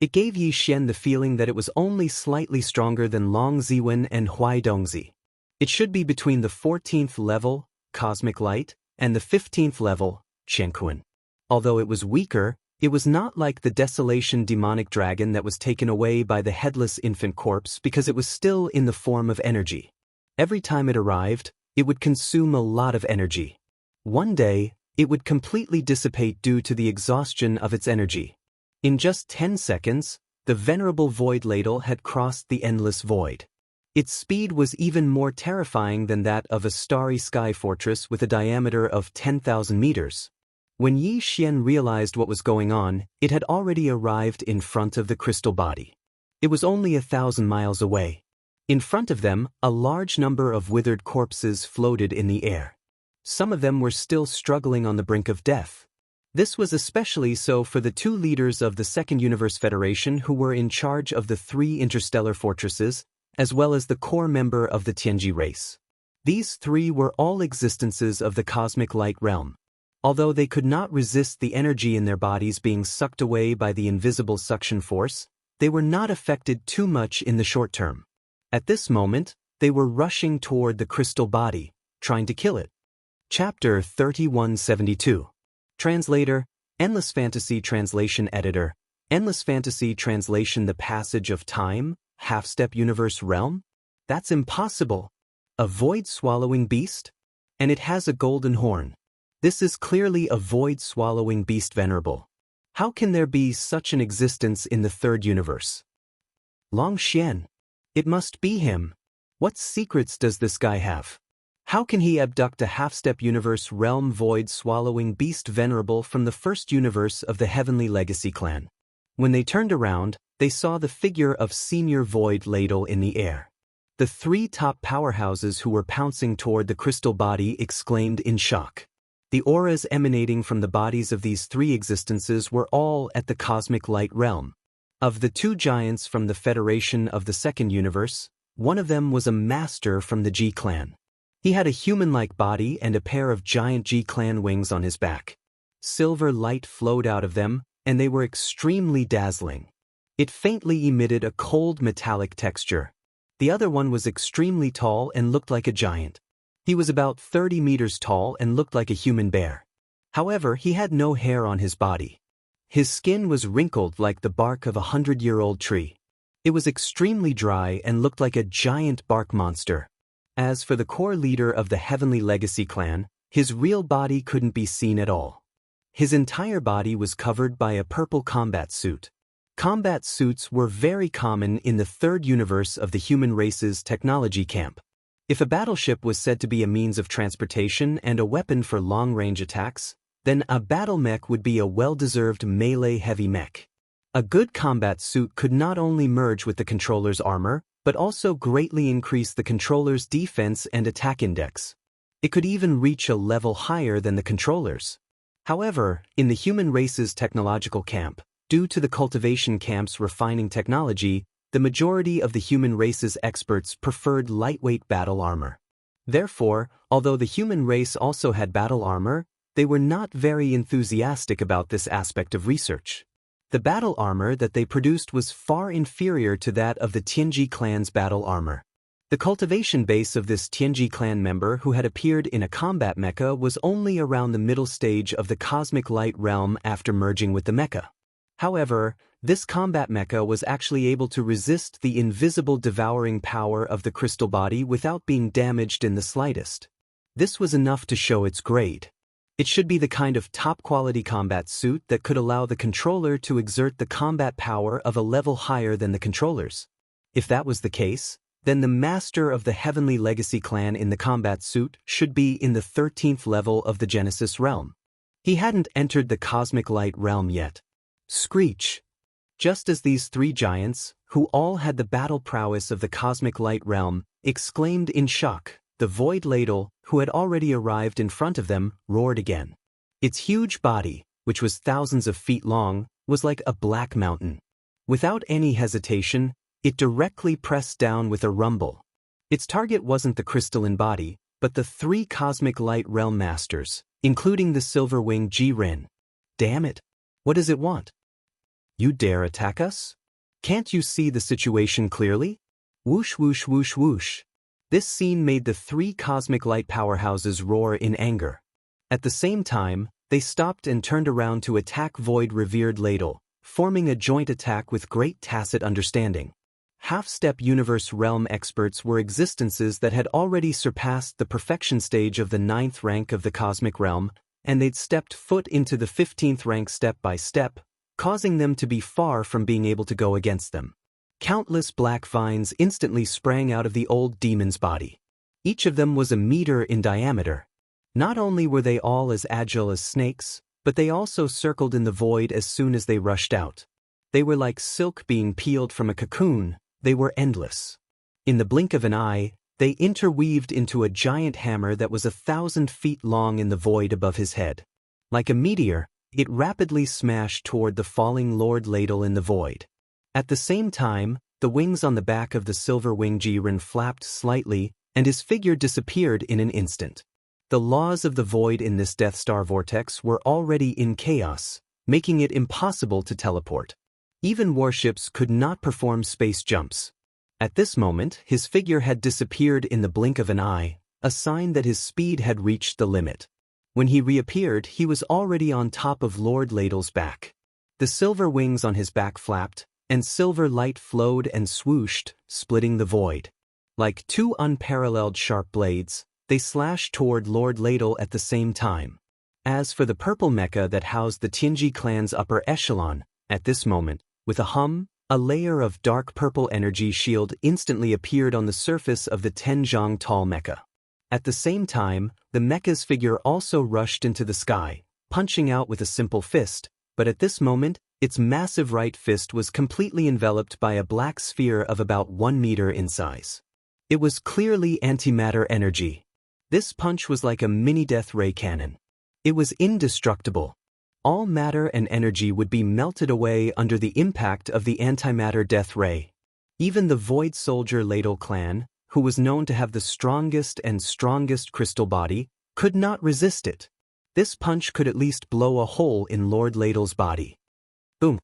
It gave Yi Xian the feeling that it was only slightly stronger than Long Ziwen and Huai Dongzi. It should be between the 14th level, cosmic light, and the 15th level, Qianquan. Although it was weaker, it was not like the desolation demonic dragon that was taken away by the headless infant corpse because it was still in the form of energy. Every time it arrived, it would consume a lot of energy. One day, it would completely dissipate due to the exhaustion of its energy. In just 10 seconds, the venerable void ladle had crossed the endless void. Its speed was even more terrifying than that of a starry sky fortress with a diameter of 10,000 meters. When Yi Xian realized what was going on, it had already arrived in front of the crystal body. It was only 1,000 miles away. In front of them, a large number of withered corpses floated in the air. Some of them were still struggling on the brink of death. This was especially so for the 2 leaders of the Second Universe Federation who were in charge of the 3 interstellar fortresses, as well as the core member of the Tianji race. These 3 were all existences of the cosmic light realm. Although they could not resist the energy in their bodies being sucked away by the invisible suction force, they were not affected too much in the short term. At this moment, they were rushing toward the crystal body, trying to kill it. Chapter 3172. Translator, Endless Fantasy Translation Editor, Endless Fantasy Translation. The passage of time, half-step universe realm? That's impossible. A void-swallowing beast? And it has a golden horn. This is clearly a void-swallowing beast venerable. How can there be such an existence in the 3rd universe? Long Xian. It must be him. What secrets does this guy have? How can he abduct a half-step universe realm void-swallowing beast venerable from the 1st universe of the Heavenly Legacy clan? When they turned around, they saw the figure of Senior Void Ladle in the air. The 3 top powerhouses who were pouncing toward the crystal body exclaimed in shock. The auras emanating from the bodies of these 3 existences were all at the cosmic light realm. Of the two giants from the Federation of the Second Universe, one of them was a master from the G-Clan. He had a human-like body and a pair of giant G-Clan wings on his back. Silver light flowed out of them, and they were extremely dazzling. It faintly emitted a cold metallic texture. The other one was extremely tall and looked like a giant. He was about 30 meters tall and looked like a human bear. However, he had no hair on his body. His skin was wrinkled like the bark of a 100-year-old tree. It was extremely dry and looked like a giant bark monster. As for the core leader of the Heavenly Legacy clan, his real body couldn't be seen at all. His entire body was covered by a purple combat suit. Combat suits were very common in the third universe of the human race's technology camp. If a battleship was said to be a means of transportation and a weapon for long-range attacks, then a battle mech would be a well-deserved melee heavy mech. A good combat suit could not only merge with the controller's armor, but also greatly increase the controller's defense and attack index. It could even reach a level higher than the controller's. However, in the human race's technological camp, due to the cultivation camp's refining technology, the majority of the human race's experts preferred lightweight battle armor. Therefore, although the human race also had battle armor, they were not very enthusiastic about this aspect of research. The battle armor that they produced was far inferior to that of the Tianji clan's battle armor. The cultivation base of this Tianji clan member who had appeared in a combat mecha was only around the middle stage of the cosmic light realm after merging with the mecha. However, this combat mecha was actually able to resist the invisible devouring power of the crystal body without being damaged in the slightest. This was enough to show its grade. It should be the kind of top-quality combat suit that could allow the controller to exert the combat power of a level higher than the controller's. If that was the case, then the master of the Heavenly Legacy clan in the combat suit should be in the 13th level of the Genesis realm. He hadn't entered the cosmic light realm yet. Screech! Just as these three giants, who all had the battle prowess of the cosmic light realm, exclaimed in shock, the Void Ladle, who had already arrived in front of them, roared again. Its huge body, which was thousands of feet long, was like a black mountain. Without any hesitation, it directly pressed down with a rumble. Its target wasn't the crystalline body, but the three cosmic light realm masters, including the Silver Wing Ji-Ren. Damn it! What does it want? You dare attack us? Can't you see the situation clearly? Whoosh whoosh whoosh whoosh. This scene made the three cosmic light powerhouses roar in anger. At the same time, they stopped and turned around to attack Void Revered Ladle, forming a joint attack with great tacit understanding. Half-step universe realm experts were existences that had already surpassed the perfection stage of the 9th rank of the cosmic realm, and they'd stepped foot into the 15th rank step by step, causing them to be far from being able to go against them. Countless black vines instantly sprang out of the old demon's body. Each of them was a meter in diameter. Not only were they all as agile as snakes, but they also circled in the void as soon as they rushed out. They were like silk being peeled from a cocoon. They were endless. In the blink of an eye, they interweaved into a giant hammer that was 1,000 feet long in the void above his head. Like a meteor, it rapidly smashed toward the falling Lord Ladle in the void. At the same time, the wings on the back of the Silver Wing Ji-Ren flapped slightly, and his figure disappeared in an instant. The laws of the void in this Death Star vortex were already in chaos, making it impossible to teleport. Even warships could not perform space jumps. At this moment, his figure had disappeared in the blink of an eye, a sign that his speed had reached the limit. When he reappeared, he was already on top of Lord Ladle's back. The silver wings on his back flapped, and silver light flowed and swooshed, splitting the void. Like two unparalleled sharp blades, they slashed toward Lord Ladle at the same time. As for the purple mecha that housed the Tianji clan's upper echelon, at this moment, with a hum, a layer of dark purple energy shield instantly appeared on the surface of the Tenjiang Tall mecha. At the same time, the mecha's figure also rushed into the sky, punching out with a simple fist, but at this moment, its massive right fist was completely enveloped by a black sphere of about 1 meter in size. It was clearly antimatter energy. This punch was like a mini-death ray cannon. It was indestructible. all matter and energy would be melted away under the impact of the antimatter death ray. Even the Void Soldier Ladle clan, who was known to have the strongest crystal body, could not resist it. This punch could at least blow a hole in Lord Ladle's body. Boom!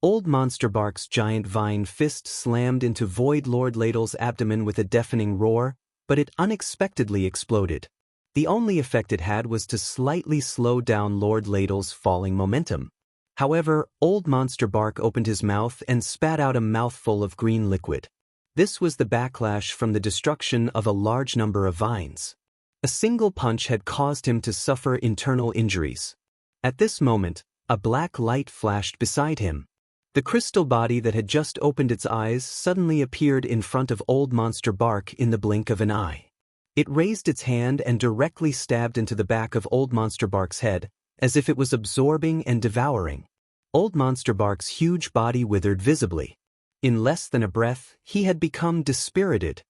Old Monster Bark's giant vine fist slammed into Void Lord Ladle's abdomen with a deafening roar, but it unexpectedly exploded. The only effect it had was to slightly slow down Lord Ladle's falling momentum. However, Old Monster Bark opened his mouth and spat out a mouthful of green liquid. This was the backlash from the destruction of a large number of vines. A single punch had caused him to suffer internal injuries. At this moment, a black light flashed beside him. The crystal body that had just opened its eyes suddenly appeared in front of Old Monster Bark in the blink of an eye. It raised its hand and directly stabbed into the back of Old Monster Bark's head, as if it was absorbing and devouring. Old Monster Bark's huge body withered visibly. In less than a breath, he had become dispirited.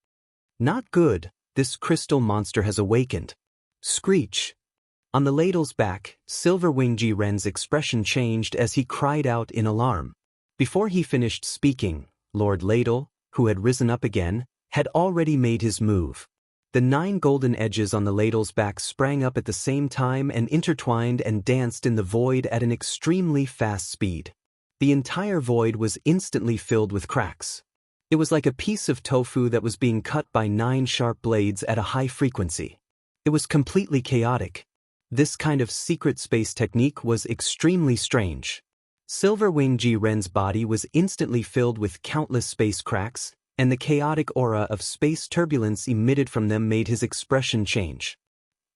Not good, this crystal monster has awakened. Screech! On the ladle's back, Silverwing Jiren's expression changed as he cried out in alarm. Before he finished speaking, Lord Ladle, who had risen up again, had already made his move. The 9 golden edges on the ladle's back sprang up at the same time and intertwined and danced in the void at an extremely fast speed. The entire void was instantly filled with cracks. It was like a piece of tofu that was being cut by 9 sharp blades at a high frequency. It was completely chaotic. This kind of secret space technique was extremely strange. Silverwing Jiren's body was instantly filled with countless space cracks, and the chaotic aura of space turbulence emitted from them made his expression change.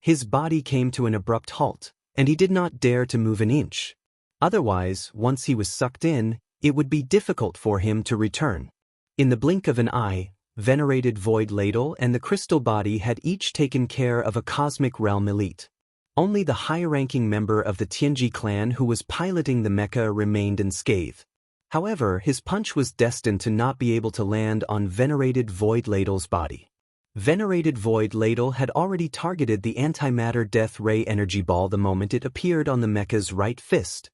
His body came to an abrupt halt, and he did not dare to move an inch. Otherwise, once he was sucked in, it would be difficult for him to return. In the blink of an eye, Venerated Void Ladle and the crystal body had each taken care of a cosmic realm elite. Only the high-ranking member of the Tianji clan who was piloting the mecha remained unscathed. However, his punch was destined to not be able to land on Venerated Void Ladle's body. Venerated Void Ladle had already targeted the antimatter death ray energy ball the moment it appeared on the mecha's right fist.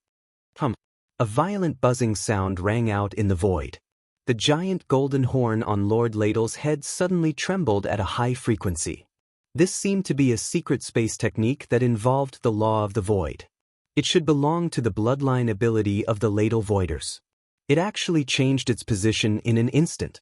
A violent buzzing sound rang out in the void. The giant golden horn on Lord Ladle's head suddenly trembled at a high frequency. This seemed to be a secret space technique that involved the law of the void. It should belong to the bloodline ability of the Ladle Voiders. It actually changed its position in an instant.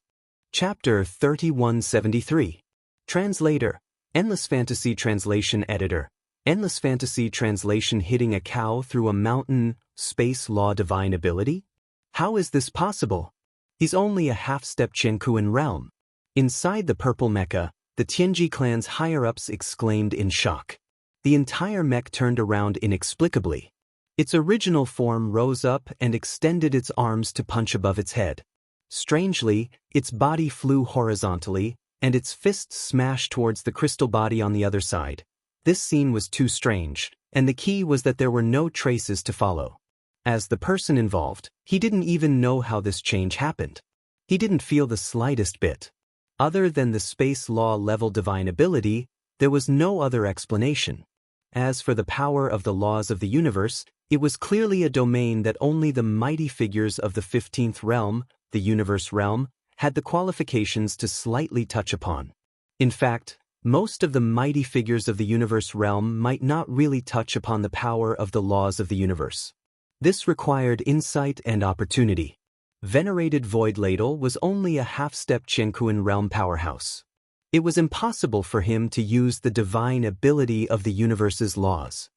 Chapter 3173. Translator, Endless Fantasy Translation Editor. Endless Fantasy Translation hitting a cow through a mountain, space law divine ability? How is this possible? He's only a half-step Chenkuan realm. Inside the purple mecha, the Tianji clan's higher-ups exclaimed in shock. The entire mech turned around inexplicably. Its original form rose up and extended its arms to punch above its head. Strangely, its body flew horizontally, and its fists smashed towards the crystal body on the other side. This scene was too strange, and the key was that there were no traces to follow. As the person involved, he didn't even know how this change happened. He didn't feel the slightest bit. Other than the space law level divine ability, there was no other explanation. As for the power of the laws of the universe, it was clearly a domain that only the mighty figures of the 15th realm, the universe realm, had the qualifications to slightly touch upon. In fact, most of the mighty figures of the universe realm might not really touch upon the power of the laws of the universe. This required insight and opportunity. Venerated Void Ladle was only a half-step Chenkuan realm powerhouse. It was impossible for him to use the divine ability of the universe's laws.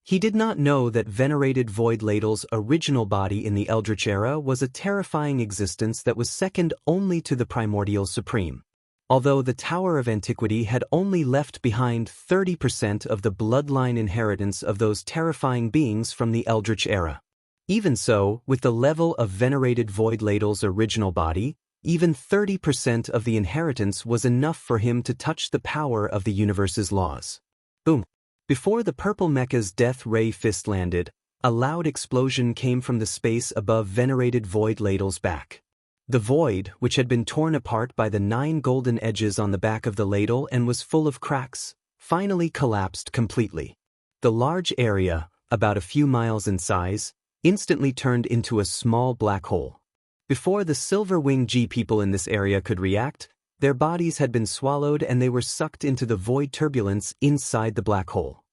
He did not know that Venerated Void Ladle's original body in the Eldritch era was a terrifying existence that was second only to the Primordial Supreme. Although the Tower of Antiquity had only left behind 30% of the bloodline inheritance of those terrifying beings from the Eldritch era. Even so, with the level of Venerated Void Ladle's original body, even 30% of the inheritance was enough for him to touch the power of the universe's laws. Boom! Before the purple mecha's death ray fist landed, a loud explosion came from the space above Venerated Void Ladle's back. The void, which had been torn apart by the 9 golden edges on the back of the ladle and was full of cracks, finally collapsed completely. The large area, about a few miles in size, instantly turned into a small black hole. Before the Silver-Wing G people in this area could react, their bodies had been swallowed and they were sucked into the void turbulence inside the black hole.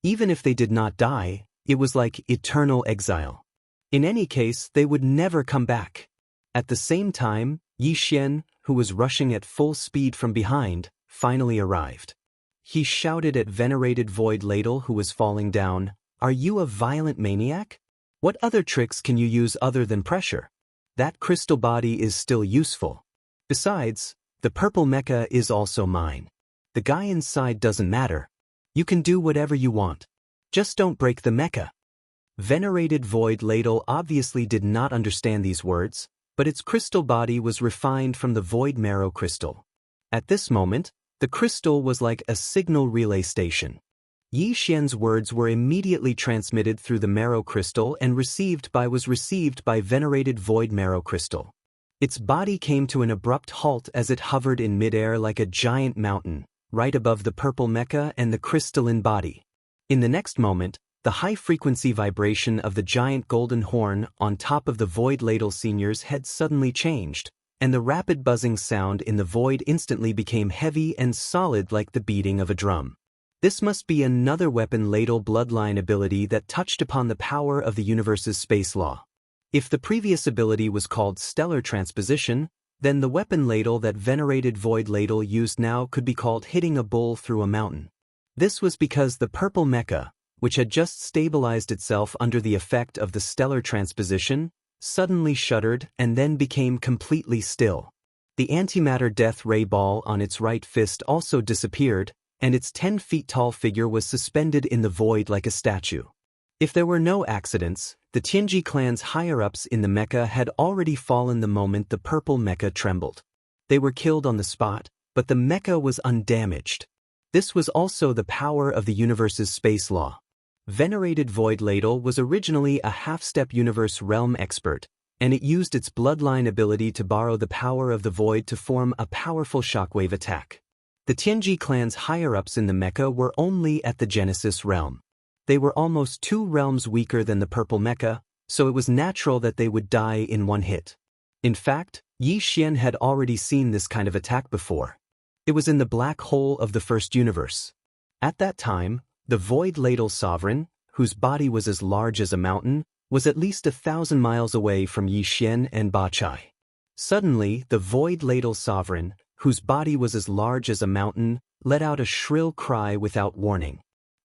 Even if they did not die, it was like eternal exile. In any case, they would never come back. At the same time, Yi Xian, who was rushing at full speed from behind, finally arrived. He shouted at venerated Void Ladle who was falling down, "Are you a violent maniac? What other tricks can you use other than pressure? That crystal body is still useful. Besides, the purple mecha is also mine. The guy inside doesn't matter. You can do whatever you want. Just don't break the mecha." Venerated Void Ladle obviously did not understand these words, but its crystal body was refined from the Void Marrow crystal. At this moment, the crystal was like a signal relay station. Yi Xian's words were immediately transmitted through the Marrow crystal and was received by Venerated Void Marrow crystal. Its body came to an abrupt halt as it hovered in midair like a giant mountain, right above the purple mecha and the crystalline body. In the next moment, the high-frequency vibration of the giant golden horn on top of the Void Ladle Senior's head suddenly changed, and the rapid buzzing sound in the void instantly became heavy and solid like the beating of a drum. This must be another Weapon Ladle bloodline ability that touched upon the power of the universe's space law. If the previous ability was called Stellar Transposition, then the Weapon Ladle that Venerated Void Ladle used now could be called Hitting a Bull Through a Mountain. This was because the purple mecha, which had just stabilized itself under the effect of the stellar transposition, suddenly shuddered and then became completely still. The antimatter death ray ball on its right fist also disappeared, and its 10 feet tall figure was suspended in the void like a statue. If there were no accidents, the Tianji clan's higher-ups in the mecha had already fallen the moment the purple mecha trembled. They were killed on the spot, but the mecha was undamaged. This was also the power of the universe's space law. Venerated Void Ladle was originally a half-step universe realm expert, and it used its bloodline ability to borrow the power of the void to form a powerful shockwave attack. The Tianji clan's higher-ups in the mecha were only at the Genesis realm. They were almost 2 realms weaker than the purple mecha, so it was natural that they would die in one hit. In fact, Yi Xian had already seen this kind of attack before. It was in the black hole of the first universe. At that time, the Void Ladle Sovereign, whose body was as large as a mountain, was at least 1,000 miles away from Yi Xian and Ba Chai. Suddenly, the Void Ladle Sovereign, whose body was as large as a mountain, let out a shrill cry without warning.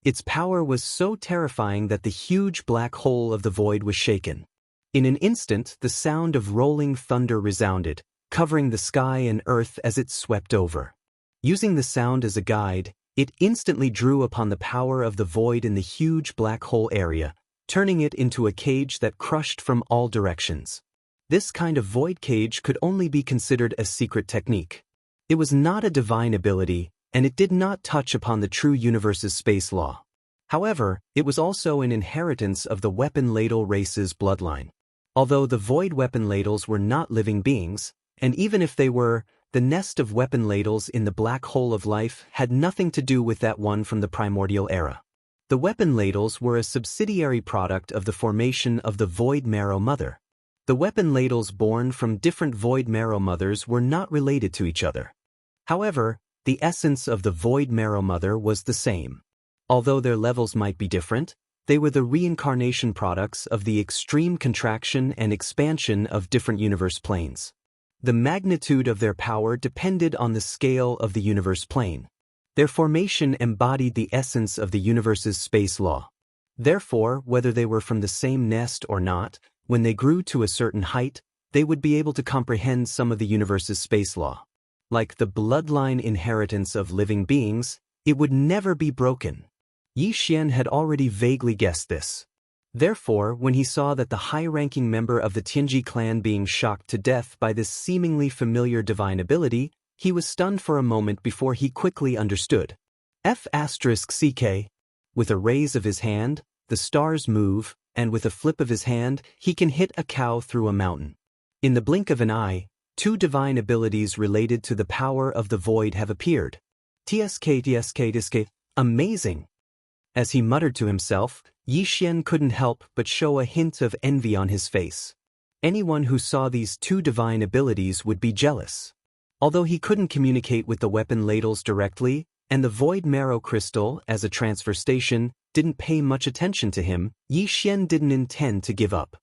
Its power was so terrifying that the huge black hole of the void was shaken. In an instant, the sound of rolling thunder resounded, covering the sky and earth as it swept over. Using the sound as a guide, it instantly drew upon the power of the void in the huge black hole area, turning it into a cage that crushed from all directions. This kind of void cage could only be considered a secret technique. It was not a divine ability, and it did not touch upon the true universe's space law. However, it was also an inheritance of the Weapon Ladle race's bloodline. Although the void weapon ladles were not living beings, and even if they were, the nest of weapon ladles in the black hole of life had nothing to do with that one from the primordial era. The weapon ladles were a subsidiary product of the formation of the Void Marrow Mother. The weapon ladles born from different Void Marrow Mothers were not related to each other. However, the essence of the Void Marrow Mother was the same. Although their levels might be different, they were the reincarnation products of the extreme contraction and expansion of different universe planes. The magnitude of their power depended on the scale of the universe plane. Their formation embodied the essence of the universe's space law. Therefore, whether they were from the same nest or not, when they grew to a certain height, they would be able to comprehend some of the universe's space law. Like the bloodline inheritance of living beings, it would never be broken. Yi Xian had already vaguely guessed this. Therefore, when he saw that the high-ranking member of the Tianji clan being shocked to death by this seemingly familiar divine ability, he was stunned for a moment before he quickly understood. F***CK. With a raise of his hand, the stars move, and with a flip of his hand, he can hit a cow through a mountain. In the blink of an eye, 2 divine abilities related to the power of the void have appeared. TSK. Amazing! As he muttered to himself, Yi Xian couldn't help but show a hint of envy on his face. Anyone who saw these two divine abilities would be jealous. Although he couldn't communicate with the weapon ladles directly, and the void marrow crystal, as a transfer station, didn't pay much attention to him, Yi Xian didn't intend to give up.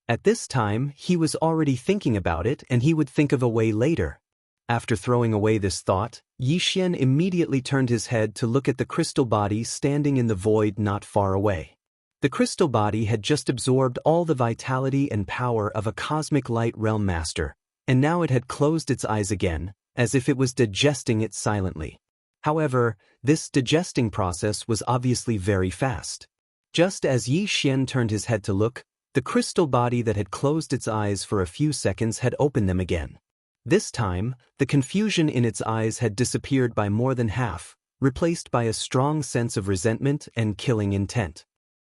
At this time, he was already thinking about it and he would think of a way later. After throwing away this thought, Yi Xian immediately turned his head to look at the crystal body standing in the void not far away. The crystal body had just absorbed all the vitality and power of a cosmic light realm master, and now it had closed its eyes again, as if it was digesting it silently. However, this digesting process was obviously very fast. Just as Yi Xian turned his head to look, the crystal body that had closed its eyes for a few seconds had opened them again. This time, the confusion in its eyes had disappeared by more than half, replaced by a strong sense of resentment and killing intent.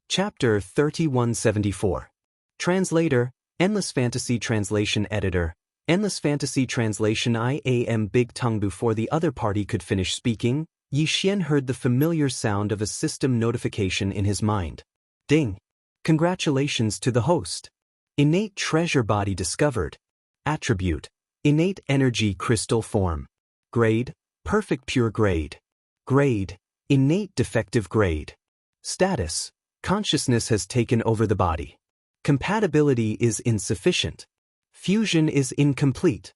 Chapter 3174. Translator, Endless Fantasy Translation Editor, Endless Fantasy Translation I am Big Tongue. Before the other party could finish speaking, Yi Xian heard the familiar sound of a system notification in his mind. Ding! Congratulations to the host. Innate treasure body discovered. Attribute: innate energy crystal form. Grade: perfect pure grade. Grade: innate defective grade. Status: consciousness has taken over the body. Compatibility is insufficient. Fusion is incomplete.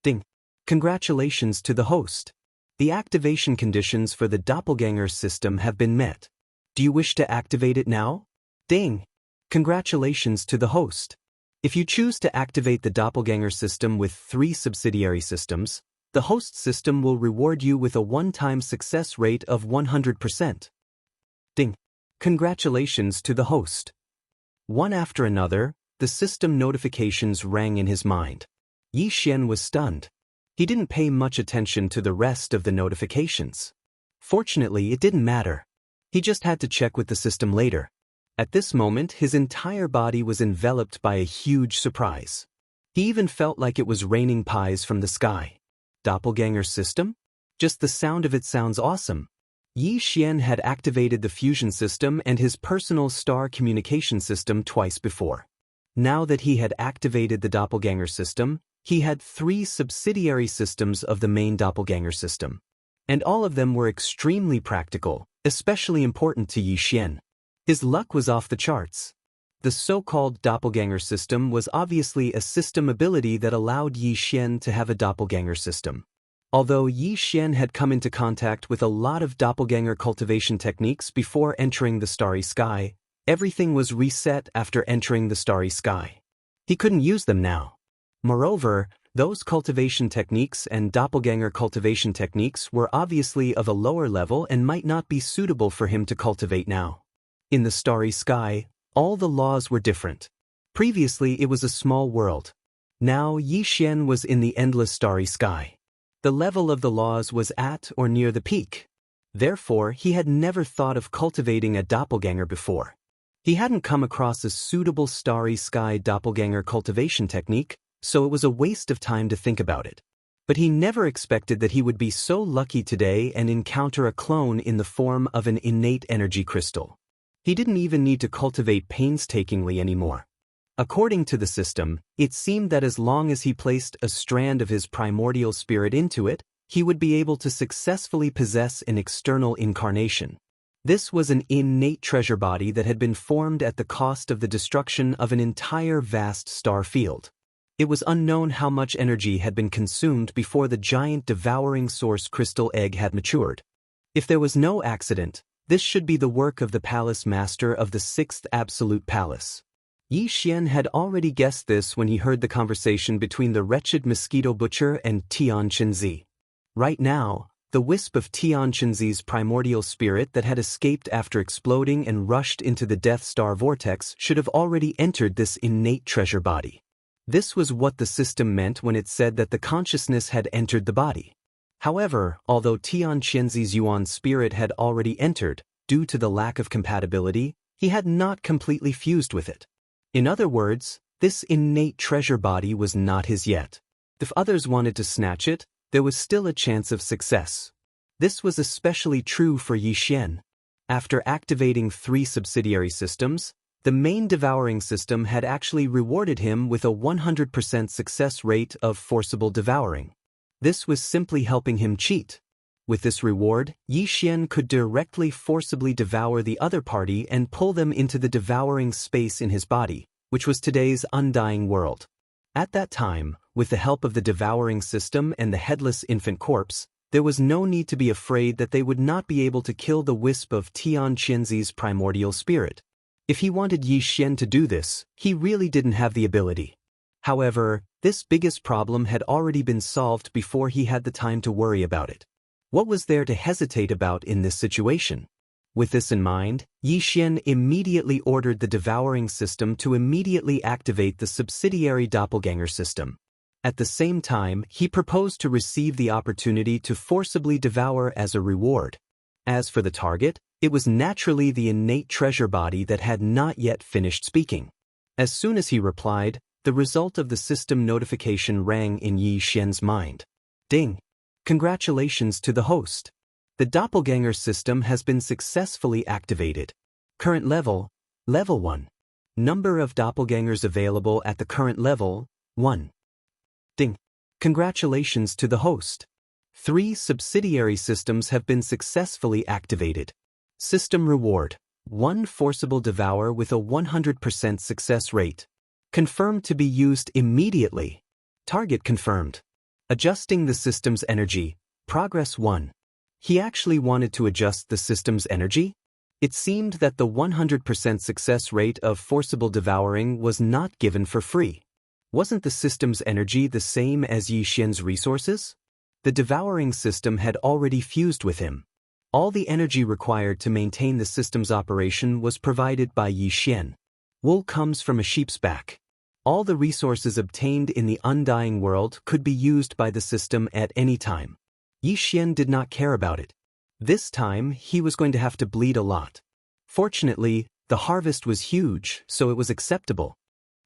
Ding! Congratulations to the host. The activation conditions for the doppelganger system have been met. Do you wish to activate it now? Ding! Congratulations to the host. If you choose to activate the doppelganger system with 3 subsidiary systems, the host system will reward you with a one-time success rate of 100%. Ding! Congratulations to the host. One after another, the system notifications rang in his mind. Yi Xian was stunned. He didn't pay much attention to the rest of the notifications. Fortunately, it didn't matter. He just had to check with the system later. At this moment, his entire body was enveloped by a huge surprise. He even felt like it was raining pies from the sky. Doppelganger system? Just the sound of it sounds awesome. Yi Xian had activated the fusion system and his personal star communication system twice before. Now that he had activated the doppelganger system, he had 3 subsidiary systems of the main doppelganger system. And all of them were extremely practical, especially important to Yi Xian. His luck was off the charts. The so-called doppelganger system was obviously a system ability that allowed Yi Xian to have a doppelganger system. Although Yi Xian had come into contact with a lot of doppelganger cultivation techniques before entering the starry sky, everything was reset after entering the starry sky. He couldn't use them now. Moreover, those cultivation techniques and doppelganger cultivation techniques were obviously of a lower level and might not be suitable for him to cultivate now. In the starry sky, all the laws were different. Previously it was a small world. Now Yi Xian was in the endless starry sky. The level of the laws was at or near the peak. Therefore, he had never thought of cultivating a doppelganger before. He hadn't come across a suitable starry sky doppelganger cultivation technique, so it was a waste of time to think about it. But he never expected that he would be so lucky today and encounter a clone in the form of an innate energy crystal. He didn't even need to cultivate painstakingly anymore. According to the system, it seemed that as long as he placed a strand of his primordial spirit into it, he would be able to successfully possess an external incarnation. This was an innate treasure body that had been formed at the cost of the destruction of an entire vast star field. It was unknown how much energy had been consumed before the giant devouring source crystal egg had matured. If there was no accident, this should be the work of the palace master of the 6th Absolute Palace. Yi Xian had already guessed this when he heard the conversation between the wretched mosquito butcher and Tian Chenzi. Right now, the wisp of Tian Chenzi's primordial spirit that had escaped after exploding and rushed into the Death Star vortex should have already entered this innate treasure body. This was what the system meant when it said that the consciousness had entered the body. However, although Tian Chenzi's Yuan spirit had already entered, due to the lack of compatibility, he had not completely fused with it. In other words, this innate treasure body was not his yet. If others wanted to snatch it, there was still a chance of success. This was especially true for Yi Xian. After activating 3 subsidiary systems, the main devouring system had actually rewarded him with a 100% success rate of forcible devouring. This was simply helping him cheat. With this reward, Yi Xian could directly forcibly devour the other party and pull them into the devouring space in his body, which was today's undying world. At that time, with the help of the devouring system and the headless infant corpse, there was no need to be afraid that they would not be able to kill the wisp of Tian Qianzi's primordial spirit. If he wanted Yi Xian to do this, he really didn't have the ability. However, this biggest problem had already been solved before he had the time to worry about it. What was there to hesitate about in this situation? With this in mind, Yi Xian immediately ordered the devouring system to immediately activate the subsidiary doppelganger system. At the same time, he proposed to receive the opportunity to forcibly devour as a reward. As for the target, it was naturally the innate treasure body that had not yet finished speaking. As soon as he replied, the result of the system notification rang in Yi Xian's mind. Ding! Congratulations to the host. The doppelganger system has been successfully activated. Current level, level 1. Number of doppelgangers available at the current level, 1. Ding! Congratulations to the host. 3 subsidiary systems have been successfully activated. System reward, 1 forcible devour with a 100% success rate. Confirmed to be used immediately. Target confirmed. Adjusting the system's energy, progress 1. He actually wanted to adjust the system's energy? It seemed that the 100% success rate of forcible devouring was not given for free. Wasn't the system's energy the same as Yi Xian's resources? The devouring system had already fused with him. All the energy required to maintain the system's operation was provided by Yi Xian. Wool comes from a sheep's back. All the resources obtained in the undying world could be used by the system at any time. Yi Xian did not care about it. This time, he was going to have to bleed a lot. Fortunately, the harvest was huge, so it was acceptable.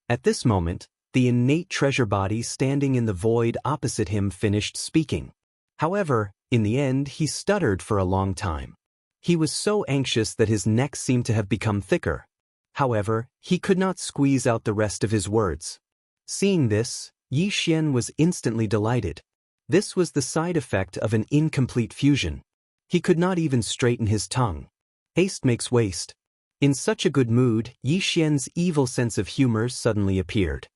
At this moment, the innate treasure body standing in the void opposite him finished speaking. However, in the end, he stuttered for a long time. He was so anxious that his neck seemed to have become thicker. However, he could not squeeze out the rest of his words. Seeing this, Yi Xian was instantly delighted. This was the side effect of an incomplete fusion. He could not even straighten his tongue. Haste makes waste. In such a good mood, Yi Xian's evil sense of humor suddenly appeared.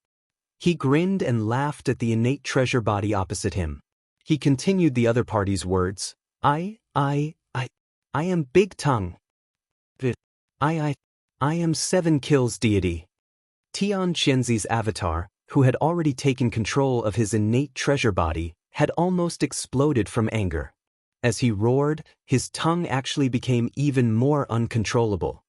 He grinned and laughed at the innate treasure body opposite him. He continued the other party's words. I am Big Tongue. I am 7 kills deity. Tian Qianzi's avatar, who had already taken control of his innate treasure body, had almost exploded from anger. As he roared, his tongue actually became even more uncontrollable.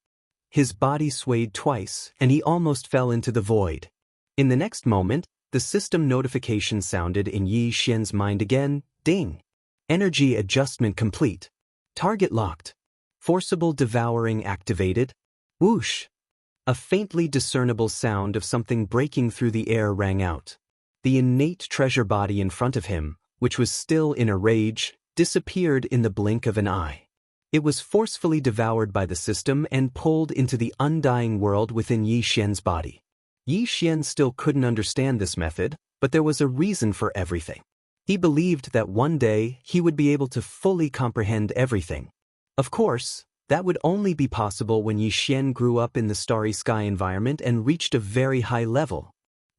His body swayed twice, and he almost fell into the void. In the next moment, the system notification sounded in Yi Xian's mind again. Ding! Energy adjustment complete. Target locked. Forcible devouring activated. Whoosh! A faintly discernible sound of something breaking through the air rang out. The innate treasure body in front of him, which was still in a rage, disappeared in the blink of an eye. It was forcefully devoured by the system and pulled into the undying world within Yi Xian's body. Yi Xian still couldn't understand this method, but there was a reason for everything. He believed that one day he would be able to fully comprehend everything. Of course, that would only be possible when Yi Xian grew up in the starry sky environment and reached a very high level.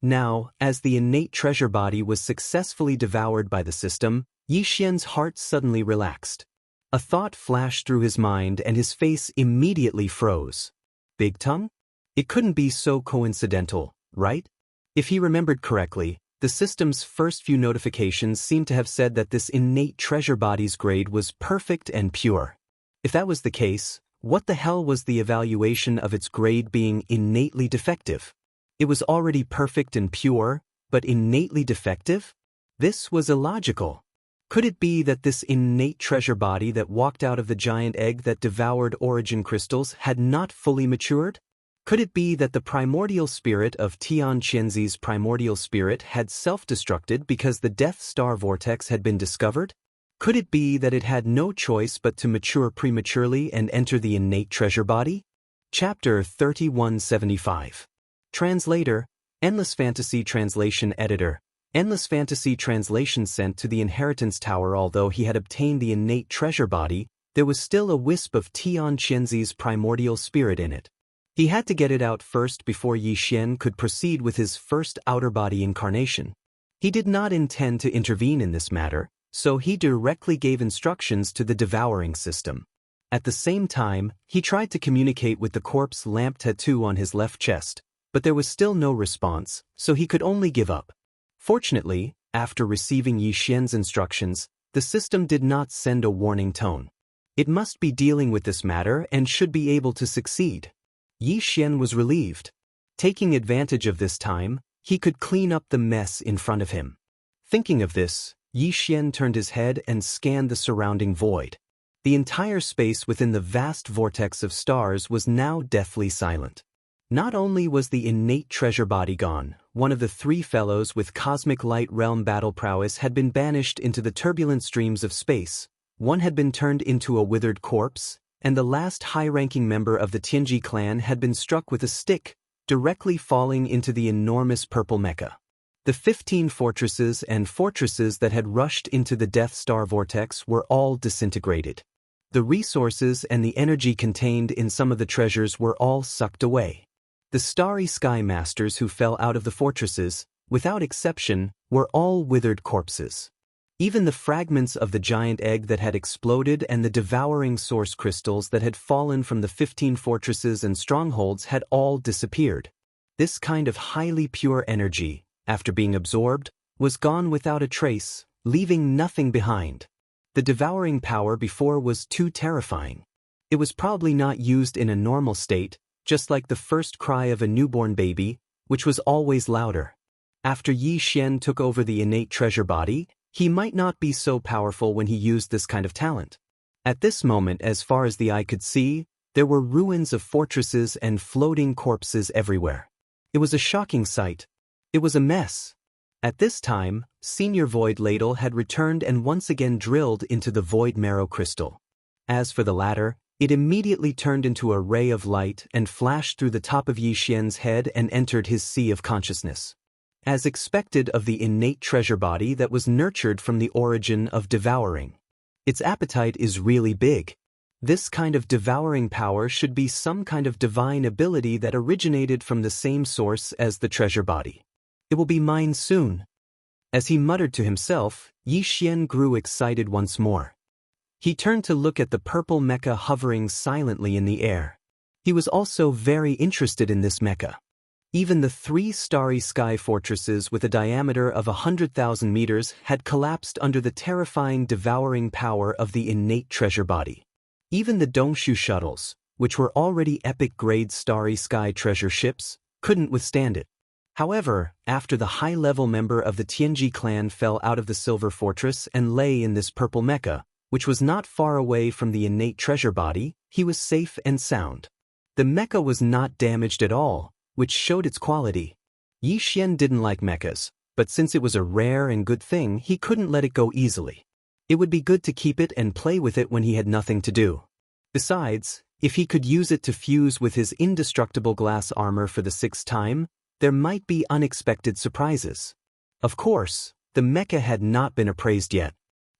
Now, as the innate treasure body was successfully devoured by the system, Yi Xian's heart suddenly relaxed. A thought flashed through his mind and his face immediately froze. Big Tongue? It couldn't be so coincidental, right? If he remembered correctly, the system's first few notifications seemed to have said that this innate treasure body's grade was perfect and pure. If that was the case, what the hell was the evaluation of its grade being innately defective? It was already perfect and pure, but innately defective? This was illogical. Could it be that this innate treasure body that walked out of the giant egg that devoured origin crystals had not fully matured? Could it be that the primordial spirit of Tian Qianzi's primordial spirit had self-destructed because the Death Star vortex had been discovered? Could it be that it had no choice but to mature prematurely and enter the innate treasure body? Chapter 3175. Translator, Endless Fantasy Translation Editor. Endless Fantasy Translation sent to the Inheritance Tower. Although he had obtained the innate treasure body, there was still a wisp of Tian Qianzi's primordial spirit in it. He had to get it out first before Yi Xian could proceed with his first outer body incarnation. He did not intend to intervene in this matter, so he directly gave instructions to the devouring system. At the same time, he tried to communicate with the corpse lamp tattoo on his left chest, but there was still no response, so he could only give up. Fortunately, after receiving Yi Xian's instructions, the system did not send a warning tone. It must be dealing with this matter and should be able to succeed. Yi Xian was relieved. Taking advantage of this time, he could clean up the mess in front of him. Thinking of this, Yi Xian turned his head and scanned the surrounding void. The entire space within the vast vortex of stars was now deathly silent. Not only was the innate treasure body gone, one of the three fellows with cosmic light realm battle prowess had been banished into the turbulent streams of space, one had been turned into a withered corpse, and the last high-ranking member of the Tianji clan had been struck with a stick, directly falling into the enormous purple mecha. The 15 fortresses that had rushed into the Death Star vortex were all disintegrated. The resources and the energy contained in some of the treasures were all sucked away. The starry sky masters who fell out of the fortresses, without exception, were all withered corpses. Even the fragments of the giant egg that had exploded and the devouring source crystals that had fallen from the 15 fortresses and strongholds had all disappeared. This kind of highly pure energy, after being absorbed, was gone without a trace, leaving nothing behind. The devouring power before was too terrifying. It was probably not used in a normal state, just like the first cry of a newborn baby, which was always louder. After Yi Xian took over the innate treasure body, he might not be so powerful when he used this kind of talent. At this moment, as far as the eye could see, there were ruins of fortresses and floating corpses everywhere. It was a shocking sight. It was a mess. At this time, Senior Void Ladle had returned and once again drilled into the Void Marrow Crystal. As for the latter, it immediately turned into a ray of light and flashed through the top of Yi Xian's head and entered his sea of consciousness. As expected of the innate treasure body that was nurtured from the origin of devouring. Its appetite is really big. This kind of devouring power should be some kind of divine ability that originated from the same source as the treasure body. It will be mine soon. As he muttered to himself, Yi Xian grew excited once more. He turned to look at the purple mecha hovering silently in the air. He was also very interested in this mecha. Even the 3 starry sky fortresses with a diameter of 100,000 meters had collapsed under the terrifying devouring power of the innate treasure body. Even the Dongshu shuttles, which were already epic-grade starry sky treasure ships, couldn't withstand it. However, after the high-level member of the Tianji clan fell out of the Silver Fortress and lay in this purple mecha, which was not far away from the innate treasure body, he was safe and sound. The mecha was not damaged at all, which showed its quality. Yi Xian didn't like mechas, but since it was a rare and good thing, he couldn't let it go easily. It would be good to keep it and play with it when he had nothing to do. Besides, if he could use it to fuse with his indestructible glass armor for the 6th time, there might be unexpected surprises. Of course, the mecha had not been appraised yet.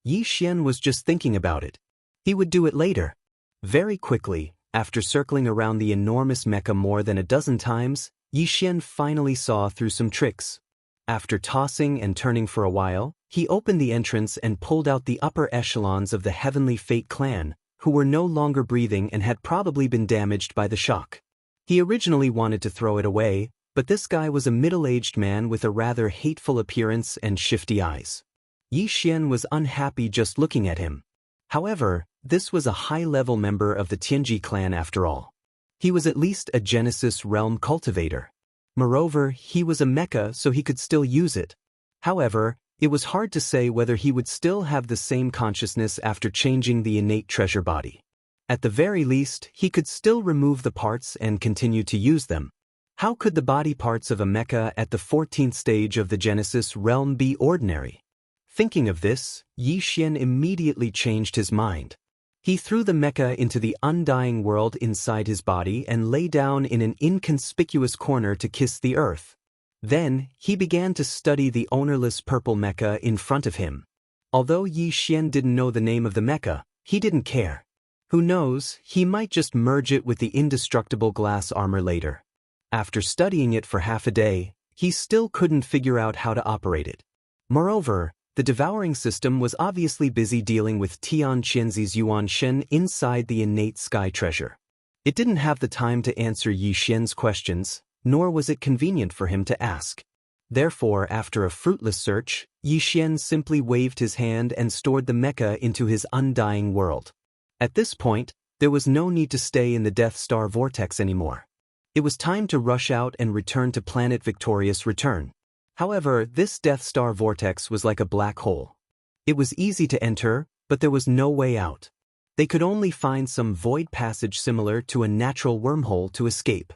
Yi Xian was just thinking about it. He would do it later. Very quickly, after circling around the enormous mecha more than a dozen times, Yi Xian finally saw through some tricks. After tossing and turning for a while, he opened the entrance and pulled out the upper echelons of the Heavenly Fate clan, who were no longer breathing and had probably been damaged by the shock. He originally wanted to throw it away, but this guy was a middle-aged man with a rather hateful appearance and shifty eyes. Yi Xian was unhappy just looking at him. However, this was a high-level member of the Tianji clan after all. He was at least a Genesis realm cultivator. Moreover, he was a mecha, so he could still use it. However, it was hard to say whether he would still have the same consciousness after changing the innate treasure body. At the very least, he could still remove the parts and continue to use them. How could the body parts of a mecha at the 14th stage of the Genesis realm be ordinary? Thinking of this, Yi Xian immediately changed his mind. He threw the mecha into the undying world inside his body and lay down in an inconspicuous corner to kiss the earth. Then, he began to study the ownerless purple mecha in front of him. Although Yi Xian didn't know the name of the mecha, he didn't care. Who knows, he might just merge it with the indestructible glass armor later. After studying it for half a day, he still couldn't figure out how to operate it. Moreover, the devouring system was obviously busy dealing with Tian Qianzi's Yuan Shen inside the innate sky treasure. It didn't have the time to answer Yi Xian's questions, nor was it convenient for him to ask. Therefore, after a fruitless search, Yi Xian simply waved his hand and stored the mecha into his undying world. At this point, there was no need to stay in the Death Star vortex anymore. It was time to rush out and return to Planet Victorious Return. However, this Death Star vortex was like a black hole. It was easy to enter, but there was no way out. They could only find some void passage similar to a natural wormhole to escape.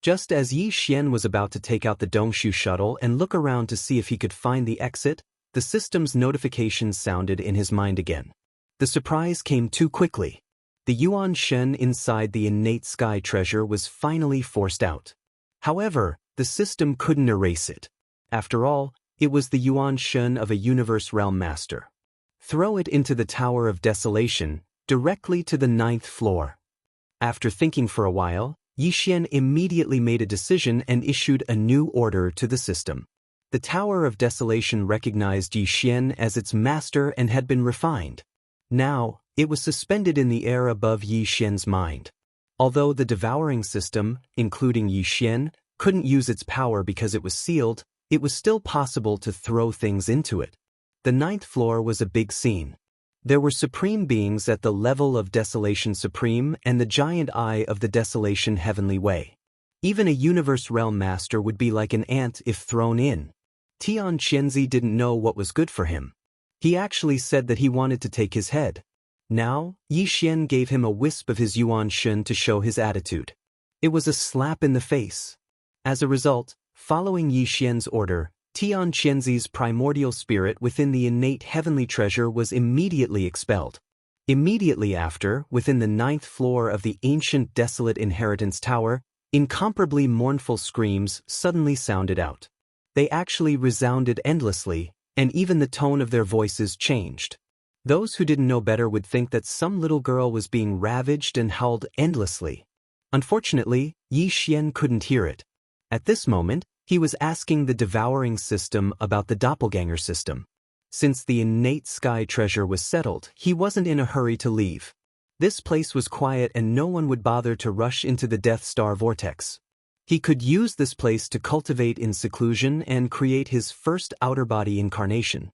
Just as Yi Xian was about to take out the Dongshu shuttle and look around to see if he could find the exit, the system's notification sounded in his mind again. The surprise came too quickly. The Yuan Shen inside the innate sky treasure was finally forced out. However, the system couldn't erase it. After all, it was the Yuan Shen of a universe realm master. Throw it into the Tower of Desolation, directly to the 9th floor. After thinking for a while, Yi Xian immediately made a decision and issued a new order to the system. The Tower of Desolation recognized Yi Xian as its master and had been refined. Now, it was suspended in the air above Yi Xian's mind. Although the devouring system, including Yi Xian, couldn't use its power because it was sealed, it was still possible to throw things into it. The 9th floor was a big scene. There were supreme beings at the level of Desolation Supreme and the giant eye of the Desolation Heavenly Way. Even a universe realm master would be like an ant if thrown in. Tian Qianzi didn't know what was good for him. He actually said that he wanted to take his head. Now, Yi Xian gave him a wisp of his Yuan Shen to show his attitude. It was a slap in the face. As a result, following Yi Xian's order, Tian Qianzi's primordial spirit within the innate heavenly treasure was immediately expelled. Immediately after, within the 9th floor of the ancient desolate inheritance tower, incomparably mournful screams suddenly sounded out. They actually resounded endlessly, and even the tone of their voices changed. Those who didn't know better would think that some little girl was being ravaged and howled endlessly. Unfortunately, Yi Xian couldn't hear it. At this moment, he was asking the devouring system about the doppelganger system. Since the innate sky treasure was settled, he wasn't in a hurry to leave. This place was quiet and no one would bother to rush into the Death Star vortex. He could use this place to cultivate in seclusion and create his first outer body incarnation.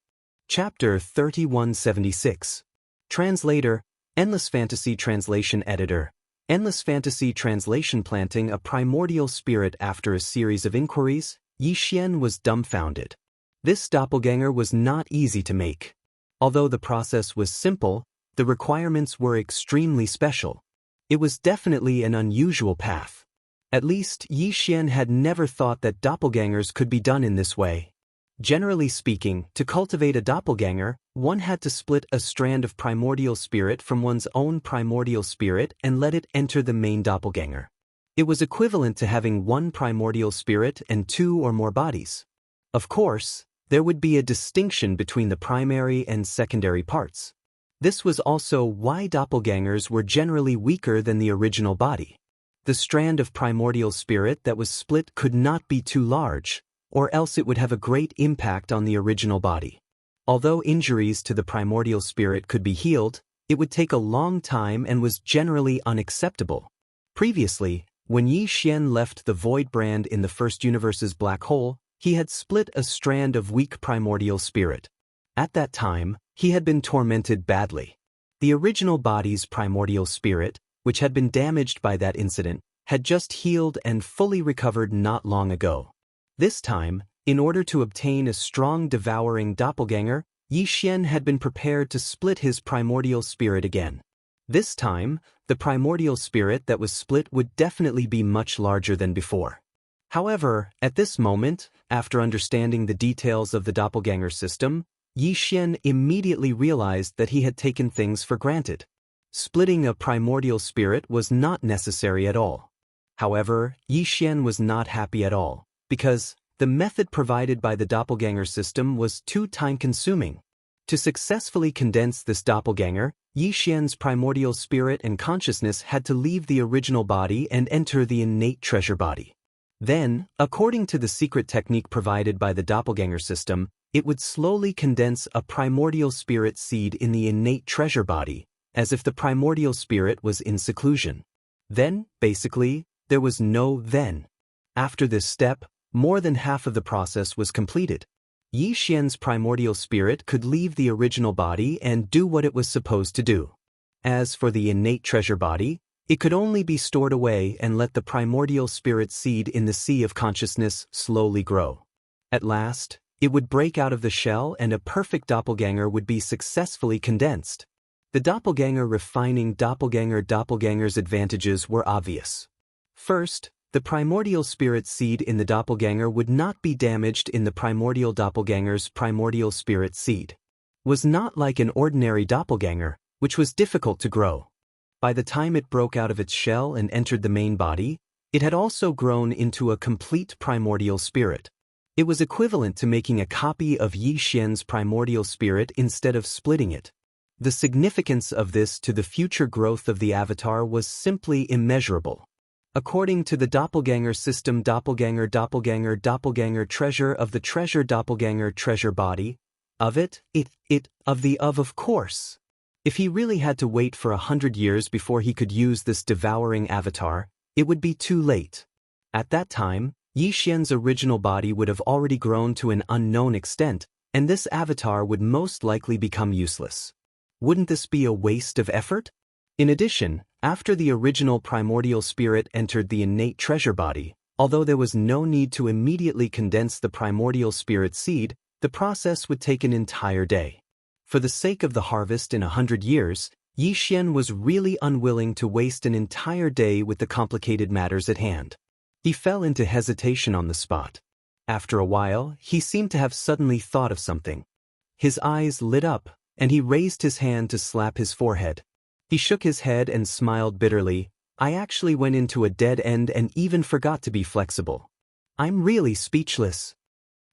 Chapter 3176. Translator, Endless Fantasy Translation Editor. Endless Fantasy Translation. Planting a primordial spirit. After a series of inquiries, Yi Xian was dumbfounded. This doppelganger was not easy to make. Although the process was simple, the requirements were extremely special. It was definitely an unusual path. At least, Yi Xian had never thought that doppelgangers could be done in this way. Generally speaking, to cultivate a doppelganger, one had to split a strand of primordial spirit from one's own primordial spirit and let it enter the main doppelganger. It was equivalent to having one primordial spirit and two or more bodies. Of course, there would be a distinction between the primary and secondary parts. This was also why doppelgangers were generally weaker than the original body. The strand of primordial spirit that was split could not be too large, or else it would have a great impact on the original body. Although injuries to the primordial spirit could be healed, it would take a long time and was generally unacceptable. Previously, when Yi Xian left the Void Brand in the First Universe's black hole, he had split a strand of weak primordial spirit. At that time, he had been tormented badly. The original body's primordial spirit, which had been damaged by that incident, had just healed and fully recovered not long ago. This time, in order to obtain a strong devouring doppelganger, Yi Xian had been prepared to split his primordial spirit again. This time, the primordial spirit that was split would definitely be much larger than before. However, at this moment, after understanding the details of the doppelganger system, Yi Xian immediately realized that he had taken things for granted. Splitting a primordial spirit was not necessary at all. However, Yi Xian was not happy at all, because the method provided by the doppelganger system was too time-consuming. To successfully condense this doppelganger, Yi Xian's primordial spirit and consciousness had to leave the original body and enter the innate treasure body. Then, according to the secret technique provided by the doppelganger system, it would slowly condense a primordial spirit seed in the innate treasure body, as if the primordial spirit was in seclusion. Then, basically, there was no then. After this step, more than half of the process was completed. Yi Xian's primordial spirit could leave the original body and do what it was supposed to do. As for the innate treasure body, it could only be stored away and let the primordial spirit seed in the sea of consciousness slowly grow. At last, it would break out of the shell and a perfect doppelganger would be successfully condensed. The doppelganger refining doppelganger's advantages were obvious. First, the primordial spirit seed in the doppelganger would not be damaged in the primordial doppelganger's primordial spirit seed. Was not like an ordinary doppelganger, which was difficult to grow. By the time it broke out of its shell and entered the main body, it had also grown into a complete primordial spirit. It was equivalent to making a copy of Yi Xian's primordial spirit instead of splitting it. The significance of this to the future growth of the avatar was simply immeasurable. According to the doppelganger system, doppelganger treasure of the treasure doppelganger treasure body, of of course. If he really had to wait for 100 years before he could use this devouring avatar, it would be too late. At that time, Yi Xian's original body would have already grown to an unknown extent, and this avatar would most likely become useless. Wouldn't this be a waste of effort? In addition, after the original primordial spirit entered the innate treasure body, although there was no need to immediately condense the primordial spirit seed, the process would take an entire day. For the sake of the harvest in 100 years, Yi Xian was really unwilling to waste an entire day with the complicated matters at hand. He fell into hesitation on the spot. After a while, he seemed to have suddenly thought of something. His eyes lit up, and he raised his hand to slap his forehead. He shook his head and smiled bitterly. I actually went into a dead end and even forgot to be flexible. I'm really speechless.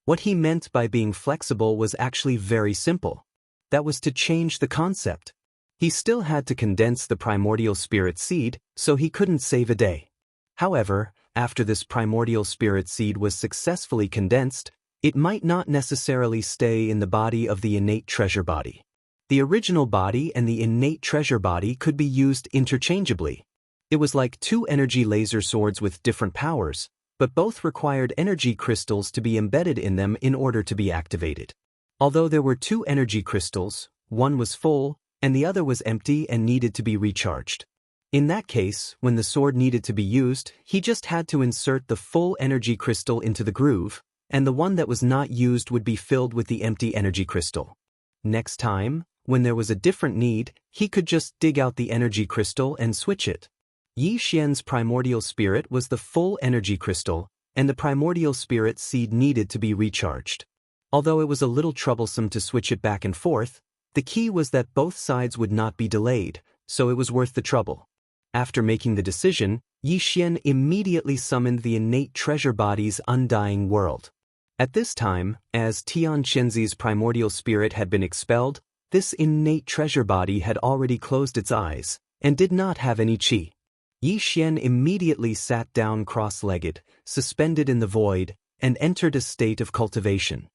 What he meant by being flexible was actually very simple. That was to change the concept. He still had to condense the primordial spirit seed, so he couldn't save a day. However, after this primordial spirit seed was successfully condensed, it might not necessarily stay in the body of the innate treasure body. The original body and the innate treasure body could be used interchangeably. It was like two energy laser swords with different powers, but both required energy crystals to be embedded in them in order to be activated. Although there were two energy crystals, one was full, and the other was empty and needed to be recharged. In that case, when the sword needed to be used, he just had to insert the full energy crystal into the groove, and the one that was not used would be filled with the empty energy crystal. Next time, when there was a different need, he could just dig out the energy crystal and switch it. Yi Xian's primordial spirit was the full energy crystal, and the primordial spirit seed needed to be recharged. Although it was a little troublesome to switch it back and forth, the key was that both sides would not be delayed, so it was worth the trouble. After making the decision, Yi Xian immediately summoned the innate treasure body's undying world. At this time, as Tian Chenzi's primordial spirit had been expelled, this innate treasure body had already closed its eyes, and did not have any qi. Yi Xian immediately sat down cross-legged, suspended in the void, and entered a state of cultivation.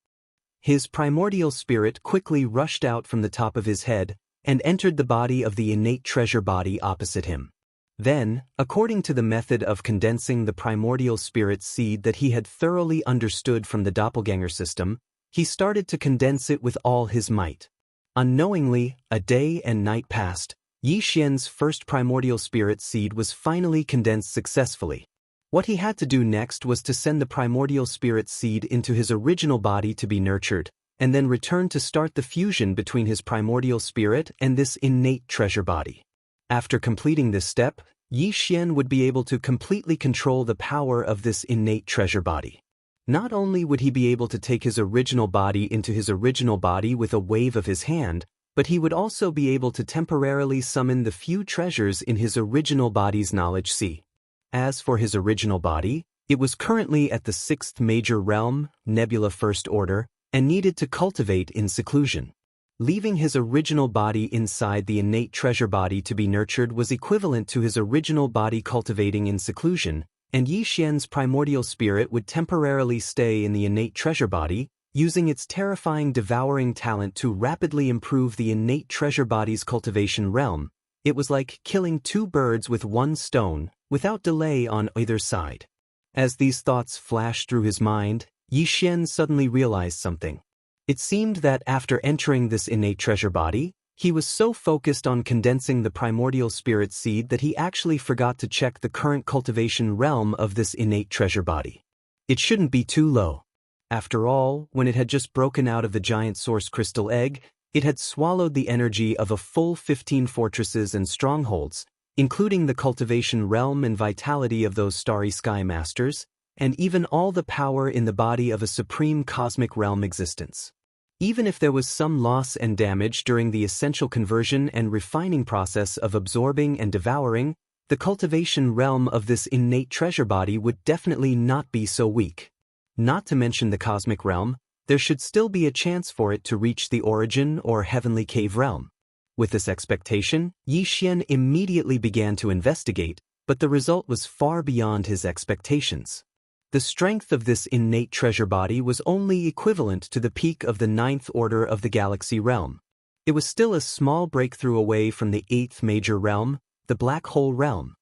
His primordial spirit quickly rushed out from the top of his head, and entered the body of the innate treasure body opposite him. Then, according to the method of condensing the primordial spirit seed that he had thoroughly understood from the doppelganger system, he started to condense it with all his might. Unknowingly, a day and night passed. Yi Xian's first primordial spirit seed was finally condensed successfully. What he had to do next was to send the primordial spirit seed into his original body to be nurtured, and then return to start the fusion between his primordial spirit and this innate treasure body. After completing this step, Yi Xian would be able to completely control the power of this innate treasure body. Not only would he be able to take his original body into his original body with a wave of his hand, but he would also be able to temporarily summon the few treasures in his original body's knowledge sea. As for his original body, it was currently at the 6th major realm, Nebula First Order, and needed to cultivate in seclusion. Leaving his original body inside the innate treasure body to be nurtured was equivalent to his original body cultivating in seclusion, and Yi Xian's primordial spirit would temporarily stay in the innate treasure body, using its terrifying devouring talent to rapidly improve the innate treasure body's cultivation realm. It was like killing two birds with one stone, without delay on either side. As these thoughts flashed through his mind, Yi Xian suddenly realized something. It seemed that after entering this innate treasure body, he was so focused on condensing the primordial spirit seed that he actually forgot to check the current cultivation realm of this innate treasure body. It shouldn't be too low. After all, when it had just broken out of the giant source crystal egg, it had swallowed the energy of a full 15 fortresses and strongholds, including the cultivation realm and vitality of those starry sky masters, and even all the power in the body of a supreme cosmic realm existence. Even if there was some loss and damage during the essential conversion and refining process of absorbing and devouring, the cultivation realm of this innate treasure body would definitely not be so weak. Not to mention the cosmic realm, there should still be a chance for it to reach the origin or heavenly cave realm. With this expectation, Yi Xian immediately began to investigate, but the result was far beyond his expectations. The strength of this innate treasure body was only equivalent to the peak of the 9th order of the galaxy realm. It was still a small breakthrough away from the 8th major realm, the black hole realm.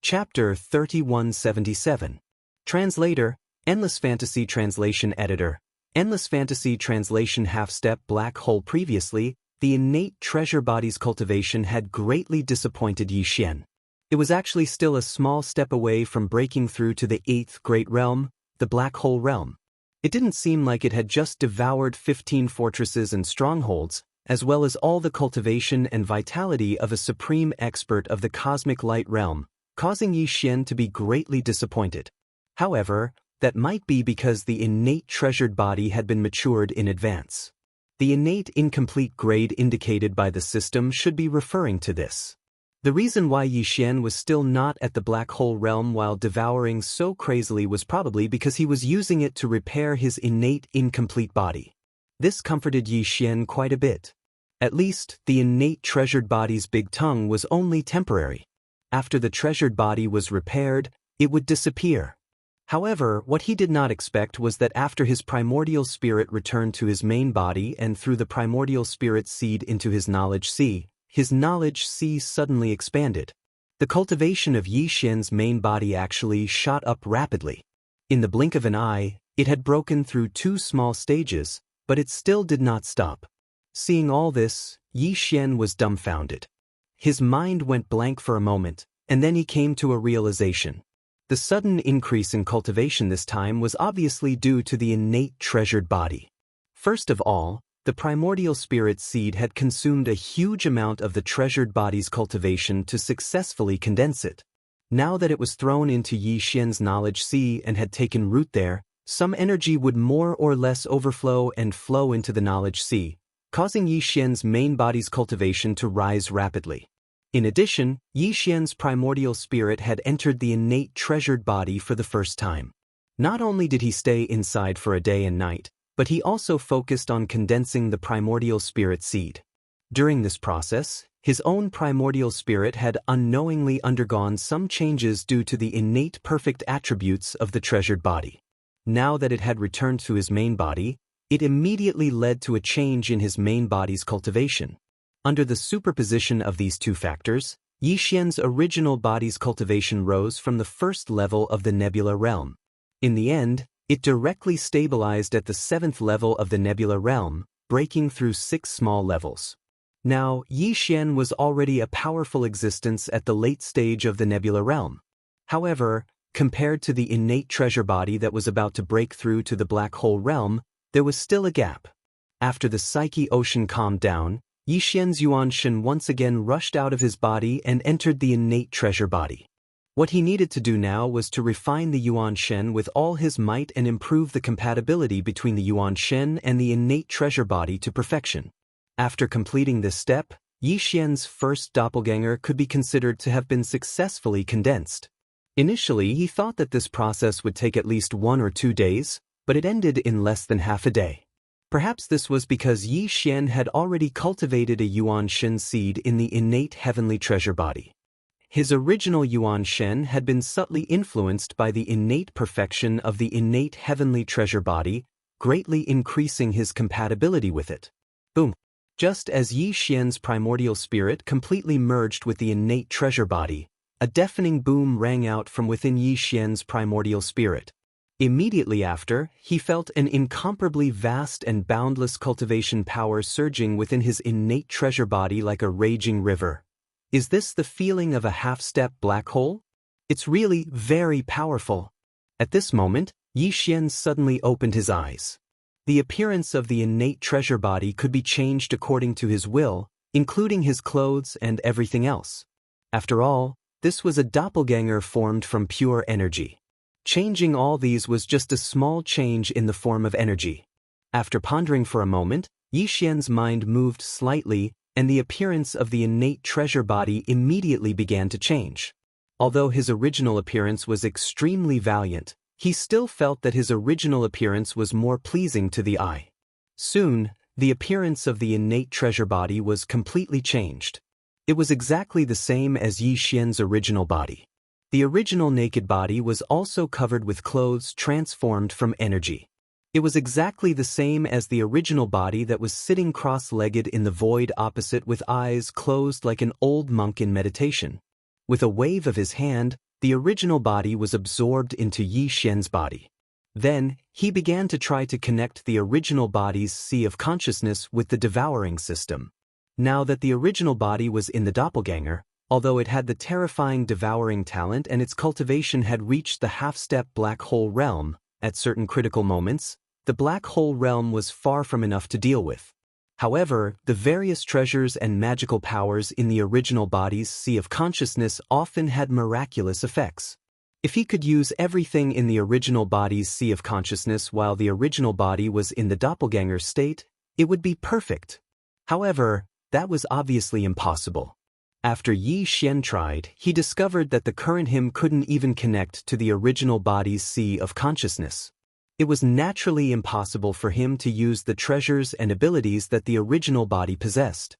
Chapter 3177. Translator, Endless Fantasy Translation Editor. Endless Fantasy Translation Half-Step Black Hole. Previously, the innate treasure body's cultivation had greatly disappointed Yi Xian. It was actually still a small step away from breaking through to the 8th great realm, the black hole realm. It didn't seem like it had just devoured 15 fortresses and strongholds, as well as all the cultivation and vitality of a supreme expert of the cosmic light realm, causing Yi Xian to be greatly disappointed. However, that might be because the innate treasured body had been matured in advance. The innate incomplete grade indicated by the system should be referring to this. The reason why Yi Xian was still not at the black hole realm while devouring so crazily was probably because he was using it to repair his innate incomplete body. This comforted Yi Xian quite a bit. At least, the innate treasured body's big tongue was only temporary. After the treasured body was repaired, it would disappear. However, what he did not expect was that after his primordial spirit returned to his main body and through the primordial spirit seed into his knowledge sea, his knowledge sea suddenly expanded. The cultivation of Yi Xian's main body actually shot up rapidly. In the blink of an eye, it had broken through 2 small stages, but it still did not stop. Seeing all this, Yi Xian was dumbfounded. His mind went blank for a moment, and then he came to a realization. The sudden increase in cultivation this time was obviously due to the innate treasured body. First of all, the primordial spirit seed had consumed a huge amount of the treasured body's cultivation to successfully condense it. Now that it was thrown into Yi Xian's knowledge sea and had taken root there, some energy would more or less overflow and flow into the knowledge sea, causing Yi Xian's main body's cultivation to rise rapidly. In addition, Yi Xian's primordial spirit had entered the innate treasured body for the first time. Not only did he stay inside for a day and night, but he also focused on condensing the primordial spirit seed. During this process, his own primordial spirit had unknowingly undergone some changes due to the innate perfect attributes of the treasured body. Now that it had returned to his main body, it immediately led to a change in his main body's cultivation. Under the superposition of these two factors, Yi Xian's original body's cultivation rose from the first level of the nebula realm. In the end, it directly stabilized at the 7th level of the nebula realm, breaking through 6 small levels. Now, Yi Xian was already a powerful existence at the late stage of the nebula realm. However, compared to the innate treasure body that was about to break through to the black hole realm, there was still a gap. After the psyche ocean calmed down, Yi Xian's Yuan Shen once again rushed out of his body and entered the innate treasure body. What he needed to do now was to refine the Yuan Shen with all his might and improve the compatibility between the Yuan Shen and the innate treasure body to perfection. After completing this step, Yi Xian's first doppelganger could be considered to have been successfully condensed. Initially, he thought that this process would take at least 1 or 2 days, but it ended in less than half a day. Perhaps this was because Yi Xian had already cultivated a Yuan Shen seed in the innate heavenly treasure body. His original Yuan Shen had been subtly influenced by the innate perfection of the innate heavenly treasure body, greatly increasing his compatibility with it. Boom! Just as Yi Xian's primordial spirit completely merged with the innate treasure body, a deafening boom rang out from within Yi Xian's primordial spirit. Immediately after, he felt an incomparably vast and boundless cultivation power surging within his innate treasure body like a raging river. Is this the feeling of a half-step black hole? It's really very powerful. At this moment, Yi Xian suddenly opened his eyes. The appearance of the innate treasure body could be changed according to his will, including his clothes and everything else. After all, this was a doppelganger formed from pure energy. Changing all these was just a small change in the form of energy. After pondering for a moment, Yi Xian's mind moved slightly, and the appearance of the innate treasure body immediately began to change. Although his original appearance was extremely valiant, he still felt that his original appearance was more pleasing to the eye. Soon, the appearance of the innate treasure body was completely changed. It was exactly the same as Yi Xian's original body. The original naked body was also covered with clothes transformed from energy. It was exactly the same as the original body that was sitting cross-legged in the void opposite with eyes closed like an old monk in meditation. With a wave of his hand, the original body was absorbed into Yi Xian's body. Then, he began to try to connect the original body's sea of consciousness with the devouring system. Now that the original body was in the doppelganger, although it had the terrifying devouring talent and its cultivation had reached the half-step black hole realm, at certain critical moments, the black hole realm was far from enough to deal with. However, the various treasures and magical powers in the original body's sea of consciousness often had miraculous effects. If he could use everything in the original body's sea of consciousness while the original body was in the doppelganger state, it would be perfect. However, that was obviously impossible. After Yi Xian tried, he discovered that the current him couldn't even connect to the original body's sea of consciousness. It was naturally impossible for him to use the treasures and abilities that the original body possessed.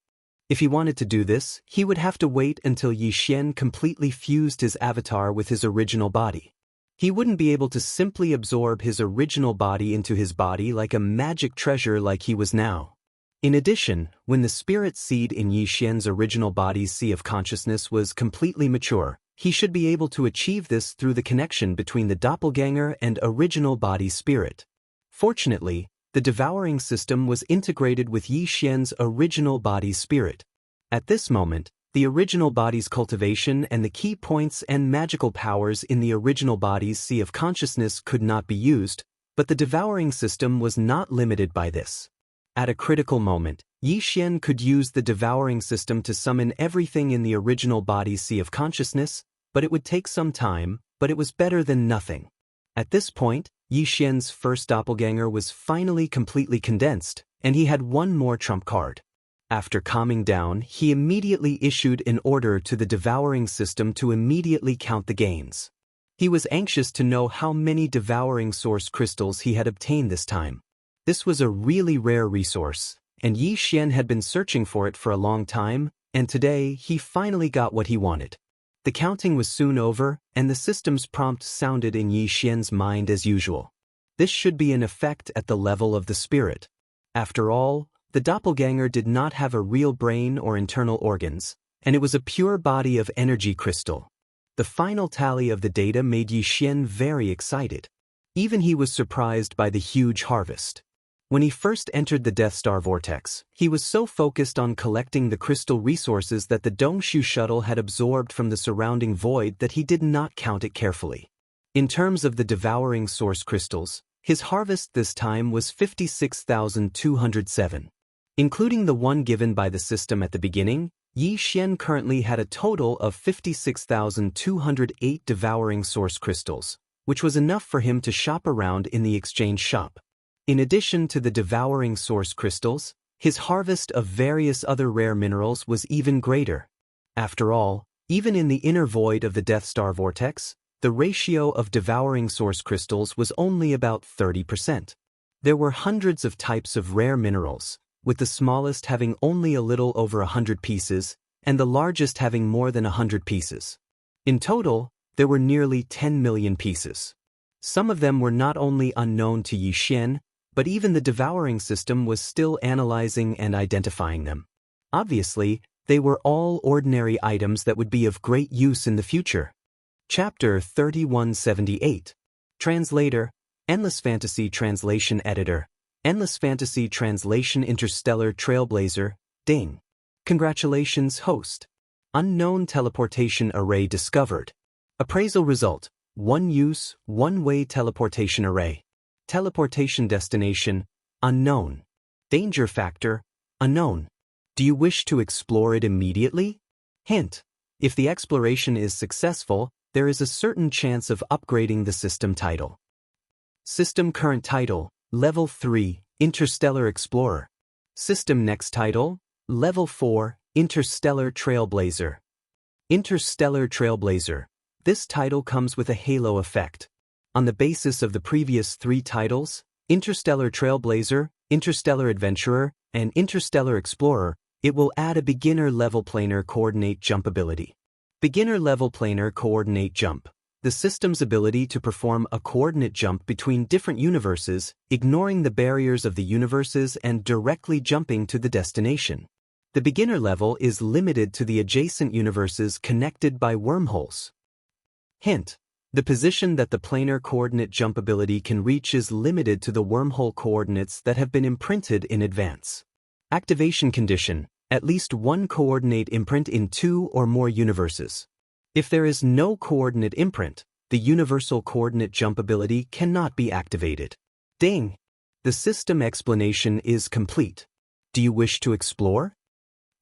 If he wanted to do this, he would have to wait until Yi Xian completely fused his avatar with his original body. He wouldn't be able to simply absorb his original body into his body like a magic treasure like he was now. In addition, when the spirit seed in Yi Xian's original body's sea of consciousness was completely mature, he should be able to achieve this through the connection between the doppelganger and original body spirit. Fortunately, the devouring system was integrated with Yi Xian's original body spirit. At this moment, the original body's cultivation and the key points and magical powers in the original body's sea of consciousness could not be used, but the devouring system was not limited by this. At a critical moment, Yi Xian could use the devouring system to summon everything in the original body's sea of consciousness, but it would take some time, but it was better than nothing. At this point, Yi Xian's first doppelganger was finally completely condensed, and he had one more trump card. After calming down, he immediately issued an order to the devouring system to immediately count the gains. He was anxious to know how many devouring source crystals he had obtained this time. This was a really rare resource, and Yi Xian had been searching for it for a long time, and today he finally got what he wanted. The counting was soon over, and the system's prompt sounded in Yi Xian's mind as usual. This should be an effect at the level of the spirit. After all, the doppelganger did not have a real brain or internal organs, and it was a pure body of energy crystal. The final tally of the data made Yi Xian very excited. Even he was surprised by the huge harvest. When he first entered the Death Star vortex, he was so focused on collecting the crystal resources that the Dongshu shuttle had absorbed from the surrounding void that he did not count it carefully. In terms of the devouring source crystals, his harvest this time was 56,207. Including the one given by the system at the beginning, Yi Xian currently had a total of 56,208 devouring source crystals, which was enough for him to shop around in the exchange shop. In addition to the devouring source crystals, his harvest of various other rare minerals was even greater. After all, even in the inner void of the Death Star vortex, the ratio of devouring source crystals was only about 30%. There were hundreds of types of rare minerals, with the smallest having only a little over 100 pieces, and the largest having more than 100 pieces. In total, there were nearly 10 million pieces. Some of them were not only unknown to Yi Xian, but even the devouring system was still analyzing and identifying them. Obviously, they were all ordinary items that would be of great use in the future. Chapter 3178. Translator, Endless Fantasy Translation Editor, Endless Fantasy Translation Interstellar Trailblazer, Ding. Congratulations, host. Unknown teleportation array discovered. Appraisal result: 1 use, 1-way teleportation array. Teleportation destination: unknown. Danger factor: unknown. Do you wish to explore it immediately? Hint: if the exploration is successful, there is a certain chance of upgrading the system title. System current title: Level 3, Interstellar Explorer. System next title: Level 4, Interstellar Trailblazer. Interstellar Trailblazer. This title comes with a halo effect. On the basis of the previous 3 titles, Interstellar Trailblazer, Interstellar Adventurer, and Interstellar Explorer, it will add a beginner-level planar coordinate jump ability. Beginner-level planar coordinate jump: the system's ability to perform a coordinate jump between different universes, ignoring the barriers of the universes and directly jumping to the destination. The beginner level is limited to the adjacent universes connected by wormholes. Hint: the position that the planar coordinate jump ability can reach is limited to the wormhole coordinates that have been imprinted in advance. Activation condition: at least 1 coordinate imprint in 2 or more universes. If there is no coordinate imprint, the universal coordinate jump ability cannot be activated. Ding! The system explanation is complete. Do you wish to explore?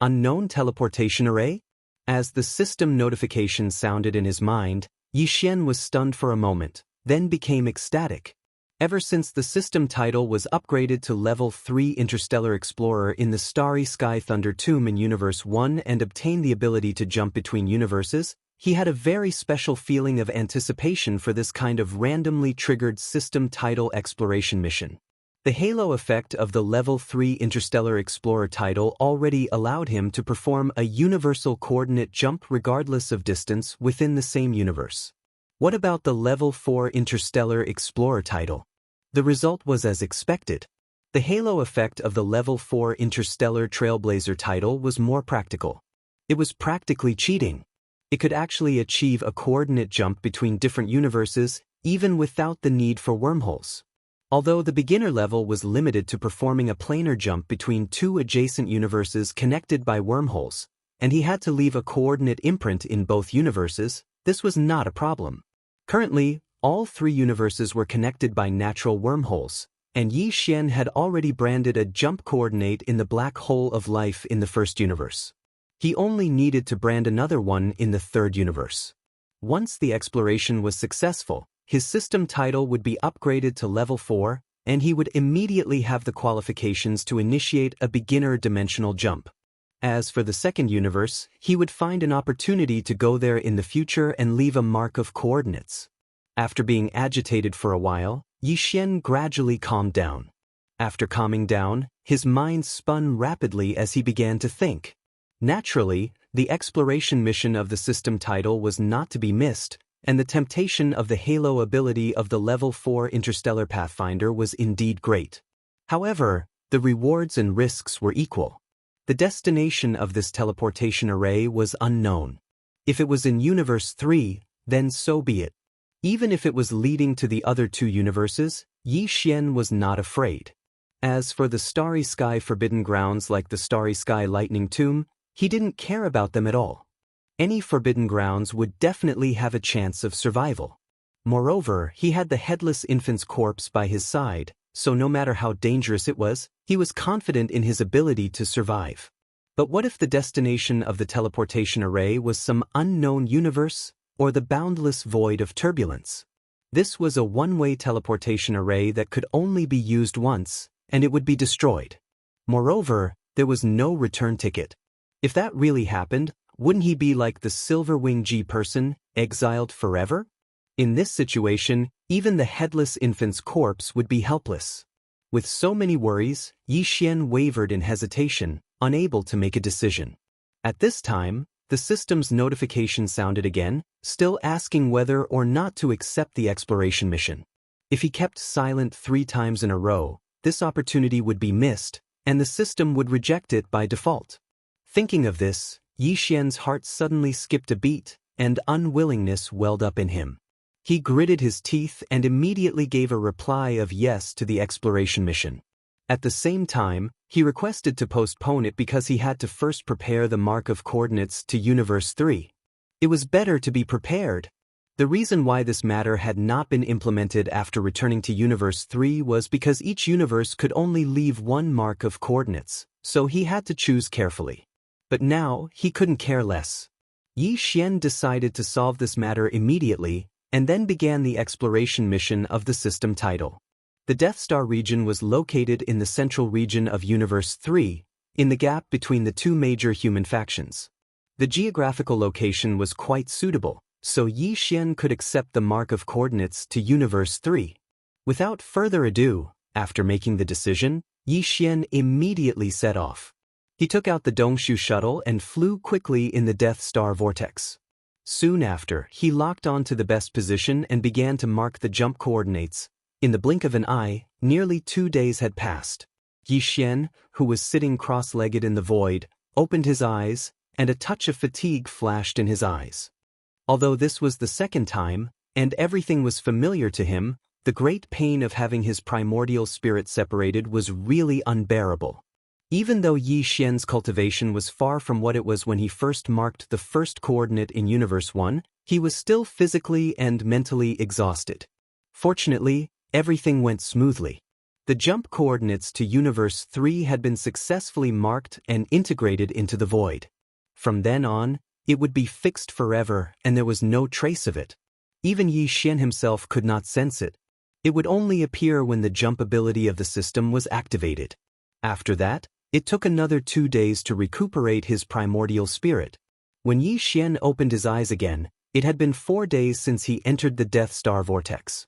Unknown teleportation array? As the system notification sounded in his mind, Yi Xian was stunned for a moment, then became ecstatic. Ever since the system title was upgraded to Level 3 Interstellar Explorer in the Starry Sky Thunder Tomb in Universe 1 and obtained the ability to jump between universes, he had a very special feeling of anticipation for this kind of randomly triggered system title exploration mission. The halo effect of the Level 3 Interstellar Explorer title already allowed him to perform a universal coordinate jump regardless of distance within the same universe. What about the Level 4 Interstellar Explorer title? The result was as expected. The halo effect of the Level 4 Interstellar Trailblazer title was more practical. It was practically cheating. It could actually achieve a coordinate jump between different universes, even without the need for wormholes. Although the beginner level was limited to performing a planar jump between 2 adjacent universes connected by wormholes, and he had to leave a coordinate imprint in both universes, this was not a problem. Currently, all 3 universes were connected by natural wormholes, and Yi Xian had already branded a jump coordinate in the black hole of life in the first universe. He only needed to brand another one in the third universe. Once the exploration was successful, his system title would be upgraded to Level 4, and he would immediately have the qualifications to initiate a beginner dimensional jump. As for the second universe, he would find an opportunity to go there in the future and leave a mark of coordinates. After being agitated for a while, Yi Xian gradually calmed down. After calming down, his mind spun rapidly as he began to think. Naturally, the exploration mission of the system title was not to be missed, and the temptation of the halo ability of the Level 4 Interstellar Pathfinder was indeed great. However, the rewards and risks were equal. The destination of this teleportation array was unknown. If it was in Universe 3, then so be it. Even if it was leading to the other 2 universes, Yi Xian was not afraid. As for the Starry Sky Forbidden Grounds like the Starry Sky Lightning Tomb, he didn't care about them at all. Any forbidden grounds would definitely have a chance of survival. Moreover, he had the headless infant's corpse by his side, so no matter how dangerous it was, he was confident in his ability to survive. But what if the destination of the teleportation array was some unknown universe, or the boundless void of turbulence? This was a one-way teleportation array that could only be used once, and it would be destroyed. Moreover, there was no return ticket. If that really happened, wouldn't he be like the Silverwing G person, exiled forever? In this situation, even the headless infant's corpse would be helpless. With so many worries, Yi Xian wavered in hesitation, unable to make a decision. At this time, the system's notification sounded again, still asking whether or not to accept the exploration mission. If he kept silent 3 times in a row, this opportunity would be missed, and the system would reject it by default. Thinking of this, Yi Xian's heart suddenly skipped a beat, and unwillingness welled up in him. He gritted his teeth and immediately gave a reply of yes to the exploration mission. At the same time, he requested to postpone it because he had to first prepare the mark of coordinates to Universe 3. It was better to be prepared. The reason why this matter had not been implemented after returning to Universe 3 was because each universe could only leave 1 mark of coordinates, so he had to choose carefully. But now, he couldn't care less. Yi Xian decided to solve this matter immediately, and then began the exploration mission of the system title. The Death Star region was located in the central region of Universe 3, in the gap between the 2 major human factions. The geographical location was quite suitable, so Yi Xian could accept the mark of coordinates to Universe 3. Without further ado, after making the decision, Yi Xian immediately set off. He took out the Dongshu shuttle and flew quickly in the Death Star vortex. Soon after, he locked onto the best position and began to mark the jump coordinates. In the blink of an eye, nearly 2 days had passed. Yi Xian, who was sitting cross-legged in the void, opened his eyes, and a touch of fatigue flashed in his eyes. Although this was the second time, and everything was familiar to him, the great pain of having his primordial spirit separated was really unbearable. Even though Yi Xian's cultivation was far from what it was when he first marked the first coordinate in Universe 1, he was still physically and mentally exhausted. Fortunately, everything went smoothly. The jump coordinates to Universe 3 had been successfully marked and integrated into the void. From then on, it would be fixed forever and there was no trace of it. Even Yi Xian himself could not sense it. It would only appear when the jump ability of the system was activated. After that, it took another 2 days to recuperate his primordial spirit. When Yi Xian opened his eyes again, it had been 4 days since he entered the Death Star vortex.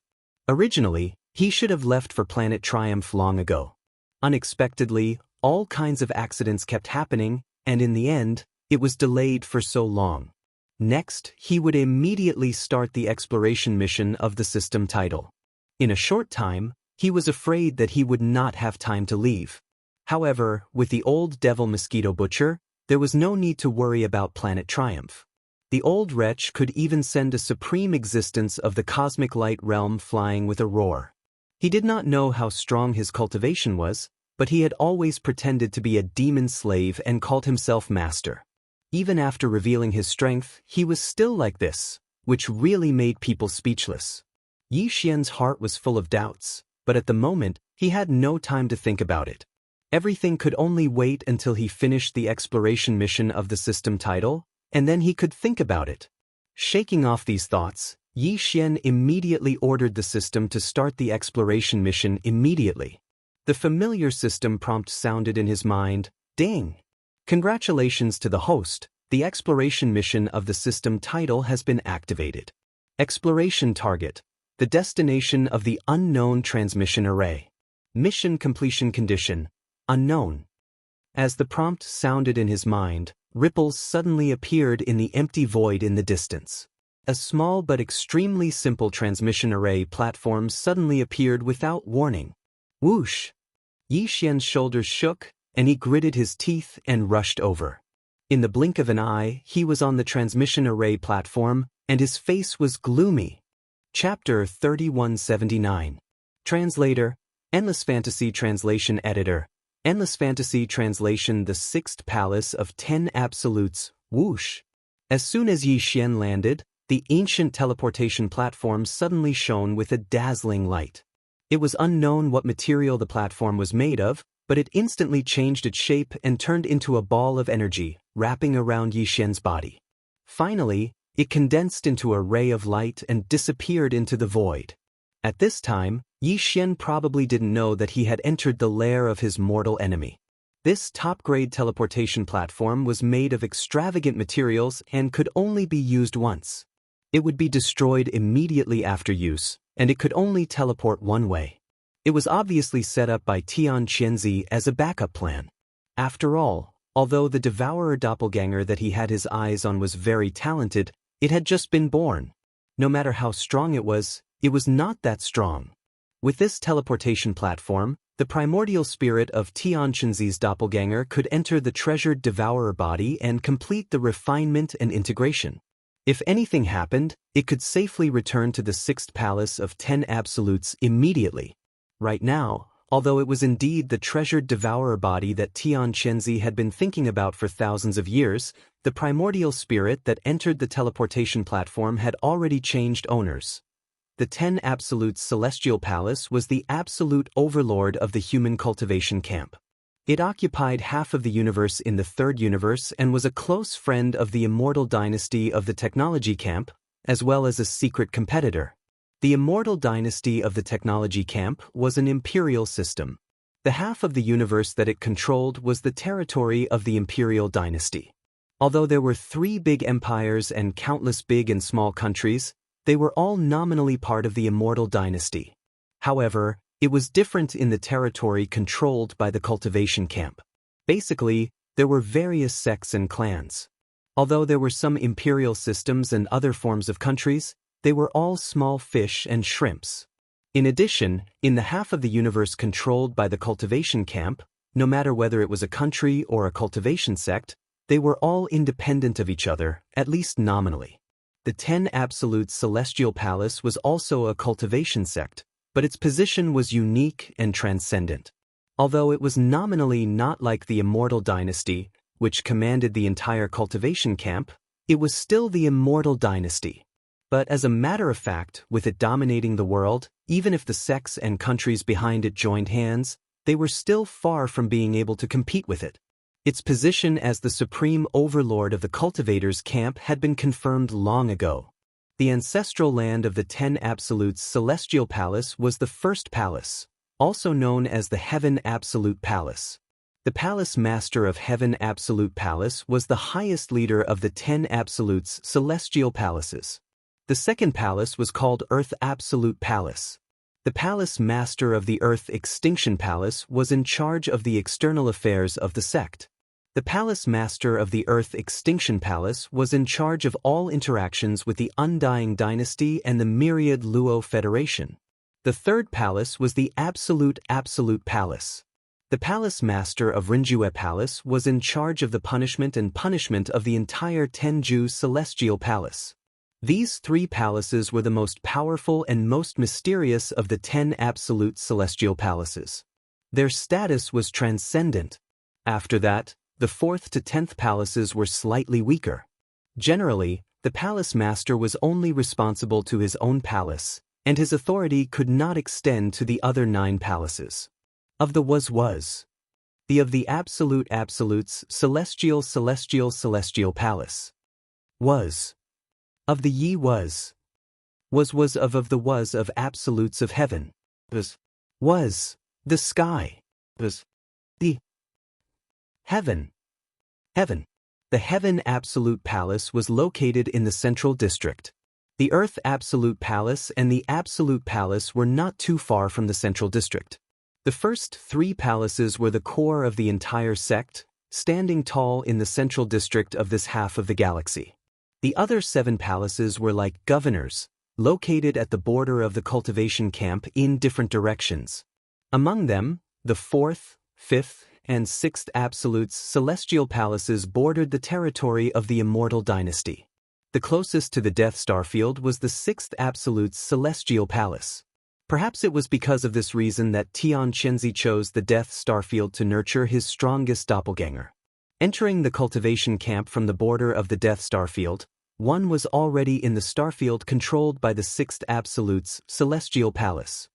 Originally, he should have left for Planet Triumph long ago. Unexpectedly, all kinds of accidents kept happening, and in the end, it was delayed for so long. Next, he would immediately start the exploration mission of the system title. In a short time, he was afraid that he would not have time to leave. However, with the old devil mosquito butcher, there was no need to worry about Planet Triumph. The old wretch could even send a supreme existence of the cosmic light realm flying with a roar. He did not know how strong his cultivation was, but he had always pretended to be a demon slave and called himself master. Even after revealing his strength, he was still like this, which really made people speechless. Yi Xian's heart was full of doubts, but at the moment, he had no time to think about it. Everything could only wait until he finished the exploration mission of the system title, and then he could think about it. Shaking off these thoughts, Yi Xian immediately ordered the system to start the exploration mission immediately. The familiar system prompt sounded in his mind, ding! Congratulations to the host, the exploration mission of the system title has been activated. Exploration target, the destination of the unknown transmission array. Mission completion condition, unknown. As the prompt sounded in his mind, ripples suddenly appeared in the empty void in the distance. A small but extremely simple transmission array platform suddenly appeared without warning. Whoosh! Yi Xian's shoulders shook, and he gritted his teeth and rushed over. In the blink of an eye, he was on the transmission array platform, and his face was gloomy. Chapter 3179. Translator, Endless Fantasy Translation Editor, Endless Fantasy Translation The Sixth Palace of 10 Absolutes, whoosh. As soon as Yi Xian landed, the ancient teleportation platform suddenly shone with a dazzling light. It was unknown what material the platform was made of, but it instantly changed its shape and turned into a ball of energy, wrapping around Yi Xian's body. Finally, it condensed into a ray of light and disappeared into the void. At this time, Yi Xian probably didn't know that he had entered the lair of his mortal enemy. This top-grade teleportation platform was made of extravagant materials and could only be used once. It would be destroyed immediately after use, and it could only teleport one way. It was obviously set up by Tian Qianzi as a backup plan. After all, although the devourer doppelganger that he had his eyes on was very talented, it had just been born. No matter how strong it was not that strong. With this teleportation platform, the primordial spirit of Tian Qianzi's doppelganger could enter the treasured devourer body and complete the refinement and integration. If anything happened, it could safely return to the 6th palace of 10 absolutes immediately. Right now, although it was indeed the treasured devourer body that Tian Qianzi had been thinking about for thousands of years, the primordial spirit that entered the teleportation platform had already changed owners. The 10 Absolutes Celestial Palace was the absolute overlord of the human cultivation camp. It occupied half of the universe in the 3rd universe and was a close friend of the immortal dynasty of the technology camp, as well as a secret competitor. The immortal dynasty of the technology camp was an imperial system. The half of the universe that it controlled was the territory of the imperial dynasty. Although there were 3 big empires and countless big and small countries, they were all nominally part of the immortal dynasty. However, it was different in the territory controlled by the cultivation camp. Basically, there were various sects and clans. Although there were some imperial systems and other forms of countries, they were all small fish and shrimps. In addition, in the half of the universe controlled by the cultivation camp, no matter whether it was a country or a cultivation sect, they were all independent of each other, at least nominally. The 10 Absolute Celestial Palace was also a cultivation sect, but its position was unique and transcendent. Although it was nominally not like the Immortal Dynasty, which commanded the entire cultivation camp, it was still the Immortal Dynasty. But as a matter of fact, with it dominating the world, even if the sects and countries behind it joined hands, they were still far from being able to compete with it. Its position as the supreme overlord of the cultivators' camp had been confirmed long ago. The ancestral land of the 10 Absolutes Celestial Palace was the first palace, also known as the Heaven Absolute Palace. The Palace Master of Heaven Absolute Palace was the highest leader of the 10 Absolutes Celestial Palaces. The second palace was called Earth Absolute Palace. The Palace Master of the Earth Extinction Palace was in charge of the external affairs of the sect. The Palace Master of the Earth Extinction Palace was in charge of all interactions with the Undying Dynasty and the Myriad Luo Federation. The third palace was the Absolute Palace. The Palace Master of Rinjue Palace was in charge of the punishment of the entire Tenju Celestial Palace. These 3 palaces were the most powerful and most mysterious of the 10 Absolute Celestial Palaces. Their status was transcendent. After that, the 4th to 10th palaces were slightly weaker. Generally, the Palace Master was only responsible to his own palace, and his authority could not extend to the other 9 palaces. Of the was. The of the Absolutes Celestial Palace. Was. Of the Yi was of the was of absolutes of heaven. Was the sky. The heaven. The Heaven Absolute Palace was located in the Central District. The Earth Absolute Palace and the Absolute Palace were not too far from the Central District. The first 3 palaces were the core of the entire sect, standing tall in the Central District of this half of the galaxy. The other 7 palaces were like governors, located at the border of the cultivation camp in different directions. Among them, the 4th, 5th, and 6th Absolutes Celestial Palaces bordered the territory of the Immortal Dynasty. The closest to the Death Star Field was the 6th Absolutes Celestial Palace. Perhaps it was because of this reason that Tian Qianzi chose the Death Star Field to nurture his strongest doppelganger. Entering the cultivation camp from the border of the Death Star Field, one was already in the starfield controlled by the 6th Absolutes Celestial Palace.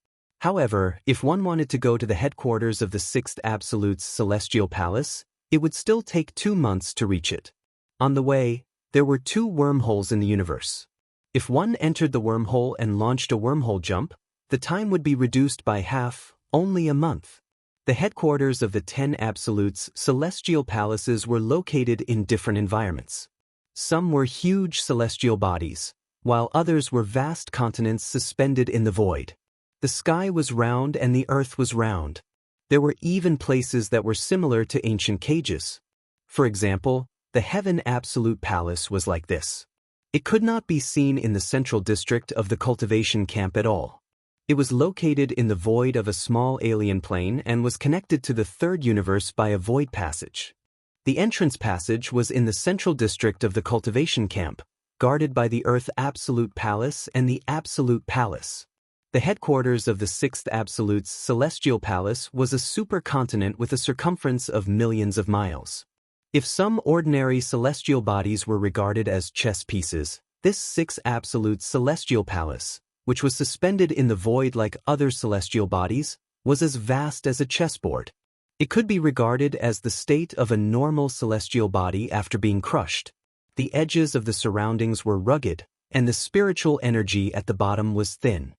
However, if one wanted to go to the headquarters of the Sixth Absolute's celestial palace, it would still take 2 months to reach it. On the way, there were 2 wormholes in the universe. If one entered the wormhole and launched a wormhole jump, the time would be reduced by half, only a month. The headquarters of the 10 Absolutes' celestial palaces were located in different environments. Some were huge celestial bodies, while others were vast continents suspended in the void. The sky was round and the earth was round. There were even places that were similar to ancient cages. For example, the Heaven Absolute Palace was like this. It could not be seen in the central district of the cultivation camp at all. It was located in the void of a small alien plane and was connected to the third universe by a void passage. The entrance passage was in the central district of the cultivation camp, guarded by the Earth Absolute Palace and the Absolute Palace. The headquarters of the Sixth Absolute's celestial palace was a supercontinent with a circumference of millions of miles. If some ordinary celestial bodies were regarded as chess pieces, this Sixth Absolute's celestial palace, which was suspended in the void like other celestial bodies, was as vast as a chessboard. It could be regarded as the state of a normal celestial body after being crushed. The edges of the surroundings were rugged, and the spiritual energy at the bottom was thin.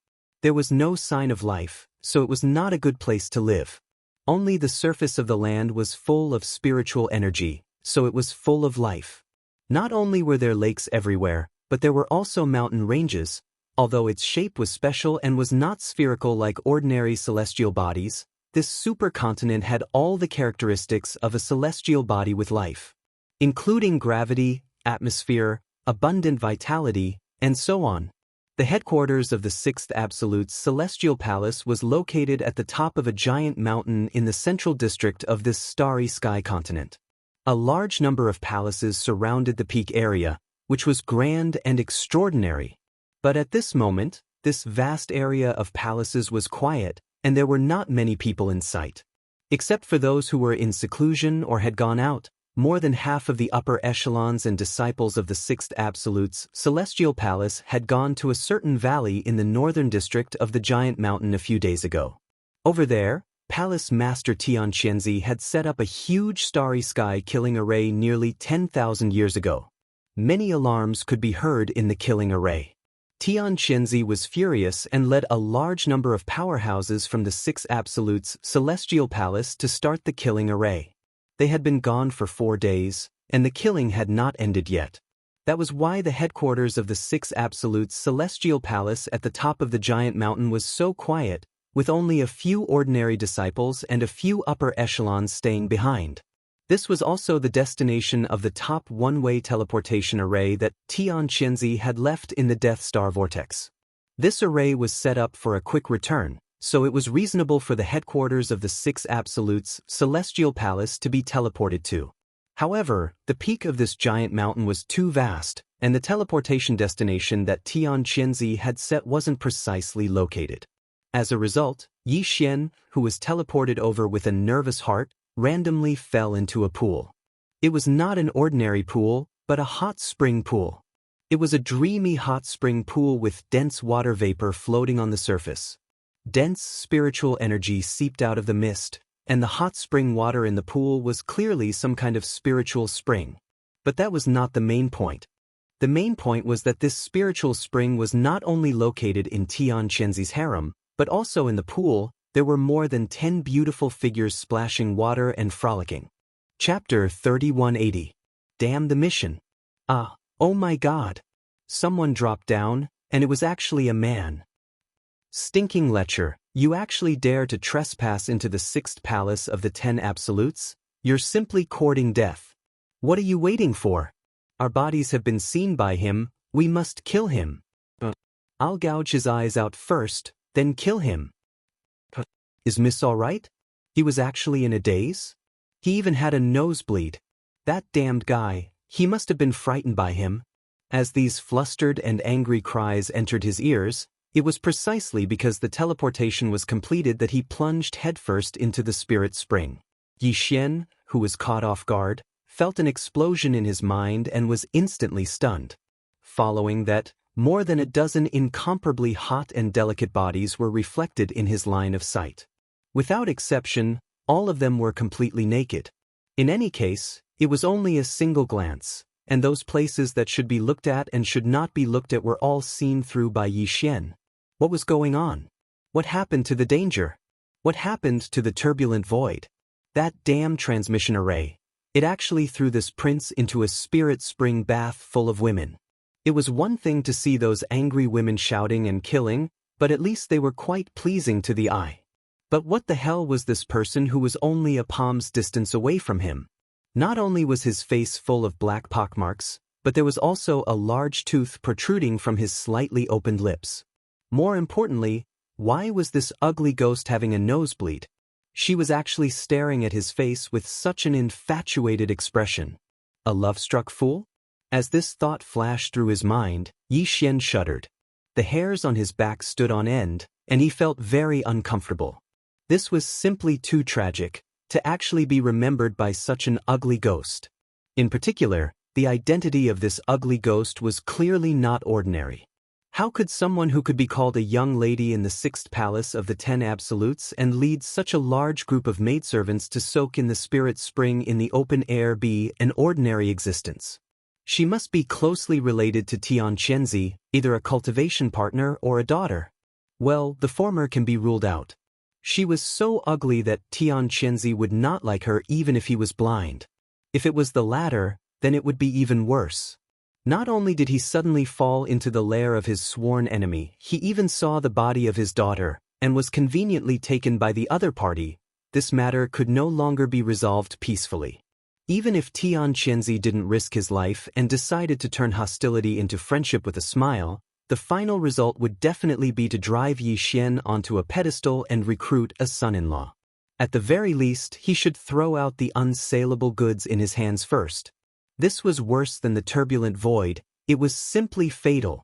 There was no sign of life, so it was not a good place to live. Only the surface of the land was full of spiritual energy, so it was full of life. Not only were there lakes everywhere, but there were also mountain ranges. Although its shape was special and was not spherical like ordinary celestial bodies, this supercontinent had all the characteristics of a celestial body with life, including gravity, atmosphere, abundant vitality, and so on. The headquarters of the Sixth Absolute's celestial palace was located at the top of a giant mountain in the central district of this starry sky continent. A large number of palaces surrounded the peak area, which was grand and extraordinary. But at this moment, this vast area of palaces was quiet, and there were not many people in sight. Except for those who were in seclusion or had gone out, more than half of the upper echelons and disciples of the Sixth Absolute's celestial palace had gone to a certain valley in the northern district of the giant mountain a few days ago. Over there, Palace Master Tianqianzi had set up a huge starry sky killing array nearly 10,000 years ago. Many alarms could be heard in the killing array. Tianqianzi was furious and led a large number of powerhouses from the Six Absolutes' celestial palace to start the killing array. They had been gone for 4 days, and the killing had not ended yet. That was why the headquarters of the Six Absolutes' celestial palace at the top of the giant mountain was so quiet, with only a few ordinary disciples and a few upper echelons staying behind. This was also the destination of the top one-way teleportation array that Tianqianzi had left in the Death Star vortex. This array was set up for a quick return, so it was reasonable for the headquarters of the Six Absolutes' celestial palace to be teleported to. However, the peak of this giant mountain was too vast, and the teleportation destination that Tianqianzi had set wasn't precisely located. As a result, Yi Xian, who was teleported over with a nervous heart, randomly fell into a pool. It was not an ordinary pool, but a hot spring pool. It was a dreamy hot spring pool with dense water vapor floating on the surface. Dense spiritual energy seeped out of the mist, and the hot spring water in the pool was clearly some kind of spiritual spring. But that was not the main point. The main point was that this spiritual spring was not only located in Tianqianzi's harem, but also in the pool. There were more than 10 beautiful figures splashing water and frolicking. Chapter 3180. Damn the mission. Oh my God. Someone dropped down, and it was actually a man. Stinking lecher, you actually dare to trespass into the sixth palace of the 10 Absolutes? You're simply courting death. What are you waiting for? Our bodies have been seen by him, we must kill him. I'll gouge his eyes out first, then kill him. Is Miss all right? He was actually in a daze? He even had a nosebleed. That damned guy, he must have been frightened by him. As these flustered and angry cries entered his ears, it was precisely because the teleportation was completed that he plunged headfirst into the spirit spring. Yi Xian, who was caught off guard, felt an explosion in his mind and was instantly stunned. Following that, More than a dozen incomparably hot and delicate bodies were reflected in his line of sight. Without exception, all of them were completely naked. In any case, it was only a single glance, and those places that should be looked at and should not be looked at were all seen through by Yi Xian. What was going on? What happened to the danger? What happened to the turbulent void? That damn transmission array. It actually threw this prince into a spirit spring bath full of women. It was one thing to see those angry women shouting and killing, but at least they were quite pleasing to the eye. But what the hell was this person who was only a palm's distance away from him? Not only was his face full of black pockmarks, but there was also a large tooth protruding from his slightly opened lips. More importantly, why was this ugly ghost having a nosebleed? She was actually staring at his face with such an infatuated expression. A love-struck fool? As this thought flashed through his mind, Yi Xian shuddered. The hairs on his back stood on end, and he felt very uncomfortable. This was simply too tragic to actually be remembered by such an ugly ghost. In particular, the identity of this ugly ghost was clearly not ordinary. How could someone who could be called a young lady in the 6th palace of the 10 absolutes and lead such a large group of maidservants to soak in the spirit spring in the open air be an ordinary existence? She must be closely related to Tian Qianzi, either a cultivation partner or a daughter. Well, the former can be ruled out. She was so ugly that Tian Qianzi would not like her even if he was blind. If it was the latter, then it would be even worse. Not only did he suddenly fall into the lair of his sworn enemy, he even saw the body of his daughter, and was conveniently taken by the other party. This matter could no longer be resolved peacefully. Even if Tian Qianzi didn't risk his life and decided to turn hostility into friendship with a smile, the final result would definitely be to drive Yi Xian onto a pedestal and recruit a son-in-law. At the very least, he should throw out the unsaleable goods in his hands first. This was worse than the turbulent void, it was simply fatal.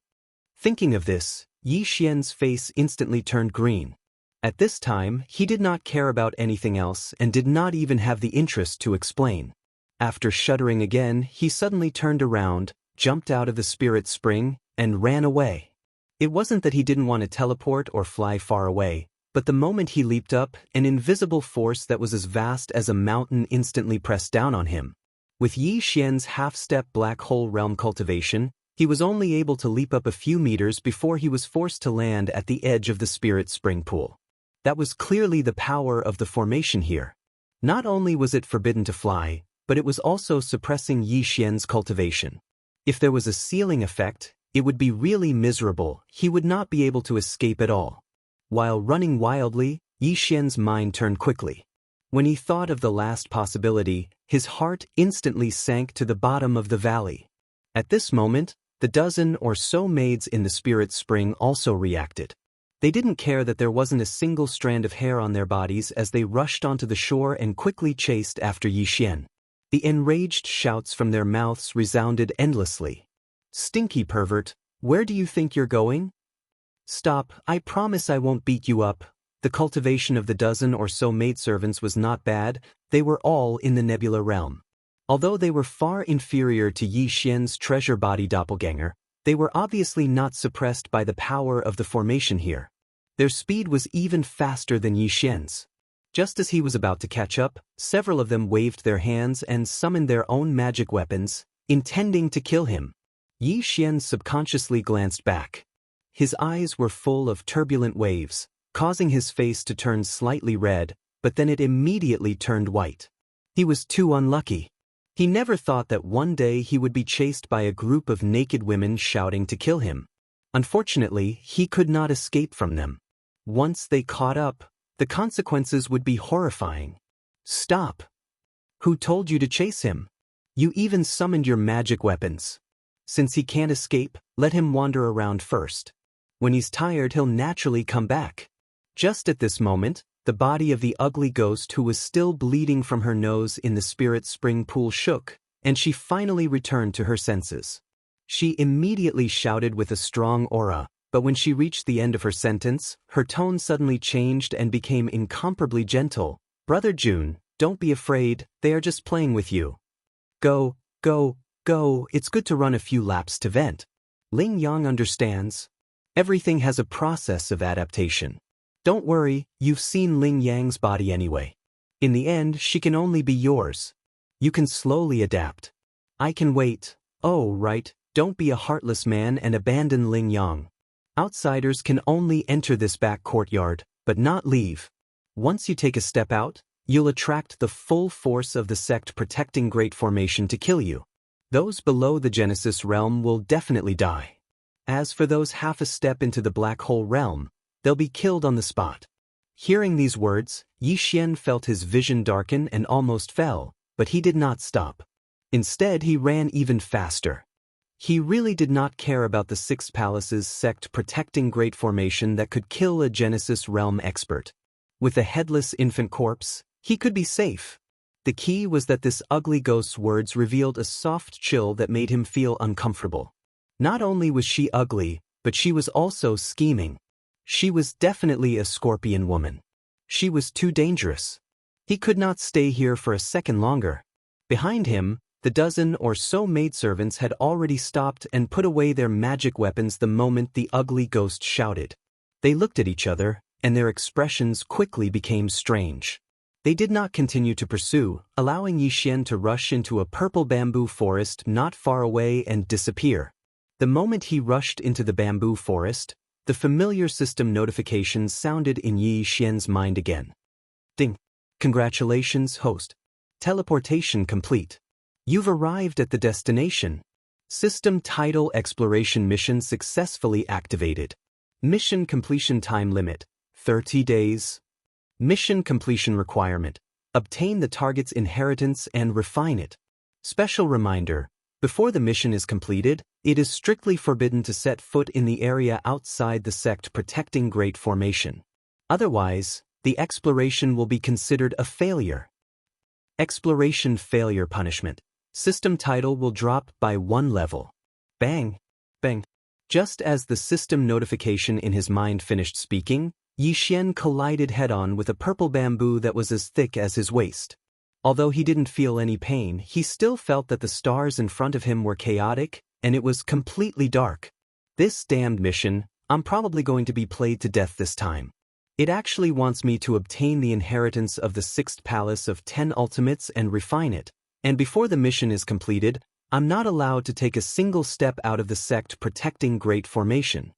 Thinking of this, Yi Xian's face instantly turned green. At this time, he did not care about anything else and did not even have the interest to explain. After shuddering again, he suddenly turned around, jumped out of the spirit spring, and ran away. It wasn't that he didn't want to teleport or fly far away, but the moment he leaped up, an invisible force that was as vast as a mountain instantly pressed down on him. With Yi Xian's half-step black hole realm cultivation, he was only able to leap up a few meters before he was forced to land at the edge of the spirit spring pool. That was clearly the power of the formation here. Not only was it forbidden to fly, but it was also suppressing Yi Xian's cultivation. If there was a ceiling effect, it would be really miserable, he would not be able to escape at all. While running wildly, Yi Xian's mind turned quickly. When he thought of the last possibility, his heart instantly sank to the bottom of the valley. At this moment, the dozen or so maids in the spirit spring also reacted. They didn't care that there wasn't a single strand of hair on their bodies as they rushed onto the shore and quickly chased after Yi Xian. The enraged shouts from their mouths resounded endlessly. "Stinky pervert, where do you think you're going? Stop, I promise I won't beat you up." The cultivation of the dozen or so maidservants was not bad, they were all in the nebula realm. Although they were far inferior to Yi Xian's treasure body doppelganger, they were obviously not suppressed by the power of the formation here. Their speed was even faster than Yi Xian's. Just as he was about to catch up, several of them waved their hands and summoned their own magic weapons, intending to kill him. Yi Xian subconsciously glanced back. His eyes were full of turbulent waves, causing his face to turn slightly red, but then it immediately turned white. He was too unlucky. He never thought that one day he would be chased by a group of naked women shouting to kill him. Unfortunately, he could not escape from them. Once they caught up, the consequences would be horrifying. Stop! Who told you to chase him? You even summoned your magic weapons. Since he can't escape, let him wander around first. When he's tired, he'll naturally come back. Just at this moment, the body of the ugly ghost who was still bleeding from her nose in the spirit spring pool shook, and she finally returned to her senses. She immediately shouted with a strong aura, but when she reached the end of her sentence, her tone suddenly changed and became incomparably gentle. "Brother Jun, don't be afraid, they are just playing with you. Go, go, go, it's good to run a few laps to vent." Ling Yang understands. Everything has a process of adaptation. Don't worry, you've seen Ling Yang's body anyway. In the end, she can only be yours. You can slowly adapt. I can wait. Oh, right, don't be a heartless man and abandon Ling Yang. Outsiders can only enter this back courtyard, but not leave. Once you take a step out, you'll attract the full force of the sect protecting Great Formation to kill you. Those below the Genesis realm will definitely die. As for those half a step into the black hole realm, they'll be killed on the spot. Hearing these words, Yi Xian felt his vision darken and almost fell, but he did not stop. Instead, he ran even faster. He really did not care about the Six Palaces sect protecting Great Formation that could kill a Genesis realm expert. With a headless infant corpse, he could be safe. The key was that this ugly ghost's words revealed a soft chill that made him feel uncomfortable. Not only was she ugly, but she was also scheming. She was definitely a scorpion woman. She was too dangerous. He could not stay here for a second longer. Behind him, the dozen or so maidservants had already stopped and put away their magic weapons the moment the ugly ghost shouted. They looked at each other, and their expressions quickly became strange. They did not continue to pursue, allowing Yi Xian to rush into a purple bamboo forest not far away and disappear. The moment he rushed into the bamboo forest, the familiar system notifications sounded in Yi Xian's mind again. Ding! Congratulations, host. Teleportation complete. You've arrived at the destination. System title exploration mission successfully activated. Mission completion time limit, 30 days. Mission completion requirement, obtain the target's inheritance and refine it. Special reminder, before the mission is completed, it is strictly forbidden to set foot in the area outside the sect protecting Great Formation. Otherwise, the exploration will be considered a failure. Exploration failure punishment. System title will drop by 1 level. Bang! Bang! Just as the system notification in his mind finished speaking, Yi Xian collided head-on with a purple bamboo that was as thick as his waist. Although he didn't feel any pain, he still felt that the stars in front of him were chaotic, and it was completely dark. This damned mission, I'm probably going to be played to death this time. It actually wants me to obtain the inheritance of the 6th palace of 10 ultimates and refine it, and before the mission is completed, I'm not allowed to take a single step out of the sect protecting Great Formation.